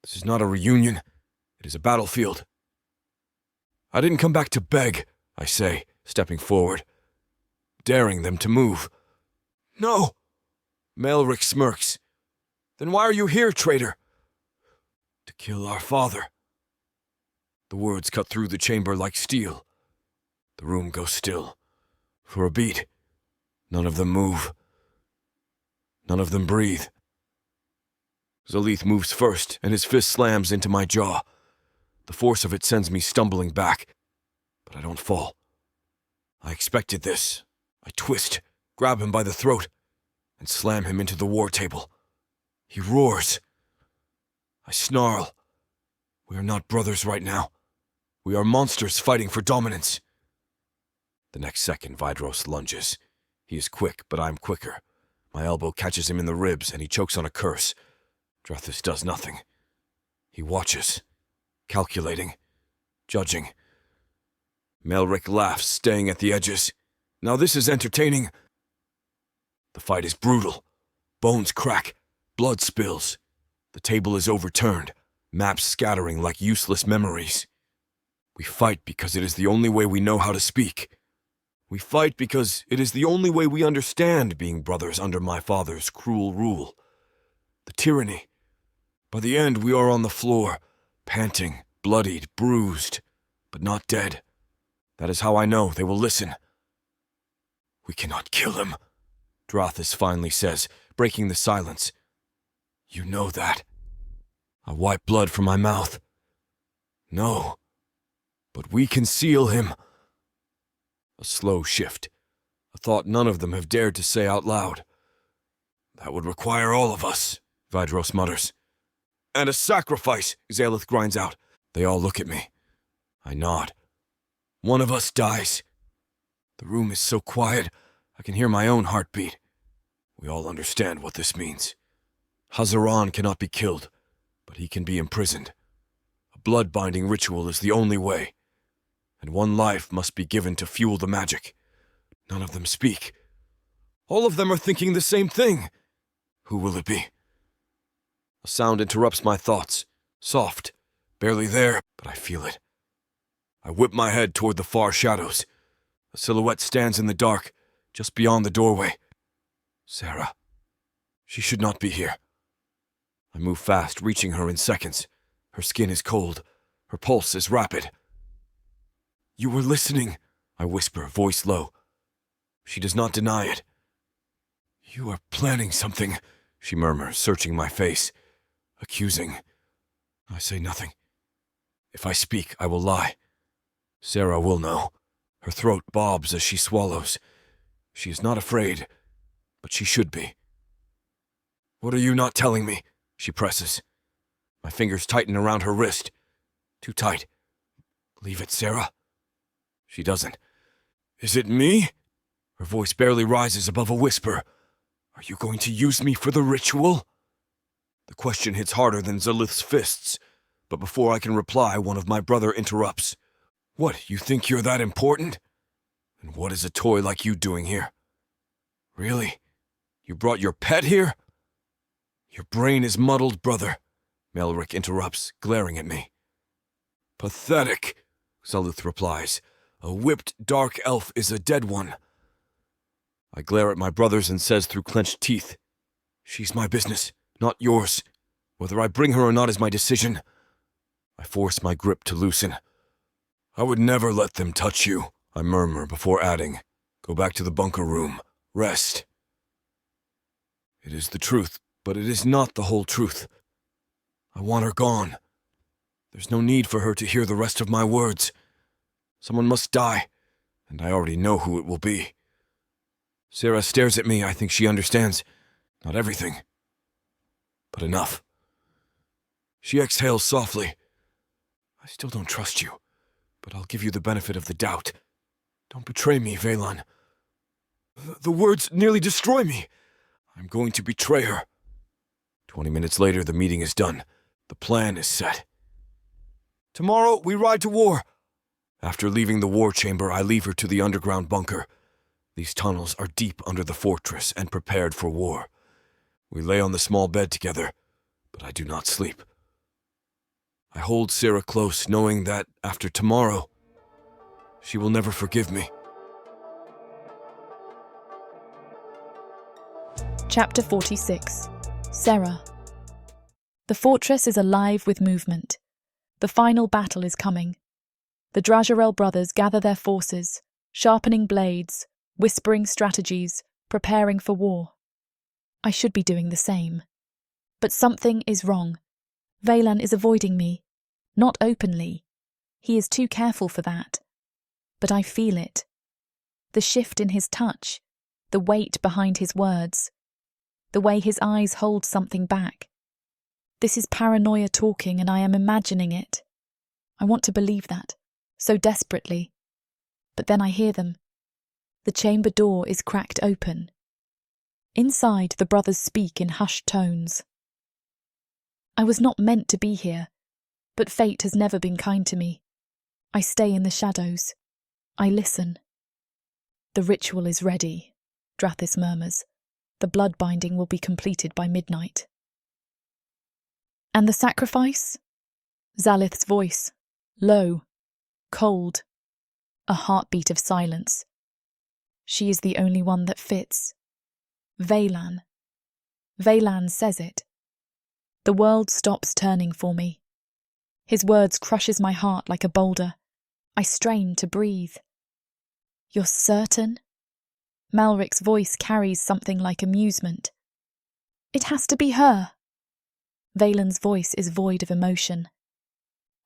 This is not a reunion. It is a battlefield. I didn't come back to beg, I say, stepping forward, daring them to move. No! Malric smirks. Then why are you here, traitor? To kill our father. The words cut through the chamber like steel. The room goes still. For a beat, none of them move. None of them breathe. Zalith moves first, and his fist slams into my jaw. The force of it sends me stumbling back, but I don't fall. I expected this. I twist, grab him by the throat, and slam him into the war table. He roars. I snarl. We are not brothers right now. We are monsters fighting for dominance. The next second, Vidros lunges. He is quick, but I'm quicker. My elbow catches him in the ribs, and he chokes on a curse. Drathis does nothing. He watches, calculating, judging. Malric laughs, staying at the edges. Now this is entertaining. The fight is brutal. Bones crack, blood spills. The table is overturned, maps scattering like useless memories. We fight because it is the only way we know how to speak. We fight because it is the only way we understand being brothers under my father's cruel rule. The tyranny. By the end, we are on the floor, panting, bloodied, bruised, but not dead. That is how I know they will listen. We cannot kill him, Drathis finally says, breaking the silence. You know that. I wipe blood from my mouth. No, but we can seal him. A slow shift, a thought none of them have dared to say out loud. That would require all of us, Vidros mutters. And a sacrifice, Xalith grinds out. They all look at me. I nod. One of us dies. The room is so quiet, I can hear my own heartbeat. We all understand what this means. Hazaran cannot be killed, but he can be imprisoned. A blood-binding ritual is the only way, and one life must be given to fuel the magic. None of them speak. All of them are thinking the same thing. Who will it be? A sound interrupts my thoughts. Soft, barely there, but I feel it. I whip my head toward the far shadows. A silhouette stands in the dark, just beyond the doorway. Sarah. She should not be here. I move fast, reaching her in seconds. Her skin is cold. Her pulse is rapid. You were listening, I whisper, voice low. She does not deny it. You are planning something, she murmurs, searching my face. Accusing. I say nothing. If I speak, I will lie. Sarah will know. Her throat bobs as she swallows. She is not afraid, but she should be. What are you not telling me? She presses. My fingers tighten around her wrist. Too tight. Leave it, Sarah. She doesn't. Is it me? Her voice barely rises above a whisper. Are you going to use me for the ritual? The question hits harder than Zalith's fists, but before I can reply, one of my brother interrupts. What, you think you're that important? And what is a toy like you doing here? Really? You brought your pet here? Your brain is muddled, brother, Malric interrupts, glaring at me. Pathetic, Zalith replies. A whipped dark elf is a dead one. I glare at my brothers and says through clenched teeth, She's my business, not yours. Whether I bring her or not is my decision. I force my grip to loosen. I would never let them touch you, I murmur before adding, Go back to the bunker room. Rest. It is the truth, but it is not the whole truth. I want her gone. There's no need for her to hear the rest of my words. Someone must die, and I already know who it will be. Sarah stares at me. I think she understands. Not everything, but enough. She exhales softly. I still don't trust you, but I'll give you the benefit of the doubt. Don't betray me, Veylan. The words nearly destroy me. I'm going to betray her. 20 minutes later, the meeting is done. The plan is set. Tomorrow, we ride to war. After leaving the war chamber, I leave her to the underground bunker. These tunnels are deep under the fortress and prepared for war. We lay on the small bed together, but I do not sleep. I hold Sarah close, knowing that after tomorrow, she will never forgive me. Chapter 46. Sarah. The fortress is alive with movement. The final battle is coming. The Drajarel brothers gather their forces, sharpening blades, whispering strategies, preparing for war. I should be doing the same. But something is wrong. Veylan is avoiding me. Not openly. He is too careful for that. But I feel it. The shift in his touch, the weight behind his words, the way his eyes hold something back. This is paranoia talking, and I am imagining it. I want to believe that, so desperately. But then I hear them. The chamber door is cracked open. Inside, the brothers speak in hushed tones. I was not meant to be here, but fate has never been kind to me. I stay in the shadows. I listen. The ritual is ready, Drathis murmurs. The blood binding will be completed by midnight. And the sacrifice? Zalith's voice, low, cold, a heartbeat of silence. She is the only one that fits. Veylan. Veylan says it. The world stops turning for me. His words crushes my heart like a boulder. I strain to breathe. You're certain? Malric's voice carries something like amusement. It has to be her. Veylan's voice is void of emotion.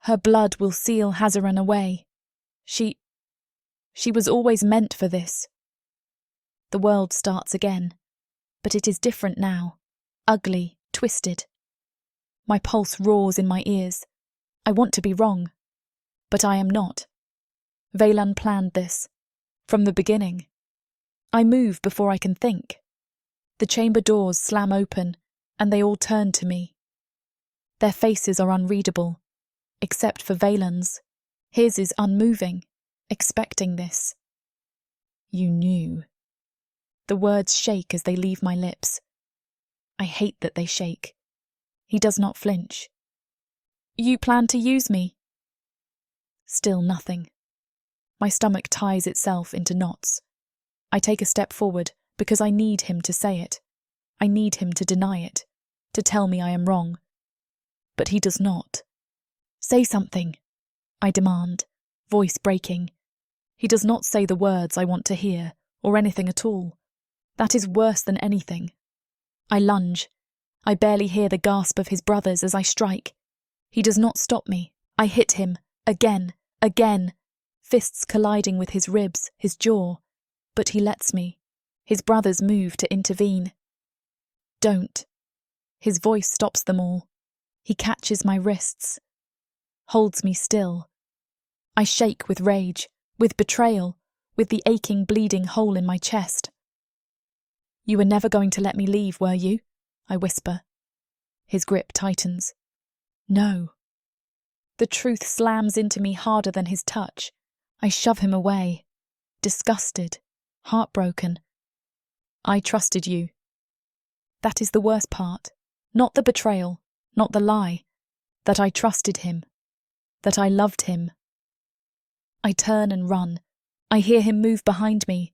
Her blood will seal Hazaran away. She was always meant for this. The world starts again, but it is different now. Ugly, twisted. My pulse roars in my ears. I want to be wrong, but I am not. Veylan planned this, from the beginning. I move before I can think. The chamber doors slam open, and they all turn to me. Their faces are unreadable, except for Veylan's. His is unmoving, expecting this. You knew. The words shake as they leave my lips. I hate that they shake. He does not flinch. You plan to use me? Still nothing. My stomach ties itself into knots. I take a step forward because I need him to say it. I need him to deny it, to tell me I am wrong. But he does not. Say something, I demand, voice breaking. He does not say the words I want to hear, or anything at all. That is worse than anything. I lunge. I barely hear the gasp of his brothers as I strike. He does not stop me. I hit him, again, fists colliding with his ribs, his jaw. But he lets me. His brothers move to intervene. Don't. His voice stops them all. He catches my wrists. Holds me still. I shake with rage, with betrayal, with the aching, bleeding hole in my chest. You were never going to let me leave, were you? I whisper. His grip tightens. No. The truth slams into me harder than his touch. I shove him away. Disgusted. Heartbroken. I trusted you. That is the worst part. Not the betrayal, not the lie. That I trusted him. That I loved him. I turn and run. I hear him move behind me.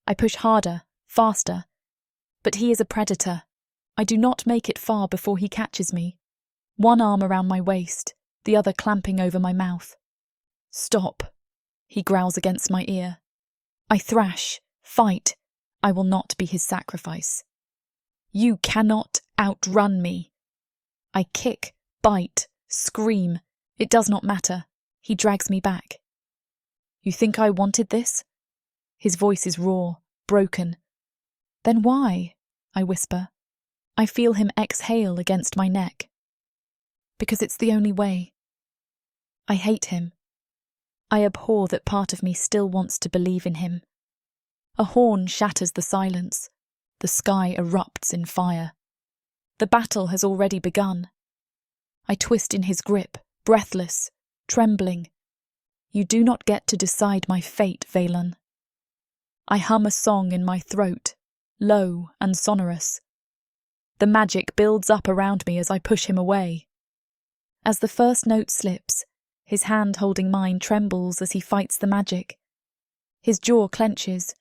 I push harder, faster. But he is a predator. I do not make it far before he catches me. One arm around my waist, the other clamping over my mouth. Stop, he growls against my ear. I thrash. Fight. I will not be his sacrifice. You cannot outrun me. I kick, bite, scream. It does not matter. He drags me back. You think I wanted this? His voice is raw, broken. Then why? I whisper. I feel him exhale against my neck. Because it's the only way. I hate him. I abhor that part of me still wants to believe in him. A horn shatters the silence. The sky erupts in fire. The battle has already begun. I twist in his grip, breathless, trembling. You do not get to decide my fate, Veylan. I hum a song in my throat, low and sonorous. The magic builds up around me as I push him away. As the first note slips, his hand holding mine trembles as he fights the magic. His jaw clenches.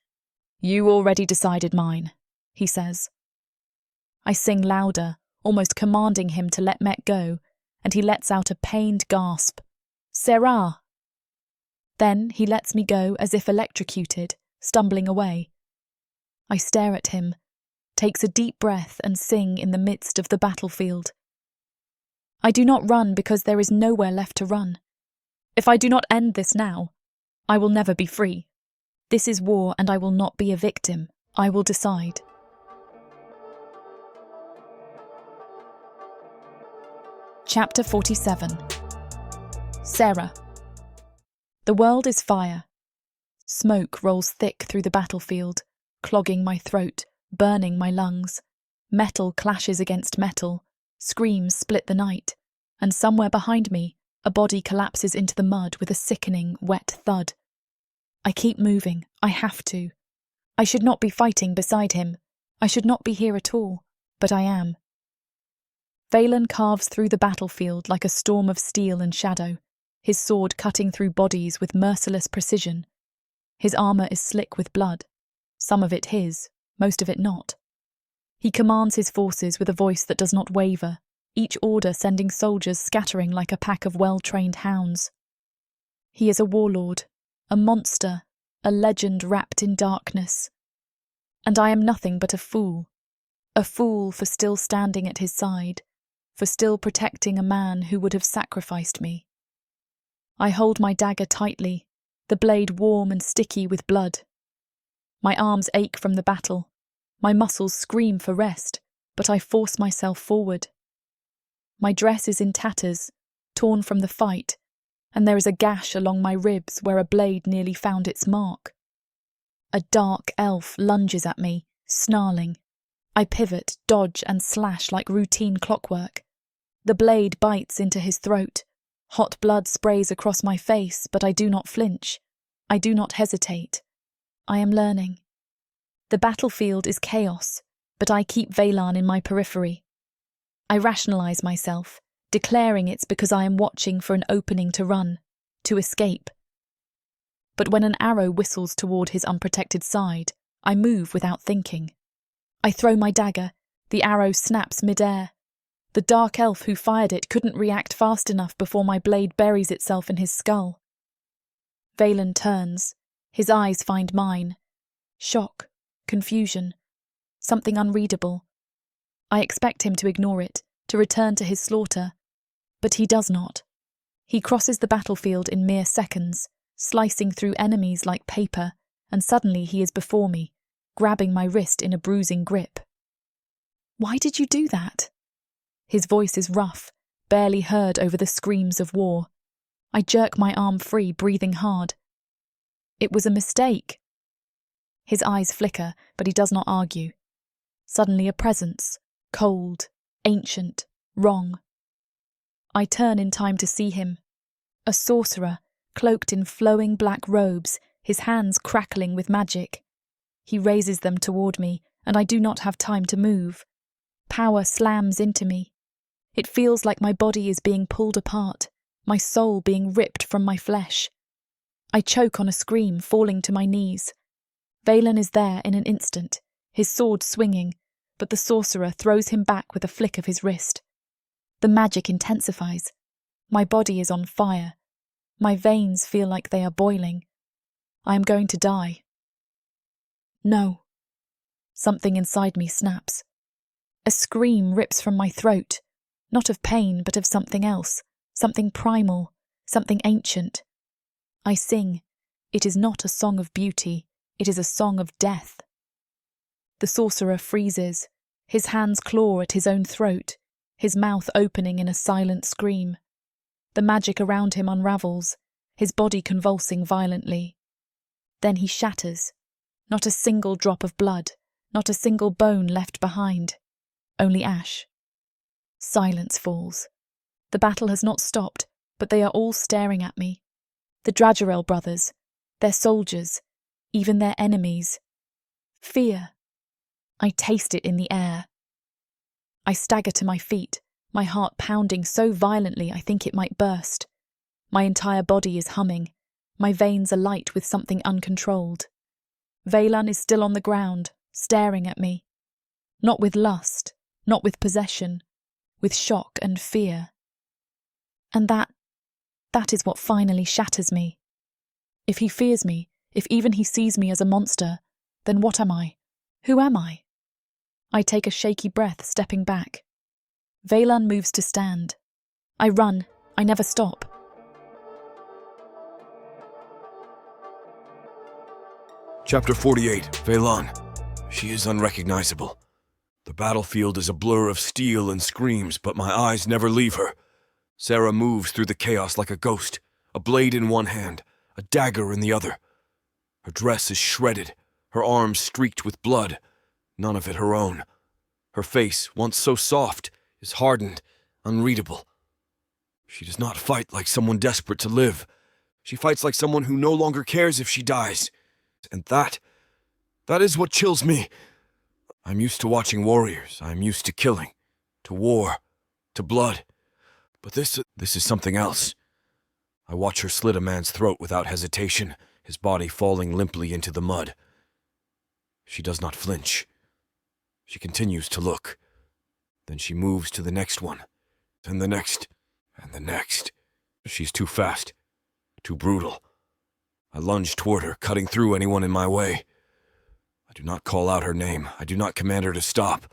You already decided mine, he says. I sing louder, almost commanding him to let Met go, and he lets out a pained gasp. Serah! Then he lets me go as if electrocuted, stumbling away. I stare at him, takes a deep breath and sing in the midst of the battlefield. I do not run because there is nowhere left to run. If I do not end this now, I will never be free. This is war and I will not be a victim. I will decide. Chapter 47. Sarah. The world is fire. Smoke rolls thick through the battlefield, clogging my throat, burning my lungs. Metal clashes against metal, screams split the night, and somewhere behind me, a body collapses into the mud with a sickening, wet thud. I keep moving. I have to. I should not be fighting beside him. I should not be here at all, but I am. Veylan carves through the battlefield like a storm of steel and shadow, his sword cutting through bodies with merciless precision. His armour is slick with blood, some of it his, most of it not. He commands his forces with a voice that does not waver, each order sending soldiers scattering like a pack of well-trained hounds. He is a warlord, a monster, a legend wrapped in darkness. And I am nothing but a fool for still standing at his side, for still protecting a man who would have sacrificed me. I hold my dagger tightly, the blade warm and sticky with blood. My arms ache from the battle, my muscles scream for rest, but I force myself forward. My dress is in tatters, torn from the fight, and there is a gash along my ribs where a blade nearly found its mark. A dark elf lunges at me, snarling. I pivot, dodge and slash like routine clockwork. The blade bites into his throat. Hot blood sprays across my face, but I do not flinch. I do not hesitate. I am learning. The battlefield is chaos, but I keep Veylan in my periphery. I rationalise myself, declaring it's because I am watching for an opening to run, to escape. But when an arrow whistles toward his unprotected side, I move without thinking. I throw my dagger, the arrow snaps mid-air. The dark elf who fired it couldn't react fast enough before my blade buries itself in his skull. Veylan turns, his eyes find mine. Shock, confusion, something unreadable. I expect him to ignore it, to return to his slaughter, but he does not. He crosses the battlefield in mere seconds, slicing through enemies like paper, and suddenly he is before me, grabbing my wrist in a bruising grip. Why did you do that? His voice is rough, barely heard over the screams of war. I jerk my arm free, breathing hard. It was a mistake. His eyes flicker, but he does not argue. Suddenly a presence, cold, ancient, wrong. I turn in time to see him. A sorcerer, cloaked in flowing black robes, his hands crackling with magic. He raises them toward me, and I do not have time to move. Power slams into me. It feels like my body is being pulled apart, my soul being ripped from my flesh. I choke on a scream, falling to my knees. Veylan is there in an instant, his sword swinging, but the sorcerer throws him back with a flick of his wrist. The magic intensifies. My body is on fire. My veins feel like they are boiling. I am going to die. No. Something inside me snaps. A scream rips from my throat, not of pain but of something else, something primal, something ancient. I sing. It is not a song of beauty, it is a song of death. The sorcerer freezes, his hands claw at his own throat, his mouth opening in a silent scream. The magic around him unravels, his body convulsing violently. Then he shatters. Not a single drop of blood, not a single bone left behind. Only ash. Silence falls. The battle has not stopped, but they are all staring at me. The Dreadlord brothers, their soldiers, even their enemies. Fear. I taste it in the air. I stagger to my feet, my heart pounding so violently I think it might burst. My entire body is humming. My veins are light with something uncontrolled. Veylan is still on the ground, staring at me. Not with lust, not with possession, with shock and fear. And that is what finally shatters me. If he fears me, if even he sees me as a monster, then what am I? Who am I? I take a shaky breath, stepping back. Veylan moves to stand. I run. I never stop. Chapter 48, Veylan. She is unrecognizable. The battlefield is a blur of steel and screams, but my eyes never leave her. Sarah moves through the chaos like a ghost, a blade in one hand, a dagger in the other. Her dress is shredded, her arms streaked with blood, none of it her own. Her face, once so soft, is hardened, unreadable. She does not fight like someone desperate to live. She fights like someone who no longer cares if she dies. And that is what chills me. I'm used to watching warriors. I'm used to killing, to war, to blood. But this is something else. I watch her slit a man's throat without hesitation, his body falling limply into the mud. She does not flinch. She continues to look. Then she moves to the next one, and the next, and the next. She's too fast, too brutal. I lunge toward her, cutting through anyone in my way. I do not call out her name. I do not command her to stop.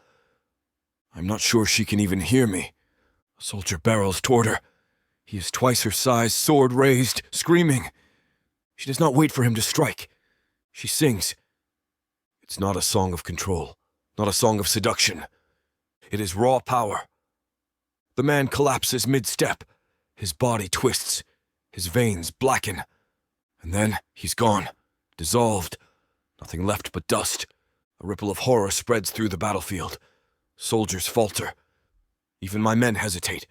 I'm not sure she can even hear me. A soldier barrels toward her. He is twice her size, sword raised, screaming. She does not wait for him to strike. She sings. It's not a song of control, not a song of seduction. It is raw power. The man collapses mid-step. His body twists. His veins blacken. And then he's gone, dissolved. Nothing left but dust. A ripple of horror spreads through the battlefield. Soldiers falter. Even my men hesitate.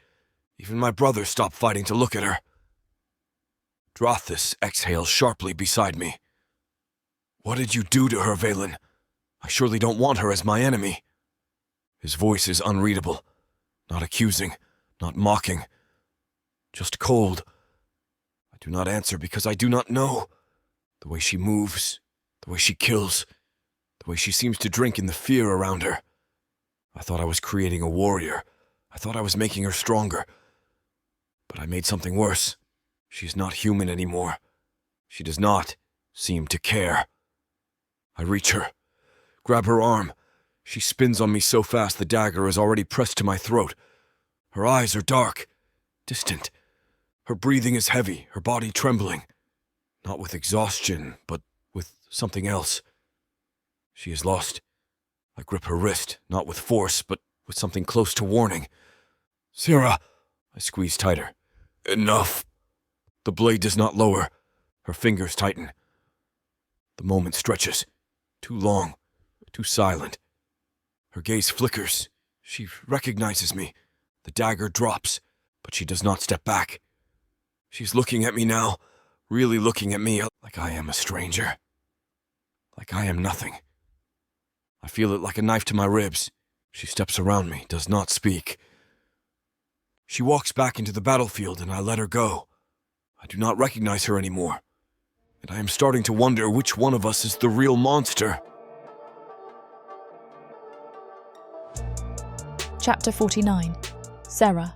Even my brother stop fighting to look at her. Drothis exhales sharply beside me. What did you do to her, Veylan? I surely don't want her as my enemy. His voice is unreadable. Not accusing, not mocking. Just cold. I do not answer because I do not know. The way she moves, the way she kills, the way she seems to drink in the fear around her. I thought I was creating a warrior. I thought I was making her stronger. But I made something worse. She is not human anymore. She does not seem to care. I reach her, grab her arm. She spins on me so fast the dagger is already pressed to my throat. Her eyes are dark, distant. Her breathing is heavy, her body trembling. Not with exhaustion, but with something else. She is lost. I grip her wrist, not with force, but with something close to warning. Sarah! I squeeze tighter. Enough! The blade does not lower. Her fingers tighten. The moment stretches. Too long. Too silent. Her gaze flickers. She recognizes me. The dagger drops, but she does not step back. She's looking at me now, really looking at me like I am a stranger. Like I am nothing. I feel it like a knife to my ribs. She steps around me, does not speak. She walks back into the battlefield and I let her go. I do not recognize her anymore. And I am starting to wonder which one of us is the real monster. Chapter 49. Sarah.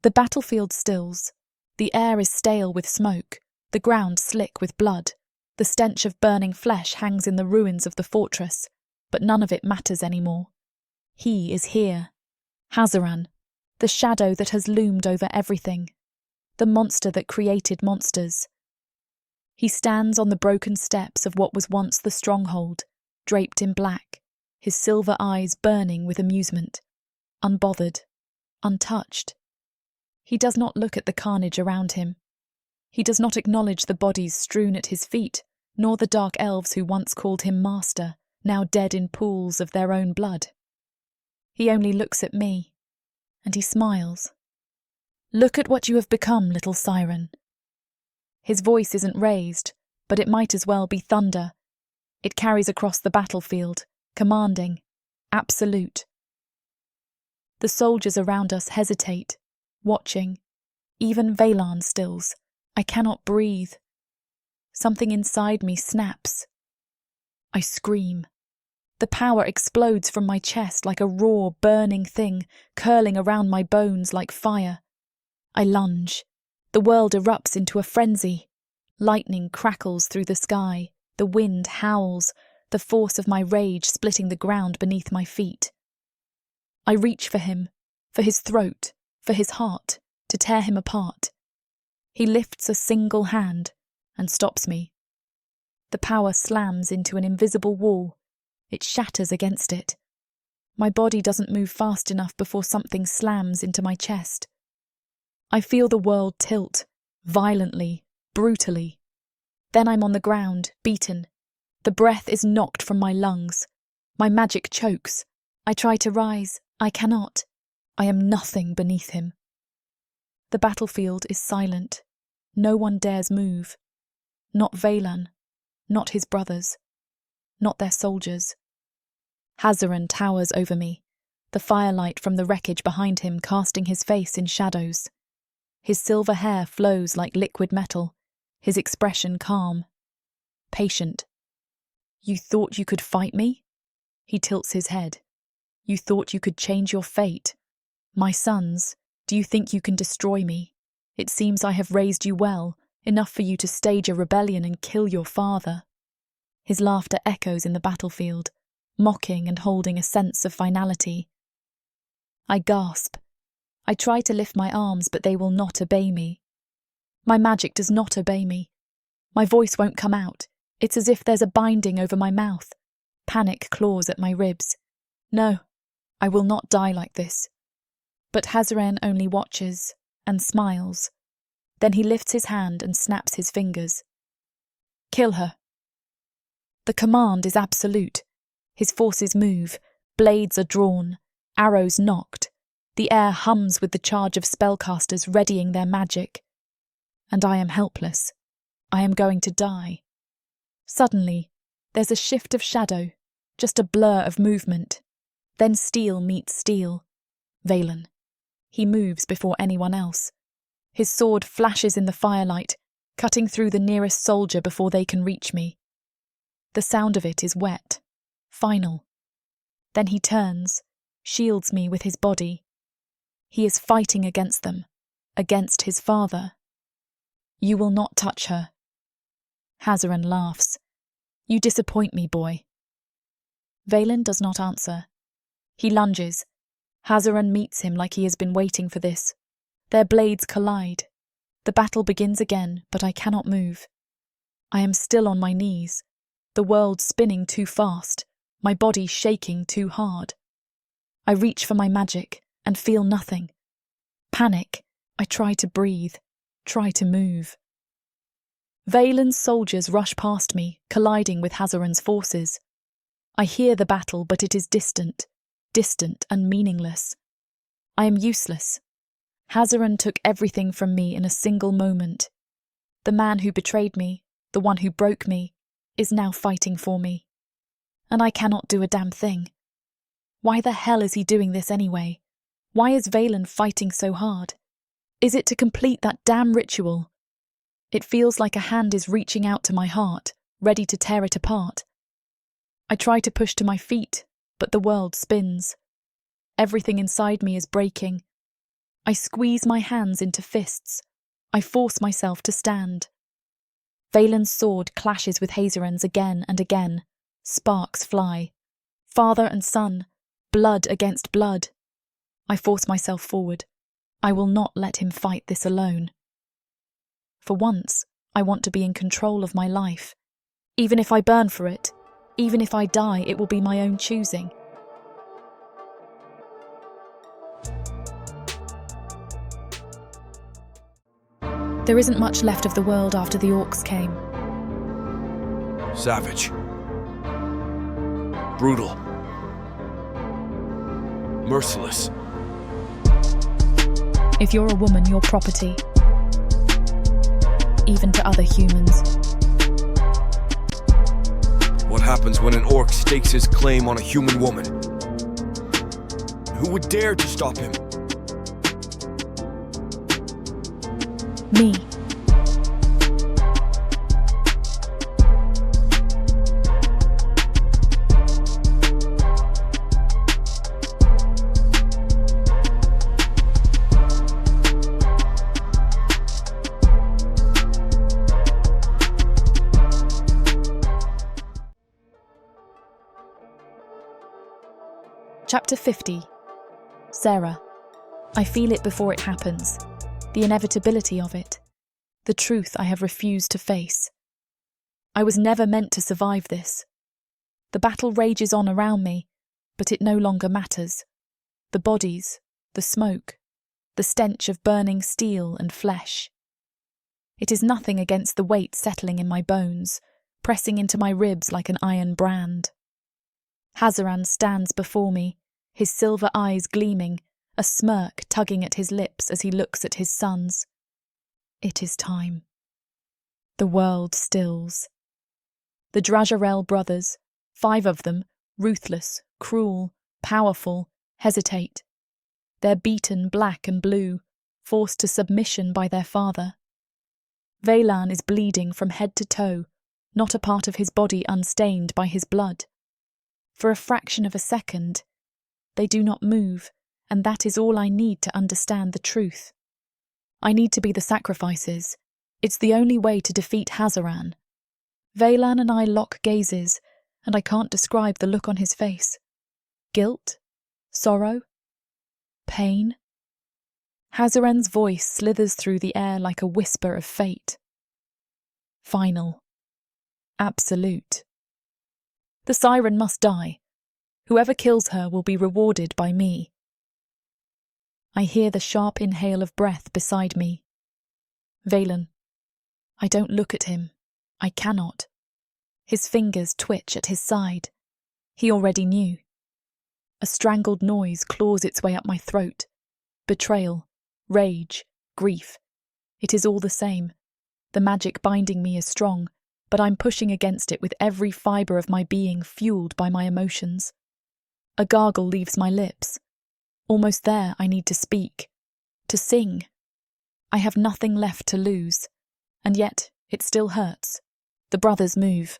The battlefield stills. The air is stale with smoke, the ground slick with blood. The stench of burning flesh hangs in the ruins of the fortress, but none of it matters anymore. He is here. Hazaran, the shadow that has loomed over everything. The monster that created monsters. He stands on the broken steps of what was once the stronghold, draped in black, his silver eyes burning with amusement. Unbothered, untouched. He does not look at the carnage around him. He does not acknowledge the bodies strewn at his feet, nor the dark elves who once called him master, now dead in pools of their own blood. He only looks at me, and he smiles. "Look at what you have become, little siren." His voice isn't raised, but it might as well be thunder. It carries across the battlefield, commanding, absolute. The soldiers around us hesitate, watching. Even Veylan stills. I cannot breathe. Something inside me snaps. I scream. The power explodes from my chest like a raw, burning thing, curling around my bones like fire. I lunge. The world erupts into a frenzy. Lightning crackles through the sky. The wind howls, the force of my rage splitting the ground beneath my feet. I reach for him, for his throat, for his heart, to tear him apart. He lifts a single hand and stops me. The power slams into an invisible wall. It shatters against it. My body doesn't move fast enough before something slams into my chest. I feel the world tilt, violently, brutally. Then I'm on the ground, beaten. The breath is knocked from my lungs. My magic chokes. I try to rise. I cannot. I am nothing beneath him. The battlefield is silent. No one dares move. Not Veylan. Not his brothers. Not their soldiers. Hazaran towers over me, the firelight from the wreckage behind him casting his face in shadows. His silver hair flows like liquid metal, his expression calm. Patient. "You thought you could fight me?" He tilts his head. "You thought you could change your fate? My sons, do you think you can destroy me? It seems I have raised you well, enough for you to stage a rebellion and kill your father." His laughter echoes in the battlefield, mocking and holding a sense of finality. I gasp. I try to lift my arms, but they will not obey me. My magic does not obey me. My voice won't come out. It's as if there's a binding over my mouth. Panic claws at my ribs. No, I will not die like this. But Hazaran only watches and smiles. Then he lifts his hand and snaps his fingers. "Kill her." The command is absolute. His forces move, blades are drawn, arrows knocked. The air hums with the charge of spellcasters readying their magic. And I am helpless. I am going to die. Suddenly, there's a shift of shadow, just a blur of movement. Then steel meets steel. Veylan. He moves before anyone else. His sword flashes in the firelight, cutting through the nearest soldier before they can reach me. The sound of it is wet, final. Then he turns, shields me with his body. He is fighting against them, against his father. "You will not touch her." Hazaran laughs. "You disappoint me, boy." Veylan does not answer. He lunges. Hazaran meets him like he has been waiting for this. Their blades collide. The battle begins again, but I cannot move. I am still on my knees, the world spinning too fast, my body shaking too hard. I reach for my magic and feel nothing. Panic. I try to breathe, try to move. Veylan's soldiers rush past me, colliding with Hazaran's forces. I hear the battle, but it is distant and meaningless. I am useless. Hazaran took everything from me in a single moment. The man who betrayed me, the one who broke me, is now fighting for me. And I cannot do a damn thing. Why the hell is he doing this anyway? Why is Veylan fighting so hard? Is it to complete that damn ritual? It feels like a hand is reaching out to my heart, ready to tear it apart. I try to push to my feet, but the world spins. Everything inside me is breaking. I squeeze my hands into fists. I force myself to stand. Veylan's sword clashes with Hazaran's again and again. Sparks fly. Father and son, blood against blood. I force myself forward. I will not let him fight this alone. For once, I want to be in control of my life. Even if I burn for it, even if I die, it will be my own choosing. There isn't much left of the world after the orcs came. Savage. Brutal. Merciless. If you're a woman, you're property. Even to other humans. What happens when an orc stakes his claim on a human woman? Who would dare to stop him? Me. Chapter 50. Sarah. I feel it before it happens. The inevitability of it. The truth I have refused to face. I was never meant to survive this. The battle rages on around me, but it no longer matters. The bodies, the smoke, the stench of burning steel and flesh. It is nothing against the weight settling in my bones, pressing into my ribs like an iron brand. Hazaran stands before me, his silver eyes gleaming, a smirk tugging at his lips as he looks at his sons. It is time. The world stills. The Drajarel brothers, 5 of them, ruthless, cruel, powerful, hesitate. They're beaten black and blue, forced to submission by their father. Veylan is bleeding from head to toe, not a part of his body unstained by his blood. For a fraction of a second, they do not move, and that is all I need to understand the truth. I need to be the sacrifices. It's the only way to defeat Hazaran. Veylan and I lock gazes, and I can't describe the look on his face. Guilt? Sorrow? Pain? Hazaran's voice slithers through the air like a whisper of fate. Final. Absolute. The siren must die. Whoever kills her will be rewarded by me. I hear the sharp inhale of breath beside me. Veylan. I don't look at him. I cannot. His fingers twitch at his side. He already knew. A strangled noise claws its way up my throat. Betrayal, rage, grief. It is all the same. The magic binding me is strong, but I'm pushing against it with every fibre of my being fueled by my emotions. A gargle leaves my lips. Almost there, I need to speak, to sing. I have nothing left to lose, and yet it still hurts. The brothers move.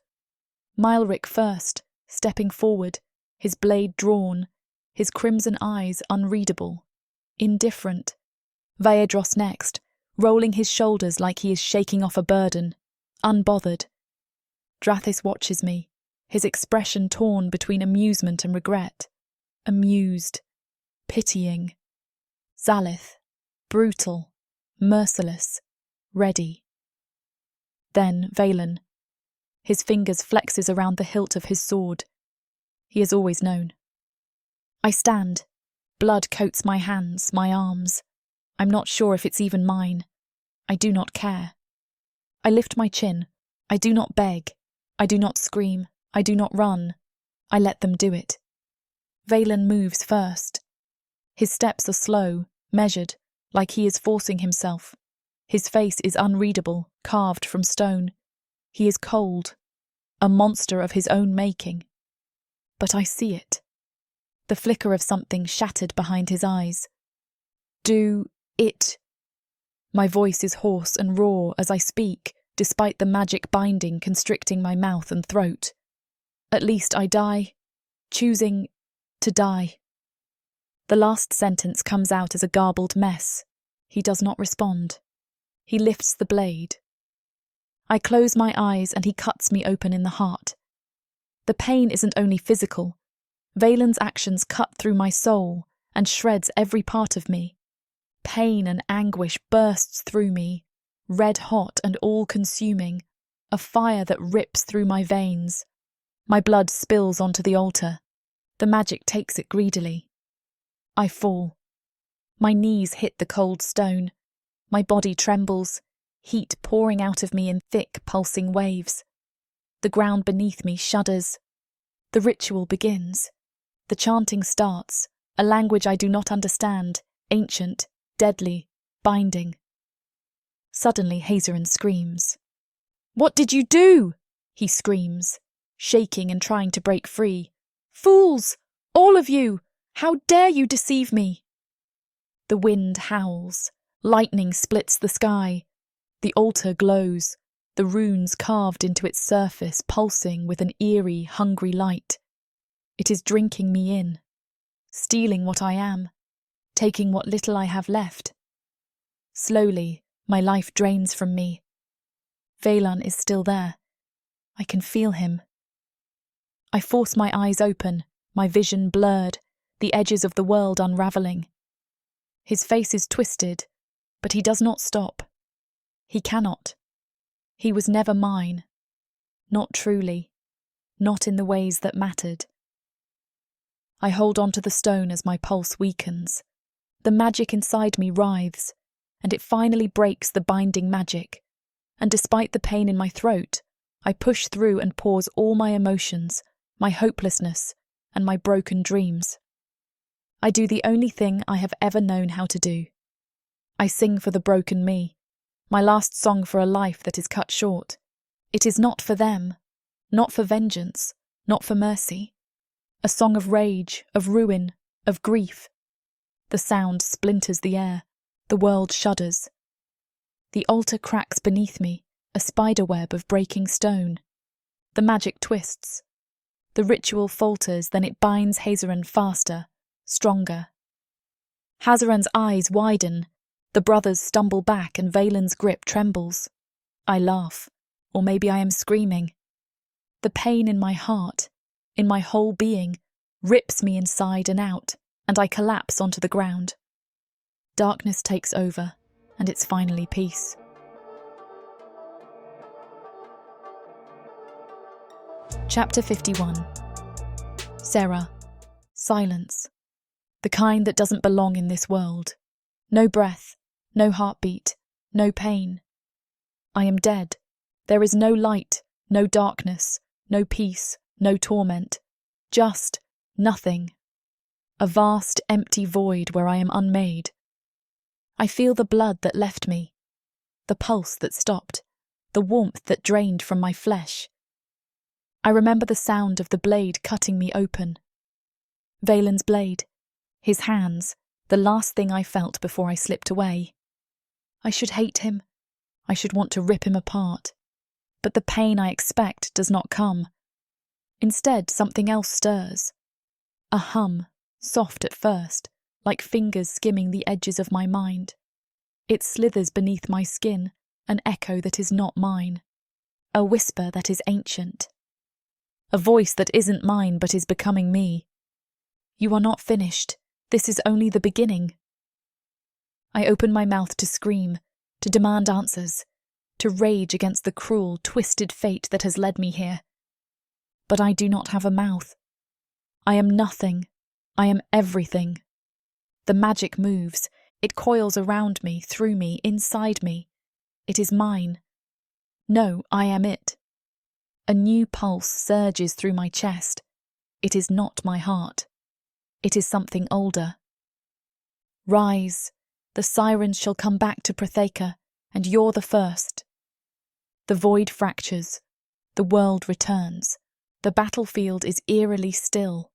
Mylric first, stepping forward, his blade drawn, his crimson eyes unreadable, indifferent. Vaedros next, rolling his shoulders like he is shaking off a burden, unbothered. Drathis watches me, his expression torn between amusement and regret. Amused, pitying. Zalith, brutal, merciless, ready. Then Veylan. His fingers flexes around the hilt of his sword. He has always known. I stand. Blood coats my hands, my arms. I'm not sure if it's even mine. I do not care. I lift my chin. I do not beg. I do not scream. I do not run. I let them do it. Veylan moves first. His steps are slow, measured, like he is forcing himself. His face is unreadable, carved from stone. He is cold, a monster of his own making. But I see it. The flicker of something shattered behind his eyes. Do it. My voice is hoarse and raw as I speak, despite the magic binding constricting my mouth and throat. At least I die, choosing to die. The last sentence comes out as a garbled mess. He does not respond. He lifts the blade. I close my eyes and he cuts me open in the heart. The pain isn't only physical. Veylan's actions cut through my soul and shreds every part of me. Pain and anguish bursts through me, red hot and all-consuming, a fire that rips through my veins. My blood spills onto the altar. The magic takes it greedily. I fall. My knees hit the cold stone. My body trembles, heat pouring out of me in thick, pulsing waves. The ground beneath me shudders. The ritual begins. The chanting starts, a language I do not understand, ancient, deadly, binding. Suddenly Hazaran screams. "What did you do?" he screams, shaking and trying to break free. "Fools! All of you! How dare you deceive me?" The wind howls. Lightning splits the sky. The altar glows, the runes carved into its surface pulsing with an eerie, hungry light. It is drinking me in, stealing what I am, taking what little I have left. Slowly, my life drains from me. Veylan is still there. I can feel him. I force my eyes open, my vision blurred, the edges of the world unravelling. His face is twisted, but he does not stop. He cannot. He was never mine. Not truly. Not in the ways that mattered. I hold on to the stone as my pulse weakens. The magic inside me writhes, and it finally breaks the binding magic. And despite the pain in my throat, I push through and pause all my emotions, my hopelessness, and my broken dreams. I do the only thing I have ever known how to do. I sing for the broken me, my last song for a life that is cut short. It is not for them, not for vengeance, not for mercy. A song of rage, of ruin, of grief. The sound splinters the air, the world shudders. The altar cracks beneath me, a spiderweb of breaking stone. The magic twists. The ritual falters, then it binds Hazaran faster, stronger. Hazaran's eyes widen. The brothers stumble back and Veylan's grip trembles. I laugh, or maybe I am screaming. The pain in my heart, in my whole being, rips me inside and out, and I collapse onto the ground. Darkness takes over, and it's finally peace. Chapter 51. Sarah. Silence. The kind that doesn't belong in this world. No breath, no heartbeat, no pain. I am dead. There is no light, no darkness, no peace, no torment. Just nothing. A vast, empty void where I am unmade. I feel the blood that left me, the pulse that stopped, the warmth that drained from my flesh. I remember the sound of the blade cutting me open. Veylan's blade, his hands, the last thing I felt before I slipped away. I should hate him. I should want to rip him apart. But the pain I expect does not come. Instead, something else stirs. A hum, soft at first, like fingers skimming the edges of my mind. It slithers beneath my skin, an echo that is not mine. A whisper that is ancient. A voice that isn't mine but is becoming me. You are not finished. This is only the beginning. I open my mouth to scream, to demand answers, to rage against the cruel, twisted fate that has led me here. But I do not have a mouth. I am nothing. I am everything. The magic moves. It coils around me, through me, inside me. It is mine. No, I am it. A new pulse surges through my chest. It is not my heart. It is something older. Rise. The sirens shall come back to Protheka, and you're the first. The void fractures. The world returns. The battlefield is eerily still.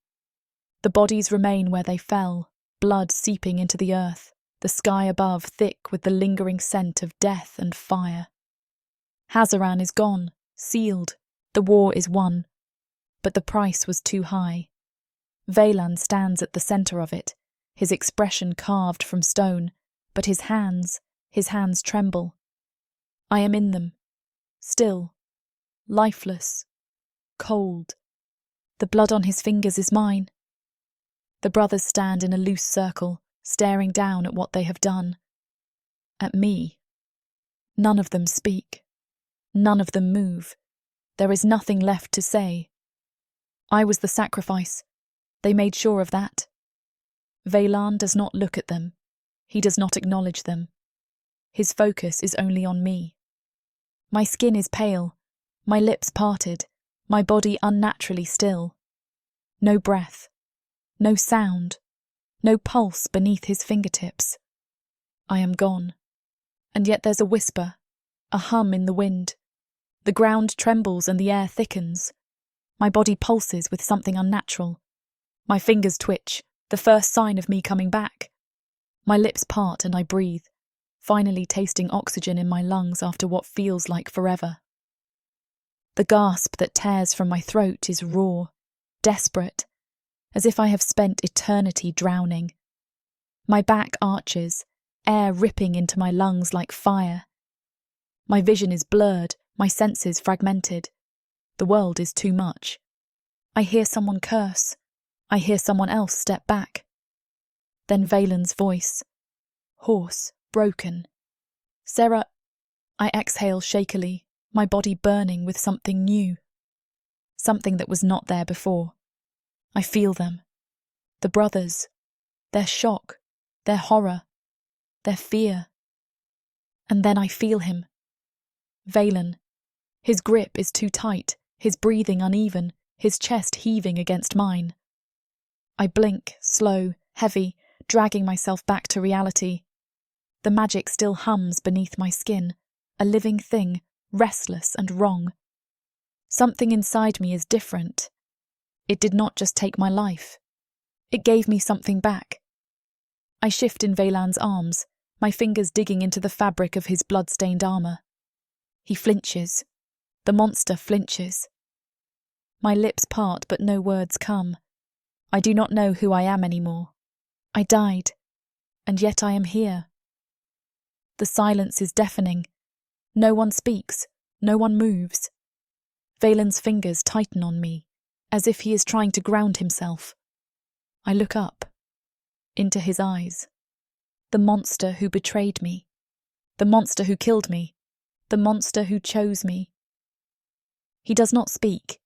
The bodies remain where they fell, blood seeping into the earth, the sky above thick with the lingering scent of death and fire. Hazaran is gone, sealed. The war is won. But the price was too high. Veylan stands at the centre of it, his expression carved from stone, but his hands tremble. I am in them, still, lifeless, cold. The blood on his fingers is mine. The brothers stand in a loose circle, staring down at what they have done. At me. None of them speak. None of them move. There is nothing left to say. I was the sacrifice. They made sure of that. Veylan does not look at them. He does not acknowledge them. His focus is only on me. My skin is pale, my lips parted, my body unnaturally still. No breath, no sound, no pulse beneath his fingertips. I am gone. And yet there's a whisper, a hum in the wind. The ground trembles and the air thickens. My body pulses with something unnatural. My fingers twitch, the first sign of me coming back. My lips part and I breathe, finally tasting oxygen in my lungs after what feels like forever. The gasp that tears from my throat is raw, desperate, as if I have spent eternity drowning. My back arches, air ripping into my lungs like fire. My vision is blurred, my senses fragmented. The world is too much. I hear someone curse. I hear someone else step back. Then Veylan's voice. Hoarse, broken. Sarah, I exhale shakily, my body burning with something new. Something that was not there before. I feel them. The brothers. Their shock. Their horror. Their fear. And then I feel him. Veylan. His grip is too tight, his breathing uneven, his chest heaving against mine. I blink, slow, heavy, dragging myself back to reality. The magic still hums beneath my skin, a living thing, restless and wrong. Something inside me is different. It did not just take my life. It gave me something back. I shift in Veylan's arms, my fingers digging into the fabric of his blood-stained armour. He flinches. The monster flinches. My lips part, but no words come. I do not know who I am anymore. I died, and yet I am here. The silence is deafening. No one speaks, no one moves. Veylan's fingers tighten on me, as if he is trying to ground himself. I look up, into his eyes. The monster who betrayed me. The monster who killed me. The monster who chose me. He does not speak.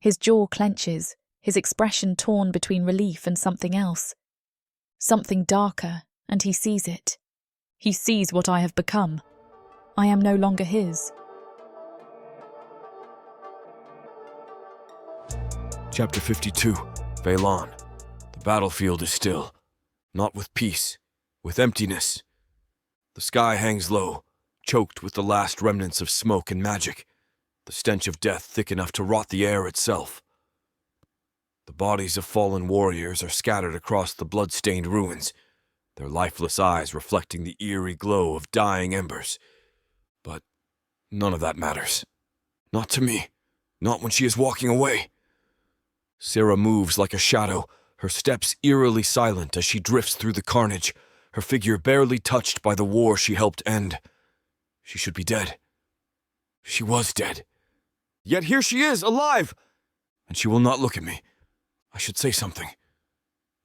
His jaw clenches, his expression torn between relief and something else. Something darker, and he sees it. He sees what I have become. I am no longer his. Chapter 52, Veylan. The battlefield is still. Not with peace, with emptiness. The sky hangs low, choked with the last remnants of smoke and magic. The stench of death thick enough to rot the air itself. The bodies of fallen warriors are scattered across the blood-stained ruins, their lifeless eyes reflecting the eerie glow of dying embers. But none of that matters. Not to me. Not when she is walking away. Sarah moves like a shadow, her steps eerily silent as she drifts through the carnage, her figure barely touched by the war she helped end. She should be dead. She was dead. Yet here she is, alive! And she will not look at me. I should say something.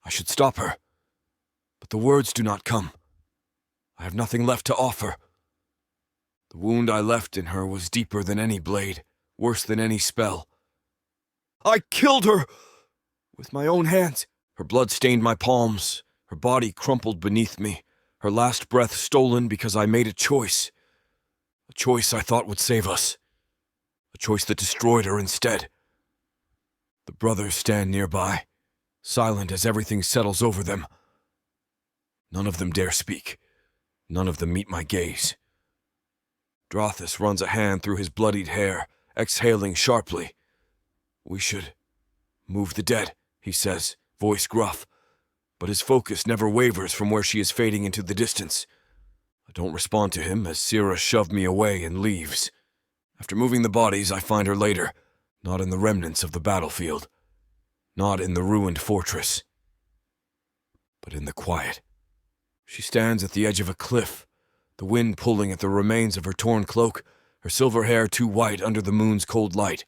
I should stop her. But the words do not come. I have nothing left to offer. The wound I left in her was deeper than any blade, worse than any spell. I killed her! With my own hands. Her blood stained my palms, her body crumpled beneath me, her last breath stolen because I made a choice. A choice I thought would save us. A choice that destroyed her instead. The brothers stand nearby, silent as everything settles over them. None of them dare speak. None of them meet my gaze. Drothus runs a hand through his bloodied hair, exhaling sharply. We should move the dead, he says, voice gruff. But his focus never wavers from where she is fading into the distance. I don't respond to him as Sarah shoved me away and leaves. After moving the bodies, I find her later, not in the remnants of the battlefield, not in the ruined fortress, but in the quiet. She stands at the edge of a cliff, the wind pulling at the remains of her torn cloak, her silver hair too white under the moon's cold light.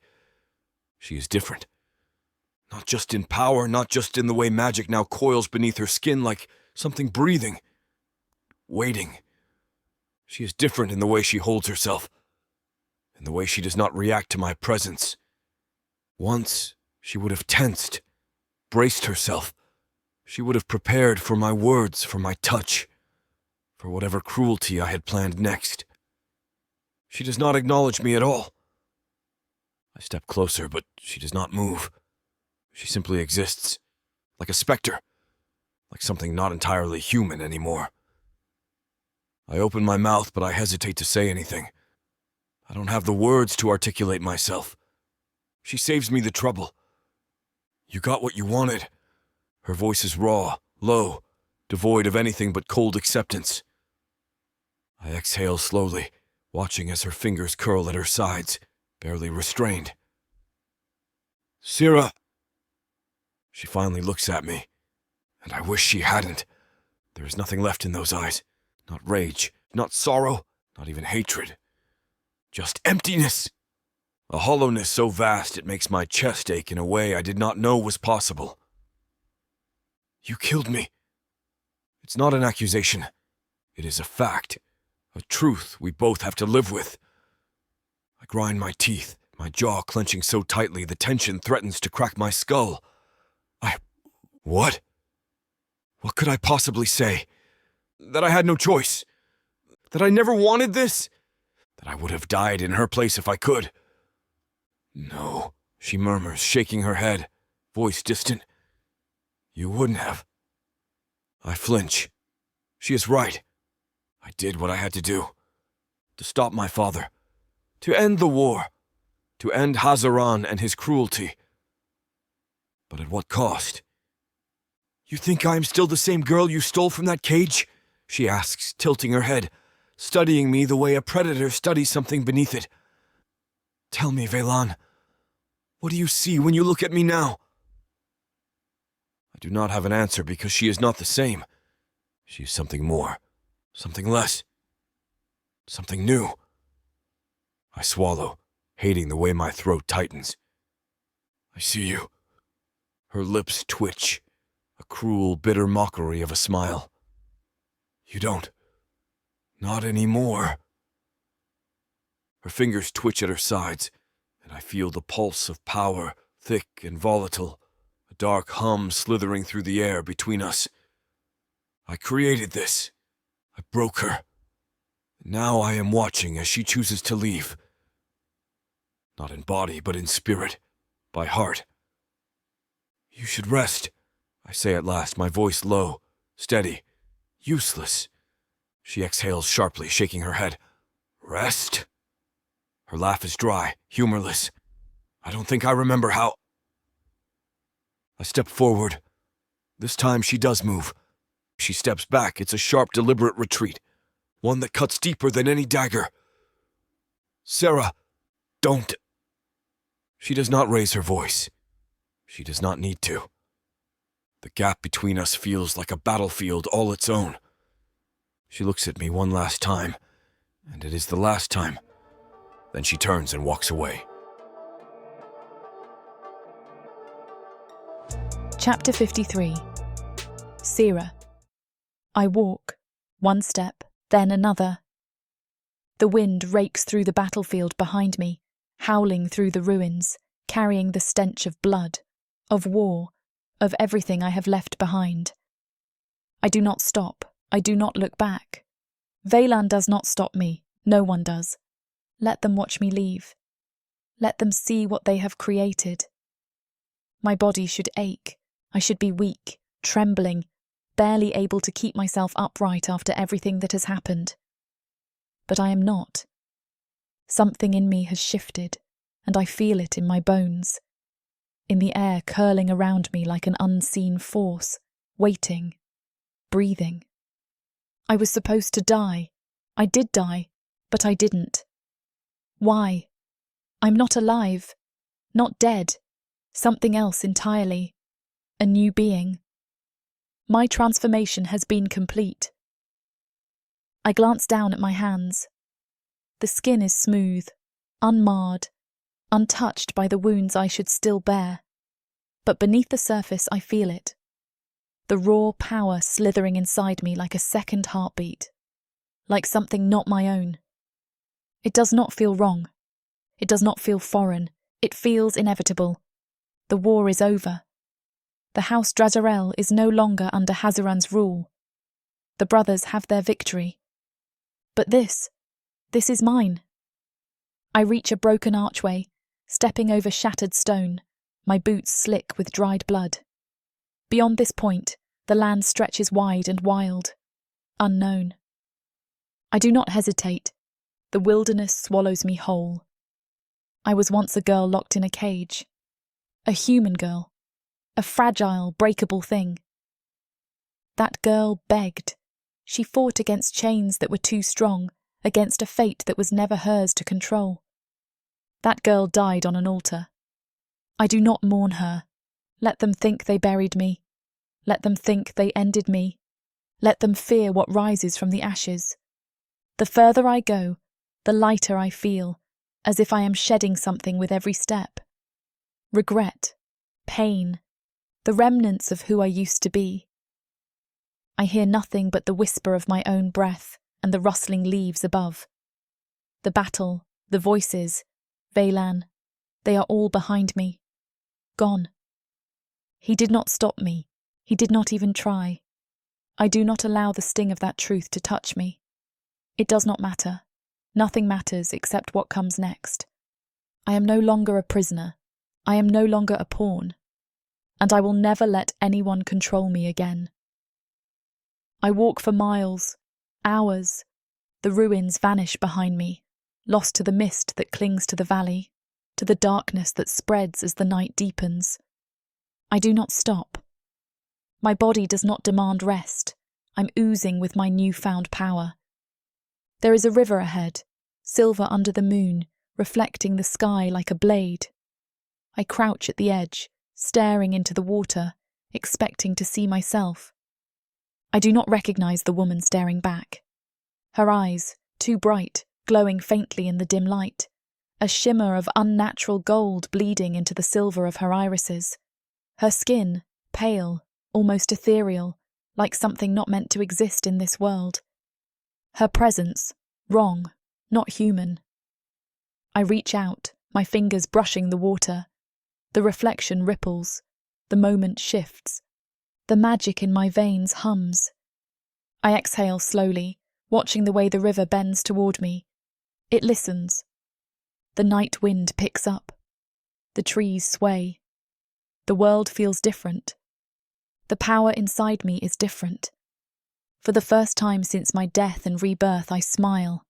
She is different. Not just in power, not just in the way magic now coils beneath her skin like something breathing, waiting. She is different in the way she holds herself, in the way she does not react to my presence. Once, she would have tensed, braced herself. She would have prepared for my words, for my touch, for whatever cruelty I had planned next. She does not acknowledge me at all. I step closer, but she does not move. She simply exists, like a specter, like something not entirely human anymore. I open my mouth, but I hesitate to say anything. I don't have the words to articulate myself. She saves me the trouble. You got what you wanted. Her voice is raw, low, devoid of anything but cold acceptance. I exhale slowly, watching as her fingers curl at her sides, barely restrained. Sira! She finally looks at me, and I wish she hadn't. There is nothing left in those eyes. Not rage, not sorrow, not even hatred. Just emptiness. A hollowness so vast it makes my chest ache in a way I did not know was possible. You killed me. It's not an accusation. It is a fact. A truth we both have to live with. I grind my teeth, my jaw clenching so tightly the tension threatens to crack my skull. What? What could I possibly say? That I had no choice? That I never wanted this? That I would have died in her place if I could? No, she murmurs, shaking her head, voice distant. You wouldn't have. I flinch. She is right. I did what I had to do. To stop my father. To end the war. To end Hazaran and his cruelty. But at what cost? You think I am still the same girl you stole from that cage? She asks, tilting her head, studying me the way a predator studies something beneath it. Tell me, Veylan, what do you see when you look at me now? I do not have an answer because she is not the same. She is something more, something less, something new. I swallow, hating the way my throat tightens. I see you. Her lips twitch, a cruel, bitter mockery of a smile. You don't. Not anymore. Her fingers twitch at her sides, and I feel the pulse of power, thick and volatile, a dark hum slithering through the air between us. I created this. I broke her. Now I am watching as she chooses to leave. Not in body, but in spirit, by heart. You should rest, I say at last, my voice low, steady, useless. She exhales sharply, shaking her head. Rest? Her laugh is dry, humorless. I don't think I remember how. I step forward. This time she does move. She steps back. It's a sharp, deliberate retreat, one that cuts deeper than any dagger. Sarah, don't. She does not raise her voice. She does not need to. The gap between us feels like a battlefield all its own. She looks at me one last time, and it is the last time. Then she turns and walks away. Chapter 53. Sira. I walk, one step, then another. The wind rakes through the battlefield behind me, howling through the ruins, carrying the stench of blood, of war, of everything I have left behind. I do not stop. I do not look back. Veylan does not stop me. No one does. Let them watch me leave. Let them see what they have created. My body should ache. I should be weak, trembling, barely able to keep myself upright after everything that has happened. But I am not. Something in me has shifted, and I feel it in my bones, in the air curling around me like an unseen force, waiting, breathing. I was supposed to die. I did die, but I didn't. Why? I'm not alive, not dead, something else entirely, a new being. My transformation has been complete. I glance down at my hands. The skin is smooth, unmarred, untouched by the wounds I should still bear. But beneath the surface I feel it. The raw power slithering inside me like a second heartbeat, like something not my own. It does not feel wrong. It does not feel foreign. It feels inevitable. The war is over. The House Dreadlord is no longer under Hazaran's rule. The brothers have their victory. But this is mine. I reach a broken archway, stepping over shattered stone, my boots slick with dried blood. Beyond this point, the land stretches wide and wild, unknown. I do not hesitate. The wilderness swallows me whole. I was once a girl locked in a cage. A human girl. A fragile, breakable thing. That girl begged. She fought against chains that were too strong, against a fate that was never hers to control. That girl died on an altar. I do not mourn her. Let them think they buried me. Let them think they ended me. Let them fear what rises from the ashes. The further I go, the lighter I feel, as if I am shedding something with every step. Regret, pain, the remnants of who I used to be. I hear nothing but the whisper of my own breath and the rustling leaves above. The battle, the voices, Veylan, they are all behind me. Gone. He did not stop me. He did not even try. I do not allow the sting of that truth to touch me. It does not matter. Nothing matters except what comes next. I am no longer a prisoner. I am no longer a pawn. And I will never let anyone control me again. I walk for miles, hours. The ruins vanish behind me, lost to the mist that clings to the valley, to the darkness that spreads as the night deepens. I do not stop. My body does not demand rest. I'm oozing with my newfound power. There is a river ahead, silver under the moon, reflecting the sky like a blade. I crouch at the edge, staring into the water, expecting to see myself. I do not recognize the woman staring back. Her eyes, too bright, glowing faintly in the dim light, a shimmer of unnatural gold bleeding into the silver of her irises. Her skin, pale, almost ethereal, like something not meant to exist in this world. Her presence, wrong, not human. I reach out, my fingers brushing the water. The reflection ripples. The moment shifts. The magic in my veins hums. I exhale slowly, watching the way the river bends toward me. It listens. The night wind picks up. The trees sway. The world feels different. The power inside me is different. For the first time since my death and rebirth, I smile.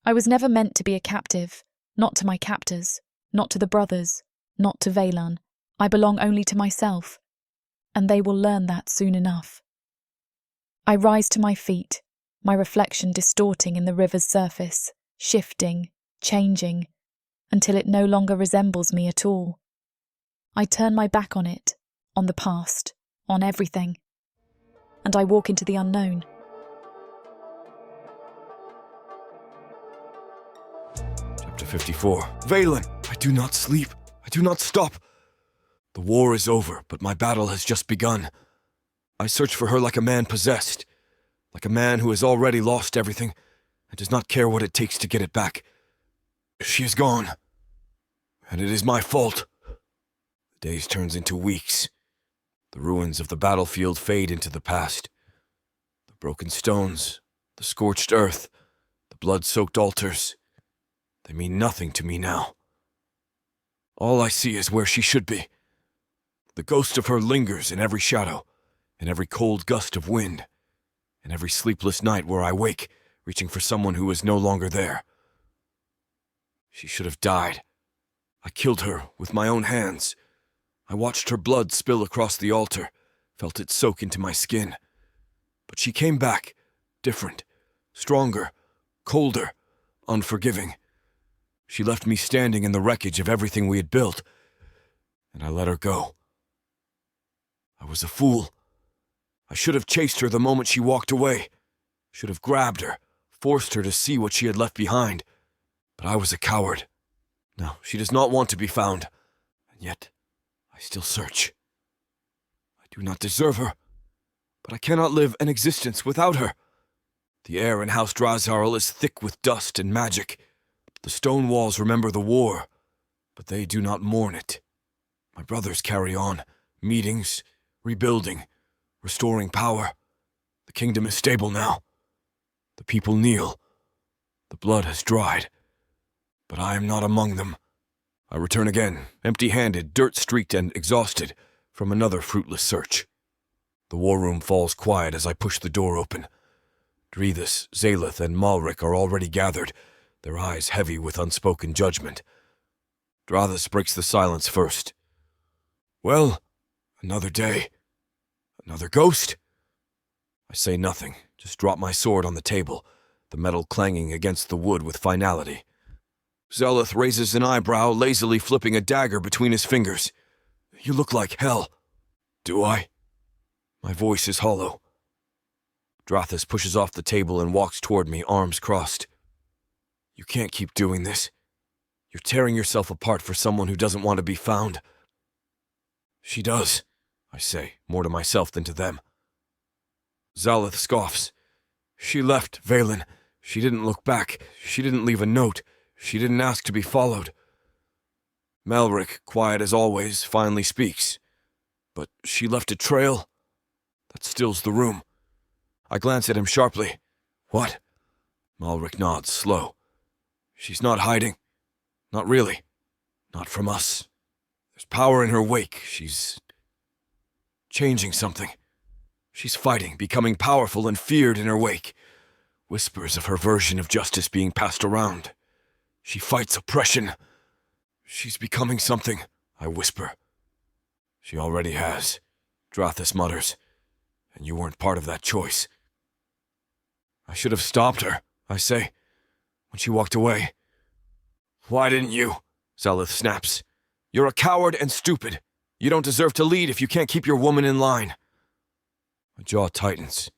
I was never meant to be a captive, not to my captors, not to the brothers, not to Veylan. I belong only to myself, and they will learn that soon enough. I rise to my feet, my reflection distorting in the river's surface, shifting, changing, until it no longer resembles me at all. I turn my back on it, on the past, on everything, and I walk into the unknown. Chapter 54. Veylan, I do not sleep. I do not stop. The war is over, but my battle has just begun. I search for her like a man possessed, like a man who has already lost everything and does not care what it takes to get it back. She is gone, and it is my fault. The days turns into weeks. The ruins of the battlefield fade into the past. The broken stones, the scorched earth, the blood-soaked altars, they mean nothing to me now. All I see is where she should be. The ghost of her lingers in every shadow, in every cold gust of wind, in every sleepless night where I wake, reaching for someone who is no longer there. She should have died. I killed her with my own hands. I watched her blood spill across the altar, felt it soak into my skin. But she came back, different, stronger, colder, unforgiving. She left me standing in the wreckage of everything we had built, and I let her go. I was a fool. I should have chased her the moment she walked away, should have grabbed her, forced her to see what she had left behind. But I was a coward. Now, she does not want to be found, and yet I still search. I do not deserve her, but I cannot live an existence without her. The air in House Drazarl is thick with dust and magic. The stone walls remember the war, but they do not mourn it. My brothers carry on, meetings, rebuilding, restoring power. The kingdom is stable now. The people kneel. The blood has dried, but I am not among them. I return again, empty-handed, dirt-streaked and exhausted, from another fruitless search. The war room falls quiet as I push the door open. Drethus, Zaleth, and Malric are already gathered, their eyes heavy with unspoken judgment. Drethus breaks the silence first. Well, another day. Another ghost? I say nothing, just drop my sword on the table, the metal clanging against the wood with finality. Zaleth raises an eyebrow, lazily flipping a dagger between his fingers. You look like hell. Do I? My voice is hollow. Drethus pushes off the table and walks toward me, arms crossed. You can't keep doing this. You're tearing yourself apart for someone who doesn't want to be found. She does, I say, more to myself than to them. Zaleth scoffs. She left, Veylan. She didn't look back. She didn't leave a note. She didn't ask to be followed. Malric, quiet as always, finally speaks. But she left a trail that stills the room. I glance at him sharply. What? Malric nods, slow. She's not hiding. Not really. Not from us. There's power in her wake. She's changing something. She's fighting, becoming powerful and feared in her wake. Whispers of her version of justice being passed around. She fights oppression. She's becoming something, I whisper. She already has, Drethus mutters. And you weren't part of that choice. I should have stopped her, I say, when she walked away. Why didn't you? Zaleth snaps. You're a coward and stupid. You don't deserve to lead if you can't keep your woman in line. My jaw tightens.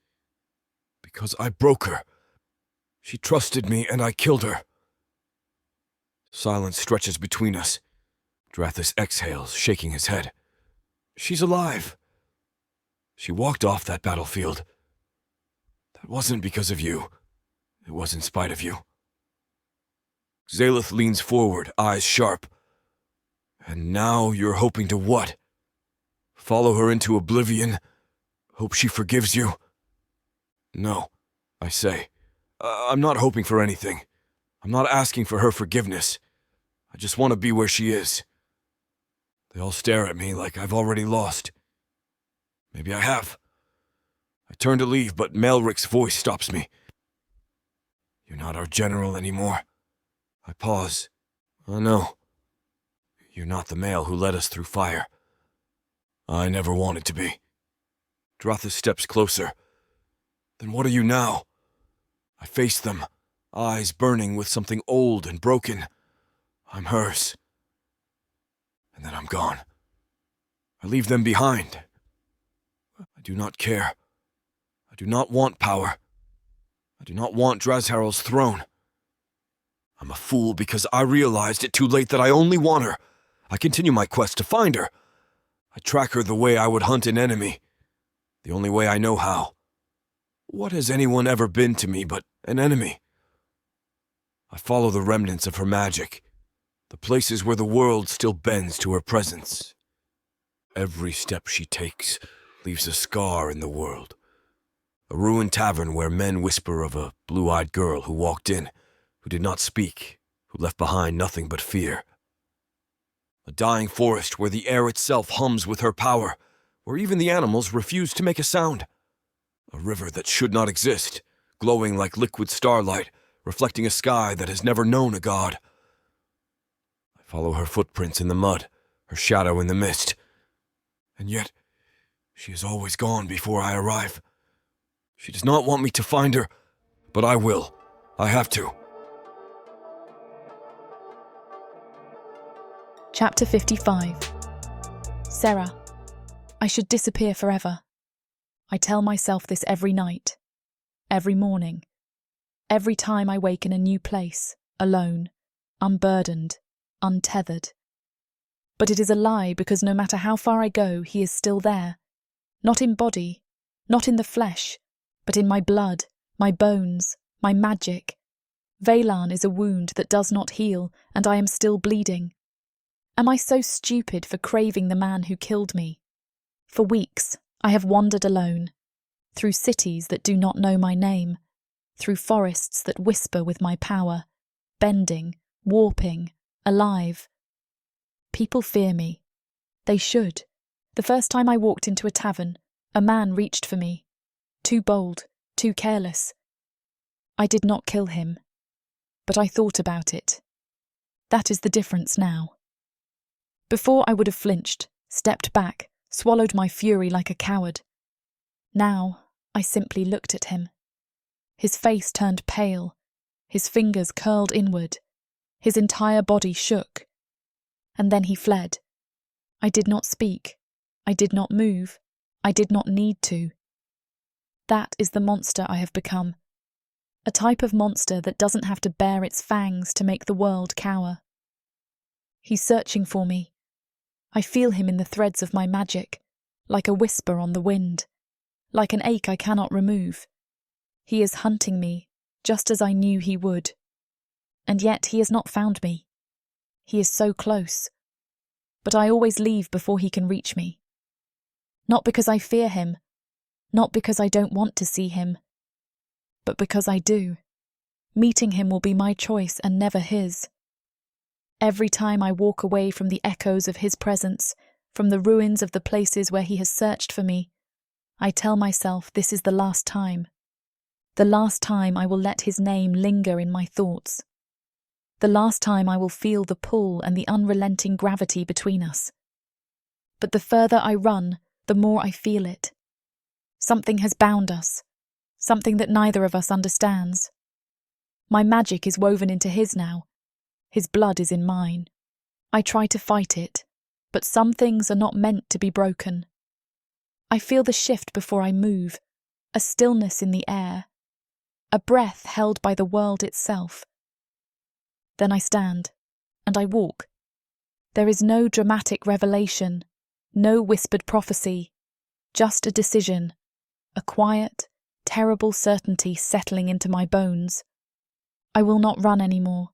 Because I broke her. She trusted me and I killed her. Silence stretches between us. Drethus exhales, shaking his head. She's alive. She walked off that battlefield. That wasn't because of you. It was in spite of you. Zaleth leans forward, eyes sharp. And now you're hoping to what? Follow her into oblivion? Hope she forgives you? No, I say. I'm not hoping for anything. I'm not asking for her forgiveness. I just want to be where she is. They all stare at me like I've already lost. Maybe I have. I turn to leave, but Malric's voice stops me. You're not our general anymore. I pause. I know. You're not the male who led us through fire. I never wanted to be. Drethus steps closer. Then what are you now? I face them, eyes burning with something old and broken. I'm hers. And then I'm gone. I leave them behind. I do not care. I do not want power. I do not want Drazharal's throne. I'm a fool because I realized it too late that I only want her. I continue my quest to find her. I track her the way I would hunt an enemy. The only way I know how. What has anyone ever been to me but an enemy? I follow the remnants of her magic, the places where the world still bends to her presence. Every step she takes leaves a scar in the world. A ruined tavern where men whisper of a blue-eyed girl who walked in, who did not speak, who left behind nothing but fear. A dying forest where the air itself hums with her power, where even the animals refuse to make a sound. A river that should not exist, glowing like liquid starlight, reflecting a sky that has never known a god. I follow her footprints in the mud, her shadow in the mist. And yet, she is always gone before I arrive. She does not want me to find her, but I will. I have to. Chapter 55. Sarah. I should disappear forever. I tell myself this every night, every morning, every time I wake in a new place, alone, unburdened, untethered. But it is a lie because no matter how far I go, he is still there. Not in body, not in the flesh, but in my blood, my bones, my magic. Veylan is a wound that does not heal, and I am still bleeding. Am I so stupid for craving the man who killed me? For weeks, I have wandered alone, through cities that do not know my name, through forests that whisper with my power, bending, warping, alive. People fear me. They should. The first time I walked into a tavern, a man reached for me. Too bold, too careless. I did not kill him, but I thought about it. That is the difference now. Before I would have flinched, stepped back, swallowed my fury like a coward. Now I simply looked at him. His face turned pale, his fingers curled inward, his entire body shook. And then he fled. I did not speak. I did not move. I did not need to. That is the monster I have become. A type of monster that doesn't have to bare its fangs to make the world cower. He's searching for me. I feel him in the threads of my magic, like a whisper on the wind, like an ache I cannot remove. He is hunting me, just as I knew he would. And yet he has not found me. He is so close. But I always leave before he can reach me. Not because I fear him, not because I don't want to see him, but because I do. Meeting him will be my choice and never his. Every time I walk away from the echoes of his presence, from the ruins of the places where he has searched for me, I tell myself this is the last time. The last time I will let his name linger in my thoughts. The last time I will feel the pull and the unrelenting gravity between us. But the further I run, the more I feel it. Something has bound us, something that neither of us understands. My magic is woven into his now. His blood is in mine. I try to fight it, but some things are not meant to be broken. I feel the shift before I move, a stillness in the air, a breath held by the world itself. Then I stand, and I walk. There is no dramatic revelation, no whispered prophecy, just a decision, a quiet, terrible certainty settling into my bones. I will not run anymore.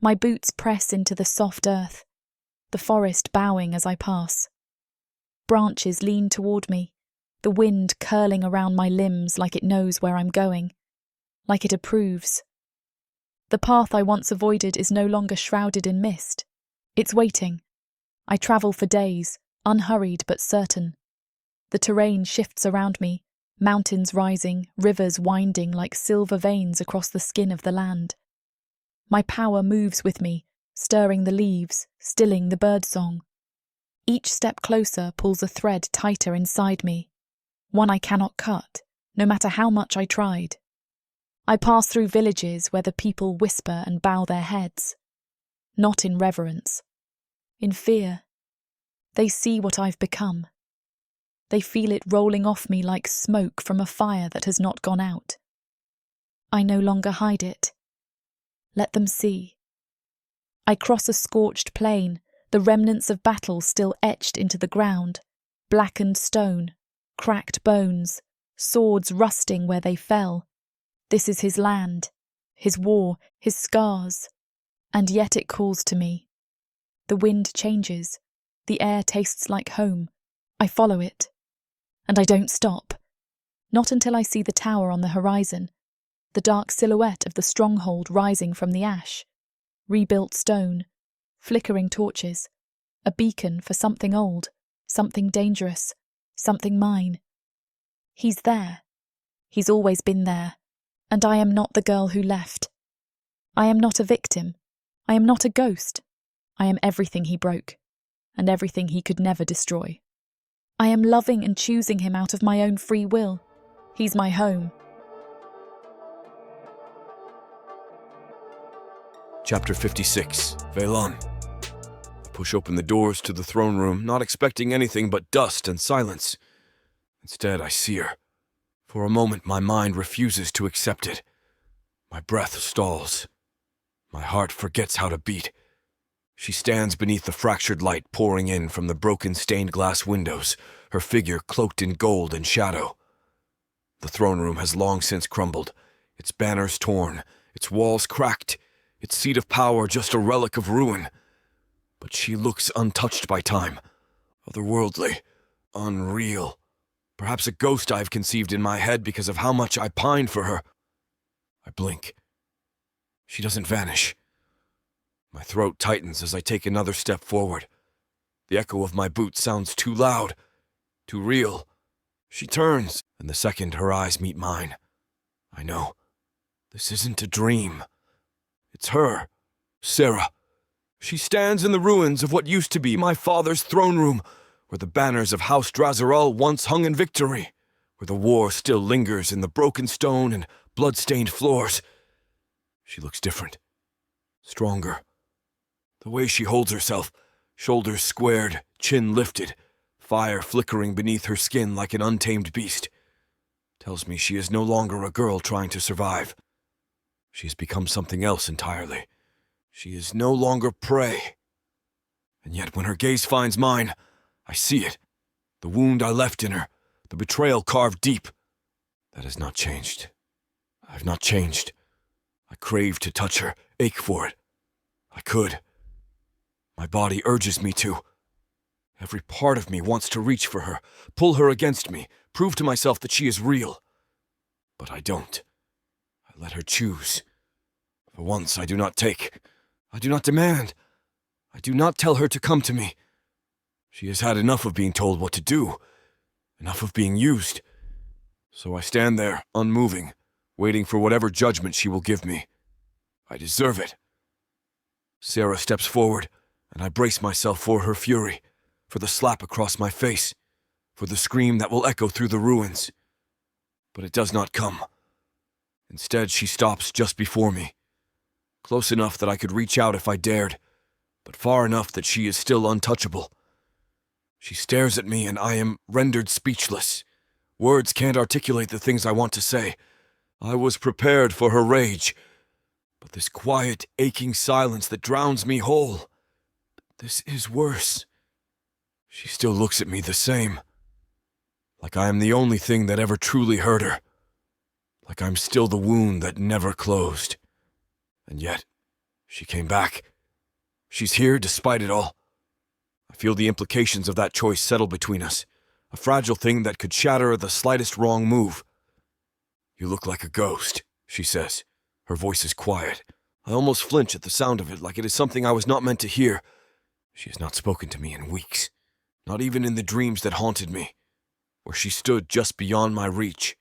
My boots press into the soft earth, the forest bowing as I pass. Branches lean toward me, the wind curling around my limbs like it knows where I'm going, like it approves. The path I once avoided is no longer shrouded in mist. It's waiting. I travel for days, unhurried but certain. The terrain shifts around me, mountains rising, rivers winding like silver veins across the skin of the land. My power moves with me, stirring the leaves, stilling the birdsong. Each step closer pulls a thread tighter inside me, one I cannot cut, no matter how much I tried. I pass through villages where the people whisper and bow their heads. Not in reverence, in fear. They see what I've become. They feel it rolling off me like smoke from a fire that has not gone out. I no longer hide it. Let them see. I cross a scorched plain, the remnants of battle still etched into the ground, blackened stone, cracked bones, swords rusting where they fell. This is his land, his war, his scars, and yet it calls to me. The wind changes, the air tastes like home. I follow it, and I don't stop. Not until I see the tower on the horizon, the dark silhouette of the stronghold rising from the ash, rebuilt stone, flickering torches, a beacon for something old, something dangerous, something mine. He's there. He's always been there. And I am not the girl who left. I am not a victim. I am not a ghost. I am everything he broke, and everything he could never destroy. I am loving and choosing him out of my own free will. He's my home. Chapter 56, Veylan. I push open the doors to the throne room, not expecting anything but dust and silence. Instead, I see her. For a moment, my mind refuses to accept it. My breath stalls. My heart forgets how to beat. She stands beneath the fractured light pouring in from the broken stained glass windows, her figure cloaked in gold and shadow. The throne room has long since crumbled, its banners torn, its walls cracked, its seat of power just a relic of ruin. But she looks untouched by time, otherworldly, unreal. Perhaps a ghost I've conceived in my head because of how much I pine for her. I blink. She doesn't vanish. My throat tightens as I take another step forward. The echo of my boot sounds too loud, too real. She turns, and the second her eyes meet mine, I know. This isn't a dream. It's her, Sarah. She stands in the ruins of what used to be my father's throne room, where the banners of House Drazaral once hung in victory, where the war still lingers in the broken stone and blood-stained floors. She looks different, stronger. The way she holds herself, shoulders squared, chin lifted, fire flickering beneath her skin like an untamed beast, tells me she is no longer a girl trying to survive. She has become something else entirely. She is no longer prey. And yet when her gaze finds mine, I see it. The wound I left in her, the betrayal carved deep. That has not changed. I have not changed. I crave to touch her, ache for it. I could. My body urges me to. Every part of me wants to reach for her, pull her against me, prove to myself that she is real. But I don't. I let her choose. For once, I do not take. I do not demand. I do not tell her to come to me. She has had enough of being told what to do, enough of being used. So I stand there, unmoving, waiting for whatever judgment she will give me. I deserve it. Sarah steps forward, and I brace myself for her fury, for the slap across my face, for the scream that will echo through the ruins. But it does not come. Instead, she stops just before me, close enough that I could reach out if I dared, but far enough that she is still untouchable. She stares at me and I am rendered speechless. Words can't articulate the things I want to say. I was prepared for her rage, but this quiet, aching silence that drowns me whole, this is worse. She still looks at me the same, like I am the only thing that ever truly hurt her, like I'm still the wound that never closed. And yet, she came back. She's here despite it all. I feel the implications of that choice settle between us, a fragile thing that could shatter at the slightest wrong move. You look like a ghost, she says. Her voice is quiet. I almost flinch at the sound of it, like it is something I was not meant to hear. She has not spoken to me in weeks, not even in the dreams that haunted me, where she stood just beyond my reach,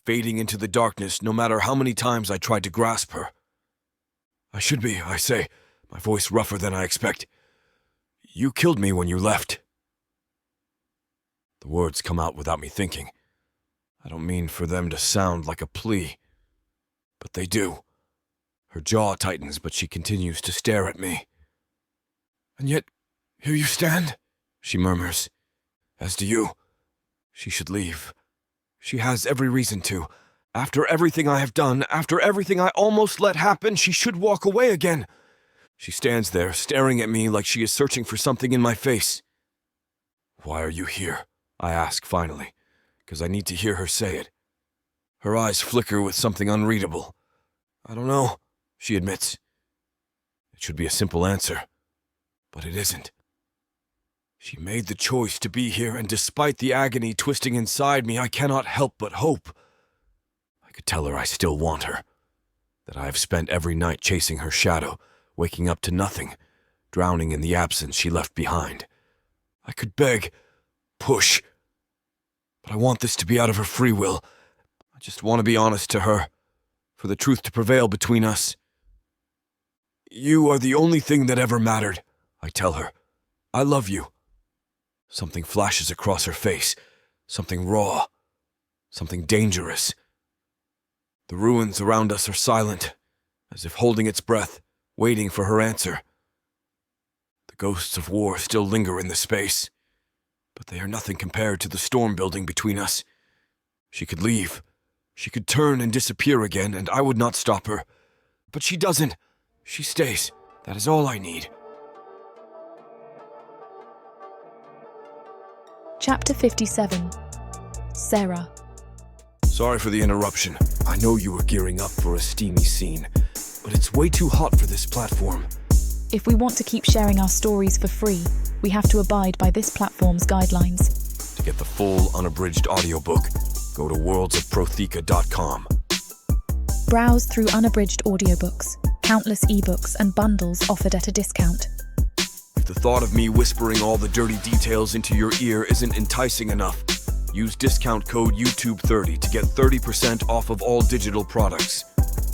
fading into the darkness no matter how many times I tried to grasp her. I should be, I say, my voice rougher than I expect. You killed me when you left. The words come out without me thinking. I don't mean for them to sound like a plea, but they do. Her jaw tightens, but she continues to stare at me. And yet, here you stand, she murmurs. As do you. She should leave. She has every reason to. After everything I have done, after everything I almost let happen, she should walk away again. She stands there, staring at me like she is searching for something in my face. Why are you here? I ask finally, because I need to hear her say it. Her eyes flicker with something unreadable. I don't know, she admits. It should be a simple answer, but it isn't. She made the choice to be here, and despite the agony twisting inside me, I cannot help but hope. I could tell her I still want her, that I have spent every night chasing her shadow, waking up to nothing, drowning in the absence she left behind. I could beg, push, but I want this to be out of her free will. I just want to be honest to her, for the truth to prevail between us. You are the only thing that ever mattered, I tell her. I love you. Something flashes across her face, something raw, something dangerous. The ruins around us are silent, as if holding its breath, waiting for her answer. The ghosts of war still linger in the space, but they are nothing compared to the storm building between us. She could leave. She could turn and disappear again, and I would not stop her. But she doesn't. She stays. That is all I need. Chapter 57. Sarah. Sorry for the interruption. I know you were gearing up for a steamy scene, but it's way too hot for this platform. If we want to keep sharing our stories for free, we have to abide by this platform's guidelines. To get the full unabridged audiobook, go to worldsofprotheka.com. Browse through unabridged audiobooks, countless ebooks and bundles offered at a discount. If the thought of me whispering all the dirty details into your ear isn't enticing enough, use discount code YouTube30 to get 30% off of all digital products.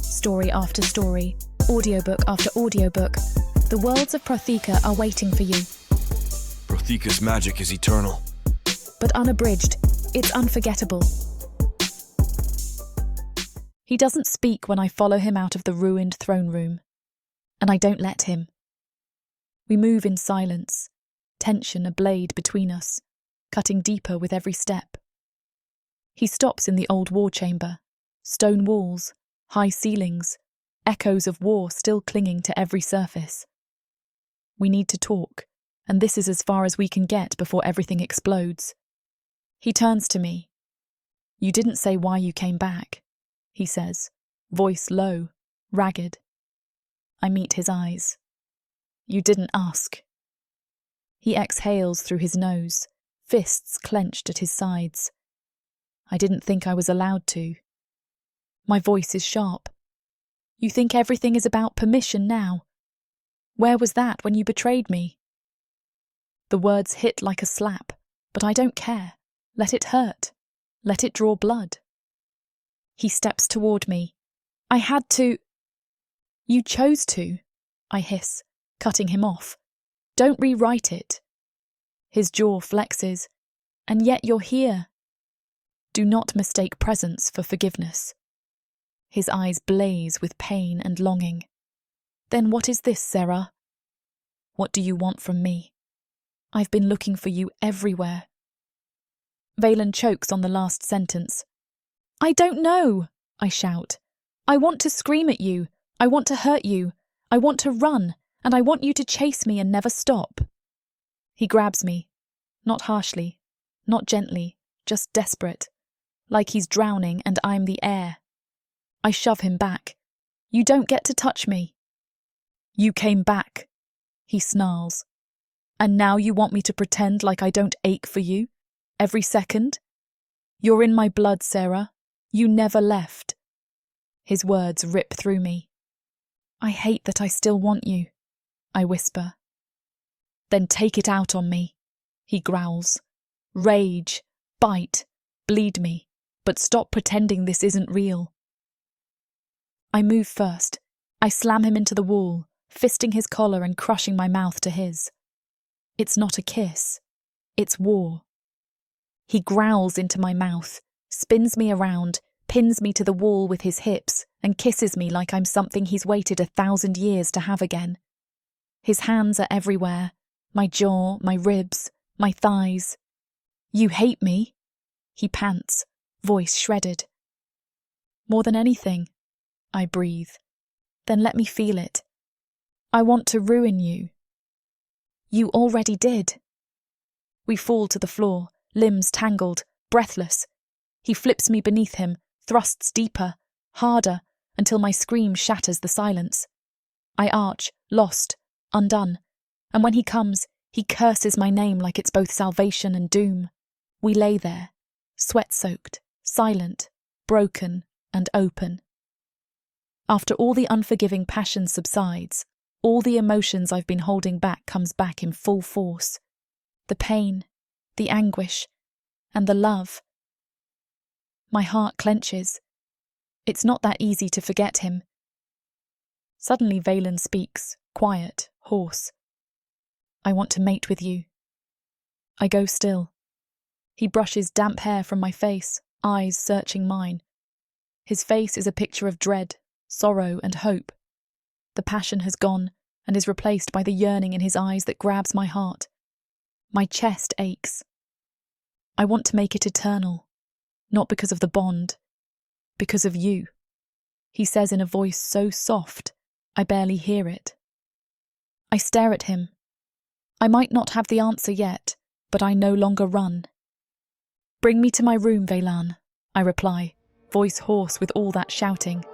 Story after story, audiobook after audiobook, the Worlds of Protheka are waiting for you. Protheka's magic is eternal. But unabridged, it's unforgettable. He doesn't speak when I follow him out of the ruined throne room, and I don't let him. We move in silence, tension a blade between us, cutting deeper with every step. He stops in the old war chamber, stone walls, high ceilings, echoes of war still clinging to every surface. We need to talk, and this is as far as we can get before everything explodes. He turns to me. "You didn't say why you came back," he says, voice low, ragged. I meet his eyes. "You didn't ask." He exhales through his nose, fists clenched at his sides. "I didn't think I was allowed to." My voice is sharp. "You think everything is about permission now? Where was that when you betrayed me?" The words hit like a slap, but I don't care. Let it hurt. Let it draw blood. He steps toward me. "I had to." "You chose to," I hiss, cutting him off. "Don't rewrite it." His jaw flexes. "And yet you're here." Do not mistake presence for forgiveness. His eyes blaze with pain and longing. "Then what is this, Sarah? What do you want from me? I've been looking for you everywhere." Veylan chokes on the last sentence. "I don't know," I shout. "I want to scream at you. I want to hurt you. I want to run, and I want you to chase me and never stop." He grabs me. Not harshly, not gently, just desperate. Like he's drowning and I'm the air. I shove him back. "You don't get to touch me." "You came back," he snarls. "And now you want me to pretend like I don't ache for you? Every second? You're in my blood, Sarah. You never left." His words rip through me. "I hate that I still want you," I whisper. "Then take it out on me," he growls. "Rage, bite, bleed me, but stop pretending this isn't real." I move first. I slam him into the wall, fisting his collar and crushing my mouth to his. It's not a kiss. It's war. He growls into my mouth, spins me around, pins me to the wall with his hips, and kisses me like I'm something he's waited 1,000 years to have again. His hands are everywhere, my jaw, my ribs, my thighs. "You hate me?" he pants, voice shredded. "More than anything," I breathe. "Then let me feel it. I want to ruin you." "You already did." We fall to the floor, limbs tangled, breathless. He flips me beneath him, thrusts deeper, harder, until my scream shatters the silence. I arch, lost, undone, and when he comes, he curses my name like it's both salvation and doom. We lay there, sweat-soaked, silent, broken, and open. After all the unforgiving passion subsides, all the emotions I've been holding back comes back in full force. The pain, the anguish, and the love. My heart clenches. It's not that easy to forget him. Suddenly Veylan speaks, quiet, hoarse. "I want to mate with you." I go still. He brushes damp hair from my face, eyes searching mine. His face is a picture of dread, sorrow, and hope. The passion has gone and is replaced by the yearning in his eyes that grabs my heart. My chest aches. I want to make it eternal, not because of the bond, because of you, he says in a voice so soft, I barely hear it. I stare at him. I might not have the answer yet, but I no longer run. "Bring me to my room, Veylan," I reply, voice hoarse with all that shouting.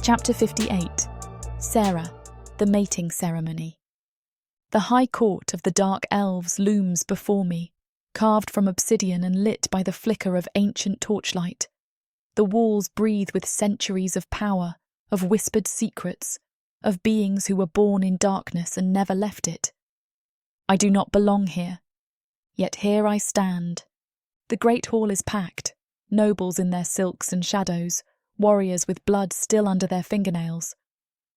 Chapter 58. Sarah, the Mating Ceremony. The high court of the dark elves looms before me, carved from obsidian and lit by the flicker of ancient torchlight. The walls breathe with centuries of power, of whispered secrets, of beings who were born in darkness and never left it. I do not belong here, yet here I stand. The great hall is packed, nobles in their silks and shadows, warriors with blood still under their fingernails,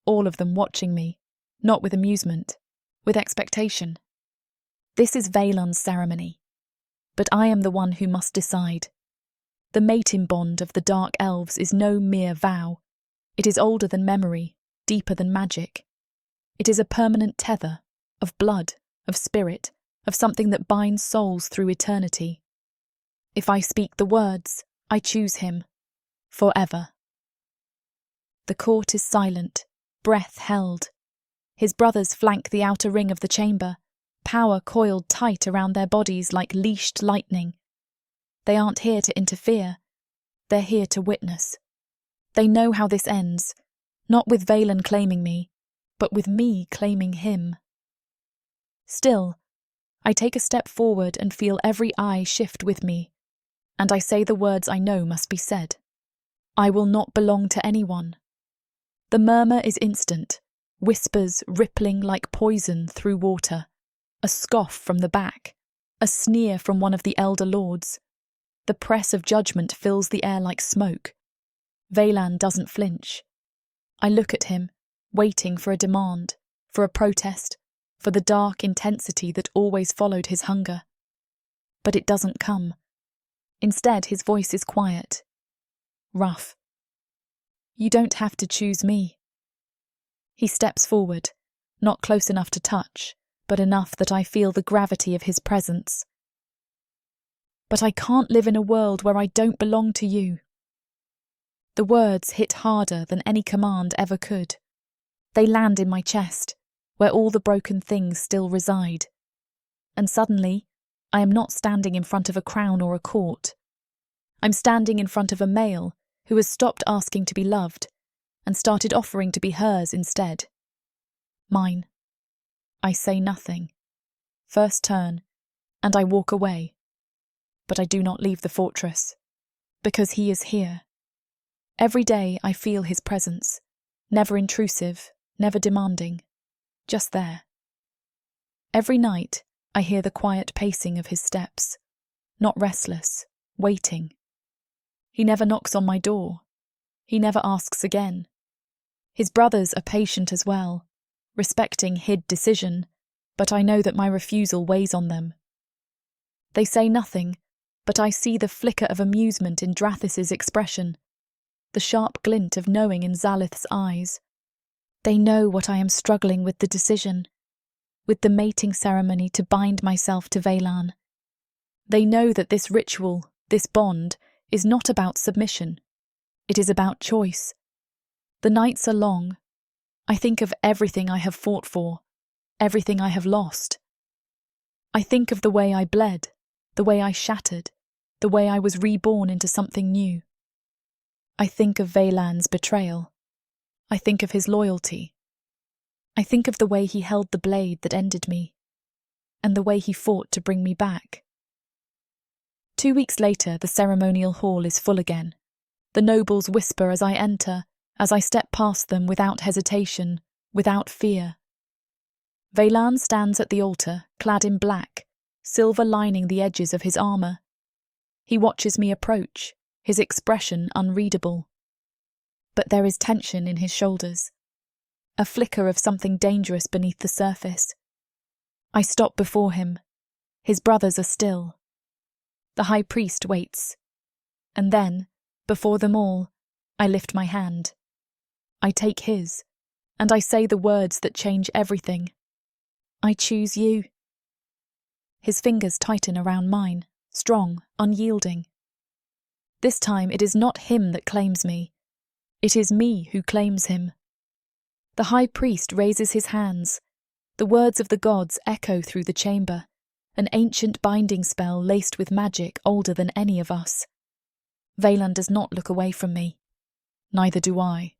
all of them watching me, not with amusement, with expectation. This is Veylan's ceremony, but I am the one who must decide. The mating bond of the dark elves is no mere vow. It is older than memory, deeper than magic. It is a permanent tether, of blood, of spirit, of something that binds souls through eternity. If I speak the words, I choose him, forever. The court is silent, breath held. His brothers flank the outer ring of the chamber, power coiled tight around their bodies like leashed lightning. They aren't here to interfere, they're here to witness. They know how this ends, not with Veylan claiming me, but with me claiming him. Still, I take a step forward and feel every eye shift with me, and I say the words I know must be said. I will not belong to anyone. The murmur is instant, whispers rippling like poison through water, a scoff from the back, a sneer from one of the elder lords. The press of judgment fills the air like smoke. Veylan doesn't flinch. I look at him, waiting for a demand, for a protest, for the dark intensity that always followed his hunger. But it doesn't come. Instead, his voice is quiet, rough. You don't have to choose me. He steps forward, not close enough to touch, but enough that I feel the gravity of his presence. But I can't live in a world where I don't belong to you. The words hit harder than any command ever could. They land in my chest, where all the broken things still reside. And suddenly, I am not standing in front of a crown or a court. I'm standing in front of a male who has stopped asking to be loved and started offering to be hers instead. Mine. I say nothing. First turn, and I walk away. But I do not leave the fortress, because he is here. Every day I feel his presence, never intrusive, never demanding, just there. Every night I hear the quiet pacing of his steps, not restless, waiting. He never knocks on my door. He never asks again. His brothers are patient as well, respecting his decision, but I know that my refusal weighs on them. They say nothing, but I see the flicker of amusement in Drathis's expression, the sharp glint of knowing in Zalith's eyes. They know what I am struggling with the decision, with the mating ceremony to bind myself to Veylan. They know that this ritual, this bond, is not about submission. It is about choice. The nights are long. I think of everything I have fought for, everything I have lost. I think of the way I bled, the way I shattered, the way I was reborn into something new. I think of Veylan's betrayal. I think of his loyalty. I think of the way he held the blade that ended me, and the way he fought to bring me back. 2 weeks later, the ceremonial hall is full again. The nobles whisper as I enter, as I step past them without hesitation, without fear. Veylan stands at the altar, clad in black, silver lining the edges of his armour. He watches me approach, his expression unreadable. But there is tension in his shoulders, a flicker of something dangerous beneath the surface. I stop before him. His brothers are still. The high priest waits. And then, before them all, I lift my hand. I take his, and I say the words that change everything. I choose you. His fingers tighten around mine, strong, unyielding. This time it is not him that claims me. It is me who claims him. The high priest raises his hands. The words of the gods echo through the chamber, an ancient binding spell laced with magic older than any of us. Veylan does not look away from me. Neither do I.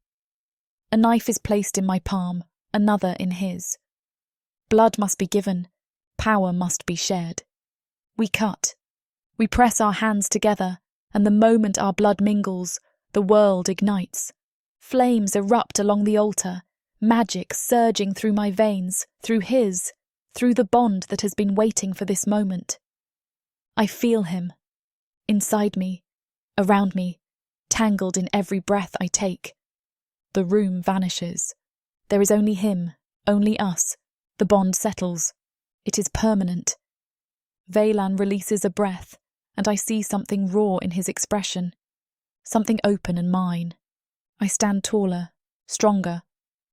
A knife is placed in my palm, another in his. Blood must be given, power must be shared. We cut. We press our hands together, and the moment our blood mingles, The world ignites. Flames erupt along the altar, magic surging through my veins, through his, through the bond that has been waiting for this moment. I feel him, inside me, around me, tangled in every breath I take. The room vanishes. There is only him, only us. The bond settles. It is permanent. Veylan releases a breath, and I see something raw in his expression, something open and mine. I stand taller, stronger,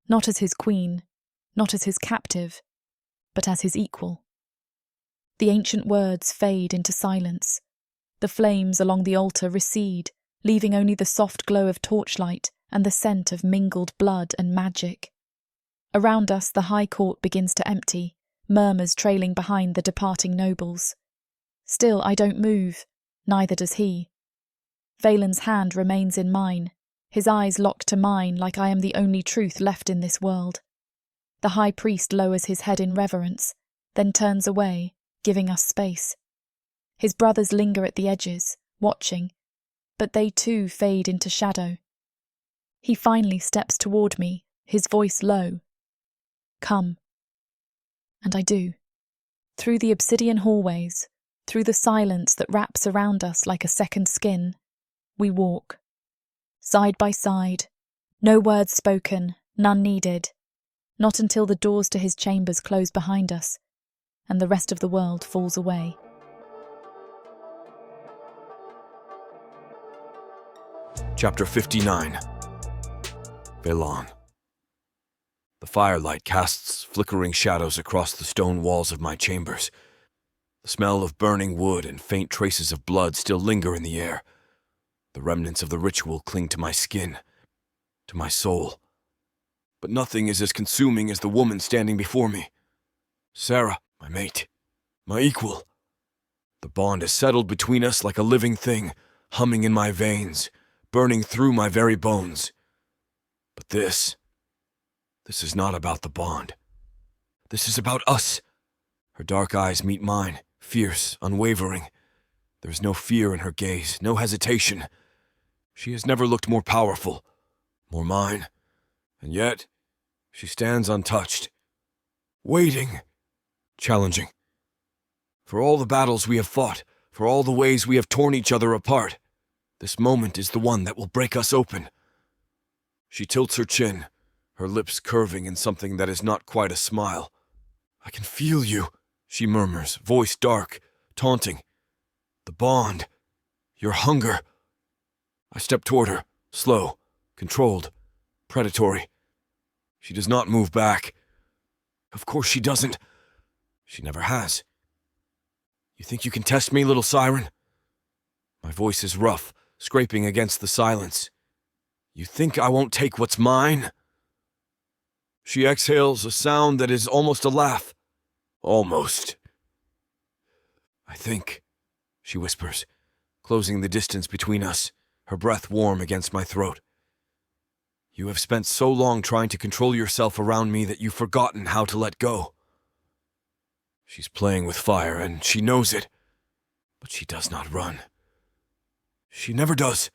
not as his queen, not as his captive, but as his equal. The ancient words fade into silence. The flames along the altar recede, leaving only the soft glow of torchlight and the scent of mingled blood and magic. Around us, the high court begins to empty, murmurs trailing behind the departing nobles. Still, I don't move, neither does he. Veylan's hand remains in mine, his eyes locked to mine like I am the only truth left in this world. The high priest lowers his head in reverence, then turns away, giving us space. His brothers linger at the edges, watching, but they too fade into shadow. He finally steps toward me, his voice low. Come. And I do. Through the obsidian hallways, through the silence that wraps around us like a second skin, we walk. Side by side, no words spoken, none needed. Not until the doors to his chambers close behind us, and the rest of the world falls away. Chapter 59. Veylan. The firelight casts flickering shadows across the stone walls of my chambers. The smell of burning wood and faint traces of blood still linger in the air. The remnants of the ritual cling to my skin, to my soul. But nothing is as consuming as the woman standing before me. Sarah, my mate, my equal. The bond is settled between us like a living thing, humming in my veins, burning through my very bones. But this is not about the bond. This is about us. Her dark eyes meet mine, fierce, unwavering. There is no fear in her gaze, no hesitation. She has never looked more powerful, more mine. And yet, she stands untouched, waiting, challenging. For all the battles we have fought, for all the ways we have torn each other apart, this moment is the one that will break us open. She tilts her chin, her lips curving in something that is not quite a smile. I can feel you, she murmurs, voice dark, taunting. The bond, your hunger. I step toward her, slow, controlled, predatory. She does not move back. Of course she doesn't. She never has. You think you can test me, little siren? My voice is rough, scraping against the silence. You think I won't take what's mine? She exhales a sound that is almost a laugh. Almost. I think, she whispers, closing the distance between us, her breath warm against my throat. You have spent so long trying to control yourself around me that you've forgotten how to let go. She's playing with fire, and she knows it, but she does not run. She never does.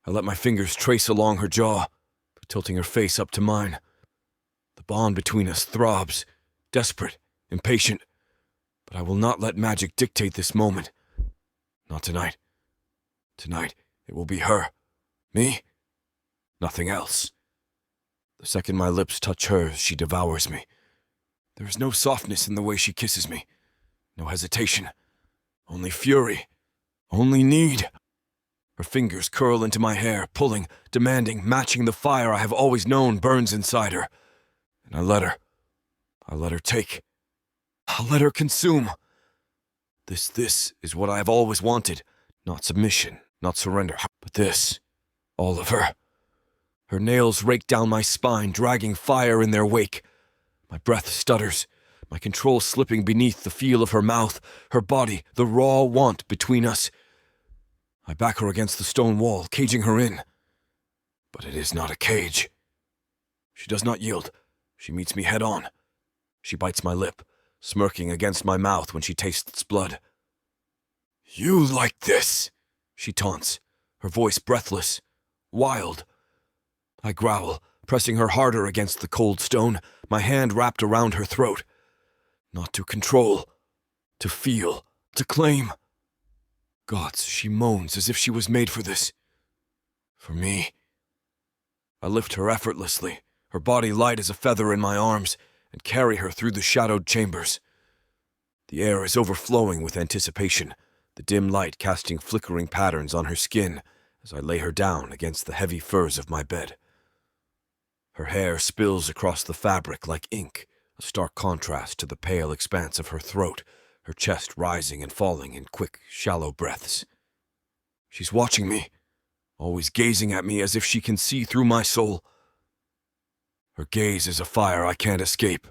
I let my fingers trace along her jaw, tilting her face up to mine. The bond between us throbs, desperate, impatient, but I will not let magic dictate this moment. Not tonight. Tonight, it will be her. Me? Nothing else. The second my lips touch hers, she devours me. There is no softness in the way she kisses me. No hesitation. Only fury. Only need. Her fingers curl into my hair, pulling, demanding, matching the fire I have always known burns inside her. And I let her. I let her take. I'll let her consume. This is what I have always wanted. Not submission, not surrender, but this. All of her. Her nails rake down my spine, dragging fire in their wake. My breath stutters, my control slipping beneath the feel of her mouth, her body, the raw want between us. I back her against the stone wall, caging her in. But it is not a cage. She does not yield. She meets me head on. She bites my lip, smirking against my mouth when she tastes blood. You like this, she taunts, her voice breathless, wild. I growl, pressing her harder against the cold stone, my hand wrapped around her throat. Not to control, to feel, to claim. Gods, she moans as if she was made for this. For me. I lift her effortlessly, her body light as a feather in my arms, and carry her through the shadowed chambers. The air is overflowing with anticipation, the dim light casting flickering patterns on her skin as I lay her down against the heavy furs of my bed. Her hair spills across the fabric like ink, a stark contrast to the pale expanse of her throat, her chest rising and falling in quick, shallow breaths. She's watching me, always gazing at me as if she can see through my soul. Her gaze is a fire I can't escape,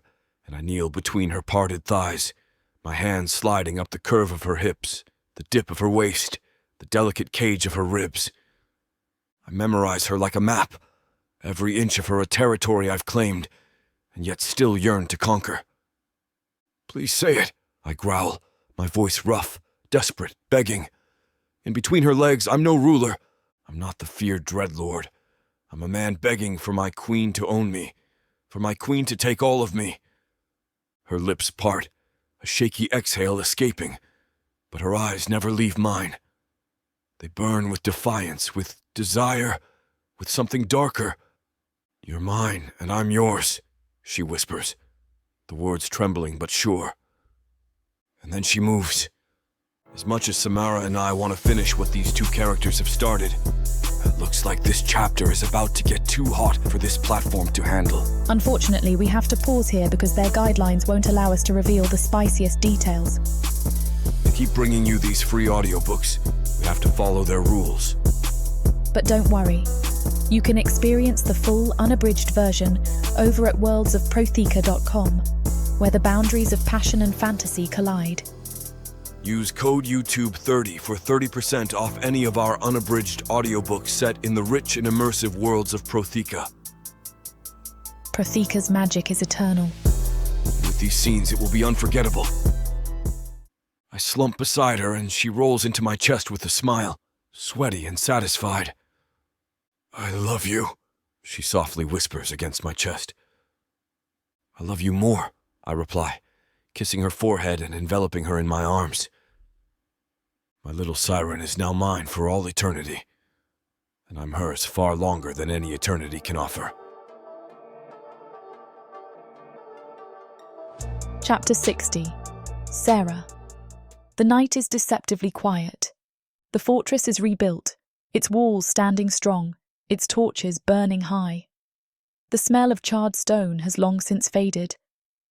and I kneel between her parted thighs, my hands sliding up the curve of her hips, the dip of her waist, the delicate cage of her ribs. I memorize her like a map, every inch of her a territory I've claimed, and yet still yearn to conquer. Please say it, I growl, my voice rough, desperate, begging. In between her legs, I'm no ruler. I'm not the feared Dreadlord. I'm a man begging for my queen to own me, for my queen to take all of me. Her lips part, a shaky exhale escaping, but her eyes never leave mine. They burn with defiance, with desire, with something darker. You're mine, and I'm yours, she whispers, the words trembling but sure. And then she moves. As much as Samara and I want to finish what these two characters have started, it looks like this chapter is about to get too hot for this platform to handle. Unfortunately, we have to pause here because their guidelines won't allow us to reveal the spiciest details. To keep bringing you these free audiobooks, we have to follow their rules. But don't worry. You can experience the full, unabridged version over at worldsofprotheka.com, where the boundaries of passion and fantasy collide. Use code YouTube30 for 30% off any of our unabridged audiobooks set in the rich and immersive worlds of Protheka. Protheka's magic is eternal. With these scenes, it will be unforgettable. I slump beside her and she rolls into my chest with a smile, sweaty and satisfied. I love you, she softly whispers against my chest. I love you more, I reply, kissing her forehead and enveloping her in my arms. My little siren is now mine for all eternity, and I'm hers far longer than any eternity can offer. Chapter 60. Sarah. The night is deceptively quiet. The fortress is rebuilt, its walls standing strong, its torches burning high. The smell of charred stone has long since faded,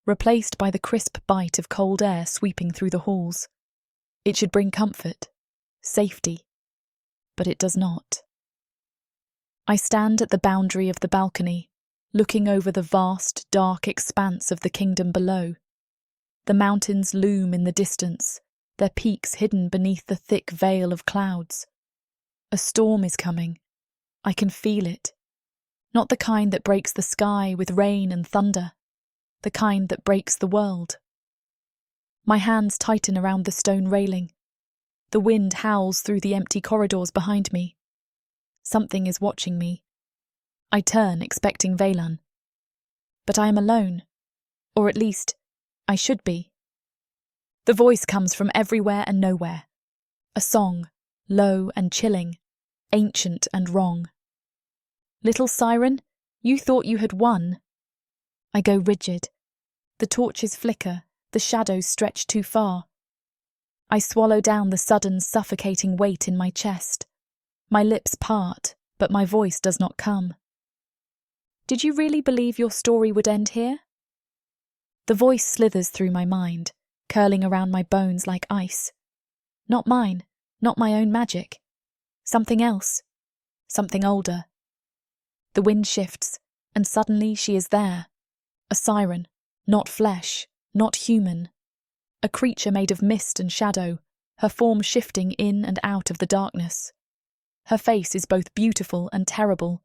replaced by the crisp bite of cold air sweeping through the halls. It should bring comfort, safety, but it does not. I stand at the boundary of the balcony, looking over the vast, dark expanse of the kingdom below. The mountains loom in the distance, their peaks hidden beneath the thick veil of clouds. A storm is coming. I can feel it. Not the kind that breaks the sky with rain and thunder, the kind that breaks the world. My hands tighten around the stone railing. The wind howls through the empty corridors behind me. Something is watching me. I turn, expecting Veylan. But I am alone. Or at least, I should be. The voice comes from everywhere and nowhere. A song, low and chilling, ancient and wrong. Little siren, you thought you had won. I go rigid. The torches flicker, the shadows stretch too far. I swallow down the sudden suffocating weight in my chest. My lips part, but my voice does not come. Did you really believe your story would end here? The voice slithers through my mind, curling around my bones like ice. Not mine, not my own magic. Something else, something older. The wind shifts, and suddenly she is there. A siren, not flesh, not human. A creature made of mist and shadow, her form shifting in and out of the darkness. Her face is both beautiful and terrible,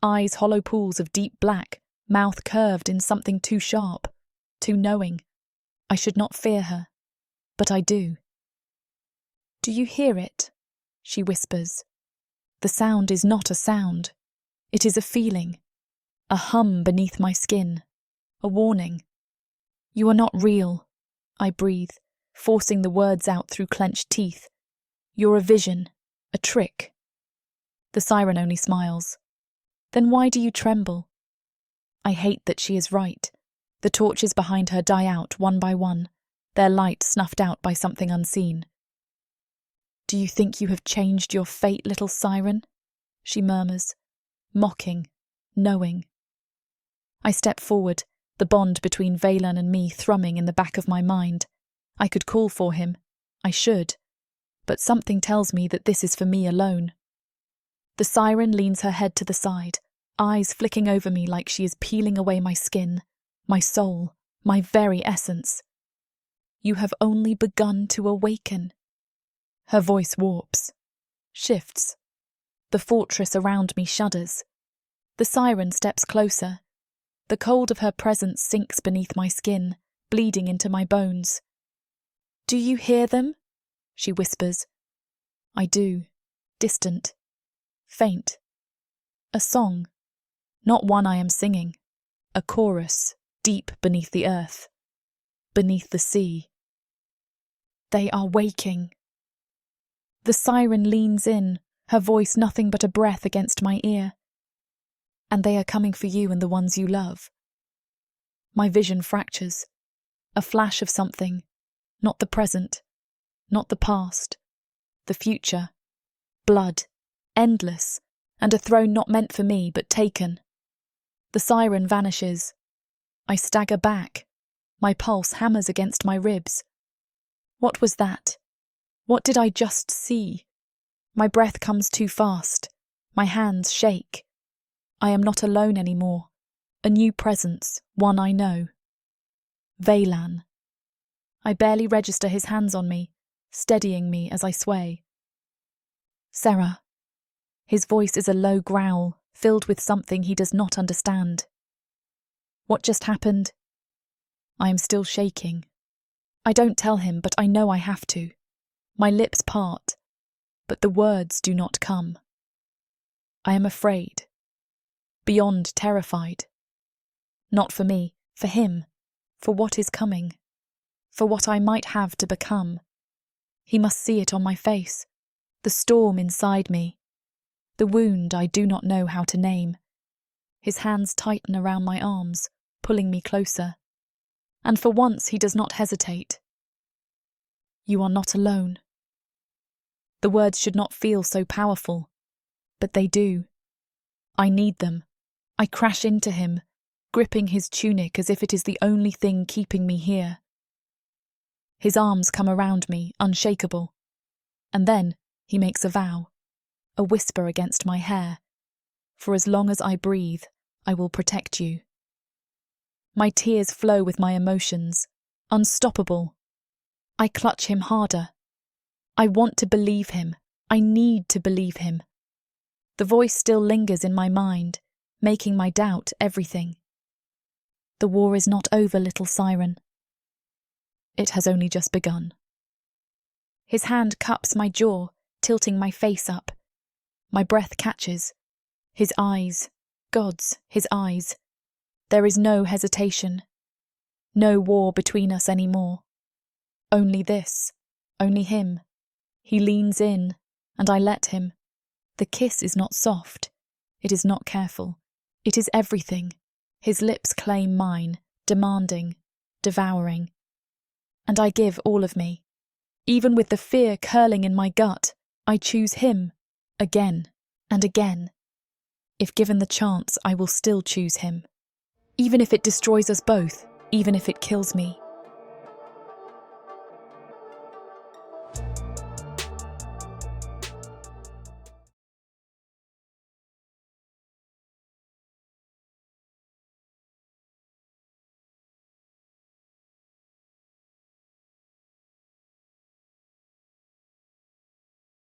eyes hollow pools of deep black, mouth curved in something too sharp, too knowing. I should not fear her, but I do. Do you hear it? She whispers. The sound is not a sound. It is a feeling, a hum beneath my skin, a warning. You are not real, I breathe, forcing the words out through clenched teeth. You're a vision, a trick. The siren only smiles. Then why do you tremble? I hate that she is right. The torches behind her die out one by one, their light snuffed out by something unseen. Do you think you have changed your fate, little siren? She murmurs, mocking, knowing. I step forward, the bond between Veylan and me thrumming in the back of my mind. I could call for him. I should. But something tells me that this is for me alone. The siren leans her head to the side, eyes flicking over me like she is peeling away my skin, my soul, my very essence. You have only begun to awaken. Her voice warps, shifts. The fortress around me shudders. The siren steps closer. The cold of her presence sinks beneath my skin, bleeding into my bones. Do you hear them? She whispers. I do, distant, faint. A song, not one I am singing. A chorus, deep beneath the earth, beneath the sea. They are waking. The siren leans in, her voice nothing but a breath against my ear. And they are coming for you and the ones you love. My vision fractures. A flash of something, not the present, not the past, the future. Blood, endless, and a throne not meant for me but taken. The siren vanishes. I stagger back. My pulse hammers against my ribs. What was that? What did I just see? My breath comes too fast. My hands shake. I am not alone anymore. A new presence, one I know. Veylan. I barely register his hands on me, steadying me as I sway. Sarah. His voice is a low growl, filled with something he does not understand. What just happened? I am still shaking. I don't tell him, but I know I have to. My lips part, but the words do not come. I am afraid. Beyond terrified. Not for me, for him, for what is coming, for what I might have to become. He must see it on my face, the storm inside me, the wound I do not know how to name. His hands tighten around my arms, pulling me closer. And for once he does not hesitate. You are not alone. The words should not feel so powerful, but they do. I need them. I crash into him, gripping his tunic as if it is the only thing keeping me here. His arms come around me, unshakable. And then he makes a vow, a whisper against my hair. For as long as I breathe, I will protect you. My tears flow with my emotions, unstoppable. I clutch him harder. I want to believe him. I need to believe him. The voice still lingers in my mind, making my doubt everything. The war is not over, little siren. It has only just begun. His hand cups my jaw, tilting my face up. My breath catches. His eyes, God's, his eyes. There is no hesitation. No war between us anymore. Only this, only him. He leans in, and I let him. The kiss is not soft. It is not careful. It is everything. His lips claim mine, demanding, devouring. And I give all of me. Even with the fear curling in my gut, I choose him, again and again. If given the chance, I will still choose him. Even if it destroys us both, even if it kills me.